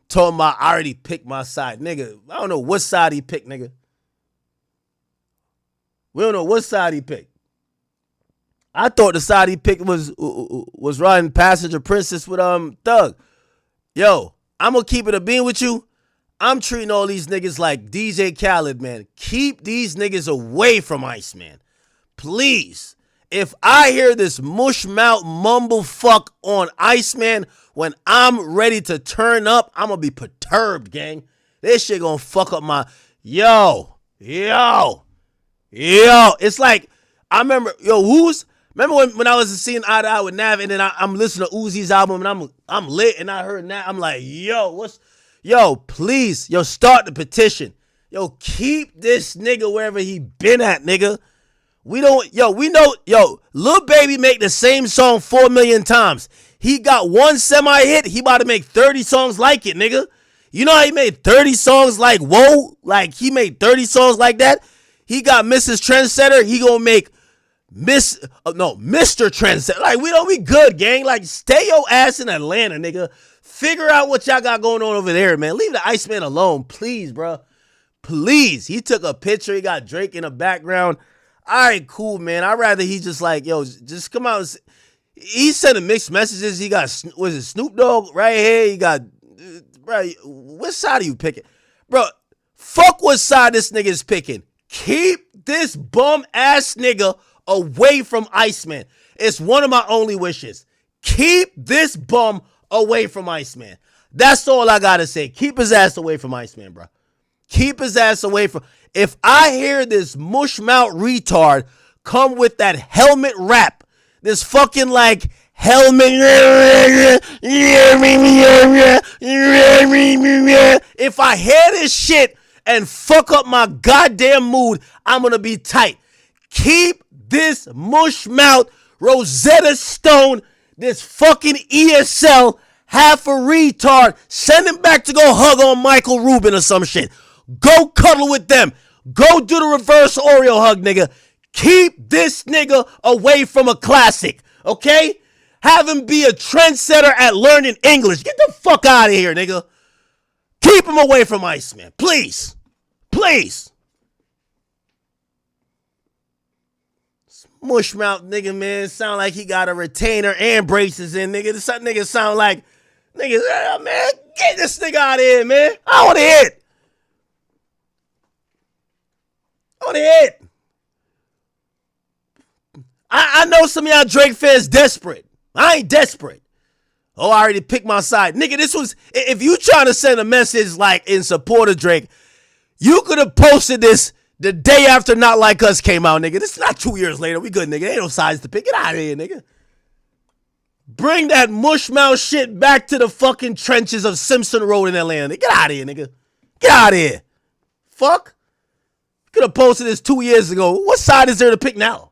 Told him I already picked my side. Nigga, I don't know what side he picked, nigga. We don't know what side he picked. I thought the side he picked was riding Passenger Princess with Thug. Yo, I'm gonna keep it a bean with you. I'm treating all these niggas like DJ Khaled, man. Keep these niggas away from IceMan. Please. If I hear this mushmouth mumble fuck on IceMan when I'm ready to turn up, I'm gonna be perturbed, gang. This shit gonna fuck up my yo. It's like I remember when I was seeing Eye to Eye with Nav, and then I'm listening to Uzi's album, and I'm lit, and I heard Nav. I'm like, please, start the petition. Yo, keep this nigga wherever he been at, nigga. We know, Lil Baby make the same song 4 million times. He got one semi-hit, he about to make 30 songs like it, nigga. You know how he made 30 songs like Whoa? Like, he made 30 songs like that? He got Mrs. Trendsetter, he gonna make Mr. Trendsetter. Like, we good, gang. Like, stay your ass in Atlanta, nigga. Figure out what y'all got going on over there, man. Leave the IceMan alone, please, bro. Please. He took a picture, he got Drake in the background. All right, cool, man. I'd rather he just like, just come out and he's sending mixed messages. He got, was it Snoop Dogg right here? He got, bro, what side are you picking? Bro, fuck what side this nigga is picking. Keep this bum ass nigga away from IceMan. It's one of my only wishes. Keep this bum away from IceMan. That's all I gotta say. Keep his ass away from IceMan, bro. Keep his ass away from. If I hear this mushmouth retard come with that helmet rap, this fucking like helmet, if I hear this shit and fuck up my goddamn mood, I'm gonna be tight. Keep this mushmouth Rosetta Stone, this fucking ESL, half a retard, send him back to go hug on Michael Rubin or some shit. Go cuddle with them. Go do the reverse Oreo hug, nigga. Keep this nigga away from a classic, okay? Have him be a trendsetter at learning English. Get the fuck out of here, nigga. Keep him away from IceMan. Please. Please. This mushmouth nigga, man, sound like he got a retainer and braces in, nigga. This nigga sound like, nigga, man, get this nigga out of here, man. I want to hear it. On the head. I know some of y'all Drake fans desperate. I ain't desperate. Oh, I already picked my side. Nigga, this was, if you trying to send a message like in support of Drake, you could have posted this the day after Not Like Us came out, nigga. This is not 2 years later. We good, nigga. Ain't no sides to pick. Get out of here, nigga. Bring that mushmouth shit back to the fucking trenches of Simpson Road in Atlanta. Get out of here, nigga. Get out of here. Fuck. Could have posted this 2 years ago. What side is there to pick now?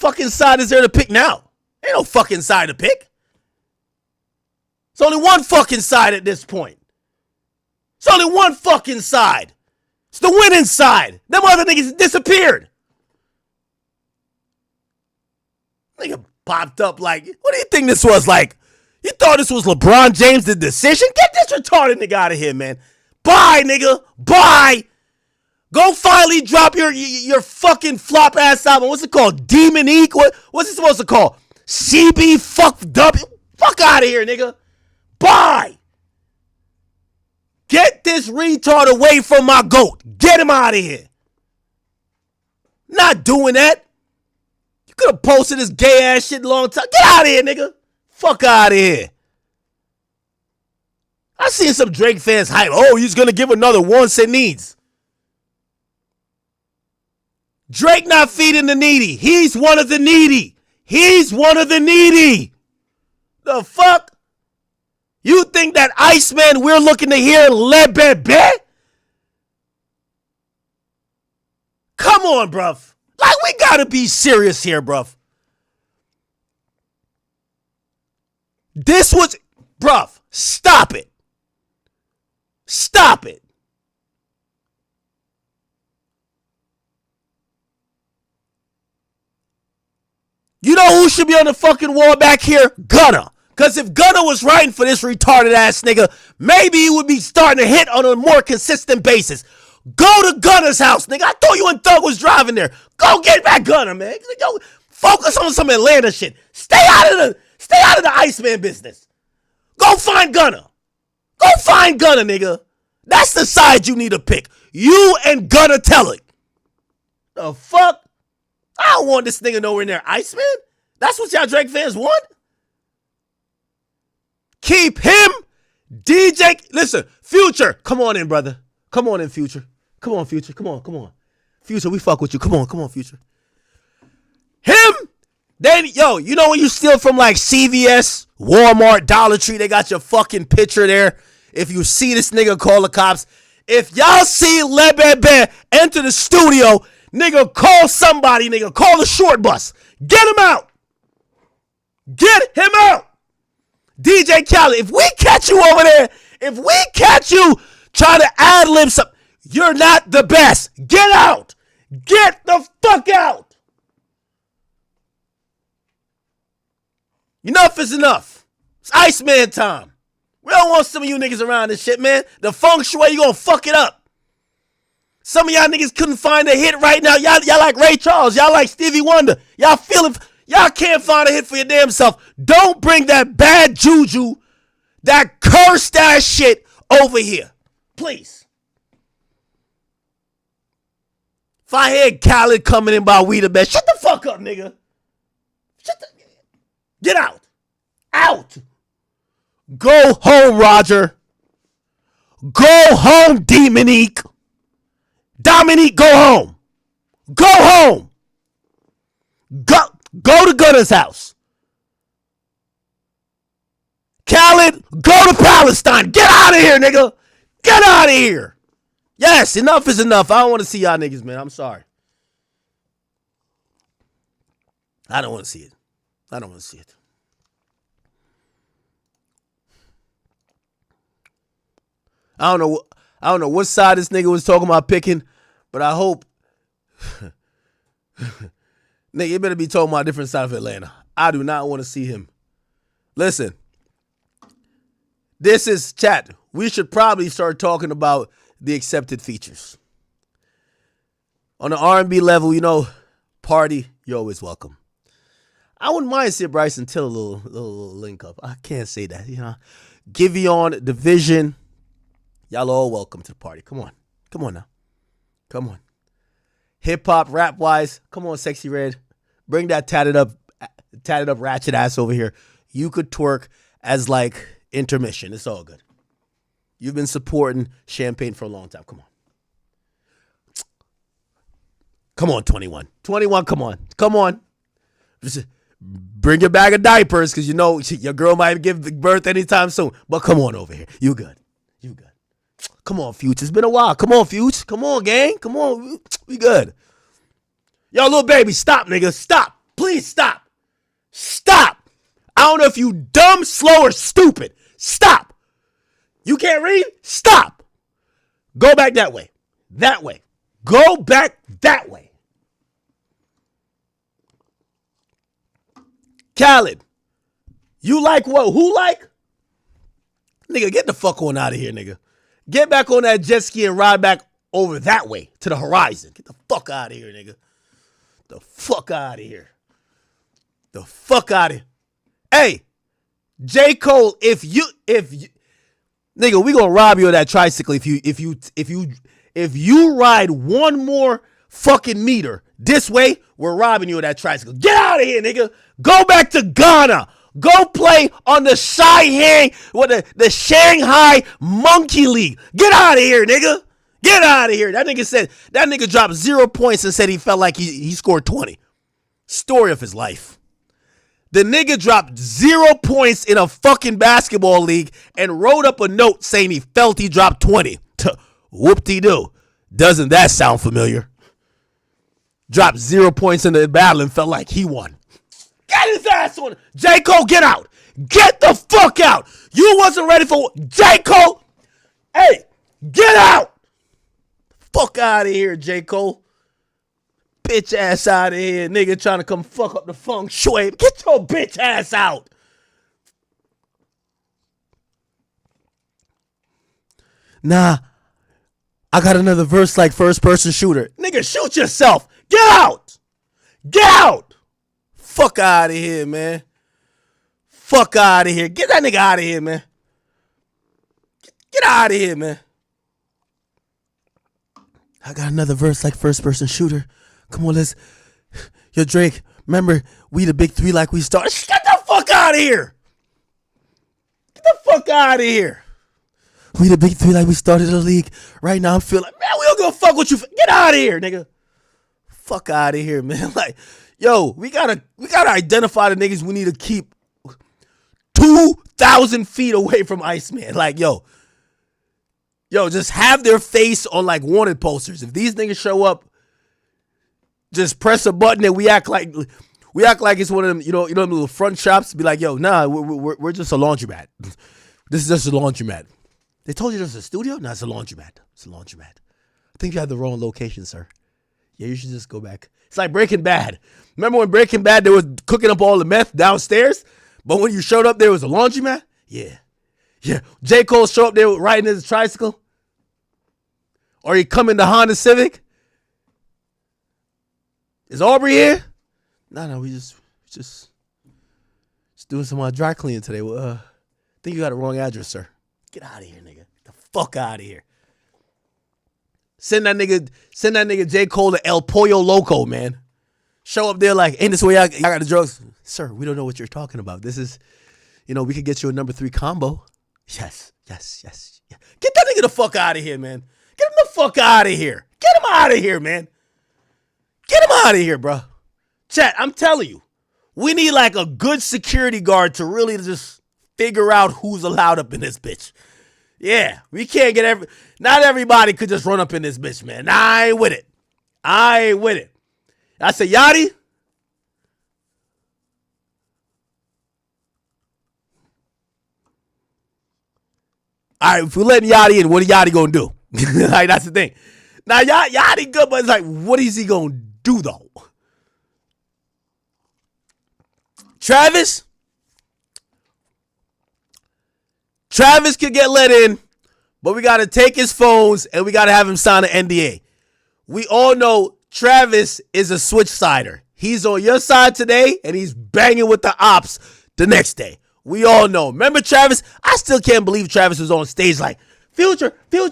fucking side is there to pick now? Ain't no fucking side to pick. It's only one fucking side at this point. It's only one fucking side. It's the winning side. Them other niggas disappeared. Nigga popped up like, what do you think this was like? You thought this was LeBron James the decision? Get this retarded nigga out of here, man. Bye, nigga. Bye. Go finally drop your fucking flop ass album. What's it called? Demonique? What's it supposed to call? CB fuck W? Fuck out of here, nigga. Bye. Get this retard away from my goat. Get him out of here. Not doing that. You could have posted this gay ass shit a long time. Get out of here, nigga. Fuck out of here. I seen some Drake fans hype. Oh, he's gonna give another wants and needs. Drake not feeding the needy. He's one of the needy. He's one of the needy. The fuck? You think that IceMan we're looking to hear Le Bebe? Come on, bruv. Like, we gotta be serious here, bruv. This was, bruv, stop it. Stop it. You know who should be on the fucking wall back here? Gunna. Because if Gunna was writing for this retarded ass nigga, maybe he would be starting to hit on a more consistent basis. Go to Gunna's house, nigga. I thought you and Thug was driving there. Go get back Gunna, man. Yo, focus on some Atlanta shit. Stay out of the IceMan business. Go find Gunna. Go find Gunna, nigga. That's the side you need to pick. You and Gunna tell it. The fuck? I don't want this nigga nowhere near IceMan. That's what y'all Drake fans want? Keep him, DJ. Listen, Future. Come on in, brother. Come on in, Future. Come on, Future. Come on. Future, we fuck with you. Come on, Future. Him. Then, yo, you know when you steal from like CVS, Walmart, Dollar Tree, they got your fucking picture there. If you see this nigga, call the cops. If y'all see Le Bebe enter the studio, nigga, call somebody, nigga. Call the short bus. Get him out. Get him out. DJ Khaled, if we catch you over there, if we catch you trying to ad-lib something, you're not the best. Get out. Get the fuck out. Enough is enough. It's IceMan time. We don't want some of you niggas around this shit, man. The feng shui, you gonna fuck it up. Some of y'all niggas couldn't find a hit right now. Y'all like Ray Charles. Y'all like Stevie Wonder. Y'all can't find a hit for your damn self. Don't bring that bad juju, that cursed ass shit over here. Please. If I hear Khaled coming in by We the Best, shut the fuck up, nigga. Get out. Out. Go home, Roger. Go home, Demonique. Dominique, go home. Go home. Go to Gunna's house. Khaled, go to Palestine. Get out of here, nigga. Get out of here. Yes, enough is enough. I don't want to see y'all niggas, man. I'm sorry. I don't want to see it. I don't want to see it. I don't know what side this nigga was talking about picking, but I hope nigga, you better be talking about a different side of Atlanta. I do not want to see him. Listen, this is chat. We should probably start talking about the accepted features. On the R&B level, you know, party, you're always welcome. I wouldn't mind seeing Bryson Tiller a little link up. I can't say that, you know. Giveon, Division, y'all are all welcome to the party. Come on. Come on now. Come on. Hip-hop, rap-wise, come on, Sexy Red. Bring that tatted up ratchet ass over here. You could twerk as, like, intermission. It's all good. You've been supporting Champagne for a long time. Come on. Come on, 21. 21, come on. Come on. Just bring your bag of diapers because you know your girl might give birth anytime soon. But come on over here. You good. You good. Come on, Future. It's been a while. Come on, Future. Come on, gang. Come on. We good. Yo, little baby, stop, nigga. Stop. Please stop. Stop. I don't know if you dumb, slow, or stupid. Stop. You can't read? Stop. Go back that way. That way. Go back that way. Khaled, you like what? Who like? Nigga, get the fuck on out of here, nigga. Get back on that jet ski and ride back over that way to the horizon. Get the fuck out of here, nigga. The fuck out of here. The fuck out of here. Hey, J. Cole, if you nigga, we gonna rob you of that tricycle if you ride one more fucking meter this way, we're robbing you of that tricycle. Get out of here, nigga. Go back to Ghana. Go play on the the Shanghai Monkey League. Get out of here, nigga. Get out of here. That nigga dropped 0 points and said he felt like he scored 20. Story of his life. The nigga dropped 0 points in a fucking basketball league and wrote up a note saying he felt he dropped 20. Whoop-de-doo. Doesn't that sound familiar? Dropped 0 points in the battle and felt like he won. Get his ass on. J. Cole, get out. Get the fuck out. You wasn't ready for J. Cole. Hey, get out. Fuck out of here, J. Cole. Bitch ass out of here. Nigga trying to come fuck up the feng shui. Get your bitch ass out. Nah, I got another verse like first person shooter. Nigga, shoot yourself. Get out. Get out. Fuck out of here, man. Fuck out of here. Get that nigga out of here, man. Get out of here, man. I got another verse like first person shooter. Come on, let's. Yo, Drake, remember, we the big three like we started. Get the fuck out of here. Get the fuck out of here. We the big three like we started the league. Right now I'm feeling like, man, we don't give a fuck what you. Get out of here, nigga. Fuck out of here, man. Like, yo, we gotta identify the niggas we need to keep 2,000 feet away from IceMan. Like, yo, just have their face on like wanted posters. If these niggas show up, just press a button and we act like it's one of them, you know, them little front shops. Be like, yo, nah, we're just a laundromat. This is just a laundromat. They told you there's a studio? No, it's a laundromat. It's a laundromat. I think you have the wrong location, sir. Yeah, you should just go back. It's like Breaking Bad. Remember when Breaking Bad, they were cooking up all the meth downstairs? But when you showed up, there was a laundromat? Yeah. Yeah. J. Cole showed up there riding his tricycle? Or he come in the Honda Civic? Is Aubrey here? No, we just doing some dry cleaning today. Well, I think you got the wrong address, sir. Get out of here, nigga. Get the fuck out of here. Send that nigga J. Cole to El Pollo Loco, man. Show up there like, ain't this way I got the drugs? Sir, we don't know what you're talking about. This is, we could get you a number 3 combo. Yes. Get that nigga the fuck out of here, man. Get him the fuck out of here. Get him out of here, man. Get him out of here, bro. Chat, I'm telling you, we need like a good security guard to really just figure out who's allowed up in this bitch. Yeah, we can't get not everybody could just run up in this bitch, man. Nah, I ain't with it. I said, Yachty. All right, if we let Yachty in, what is Yachty gonna do? Like, that's the thing. Now, Yachty good, but it's like, what is he gonna do though? Travis could get let in, but we got to take his phones and we got to have him sign an NDA. We all know Travis is a switch sider. He's on your side today and he's banging with the ops the next day. We all know. Remember Travis? I still can't believe Travis was on stage like, Future, play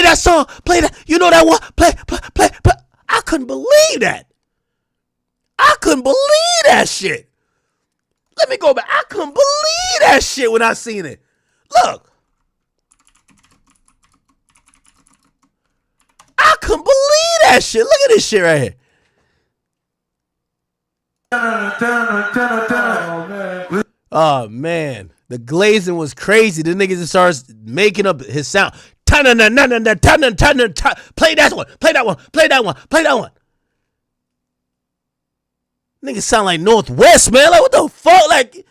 that song, play that, you know that one, play. I couldn't believe that. Shit. Let me go back. I couldn't believe that shit when I seen it. Look. I couldn't believe that shit. Look at this shit right here. Oh, man. The glazing was crazy. The nigga just starts making up his sound. Play that one. Niggas sound like Northwest, man. Like, what the fuck? Like,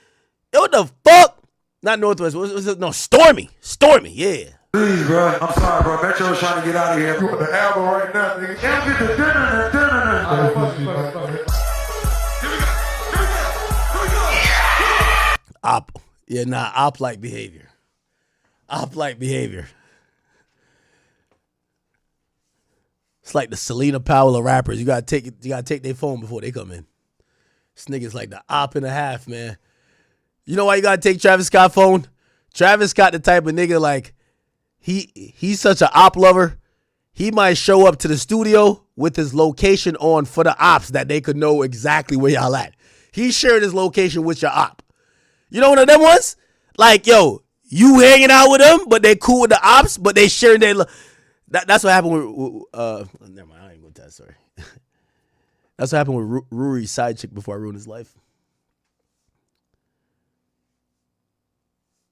what the fuck? Not Northwest. Was it? No, Stormy. Stormy, yeah. Please, bro. I'm sorry, bro. Metro's trying to get out of here. You want the album right now, nigga. Can't get the dinner. Op. Yeah, nah, op-like behavior. Op-like behavior. It's like the Selena Powell of rappers. You gotta take their phone before they come in. This nigga's like the op and a half, man. You know why you gotta take Travis Scott's phone? Travis Scott the type of nigga like he's such an op lover. He might show up to the studio with his location on for the ops that they could know exactly where y'all at. He shared his location with your op. You know one of them ones? Like, yo, you hanging out with them, but they cool with the ops, but they sharing their... That's what happened with... never mind, I ain't going to tell that story. That's what happened with Rory's side chick before I ruined his life.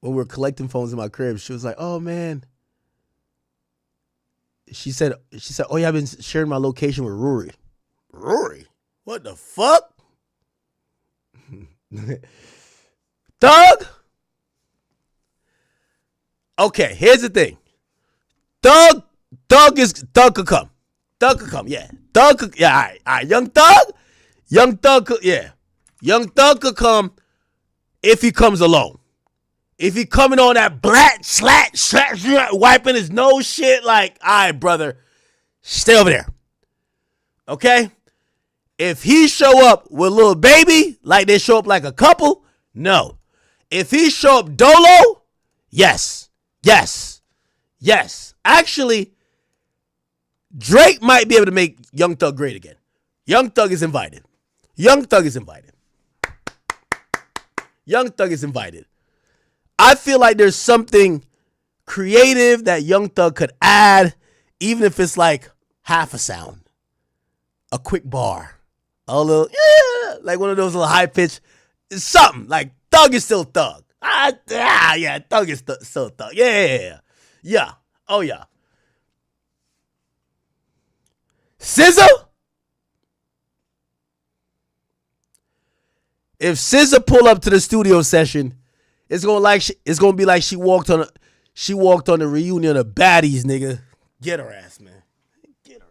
When we were collecting phones in my crib, she was like, oh, man. She said, oh, yeah, I've been sharing my location with Rory. Rory? What the fuck? Thug? Okay, here's the thing. Thug could come. Thug could come, yeah. All right. Young Thug could, yeah. Young Thug could come if he comes alone. If he coming on that black slat, wiping his nose shit, like, all right, brother, stay over there. Okay? If he show up with Lil Baby, like they show up like a couple, no. If he show up dolo, yes. Actually, Drake might be able to make Young Thug great again. Young Thug is invited. I feel like there's something creative that Young Thug could add, even if it's like half a sound, a quick bar, a little, yeah, like one of those little high pitch, something like Thug is still Thug. Yeah, Thug is still Thug. Yeah. Oh yeah. SZA? If SZA pull up to the studio session, it's gonna be like she walked on the reunion of Baddies, nigga. Get her ass, man. Get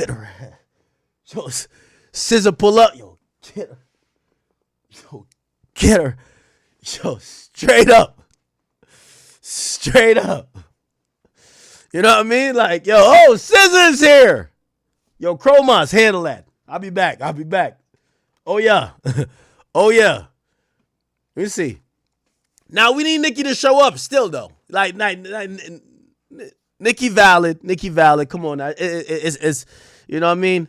her ass. Yo, SZA pull up, yo. Get her. Yo, straight up. You know what I mean? Like, yo, oh, SZA's here. Yo, Chromos, handle that. I'll be back. Oh, yeah. Let me see. Now, we need Nicki to show up still, though. Like Nicki valid. Come on now. It's you know what I mean?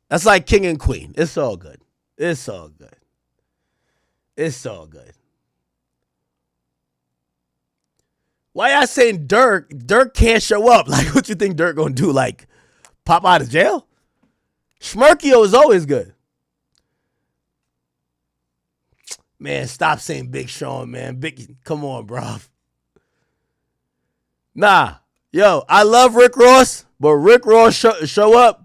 That's like king and queen. It's all good. Why y'all saying Dirk? Dirk can't show up. Like, what you think Dirk gonna do? Like, pop out of jail? Schmirkio is always good. Man, stop saying Big Sean, man. Come on, bro. Nah. Yo, I love Rick Ross, but Rick Ross show up.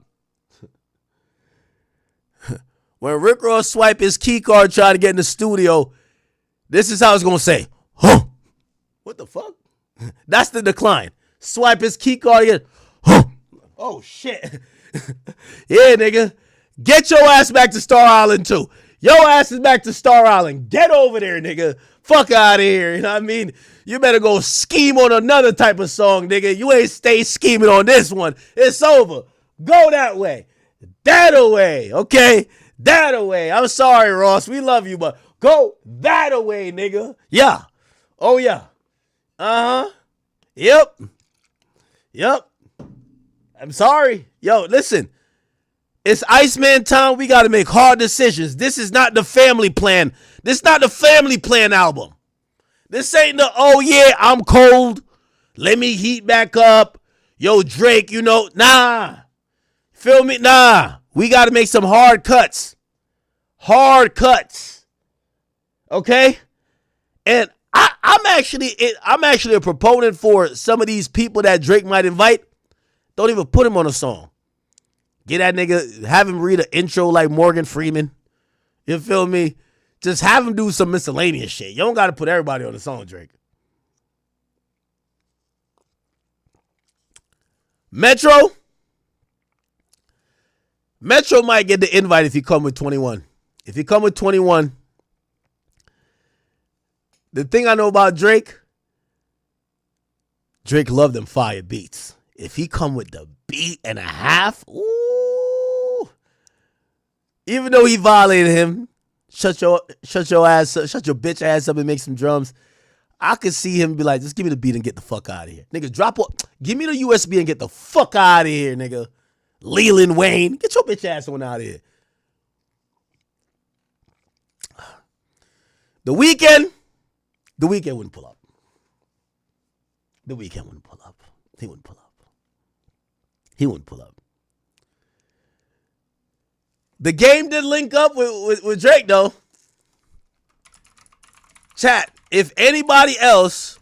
When Rick Ross swipe his key card trying to get in the studio, this is how it's going to say, huh? What the fuck? That's the decline. Swipe his key card again. Huh? Oh, shit. Yeah, nigga. Get your ass back to Star Island, too. Your ass is back to Star Island. Get over there, nigga. Fuck out of here. You know what I mean? You better go scheme on another type of song, nigga. You ain't stay scheming on this one. It's over. Go that way. That away. Okay? That away. I'm sorry, Ross. We love you, but go that away, nigga. Yeah. Oh, yeah. Uh-huh. Yep. I'm sorry. Yo, listen. It's Iceman time. We got to make hard decisions. This is not the family plan. This is not the family plan album. This ain't the, oh, yeah, I'm cold. Let me heat back up. Yo, Drake, you know, nah. Feel me? Nah. We got to make some hard cuts. Okay? And I'm actually a proponent for some of these people that Drake might invite. Don't even put him on a song. Get that nigga, have him read an intro like Morgan Freeman. You feel me? Just have him do some miscellaneous shit. You don't got to put everybody on the song, Drake. Metro might get the invite if he come with 21. If he come with 21, the thing I know about Drake loved them fire beats. If he come with the beat and a half, ooh. Even though he violated him, shut your ass up, shut your bitch ass up and make some drums. I could see him be like, just give me the beat and get the fuck out of here. Nigga, give me the USB and get the fuck out of here, nigga. Leland Wayne, get your bitch ass on out of here. The Weeknd wouldn't pull up. The Weeknd wouldn't pull up. He wouldn't pull up. He wouldn't pull up. The Game did link up with Drake, though. Chat, if anybody else,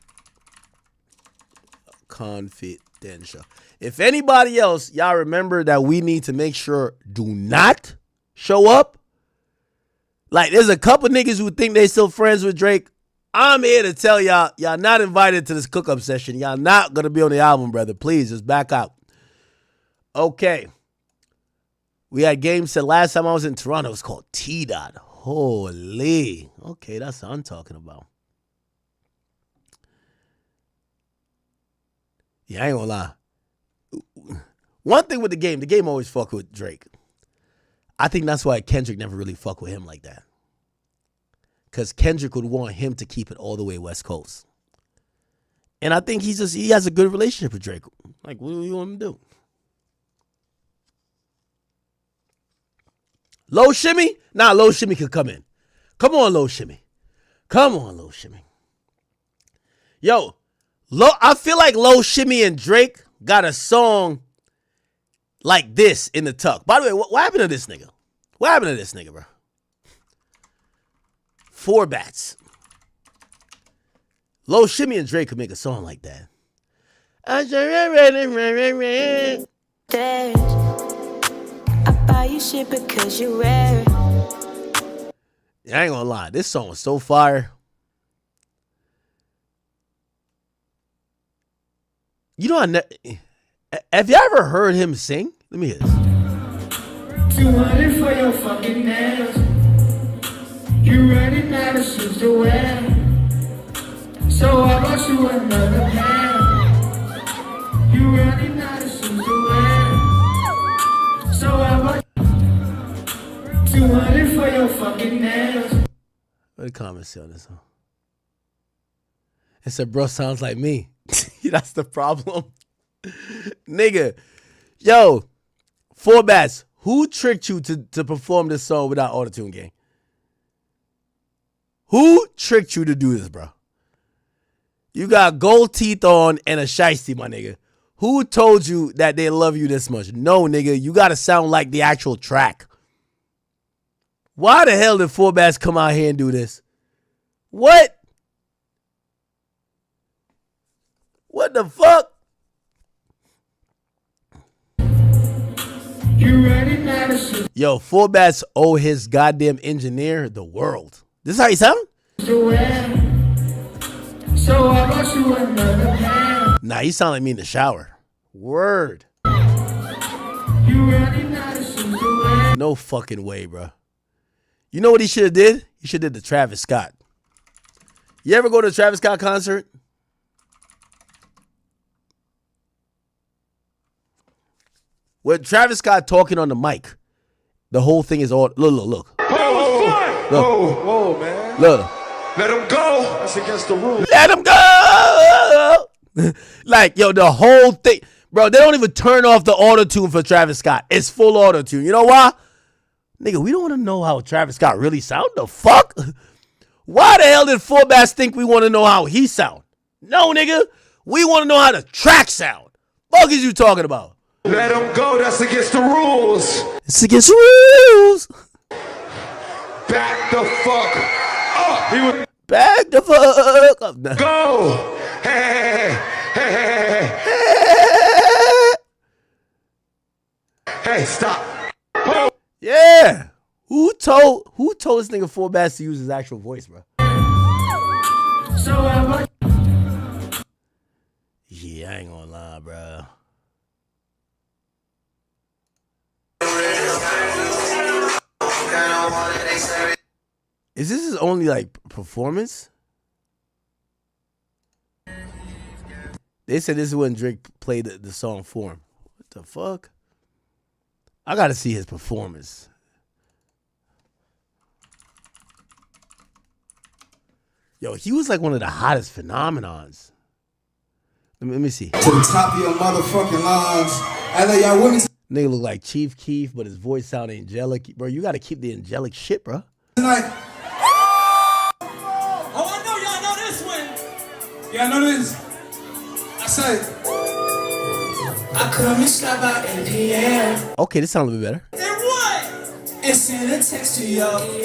confidential. If anybody else, y'all remember that we need to make sure do not show up. Like, there's a couple niggas who think they still friends with Drake. I'm here to tell y'all not invited to this cook-up session. Y'all not going to be on the album, brother. Please, just back out. Okay. We had games said last time I was in Toronto. It was called T-Dot. Holy. Okay, that's what I'm talking about. Yeah, I ain't gonna lie. One thing with the game always fuck with Drake. I think that's why Kendrick never really fuck with him like that. Because Kendrick would want him to keep it all the way West Coast. And I think he has a good relationship with Drake. Like, what do you want him to do? Low Shimmy? Nah, Low Shimmy could come in. Come on, Low Shimmy. Come on, Low Shimmy. Yo, I feel like Low Shimmy and Drake got a song like this in the tuck. By the way, what happened to this nigga? What happened to this nigga, bro? 4 bats. Low Shimmy and Drake could make a song like that. I buy you shit because you wear it. I ain't gonna lie. This song was so fire. You know, have you ever heard him sing? Let me hear this. 200 for your fucking nails. You running out of shoes to wear. So I bought you another pair. You running out of shoes to wear. So I bought 200 for your fucking nails. What the comments say on this song? It said, bro, sounds like me. That's the problem. Nigga. Yo, 4 bats. Who tricked you to perform this song without autotune, gang? Who tricked you to do this, bro? You got gold teeth on and a shiesty, my nigga. Who told you that they love you this much? No, nigga. You got to sound like the actual track. Why the hell did 4 bats come out here and do this? What? What the fuck? Yo, 4 bats owe his goddamn engineer the world. This is how he sound? Nah, he sound like me in the shower. Word. No fucking way, bro. You know what he should have did? He should have did the Travis Scott. You ever go to a Travis Scott concert? With Travis Scott talking on the mic, the whole thing is all look. Whoa, man. Look. Let him go. That's against the rules. Let him go. Like, yo, the whole thing. Bro, they don't even turn off the auto-tune for Travis Scott. It's full auto-tune. You know why? Nigga, we don't want to know how Travis Scott really sound. The fuck? Why the hell did 4 bats think we want to know how he sound? No, nigga. We want to know how the track sound. Fuck is you talking about? Let him go. That's against the rules. It's against the rules. Back the fuck up. He was back the fuck up. Go. Hey. Hey, stop. Yeah. Who told this nigga Four Bass to use his actual voice, bro? Yeah, I ain't gonna lie, bro. Is this his only like performance? They said this is when Drake played the song for him. What the fuck? I gotta see his performance. Yo, he was like one of the hottest phenomenons. Let me see. To the top of your motherfucking lungs. I know y'all women Nigga look like Chief Keef, but his voice sound angelic. Bro, you gotta keep the angelic shit, bro. tonight. Oh, I know y'all know this one. Y'all know this. I say. I come and slap out in the air. Okay, this sounds a little bit better. And what? And send a text to you. Yeah.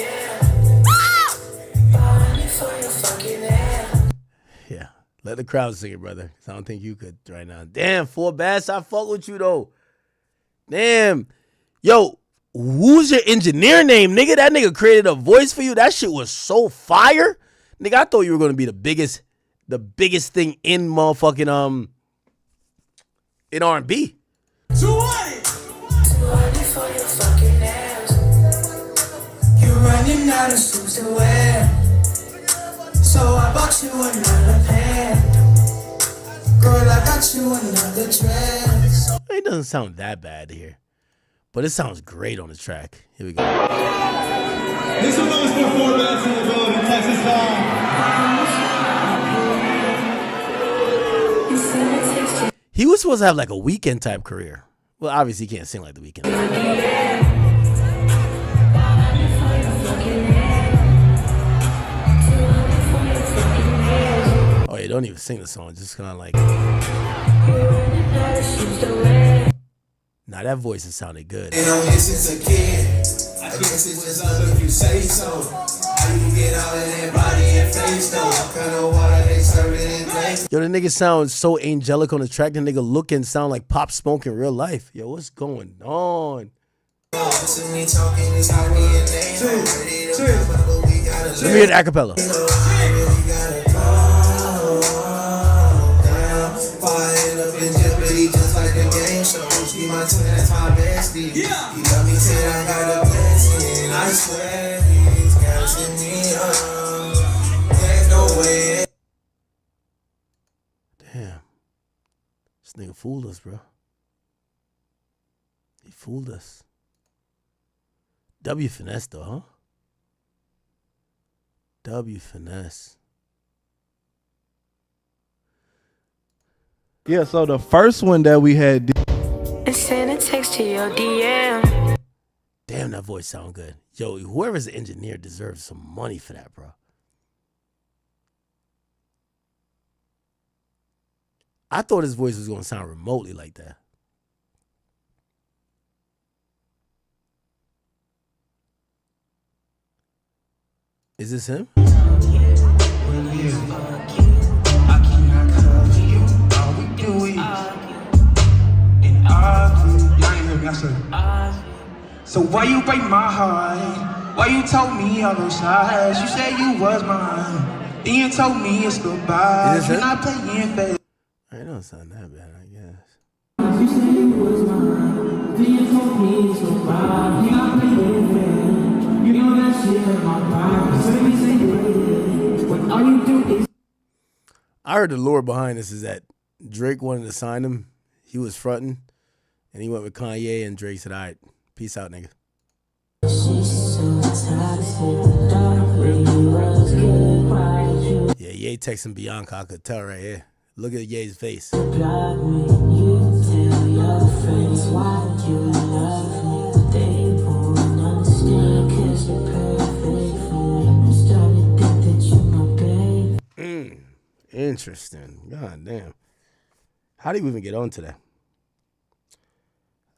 Let the crowd sing it, brother. 'Cause I don't think you could right now. Damn, Four Bass, I fuck with you though. Damn. Yo, who's your engineer name, nigga? That nigga created a voice for you. That shit was so fire. Nigga, I thought you were gonna be the biggest thing in motherfucking in R&B. 200 for your fucking ass. You running out of suits to wear. So I bought you another pair. Girl, I got you another dress. It doesn't sound that bad here. But it sounds great on the track. Here we go. This one goes for Four Bass in the building, Texas time. He was supposed to have like a Weekend type career. Well, obviously he can't sing like the Weekend. Oh yeah, don't even sing the song. Just kind of like. Nah, that voice has sounded good. And on this is a kid. I guess it was up if you say so. How you get out of that body and face though? What kind of water they serving in place? Yo, the nigga sounds so angelic on the track. The nigga look and sound like Pop Smoke in real life. Yo, what's going on? Let me hear the acapella. I swear he's catching me up. There's no way. Damn. This nigga fooled us, bro. He fooled us. W finesse though, huh? W finesse. Yeah, so the first one that we had. And send a text to your DM. Damn, that voice sound good. Yo, whoever's the engineer deserves some money for that, bro. I thought his voice was gonna sound remotely like that. Is this him? So why you break my heart? Why you told me all those lies? You said you was mine. Then you told me it's goodbye. Is this You're not playing fair. I don't sound that bad, I guess. You said you was mine. Then you told me it's goodbye. You're not playing fair. You know that shit hurt my pride. So let me say it. When all you do is. I heard the lore behind this is that Drake wanted to sign him. He was fronting, and he went with Kanye, and Drake said, all right, peace out, nigga. Yeah, Ye texting Bianca, I could tell right here. Look at Ye's face. Interesting. God damn. How do you even get onto that?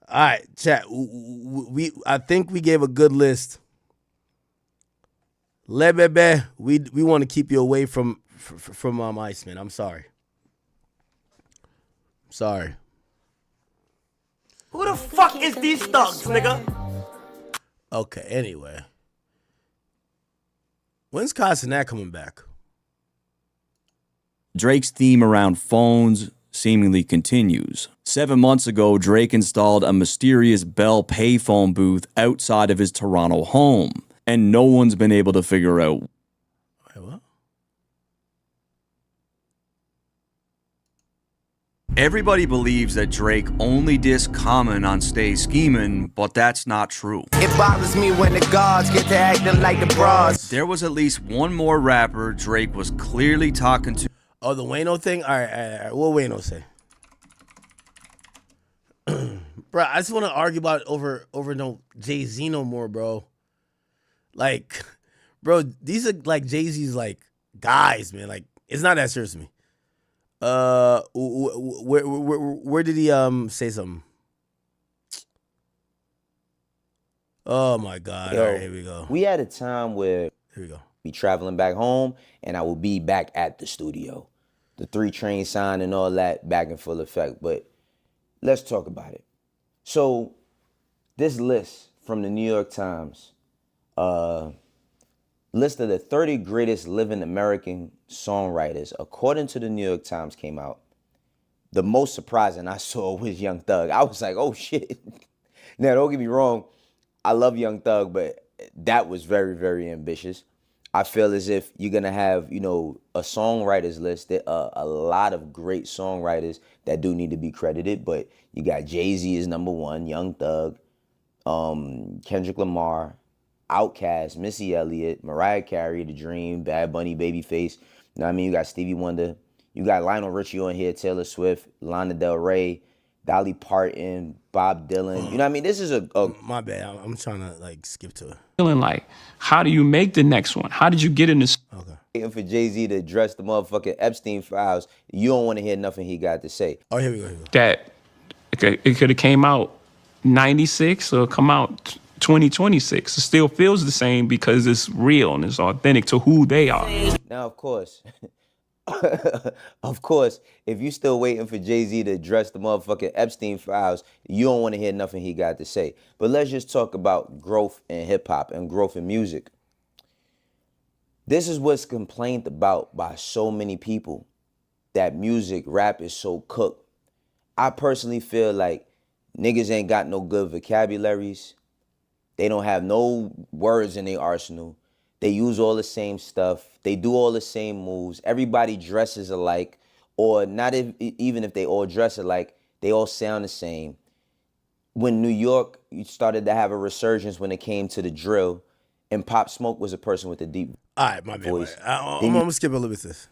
All right, chat. I think we gave a good list. Lebebe, we want to keep you away from IceMan. I'm sorry. Who the fuck is these thugs, nigga? Okay, anyway. When's Castanet coming back? Drake's theme around phones seemingly continues. 7 months ago, Drake installed a mysterious Bell payphone booth outside of his Toronto home, and no one's been able to figure out. Wait, what? Everybody believes that Drake only dissed Common on Stay Schemin', but that's not true. It bothers me when the gods get to acting like the bras. There was at least one more rapper Drake was clearly talking to. Oh, the Wayno thing? All right. What Wayno say? Bro, I just want to argue about over no Jay-Z no more, bro. Like, bro, these are like Jay-Z's like guys, man. Like, it's not that serious to me. Where did he say something? Oh my God! Yo, all right, here we go. We had a time where here we go. Be traveling back home, and I will be back at the studio. The 3 train sign and all that back in full effect. But let's talk about it. So this list from the New York Times, list of the 30 greatest living American songwriters, according to the New York Times, came out. The most surprising I saw was Young Thug. I was like, oh shit. Now, don't get me wrong. I love Young Thug, but that was very, very ambitious. I feel as if you're going to have, you know, a songwriters list. There are a lot of great songwriters that do need to be credited, but you got Jay-Z is number 1, Young Thug, Kendrick Lamar, Outkast, Missy Elliott, Mariah Carey, The Dream, Bad Bunny, Babyface. You know what I mean? You got Stevie Wonder. You got Lionel Richie on here, Taylor Swift, Lana Del Rey, Dolly Parton, Bob Dylan. You know what I mean? This is a My bad. I'm trying to like skip to it. Feeling like, how do you make the next one? How did you get in this? Okay. Waiting for Jay-Z to address the motherfucking Epstein files. You don't want to hear nothing he got to say. Oh, here we go. That it could have came out 96 or come out 2026. It still feels the same because it's real and it's authentic to who they are. Now, of course, if you still waiting for Jay-Z to address the motherfucking Epstein files, you don't want to hear nothing he got to say. But let's just talk about growth in hip-hop and growth in music. This is what's complained about by so many people, that music, rap is so cooked. I personally feel like niggas ain't got no good vocabularies. They don't have no words in their arsenal. They use all the same stuff. They do all the same moves. Everybody dresses alike, or not even if they all dress alike, they all sound the same. When New York started to have a resurgence when it came to the drill, and Pop Smoke was a person with a deep All right, my bad. voice. I'm going to skip a little bit of this.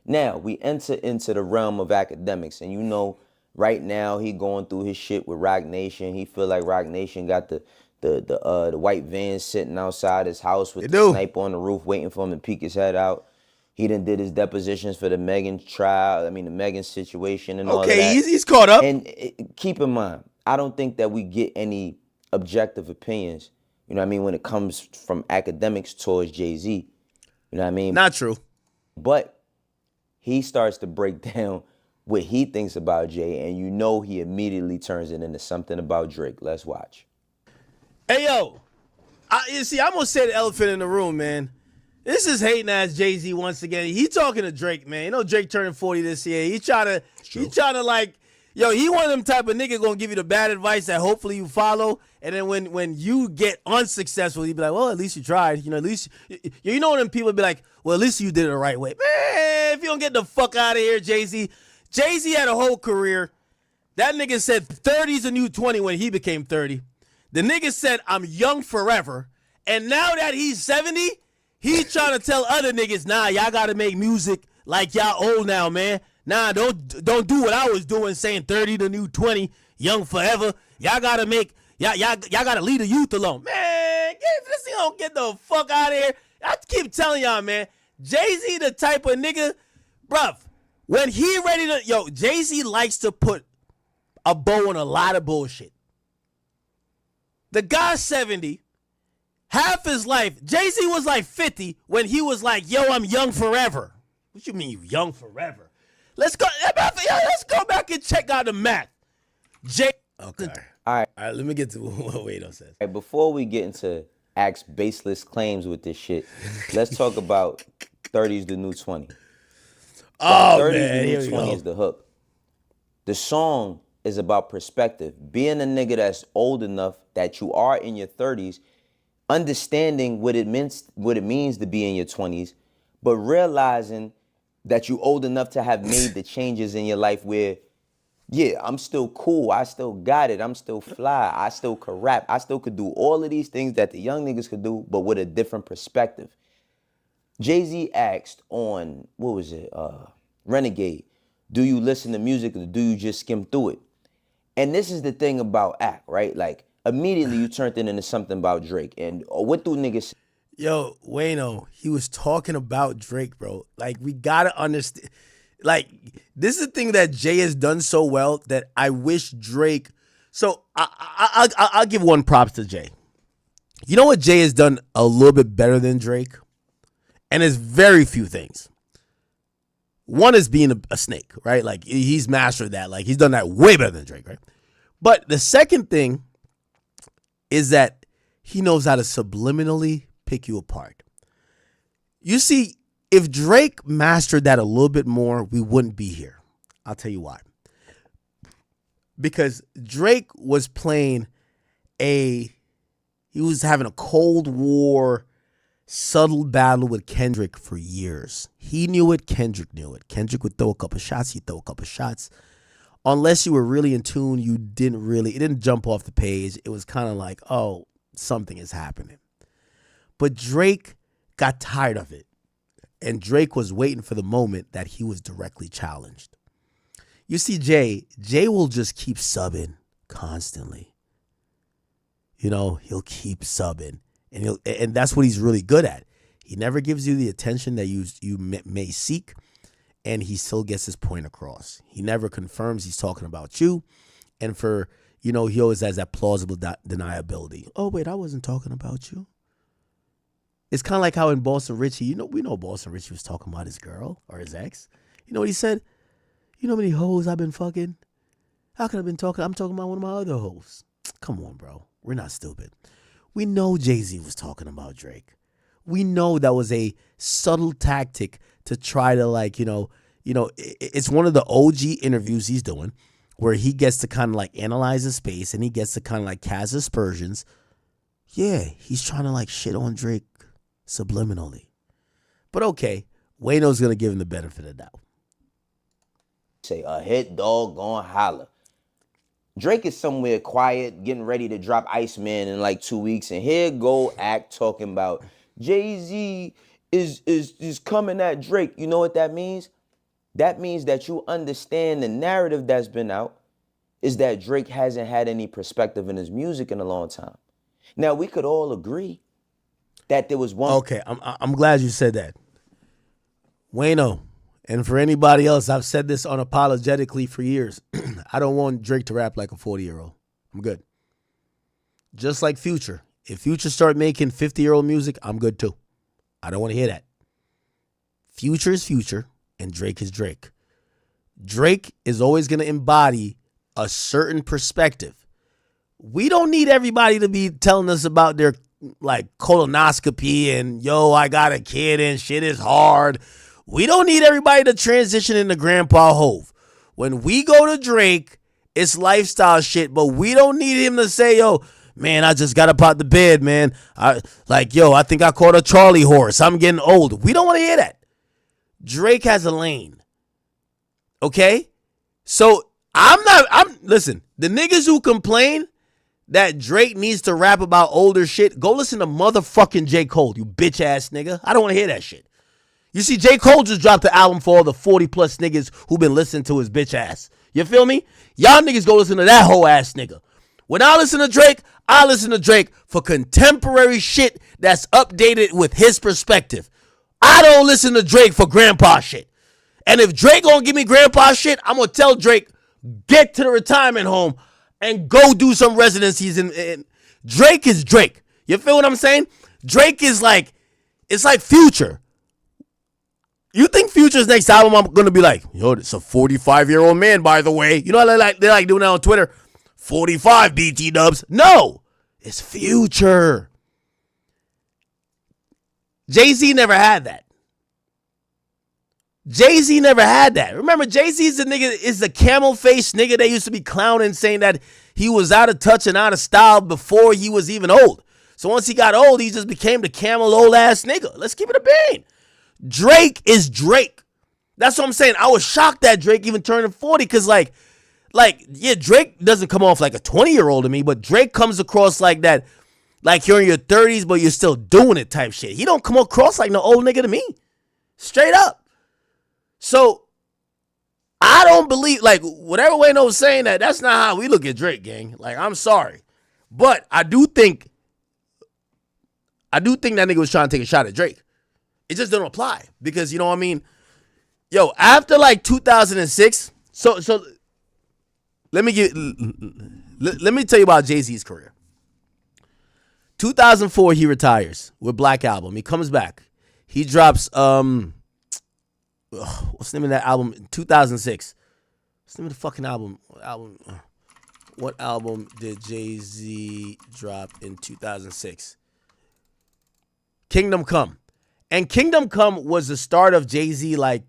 Now, we enter into the realm of academics, and you know, right now he going through his shit with Roc Nation. He feel like Roc Nation got the white van sitting outside his house with the sniper on the roof waiting for him to peek his head out. He done did his depositions for the Megan trial, the Megan situation and all that. Okay, he's caught up. And keep in mind, I don't think that we get any objective opinions, you know what I mean, when it comes from academics towards Jay-Z. You know what I mean? Not true. But he starts to break down what he thinks about Jay, and you know he immediately turns it into something about Drake. Let's watch. Hey, yo. You see, I'm going to say the elephant in the room, man. This is hating ass Jay-Z once again. He talking to Drake, man. You know Drake turning 40 this year. He trying to like, yo, he one of them type of nigga going to give you the bad advice that hopefully you follow. And then when you get unsuccessful, he be like, well, at least you tried. You know, at least, you know when people be like, well, at least you did it the right way. Man, if you don't get the fuck out of here, Jay-Z. Jay-Z had a whole career. That nigga said 30's a new 20 when he became 30. The nigga said, I'm young forever. And now that he's 70, he's trying to tell other niggas, nah, y'all got to make music like y'all old now, man. Nah, don't do what I was doing, saying 30 the new 20, young forever. Y'all got to make, y'all got to leave the youth alone. Man, this nigga don't get the fuck out of here. I keep telling y'all, man, Jay-Z the type of nigga, bruv, when he ready to, yo, Jay-Z likes to put a bow on a lot of bullshit. The guy's 70, half his life. Jay-Z was like 50 when he was like, yo, I'm young forever. What you mean you young forever? Let's go back and check out the math. Okay. All right. All right, let me get to what Wayno says. All right, before we get into Axe baseless claims with this shit, let's talk about 30's the new 20. Oh, 30's man, the here new we 20 go. is the hook. The song is about perspective. Being a nigga that's old enough that you are in your 30s, understanding what it means to be in your 20s, but realizing that you old enough to have made the changes in your life where, yeah, I'm still cool. I still got it. I'm still fly. I still could rap. I still could do all of these things that the young niggas could do, but with a different perspective. Jay-Z asked on, what was it, Renegade, do you listen to music or do you just skim through it? And this is the thing about Act, right? Like, immediately you turned it into something about Drake. And what do niggas... Yo, Wayno, he was talking about Drake, bro. Like, we gotta understand. Like, this is the thing that Jay has done so well that I wish Drake. So I'll give one props to Jay. You know what Jay has done a little bit better than Drake? And it's very few things. One is being a snake, right? Like, he's mastered that. Like, he's done that way better than Drake, right? But the second thing is that he knows how to subliminally pick you apart. You see, if Drake mastered that a little bit more, we wouldn't be here. I'll tell you why. Because Drake was playing he was having a Cold War subtle battle with Kendrick for years. He knew it, Kendrick knew it. Kendrick would throw a couple shots, he'd throw a couple shots. Unless you were really in tune, it didn't jump off the page. It was kind of like, oh, something is happening. But Drake got tired of it. And Drake was waiting for the moment that he was directly challenged. You see, Jay will just keep subbing constantly. You know, he'll keep subbing. And that's what he's really good at. He never gives you the attention that you may seek, and he still gets his point across. He never confirms he's talking about you. And he always has that plausible deniability. Oh, wait, I wasn't talking about you. It's kind of like how in Boston Richey, we know Boston Richey was talking about his girl or his ex. You know what he said? You know how many hoes I've been fucking? How could I have been talking? I'm talking about one of my other hoes. Come on, bro. We're not stupid. We know Jay-Z was talking about Drake. We know that was a subtle tactic to try to it's one of the OG interviews he's doing where he gets to kind of like analyze the space and he gets to kind of like cast aspersions. Yeah, he's trying to like shit on Drake subliminally. But okay, Wayno's going to give him the benefit of the doubt. Say, a hit dog gon' holler. Drake is somewhere quiet, getting ready to drop IceMan in like 2 weeks, and here go Act talking about Jay-Z is coming at Drake. You know what that means? That means that you understand the narrative that's been out is that Drake hasn't had any perspective in his music in a long time. Now, we could all agree that there was one... Okay, I'm glad you said that. Wayno, and for anybody else, I've said this unapologetically for years. I don't want Drake to rap like a 40-year-old. I'm good. Just like Future. If Future start making 50-year-old music, I'm good too. I don't want to hear that. Future is Future, and Drake is Drake. Drake is always going to embody a certain perspective. We don't need everybody to be telling us about their like colonoscopy and yo, I got a kid and shit is hard. We don't need everybody to transition into Grandpa Hove. When we go to Drake, it's lifestyle shit, but we don't need him to say, yo, man, I just got up out the bed, man. I think I caught a Charlie horse. I'm getting old. We don't want to hear that. Drake has a lane. Okay? So listen, the niggas who complain that Drake needs to rap about older shit, go listen to motherfucking J. Cole, you bitch ass nigga. I don't want to hear that shit. You see, J. Cole just dropped the album for all the 40 plus niggas who been listening to his bitch ass. You feel me? Y'all niggas go listen to that whole ass nigga. When I listen to Drake, I listen to Drake for contemporary shit that's updated with his perspective. I don't listen to Drake for grandpa shit. And if Drake gonna give me grandpa shit, I'm gonna tell Drake, get to the retirement home and go do some residencies in Drake is Drake. You feel what I'm saying? Drake is like, it's like Future. You think Future's next album I'm gonna be like, yo, it's a 45-year-old man, by the way. You know how they like doing that on Twitter? 45 BT dubs. No, it's Future. Jay-Z never had that. Jay-Z never had that. Remember, Jay-Z's the camel face nigga that used to be clowning, saying that he was out of touch and out of style before he was even old. So once he got old, he just became the camel old ass nigga. Let's keep it a bean. Drake is Drake. That's what I'm saying. I was shocked that Drake even turned 40 because yeah, Drake doesn't come off like a 20-year-old to me, but Drake comes across like that, like you're in your 30s, but you're still doing it type shit. He don't come across like no old nigga to me. Straight up. So, I don't believe, like, whatever Wayno was saying that's not how we look at Drake, gang. Like, I'm sorry. But I do think that nigga was trying to take a shot at Drake. It just don't apply. Because, you know what I mean? Yo, after, like, 2006, so let me tell you about Jay-Z's career. 2004, he retires with Black Album. He comes back. He drops, what's the name of that album? 2006. What's the name of the fucking album? What album did Jay-Z drop in 2006? Kingdom Come. And Kingdom Come was the start of Jay-Z, like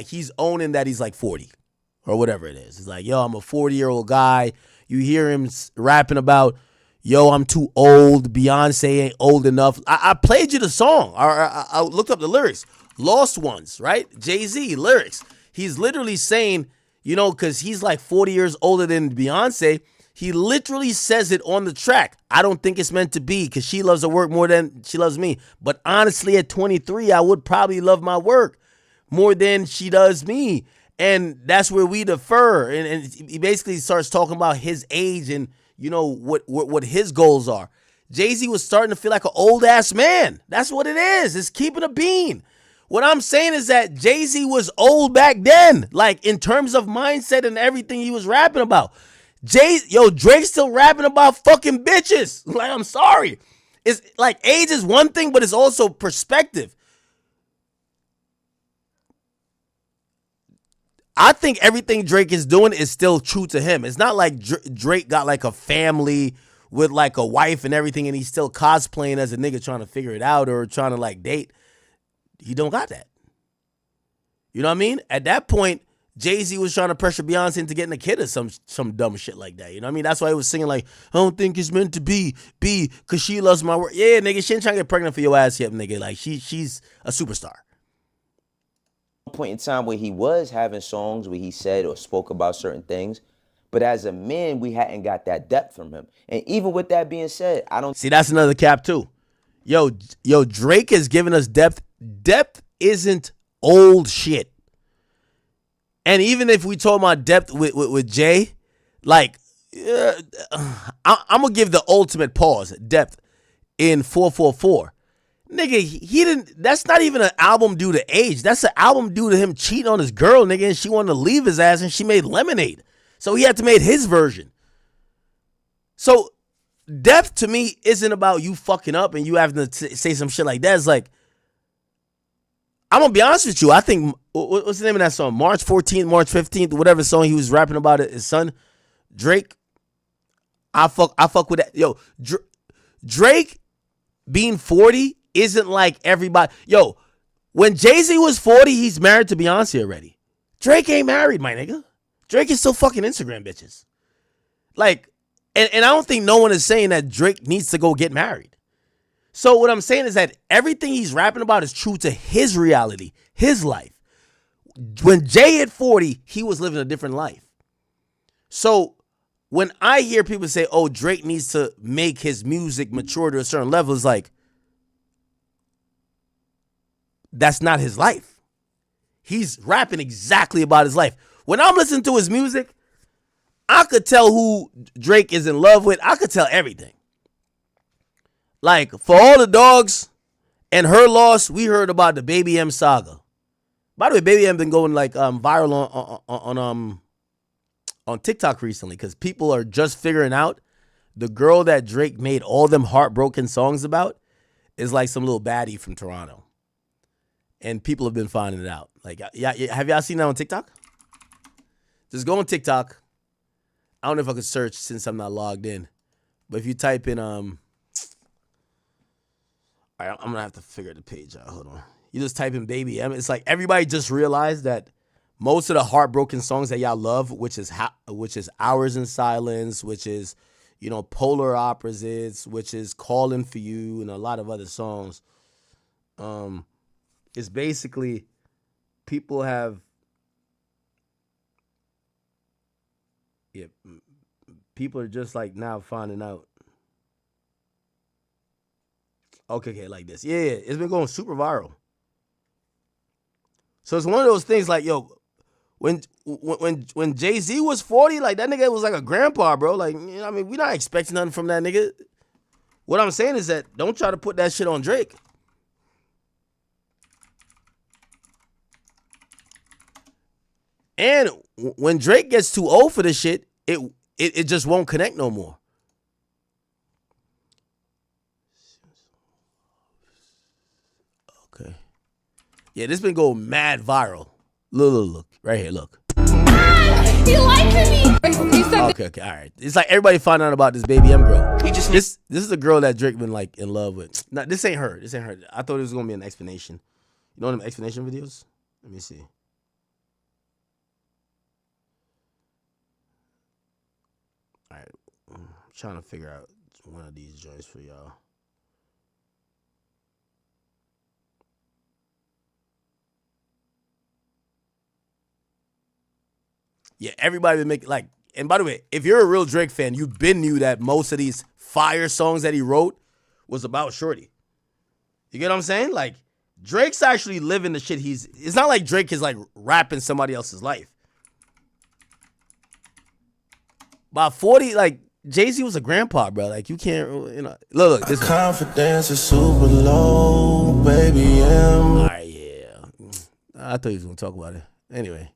he's owning that he's like 40 or whatever it is. It's like, yo, I'm a 40-year-old guy. You hear him rapping about, yo, I'm too old. Beyonce ain't old enough. I played you the song. I looked up the lyrics. Lost Ones, right? Jay-Z lyrics. He's literally saying, you know, because he's like 40 years older than Beyonce. He literally says it on the track. I don't think it's meant to be because she loves her work more than she loves me. But honestly, at 23, I would probably love my work more than she does me. And that's where we defer. And he basically starts talking about his age and, you know, what his goals are. Jay-Z was starting to feel like an old-ass man. That's what it is. It's keeping a bean. What I'm saying is that Jay-Z was old back then, like in terms of mindset and everything he was rapping about. Drake's still rapping about fucking bitches. Like, I'm sorry. It's like age is one thing, but it's also perspective. I think everything Drake is doing is still true to him. It's not like Drake got like a family with like a wife and everything and he's still cosplaying as a nigga trying to figure it out or trying to like date. He don't got that. You know what I mean? At that point, Jay-Z was trying to pressure Beyonce into getting a kid or some dumb shit like that. You know what I mean? That's why he was singing like, I don't think it's meant to be, because she loves my work. Yeah, nigga, she ain't trying to get pregnant for your ass yet, nigga. Like, she's a superstar. Point in time where he was having songs where he said or spoke about certain things, but as a man, we hadn't got that depth from him. And even with that being said, I don't see. That's another cap too. Yo, Drake is giving us depth. Depth isn't old shit. And even if we talk about depth with Jay, like I'm gonna give the ultimate pause. Depth in 444. Nigga, he didn't. That's not even an album due to age. That's an album due to him cheating on his girl, nigga, and she wanted to leave his ass, and she made Lemonade, so he had to make his version. So, depth to me isn't about you fucking up and you having to say some shit like that. It's like, I'm gonna be honest with you. I think what's the name of that song? March 14th, March 15th, whatever song he was rapping about his son, Drake. I fuck with that. Yo, Drake being 40. Isn't like everybody. Yo, when Jay-Z was 40, he's married to Beyonce already. Drake ain't married, my nigga. Drake is still fucking Instagram bitches. Like, and I don't think no one is saying that Drake needs to go get married. So what I'm saying is that everything he's rapping about is true to his reality, his life. When Jay hit 40, he was living a different life. So when I hear people say, oh, Drake needs to make his music mature to a certain level, it's like, that's not his life. He's rapping exactly about his life. When I'm listening to his music, I could tell who Drake is in love with. I could tell everything. Like, for all the dogs and her loss, we heard about the Baby M saga. By the way, Baby M been going like viral on TikTok recently because people are just figuring out the girl that Drake made all them heartbroken songs about is like some little baddie from Toronto. And people have been finding it out. Like, yeah, have y'all seen that on TikTok? Just go on TikTok I don't know if I could search since I'm not logged in. But if you type in all right, I'm gonna have to figure the page out. Hold on. You just type in Baby M. It's like everybody just realized that most of the heartbroken songs that y'all love, which is Hours in Silence, which is, you know, Polar Opposites, which is Calling for You, and a lot of other songs. It's basically people have people are just like now finding out. Okay, like this. Yeah, it's been going super viral. So it's one of those things like, yo, when Jay-Z was 40, like that nigga was like a grandpa, bro. Like, you know, I mean, we're not expecting nothing from that nigga. What I'm saying is that don't try to put that shit on Drake. And when Drake gets too old for this shit, it just won't connect no more. Okay. Yeah, this been going mad viral. Look. Right here, look. He lied to me. Okay, all right. It's like everybody finding out about this Baby M girl. This is the girl that Drake been like in love with. No, this ain't her. I thought it was gonna be an explanation. You know them explanation videos? Let me see. All right, I'm trying to figure out one of these joints for y'all. Yeah, everybody been making like, and by the way, if you're a real Drake fan, you been knew that most of these fire songs that he wrote was about Shorty. You get what I'm saying? Like, Drake's actually living the shit it's not like Drake is like rapping somebody else's life. By 40, like, Jay-Z was a grandpa, bro. Like, you can't, you know. Look, this confidence is super low, baby. All right, yeah. I thought he was going to talk about it. Anyway.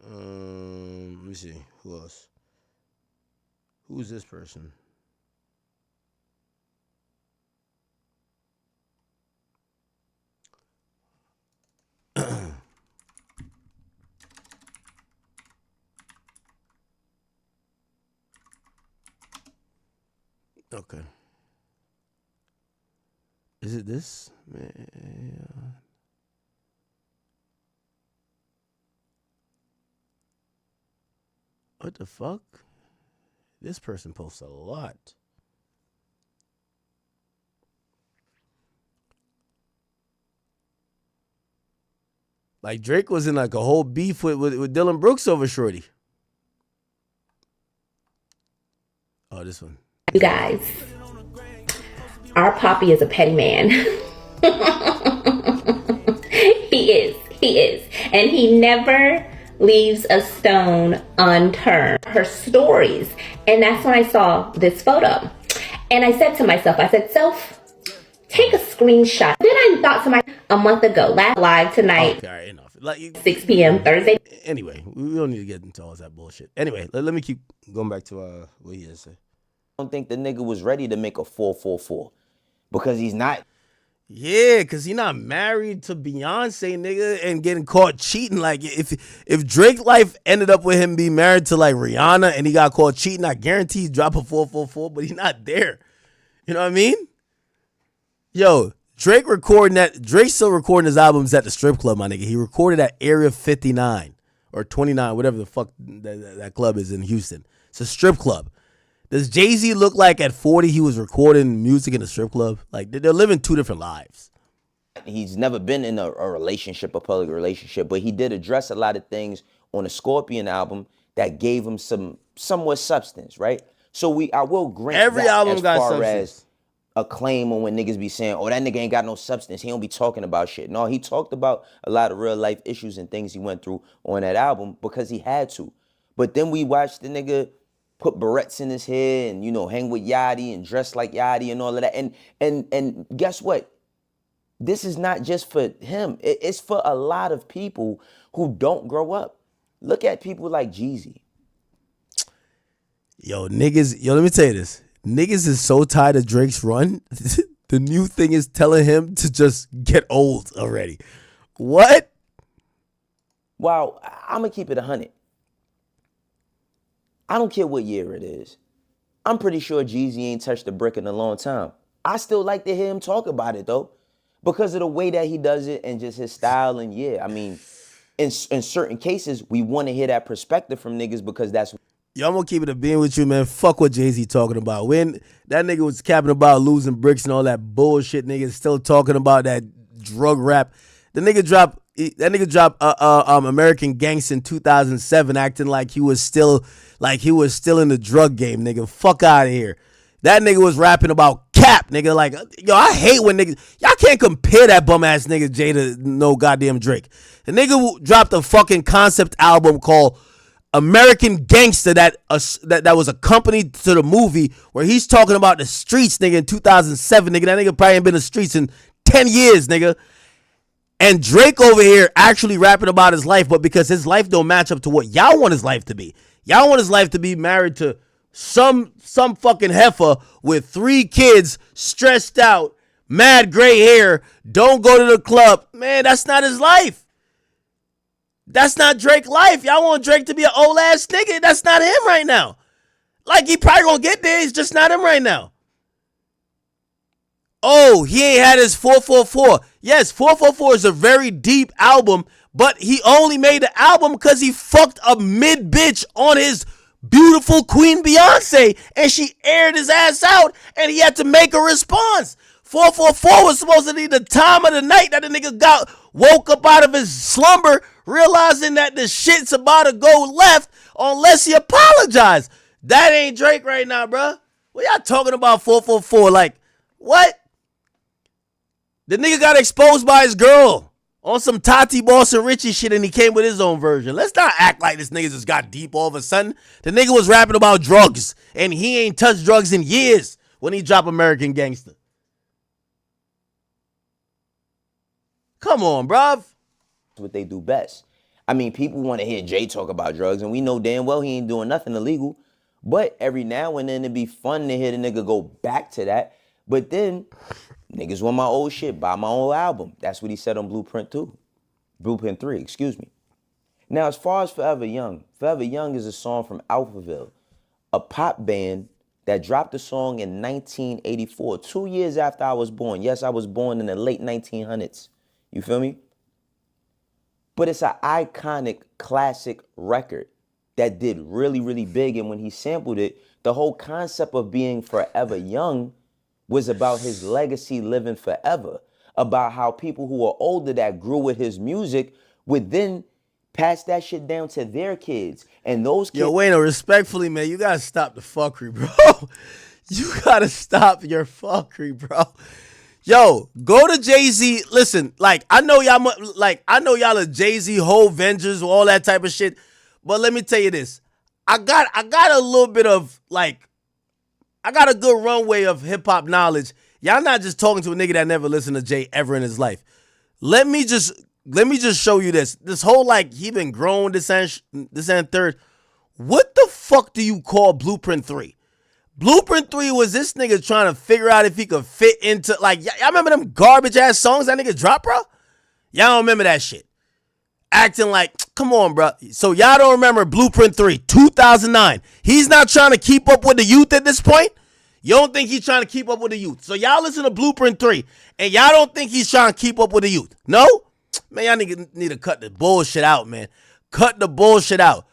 Let me see. Who else? Who's this person? Okay. Is it this? Man. What the fuck? This person posts a lot. Like Drake was in like a whole beef with Dylan Brooks over Shorty. Oh, this one. You guys, our Poppy is a petty man. He is. And he never leaves a stone unturned. Her stories. And that's when I saw this photo. And I said to myself, self, take a screenshot. Then I thought to myself a month ago, live tonight, okay, all right, enough. Like, 6 p.m. Thursday. Anyway, we don't need to get into all that bullshit. Anyway, let me keep going back to what he has to say. I don't think the nigga was ready to make a 444 because he's not. Yeah, because he's not married to Beyonce, nigga, and getting caught cheating. Like, if Drake life ended up with him being married to, like, Rihanna and he got caught cheating, I guarantee he'd drop a 444, but he's not there. You know what I mean? Yo, Drake's still recording his albums at the strip club, my nigga. He recorded at Area 59 or 29, whatever the fuck that club is in Houston. It's a strip club. Does Jay-Z look like at 40 he was recording music in a strip club? Like, they're living two different lives. He's never been in a relationship, a public relationship, but he did address a lot of things on the Scorpion album that gave him somewhat substance, right? So I will grant every that album as got far substance. As a claim on when niggas be saying, oh, that nigga ain't got no substance. He don't be talking about shit. No, he talked about a lot of real life issues and things he went through on that album because he had to. But then we watched the nigga put barrettes in his hair and, you know, hang with Yachty and dress like Yachty and all of that. And guess what? This is not just for him. It's for a lot of people who don't grow up. Look at people like Jeezy. Yo, niggas, let me tell you this. Niggas is so tired of Drake's run. The new thing is telling him to just get old already. What? Wow, I'm going to keep it 100. I don't care what year it is. I'm pretty sure Jeezy ain't touched a brick in a long time. I still like to hear him talk about it though, because of the way that he does it and just his style. And yeah, I mean, in certain cases, we want to hear that perspective from niggas because that's. Yo, I'm gonna keep it a bean with you, man. Fuck what Jay-Z talking about. When that nigga was capping about losing bricks and all that bullshit, niggas still talking about that drug rap. The nigga dropped American Gangsta in 2007, acting like he was still in the drug game, nigga. Fuck out of here. That nigga was rapping about cap, nigga. Like, yo, I hate when niggas, y'all can't compare that bum ass nigga Jay to no goddamn Drake. The nigga dropped a fucking concept album called American Gangsta that was accompanied to the movie where he's talking about the streets, nigga, in 2007, nigga. That nigga probably ain't been in the streets in 10 years, nigga. And Drake over here actually rapping about his life, but because his life don't match up to what y'all want his life to be. Y'all want his life to be married to some fucking heifer with 3 kids, stressed out, mad gray hair, don't go to the club. Man, that's not his life. That's not Drake's life. Y'all want Drake to be an old ass nigga. That's not him right now. Like, he probably gonna get there. He's just not him right now. Oh, he ain't had his 444. Yes, 444 is a very deep album, but he only made the album because he fucked a mid bitch on his beautiful Queen Beyonce, and she aired his ass out, and he had to make a response. 444 was supposed to be the time of the night that the nigga woke up out of his slumber, realizing that the shit's about to go left unless he apologize. That ain't Drake right now, bruh. What y'all talking about 444? Like, what? The nigga got exposed by his girl on some Tati Boss and Richie shit, and he came with his own version. Let's not act like this nigga just got deep all of a sudden. The nigga was rapping about drugs, and he ain't touched drugs in years when he dropped American Gangsta. Come on, bruv. What they do best. I mean, people want to hear Jay talk about drugs, and we know damn well he ain't doing nothing illegal. But every now and then it'd be fun to hear the nigga go back to that. But then niggas want my old shit, buy my old album. That's what he said on Blueprint 3, excuse me. Now, as far as Forever Young is a song from Alphaville, a pop band that dropped a song in 1984, 2 years after I was born. Yes, I was born in the late 1900s. You feel me? But it's an iconic classic record that did really, really big. And when he sampled it, the whole concept of being forever young was about his legacy living forever, about how people who are older that grew with his music would then pass that shit down to their kids. And those kids... Yo, Wayno, respectfully, man, you gotta stop the fuckery, bro. You gotta stop your fuckery, bro. Yo, go to Jay-Z. Listen, I know y'all are Jay-Z, whole Vengers, all that type of shit. But let me tell you this. I got a little bit of, I got a good runway of hip-hop knowledge. Y'all not just talking to a nigga that never listened to Jay ever in his life. Let me just show you this. This whole, he been grown, this and third. What the fuck do you call Blueprint 3? Blueprint 3 was this nigga trying to figure out if he could fit into, y'all remember them garbage-ass songs that nigga dropped, bro? Y'all don't remember that shit. Acting like, come on, bro. So y'all don't remember Blueprint 3, 2009. He's not trying to keep up with the youth at this point? You don't think he's trying to keep up with the youth? So y'all listen to Blueprint 3, and y'all don't think he's trying to keep up with the youth? No? Man, y'all need to cut the bullshit out, man. Cut the bullshit out.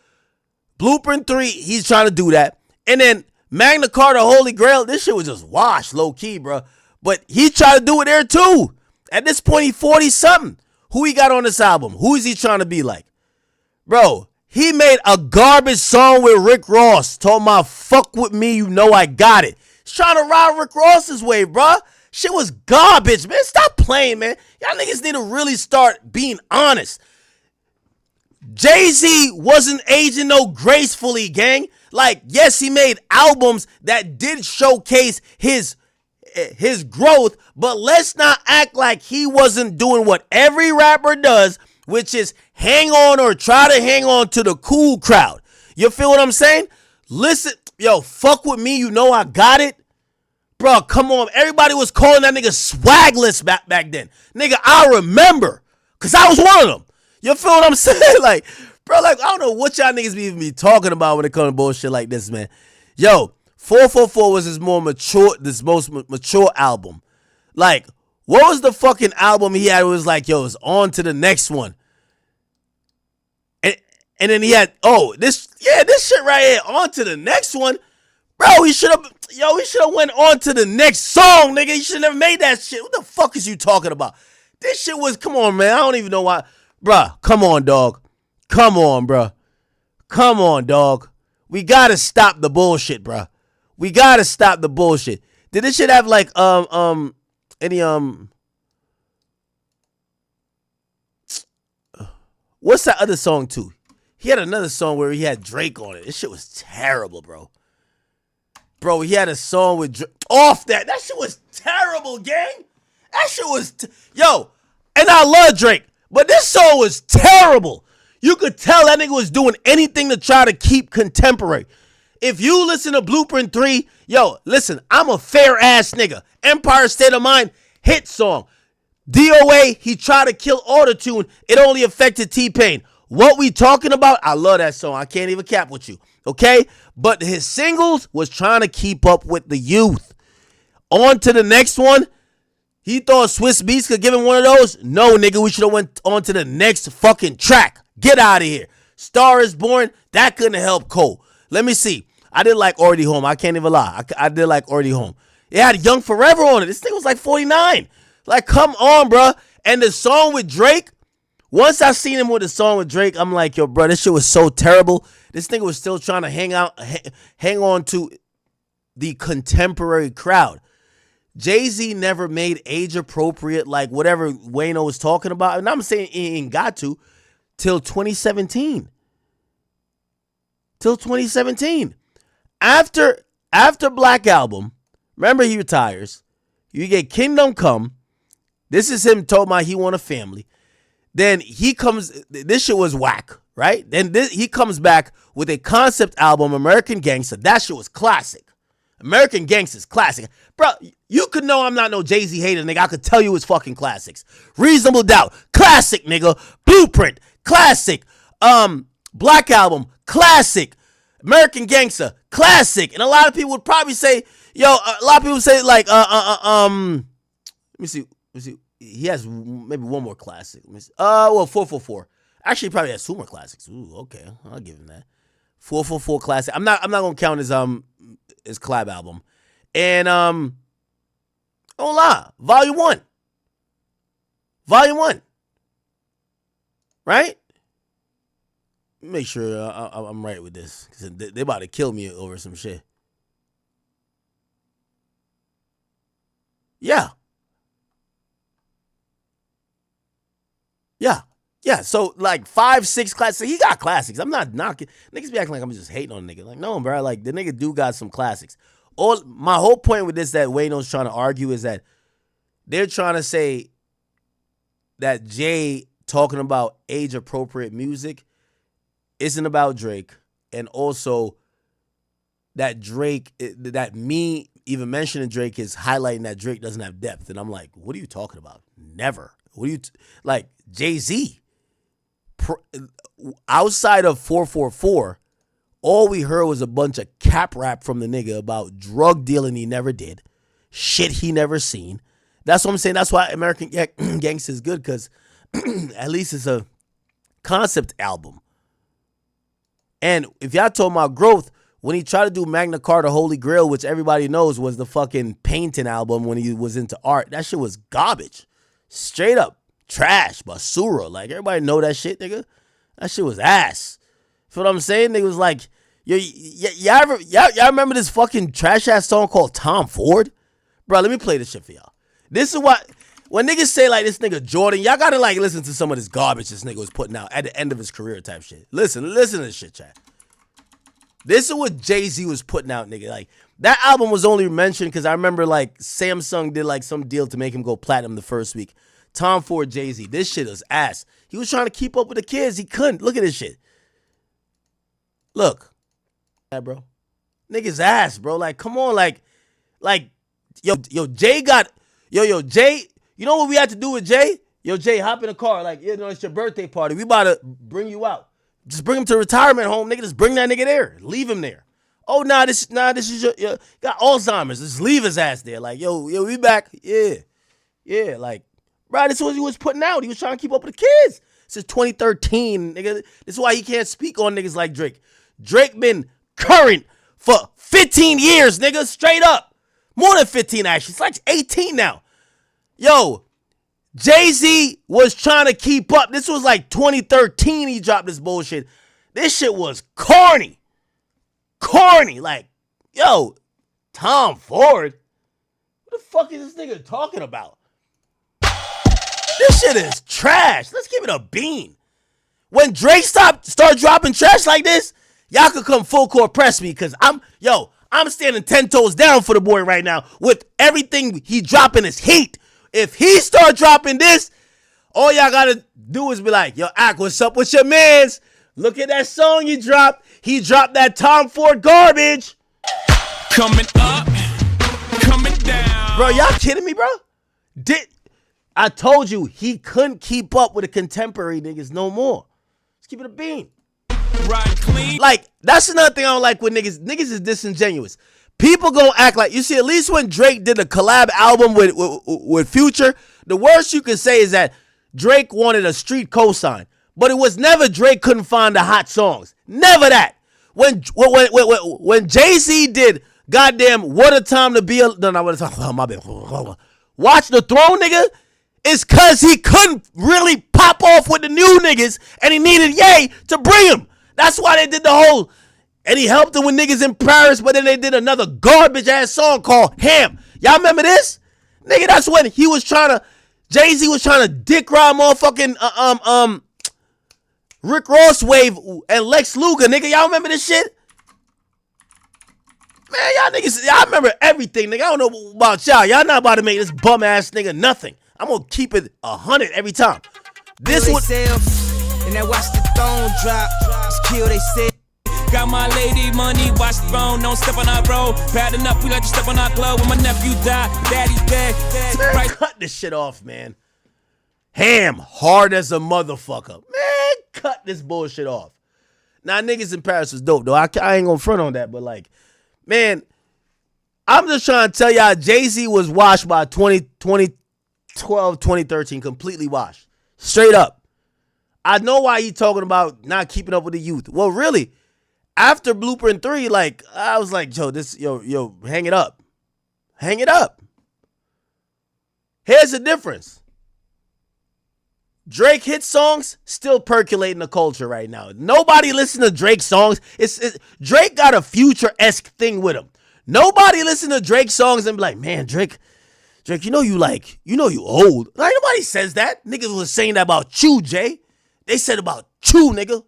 Blueprint 3, he's trying to do that. And then Magna Carta, Holy Grail, this shit was just washed, low-key, bro. But he tried to do it there, too. At this point, he's 40-something. Who he got on this album? Who is he trying to be like? Bro, he made a garbage song with Rick Ross. Told my fuck with me, you know I got it. He's trying to ride Rick Ross's way, bro. Shit was garbage, man. Stop playing, man. Y'all niggas need to really start being honest. Jay-Z wasn't aging no gracefully, gang. Yes, he made albums that did showcase his growth, but let's not act like he wasn't doing what every rapper does, which is hang on or try to hang on to the cool crowd. You feel what I'm saying? Listen, yo, fuck with me, you know I got it. Bro, come on. Everybody was calling that nigga swagless back then. Nigga, I remember, because I was one of them. You feel what I'm saying? Bro, like, I don't know what y'all niggas be even be talking about when it comes to bullshit like this, man. Yo, 444 was his most mature album. Like, what was the fucking album he had? It was like, yo, it's on to the next one. And then he had, this shit right here, on to the next one. Bro, he should have went on to the next song, nigga. He should have never made that shit. What the fuck is you talking about? This shit was, come on, man. I don't even know why. Bruh, come on, dog. Come on, bruh. Come on, dog. We gotta stop the bullshit, bruh. We gotta stop the bullshit. Did this shit have like, any, what's that other song too? He had another song where he had Drake on it. This shit was terrible, bro. Bro, he had a song with Drake. Off that. That shit was terrible, gang. That shit was, yo, and I love Drake, but this song was terrible. You could tell that nigga was doing anything to try to keep contemporary. If you listen to Blueprint 3, yo, listen, I'm a fair ass nigga. Empire State of Mind, hit song. DOA, he tried to kill autotune. It only affected T-Pain. What we talking about? I love that song. I can't even cap with you. Okay? But his singles was trying to keep up with the youth. On to the next one. He thought Swiss Beats could give him one of those? No, nigga. We should have went on to the next fucking track. Get out of here. Star is Born. That couldn't help Cole. Let me see. I did like Already Home. I can't even lie. I did like Already Home. It had Young Forever on it. This thing was like 49. Like, come on, bro. And the song with Drake, once I seen him with the song with Drake, I'm like, yo, bro, this shit was so terrible. This nigga was still trying to hang on to the contemporary crowd. Jay-Z never made age appropriate, like whatever Wayno was talking about. And I'm saying he ain't got to till 2017. Till 2017. After Black Album, remember he retires. You get Kingdom Come. This is him talking about he want a family. Then he comes, this shit was whack, right? Then he comes back with a concept album, American Gangster. That shit was classic. American Gangster's classic. Bro, you could know I'm not no Jay-Z hater, nigga. I could tell you it's fucking classics. Reasonable Doubt, classic, nigga. Blueprint, classic. Black Album, classic. American Gangster, classic. And a lot of people would probably say, yo, a lot of people say like, let me see. He has maybe one more classic. 444. Actually, he probably has two more classics. Ooh, okay, I'll give him that. 444 classic. I'm not gonna count his collab album. And don't lie, Volume 1. Right? Make sure I'm right with this, because they about to kill me over some shit. Yeah. So like 5, 6 classics. He got classics. I'm not knocking. Niggas be acting like I'm just hating on the nigga. Like, no, bro. Like, the nigga do got some classics. My whole point with this that Wayno's trying to argue is that they're trying to say that Jay talking about age appropriate music isn't about Drake, and also that me even mentioning Drake is highlighting that Drake doesn't have depth. And I'm like, what are you talking about? Never. What are you like Jay-Z? Outside of 444, all we heard was a bunch of cap rap from the nigga about drug dealing he never did, shit he never seen. That's what I'm saying. That's why American Gangster is good, because at least it's a concept album. And if y'all talking about growth, when he tried to do Magna Carta Holy Grail, which everybody knows was the fucking painting album when he was into art, that shit was garbage. Straight up trash, basura. Like, everybody know that shit, nigga. That shit was ass. Feel what I'm saying? Nigga was like, y'all remember this fucking trash ass song called Tom Ford? Bro, let me play this shit for y'all. This is what, when niggas say like this nigga Jordan, y'all gotta like listen to some of this garbage this nigga was putting out at the end of his career type shit. Listen to this shit, chat. This is what Jay-Z was putting out, nigga. Like, that album was only mentioned because I remember like Samsung did like some deal to make him go platinum the first week. Tom Ford, Jay-Z. This shit was ass. He was trying to keep up with the kids. He couldn't. Look at this shit. Look. Yeah, bro. Nigga's ass, bro. Like, come on. Like, Jay got, Jay, you know what we had to do with Jay? Yo, Jay, hop in the car. Like, it's your birthday party. We about to bring you out. Just bring him to retirement home, nigga. Just bring that nigga there. Leave him there. Oh, this is your got Alzheimer's. Just leave his ass there. Like, yo, we back. Yeah, like, bro, this is what he was putting out. He was trying to keep up with the kids. Since 2013, nigga. This is why he can't speak on niggas like Drake. Drake been current for 15 years, nigga. Straight up. More than 15, actually. It's like 18 now. Yo, Jay-Z was trying to keep up. This was like 2013 he dropped this bullshit. This shit was corny. Corny. Like, yo, Tom Ford? What the fuck is this nigga talking about? This shit is trash. Let's give it a bean. When Drake start dropping trash like this, y'all could come full court press me because I'm standing 10 toes down for the boy right now with everything he dropping is heat. If he start dropping this, all y'all gotta do is be like, yo, Ak, what's up with your mans? Look at that song you dropped. He dropped that Tom Ford garbage. Coming up, coming down. Bro, y'all kidding me, bro? I told you he couldn't keep up with the contemporary niggas no more. Let's keep it a bean. Right clean. Like, that's another thing I don't like with niggas. Niggas is disingenuous. People gonna act like, you see, at least when Drake did a collab album with Future, the worst you can say is that Drake wanted a street cosign. But it was never Drake couldn't find the hot songs. Never that. When Jay-Z did goddamn What a Time to Be a... No, what a time... Oh, my bad. Watch the Throne, nigga. It's because he couldn't really pop off with the new niggas and he needed Ye to bring him. That's why they did the whole... And he helped them with niggas in Paris, but then they did another garbage-ass song called Ham. Y'all remember this? Nigga, that's when he was trying to... Jay-Z was trying to dick ride motherfucking... Rick Ross wave and Lex Luger, nigga. Y'all remember this shit? Man, y'all niggas... Y'all remember everything, nigga. I don't know about y'all. Y'all not about to make this bum-ass nigga nothing. I'm gonna keep it 100 every time. This one... And I watch the throne drop. Just kill they say. Got my lady money, watch the throne, don't step on our road. Bad enough, we let you step on our glove. When my nephew died, daddy's dead. Man, right. Cut this shit off, man. Ham, hard as a motherfucker. Man, cut this bullshit off. Now, niggas in Paris was dope, though. I ain't gonna front on that, but like, man, I'm just trying to tell y'all, Jay-Z was washed by 2012, 2013, completely washed. Straight up. I know why he talking about not keeping up with the youth. Well, really, after Blueprint 3, like, I was like, yo, hang it up. Hang it up. Here's the difference. Drake hit songs still percolating the culture right now. Nobody listen to Drake songs. Drake got a Future-esque thing with him. Nobody listen to Drake songs and be like, man, Drake, you know you old. Like, nobody says that. Niggas was saying that about you, Jay. They said about you, nigga.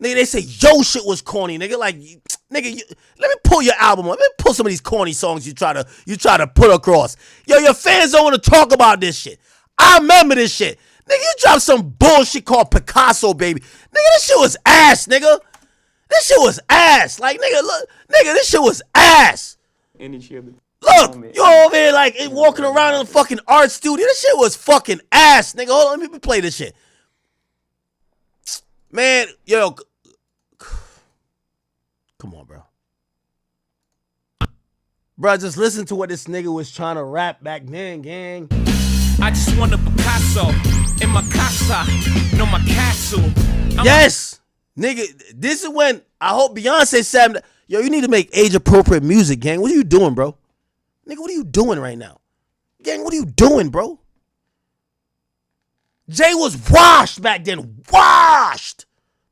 Nigga, they say yo shit was corny, nigga. Like, nigga, let me pull your album up. Let me pull some of these corny songs you try to put across. Yo, your fans don't want to talk about this shit. I remember this shit. Nigga, you dropped some bullshit called Picasso, baby. Nigga, this shit was ass, nigga. This shit was ass. Like, nigga, look, nigga, this shit was ass. Look, you over here like walking around in a fucking art studio. This shit was fucking ass, nigga. Hold on, let me play this shit. Man, yo, come on, bro. Bro, just listen to what this nigga was trying to rap back then, gang. I just want a Picasso in my casa, no my castle. Yes, nigga, this is when I hope Beyonce said, yo, you need to make age-appropriate music, gang. What are you doing, bro? Nigga, what are you doing right now? Gang, what are you doing, bro? Jay was washed back then. Washed.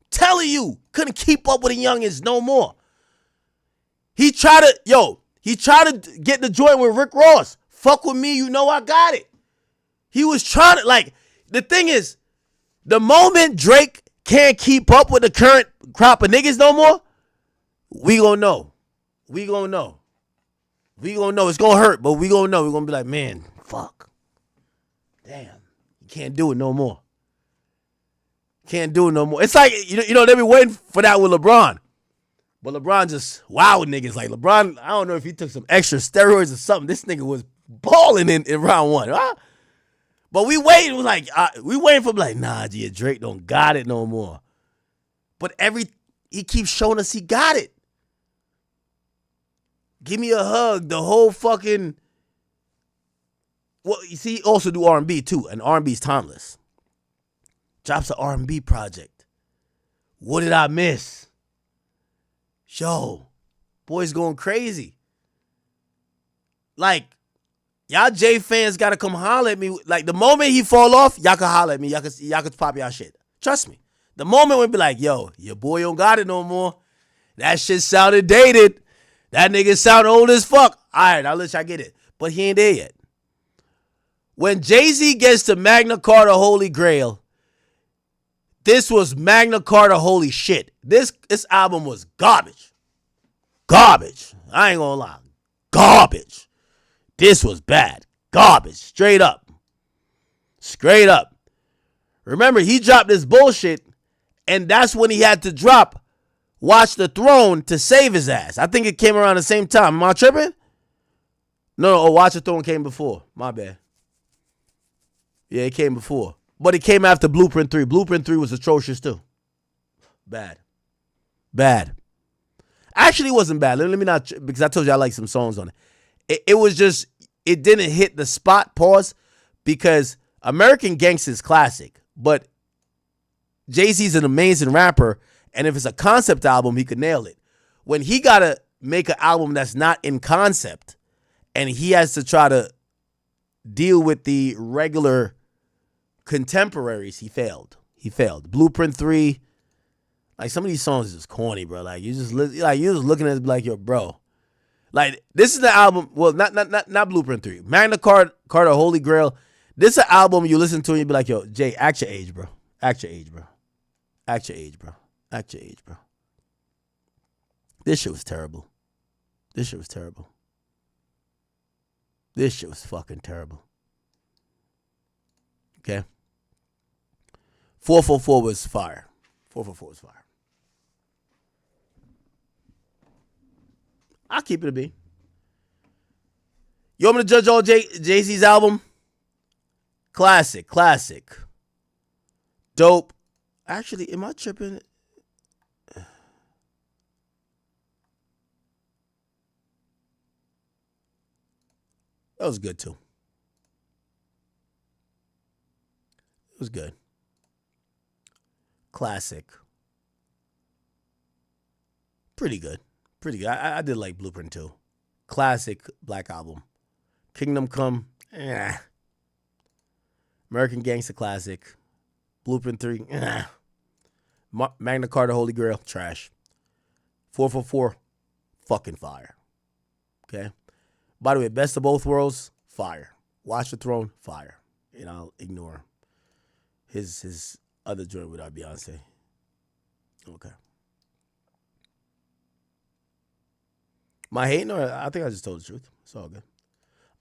Telling you. Couldn't keep up with the youngins no more. He tried to get the joint with Rick Ross. Fuck with me, you know I got it. He was trying to, like, the thing is, the moment Drake can't keep up with the current crop of niggas no more, we gonna know. We gonna know. We gonna know. It's gonna hurt, but we gonna know. We're gonna be like, man, fuck. Damn. Can't do it no more. Can't do it no more. It's like, you know, they be waiting for that with LeBron. But LeBron just wowed niggas. Like, LeBron, I don't know if he took some extra steroids or something. This nigga was balling in round one. Huh? But we waiting. We waiting for like, nah, Drake don't got it no more. But he keeps showing us he got it. Give me a hug. The whole fucking. Well, you see, he also do R&B too, and R&B's timeless. Drops an R&B project. What did I miss? Yo, boy's going crazy. Like, y'all Jay fans gotta come holler at me. Like, the moment he fall off, y'all can holler at me. Y'all can pop y'all shit. Trust me. The moment we be like, yo, your boy don't got it no more. That shit sounded dated. That nigga sound old as fuck. All right, I'll let y'all get it. But he ain't there yet. When Jay-Z gets to Magna Carta Holy Grail, this was Magna Carta holy shit. This album was garbage. Garbage. I ain't gonna lie. Garbage. This was bad. Garbage. Straight up. Straight up. Remember, he dropped this bullshit, and that's when he had to drop Watch the Throne to save his ass. I think it came around the same time. Am I tripping? No, Watch the Throne came before. My bad. Yeah, it came before. But it came after Blueprint 3. Blueprint 3 was atrocious too. Bad. Actually, it wasn't bad. Let me not, because I told you I like some songs on it. It was just, it didn't hit the spot, pause, because American Gangsta is classic, but Jay-Z's an amazing rapper, and if it's a concept album, he could nail it. When he got to make an album that's not in concept, and he has to try to deal with the regular contemporaries, he failed. Blueprint 3, like, some of these songs is just corny, bro. Like, you're just looking at it like, yo, bro. Like, this is the album, well, not Blueprint 3. Magna Carta Holy Grail. This is an album you listen to and you be like, yo, Jay, act your age, bro. Act your age, bro. This shit was terrible. This shit was fucking terrible. Okay? 444 was fire. 444 was fire. I'll keep it a B. You want me to judge all Jay-Z's album? Classic. Dope. Actually, am I tripping? That was good too. It was good. Classic. Pretty good. I did like Blueprint 2. Classic Black Album. Kingdom Come. American Gangsta classic. Blueprint 3. Magna Carta Holy Grail. Trash. 444. Fucking fire. Okay. By the way, Best of Both Worlds. Fire. Watch the Throne. Fire. And I'll ignore his other joint without Beyonce. Okay. Am I hating, or I think I just told the truth? It's all good.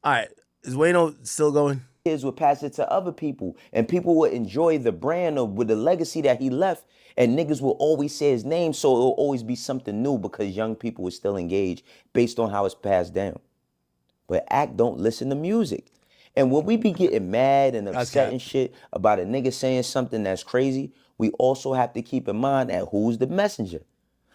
All right. Is Wayno still going? Kids would pass it to other people, and people would enjoy the brand of with the legacy that he left, and niggas will always say his name, so it'll always be something new because young people will still engage based on how it's passed down. But Act don't listen to music. And when we be getting mad and upset and shit about a nigga saying something that's crazy, we also have to keep in mind that who's the messenger.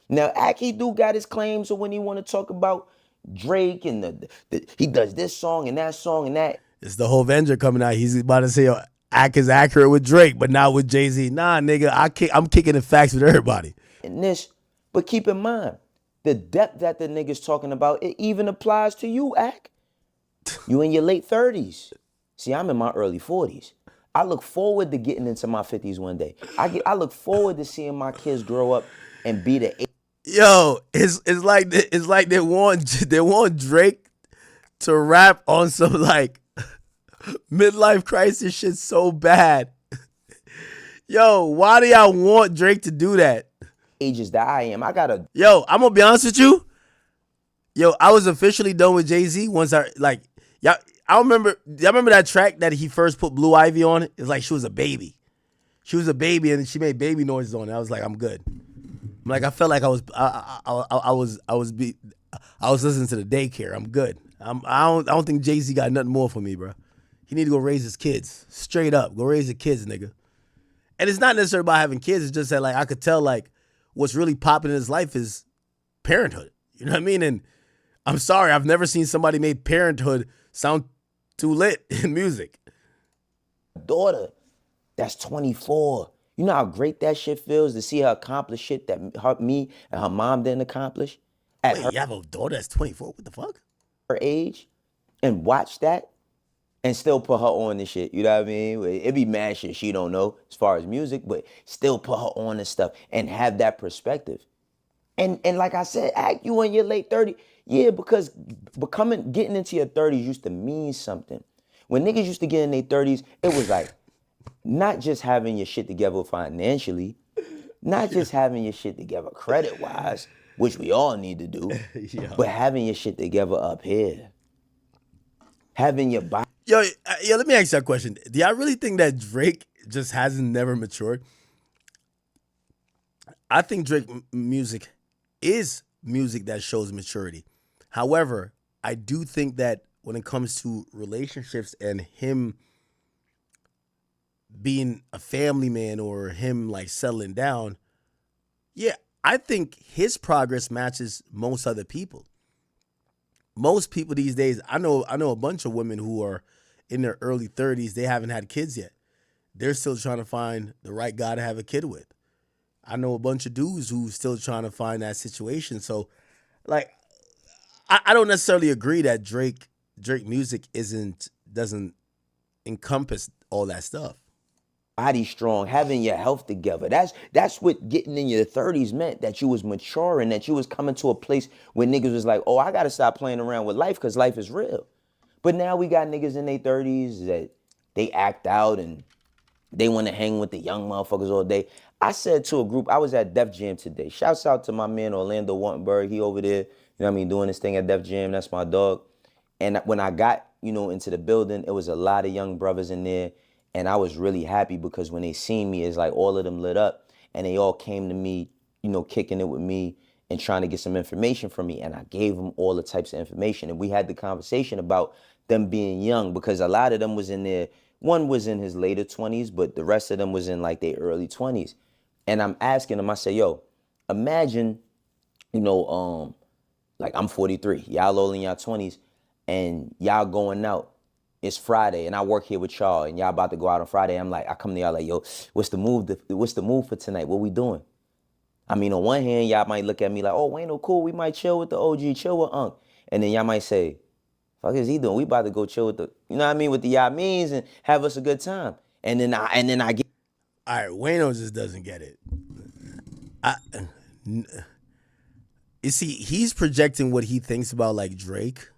Now, Aki do got his claims of when he want to talk about Drake and he does this song and that song and that. It's the whole Avenger coming out. He's about to say, Ak is accurate with Drake, but not with Jay-Z. Nah, nigga, I'm kicking the facts with everybody. And this, but keep in mind, the depth that the nigga's talking about, it even applies to you, Ak. You in your late 30s. See, I'm in my early 40s. I look forward to getting into my 50s one day. I look forward to seeing my kids grow up and be the. Yo, it's like they want Drake to rap on some like midlife crisis shit so bad. Yo, why do y'all want Drake to do that? Ages that I am, Yo, I'm gonna be honest with you. Yo, I was officially done with Jay-Z once y'all remember that track that he first put Blue Ivy on? It's like she was a baby. She was a baby and she made baby noises on it. I was like, I'm good. I'm like, I felt like I was listening to the daycare. I'm good. I don't think Jay-Z got nothing more for me, bro. He need to go raise his kids. Straight up. Go raise the kids, nigga. And it's not necessarily about having kids. It's just that, like, I could tell, like, what's really popping in his life is Parenthood. You know what I mean? And I'm sorry, I've never seen somebody make Parenthood sound too lit in music. Daughter, that's 24. You know how great that shit feels to see her accomplish shit that me and her mom didn't accomplish? At Wait, you have a daughter that's 24? What the fuck? Her age, and watch that and still put her on the shit. You know what I mean? It be mad shit she don't know as far as music, but still put her on and stuff and have that perspective. And like I said, act you in your late 30s. Yeah, because getting into your 30s used to mean something. When niggas used to get in their 30s, it was like not just having your shit together financially, not just having your shit together credit-wise, which we all need to do, but having your shit together up here. Having your body. Yo, let me ask you a question. Do y'all really think that Drake just hasn't never matured? I think Drake music is music that shows maturity. However, I do think that when it comes to relationships and him being a family man or him like settling down, yeah, I think his progress matches most other people. Most people these days, I know a bunch of women who are in their early 30s, they haven't had kids yet. They're still trying to find the right guy to have a kid with. I know a bunch of dudes who's still trying to find that situation. So, like, I don't necessarily agree that Drake music doesn't encompass all that stuff. Body strong, having your health together. That's what getting in your 30s meant, that you was maturing, that you was coming to a place where niggas was like, oh, I gotta stop playing around with life because life is real. But now we got niggas in their 30s that they act out and they want to hang with the young motherfuckers all day. I said to a group, I was at Def Jam today. Shouts out to my man Orlando Wantenberg. He over there, you know what I mean, doing this thing at Def Jam. That's my dog. And when I got, into the building, it was a lot of young brothers in there. And I was really happy because when they seen me, it's like all of them lit up and they all came to me, kicking it with me and trying to get some information from me. And I gave them all the types of information. And we had the conversation about them being young because a lot of them was in there. One was in his later 20s, but the rest of them was in like their early 20s. And I'm asking them, I say, yo, imagine, like I'm 43, y'all all in y'all 20s and y'all going out. It's Friday and I work here with y'all and y'all about to go out on Friday. I'm like, I come to y'all like, yo, what's the move for tonight? What we doing? I mean, on one hand, y'all might look at me like, oh, Wayno, cool. We might chill with the OG, chill with Unc. And then y'all might say, fuck is he doing? We about to go chill with the, with the y'all means and have us a good time. And then I get. All right, Wayno just doesn't get it. You see, he's projecting what he thinks about like Drake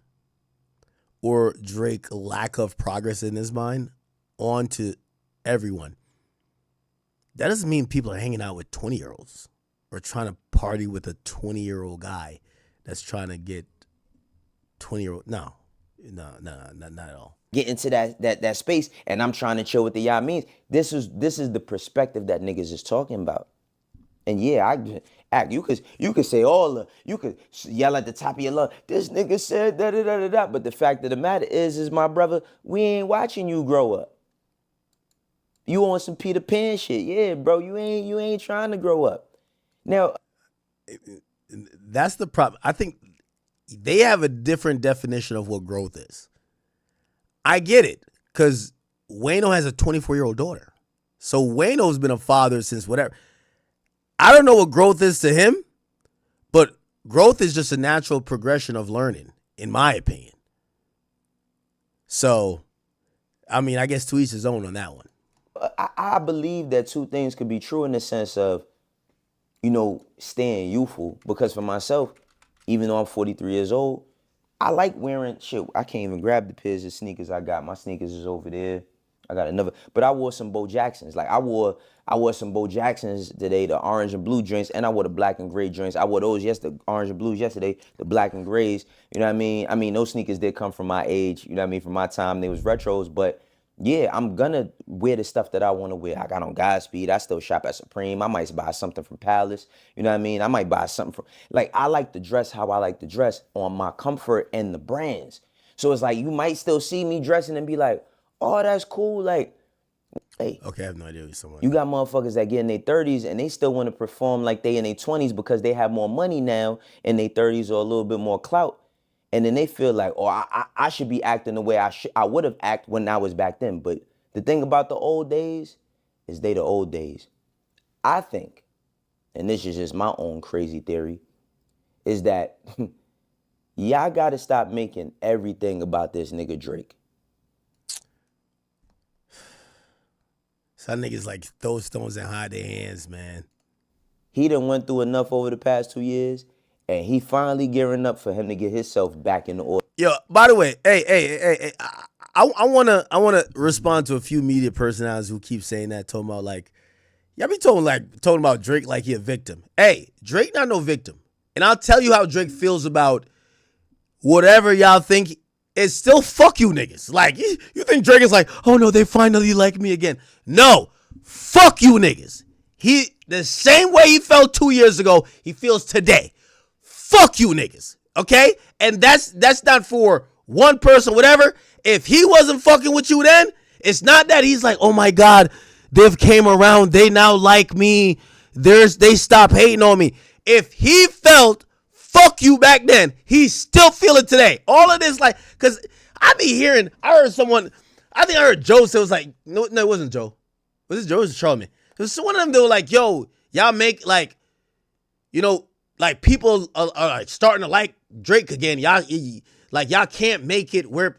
or Drake lack of progress in his mind onto everyone. That doesn't mean people are hanging out with 20-year-olds or trying to party with a 20-year-old guy that's trying to get 20-year-old. No, not at all. Get into that space, and I'm trying to chill with the y'all means. This is the perspective that niggas is talking about. And yeah, you could say you could yell at the top of your lungs, this nigga said da da da da da. But the fact of the matter is my brother, we ain't watching you grow up. You on some Peter Pan shit, yeah, bro. You ain't trying to grow up. Now, that's the problem. I think they have a different definition of what growth is. I get it, because Wayno has a 24-year-old daughter. So Wayno's been a father since whatever. I don't know what growth is to him, but growth is just a natural progression of learning, in my opinion. So, I mean, I guess to each his own on that one. I believe that two things could be true in the sense of, staying youthful. Because for myself, even though I'm 43 years old, I like wearing shit. I can't even grab the pairs of sneakers I got. My sneakers is over there. I got another, but I wore some Bo Jacksons. Like I wore some Bo Jacksons today, the orange and blue joints, and I wore the black and gray joints. I wore those the orange and blues yesterday, the black and grays. You know what I mean? I mean, those sneakers did come from my age. You know what I mean? From my time, they was retros. But yeah, I'm gonna wear the stuff that I want to wear. I got on Godspeed. I still shop at Supreme. I might buy something from Palace. You know what I mean? I might buy something from, like, I like to dress how I like to dress on my comfort and the brands. So it's like you might still see me dressing and be like, oh, that's cool. Like, Hey, Okay, I have no idea what you're talking about. you got motherfuckers that get in their 30s and they still want to perform like they in their 20s because they have more money now in their 30s or a little bit more clout. And then they feel like, oh, I should be acting the way I would have acted when I was back then. But the thing about the old days is they the old days. I think, and this is just my own crazy theory, is that y'all got to stop making everything about this nigga Drake. Some niggas like throw stones and hide their hands, man. He done went through enough over the past 2 years, and he finally gearing up for him to get himself back in the order. Yo, by the way, hey, I wanna respond to a few media personalities who keep saying that, talking about like, y'all be talking about Drake like he a victim. Hey, Drake not no victim. And I'll tell you how Drake feels about whatever y'all think. It's still fuck you niggas. Like, you think Drake is like, oh no, they finally like me again. No, fuck you niggas. The same way he felt 2 years ago, he feels today. Fuck you niggas, okay? And that's not for one person, whatever. If he wasn't fucking with you then, it's not that he's like, oh my God, they've came around, they now like me, they stop hating on me. If he felt fuck you back then, he still feel it today. All of this, like, because I heard someone, I think I heard Joe say, it was like, no, it wasn't Joe. Was it Joe or was it Charlamagne? It was one of them, they were like, yo, y'all make, like, you know, like, people are like starting to like Drake again. Y'all can't make it where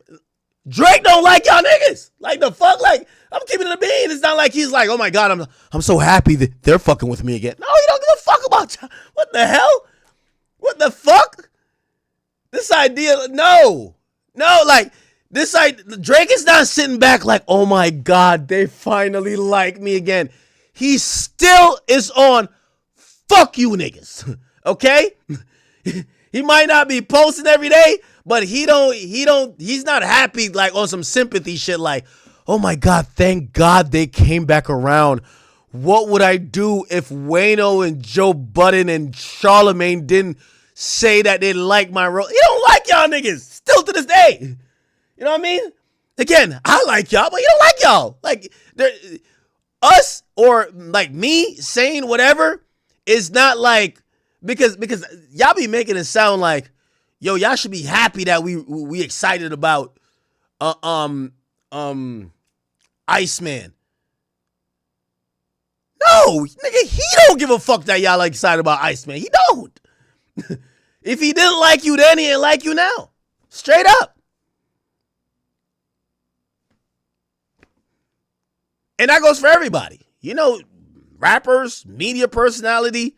Drake don't like y'all niggas. Like, the fuck? Like, I'm keeping it a bean. It's not like he's like, oh my God, I'm so happy that they're fucking with me again. No, he don't give a fuck about y'all. What the hell? What the fuck? This idea, no, like, this idea, Drake is not sitting back like, oh my God, they finally like me again. He still is on fuck you niggas. Okay? He might not be posting every day, but he's not happy like on some sympathy shit like, oh my God, thank God they came back around. What would I do if Wayno and Joe Budden and Charlamagne didn't say that they like my role? He don't like y'all niggas still to this day. You know what I mean? Again, I like y'all, but he don't like y'all. Like, us or like me saying whatever is not like, because y'all be making it sound like, yo, y'all should be happy that we excited about IceMan. No, nigga, he don't give a fuck that y'all like excited about IceMan. He don't. If he didn't like you then, he ain't like you now. Straight up. And that goes for everybody. You know, rappers, media personality.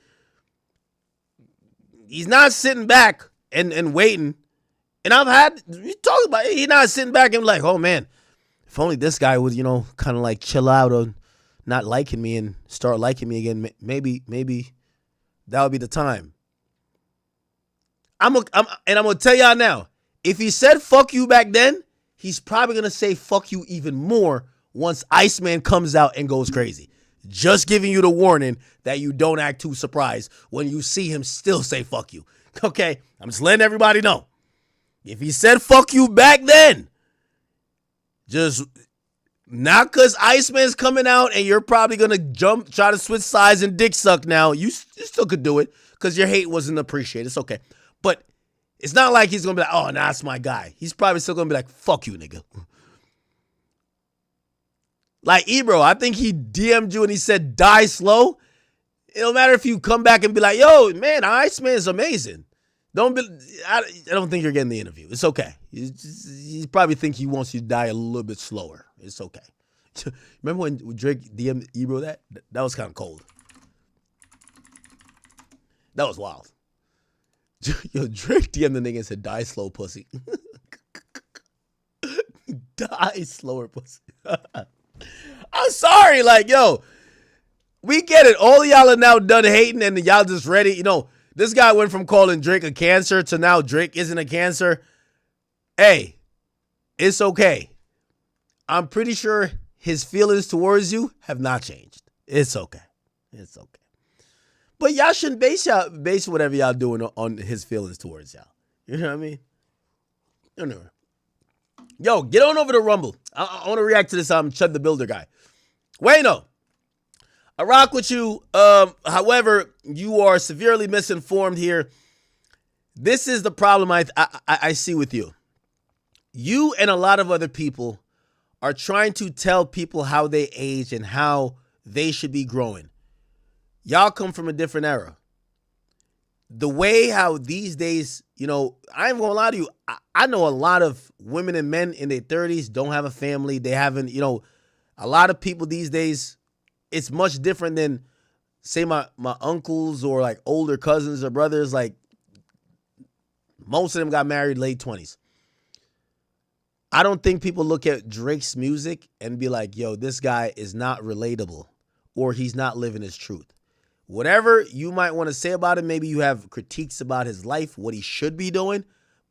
He's not sitting back and waiting. And we talked about it. He's not sitting back and like, oh man, if only this guy would, you know, kind of like chill out on not liking me and start liking me again. Maybe that would be the time. I'm gonna tell y'all now, if he said fuck you back then, he's probably gonna say fuck you even more once IceMan comes out and goes crazy. Just giving you the warning that you don't act too surprised when you see him still say fuck you. Okay? I'm just letting everybody know. If he said fuck you back then, just not because IceMan's coming out and you're probably going to try to switch sides and dick suck now. You still could do it because your hate wasn't appreciated. It's okay. But it's not like he's going to be like, oh, nah, that's my guy. He's probably still going to be like, fuck you, nigga. Like Ebro, I think he DM'd you and he said, die slow. It don't matter if you come back and be like, yo, man, IceMan is amazing. I don't think you're getting the interview. It's okay. You probably think he wants you to die a little bit slower. It's okay. Remember when Drake DM'd Ebro that? That was kind of cold. That was wild. Yo, Drake DM'd the nigga and said, die slow, pussy. Die slower, pussy. I'm sorry, like, yo, we get it. All of y'all are now done hating and y'all just ready. You know, this guy went from calling Drake a cancer to now Drake isn't a cancer. Hey, it's okay. I'm pretty sure his feelings towards you have not changed. It's okay. It's okay. But y'all shouldn't base whatever y'all doing on his feelings towards y'all. You know what I mean? Anyway. Yo, get on over to Rumble. I want to react to this Chud the Builder guy. Wayno, I rock with you. However, you are severely misinformed here. This is the problem I see with you. You and a lot of other people are trying to tell people how they age and how they should be growing. Y'all come from a different era. The way how these days, you know, I ain't gonna lie to you. I know a lot of women and men in their 30s don't have a family. They haven't, you know, a lot of people these days, it's much different than, say, my uncles or like older cousins or brothers. Like, most of them got married late 20s. I don't think people look at Drake's music and be like, yo, this guy is not relatable or he's not living his truth. Whatever you might want to say about him, maybe you have critiques about his life, what he should be doing,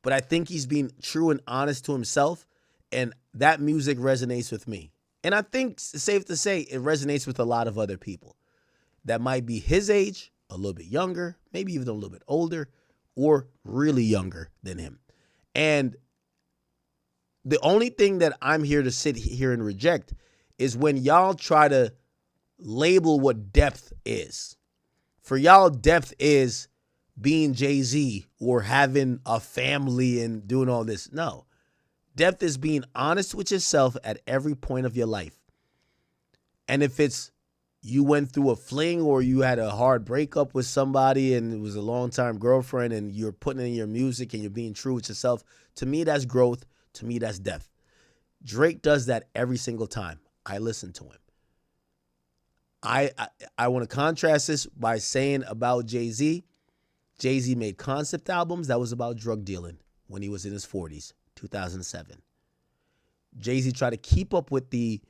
but I think he's being true and honest to himself, and that music resonates with me. And I think it's safe to say it resonates with a lot of other people that might be his age, a little bit younger, maybe even a little bit older, or really younger than him. And the only thing that I'm here to sit here and reject is when y'all try to label what depth is. For y'all, depth is being Jay-Z or having a family and doing all this. No. Depth is being honest with yourself at every point of your life. And if it's you went through a fling or you had a hard breakup with somebody and it was a long-time girlfriend and you're putting in your music and you're being true with yourself, to me, that's growth. To me, that's depth. Drake does that every single time I listen to him. I want to contrast this by saying about Jay-Z. Jay-Z made concept albums that was about drug dealing when he was in his 40s, 2007. Jay-Z tried to keep up with the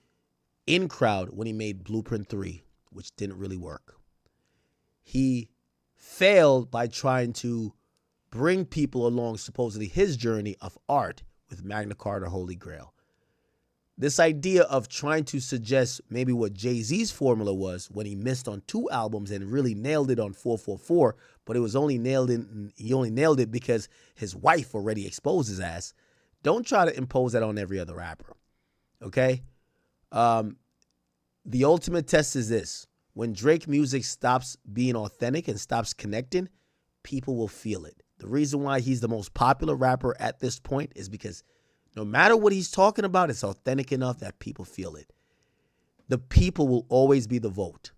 in crowd when he made Blueprint 3, which didn't really work. He failed by trying to bring people along supposedly his journey of art with Magna Carta Holy Grail. This idea of trying to suggest maybe what Jay-Z's formula was when he missed on 2 albums and really nailed it on 444, but it was only he only nailed it because his wife already exposed his ass. Don't try to impose that on every other rapper. Okay? The ultimate test is this. When Drake music stops being authentic and stops connecting, people will feel it. The reason why he's the most popular rapper at this point is because no matter what he's talking about, it's authentic enough that people feel it. The people will always be the vote.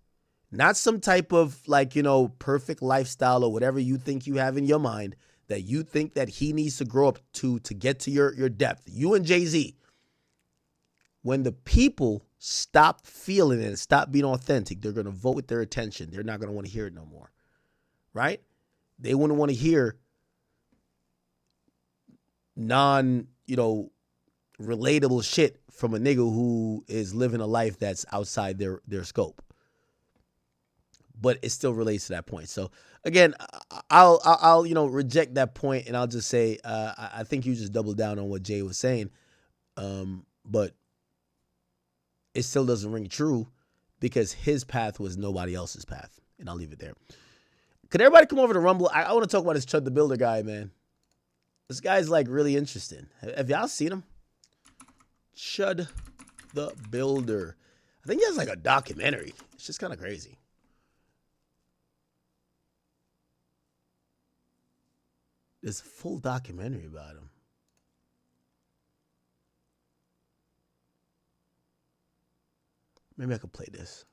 Not some type of perfect lifestyle or whatever you think you have in your mind that you think that he needs to grow up to get to your depth. You and Jay-Z. When the people stop feeling it and stop being authentic, they're going to vote with their attention. They're not going to want to hear it no more. Right? They wouldn't want to hear relatable shit from a nigga who is living a life that's outside their scope. But it still relates to that point. So again, I'll reject that point and I'll just say I think you just doubled down on what Jay was saying. But it still doesn't ring true because his path was nobody else's path. And I'll leave it there. Could everybody come over to Rumble? I want to talk about this Chud the Builder guy, man. This guy's really interesting. Have y'all seen him? Chud the Builder. I think he has a documentary. It's just kind of crazy. There's a full documentary about him. Maybe I could play this.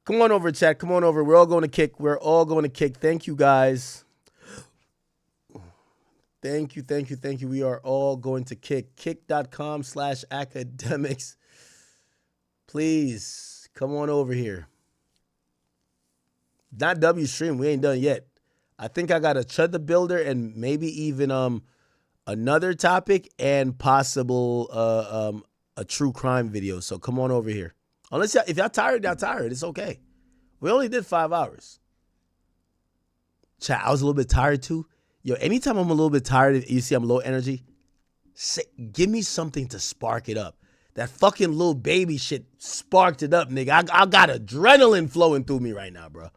Come on over, chat. Come on over. We're all going to kick. We're all going to kick. Thank you, guys. Thank you. We are all going to kick. Kick.com/academics. Please, come on over here. Not W stream. We ain't done yet. I think I got a Chud the Builder and maybe even another topic and possible a true crime video. So come on over here. Unless if y'all tired, y'all tired. It's okay. We only did 5 hours. Chat, I was a little bit tired too. Yo, anytime I'm a little bit tired, you see I'm low energy, give me something to spark it up. That fucking little baby shit sparked it up, nigga. I got adrenaline flowing through me right now, bro.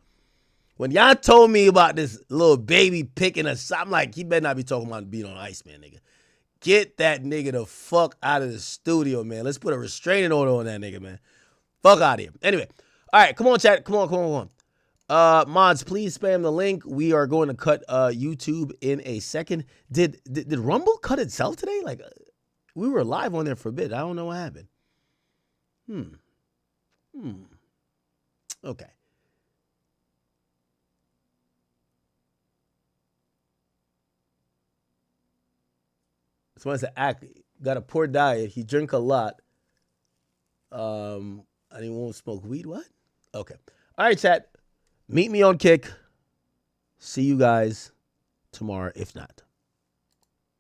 When y'all told me about this little baby picking us, I'm like, he better not be talking about being on IceMan, nigga. Get that nigga the fuck out of the studio, man. Let's put a restraining order on that nigga, man. Fuck out of here. Anyway, all right, come on, chat. Come on. Mods, please spam the link. We are going to cut YouTube in a second. Did Rumble cut itself today? Like, we were live on there for a bit. I don't know what happened. Okay. Someone said, got a poor diet. He drink a lot. And he won't smoke weed. What? Okay. All right, chat. Meet me on Kick. See you guys tomorrow, if not.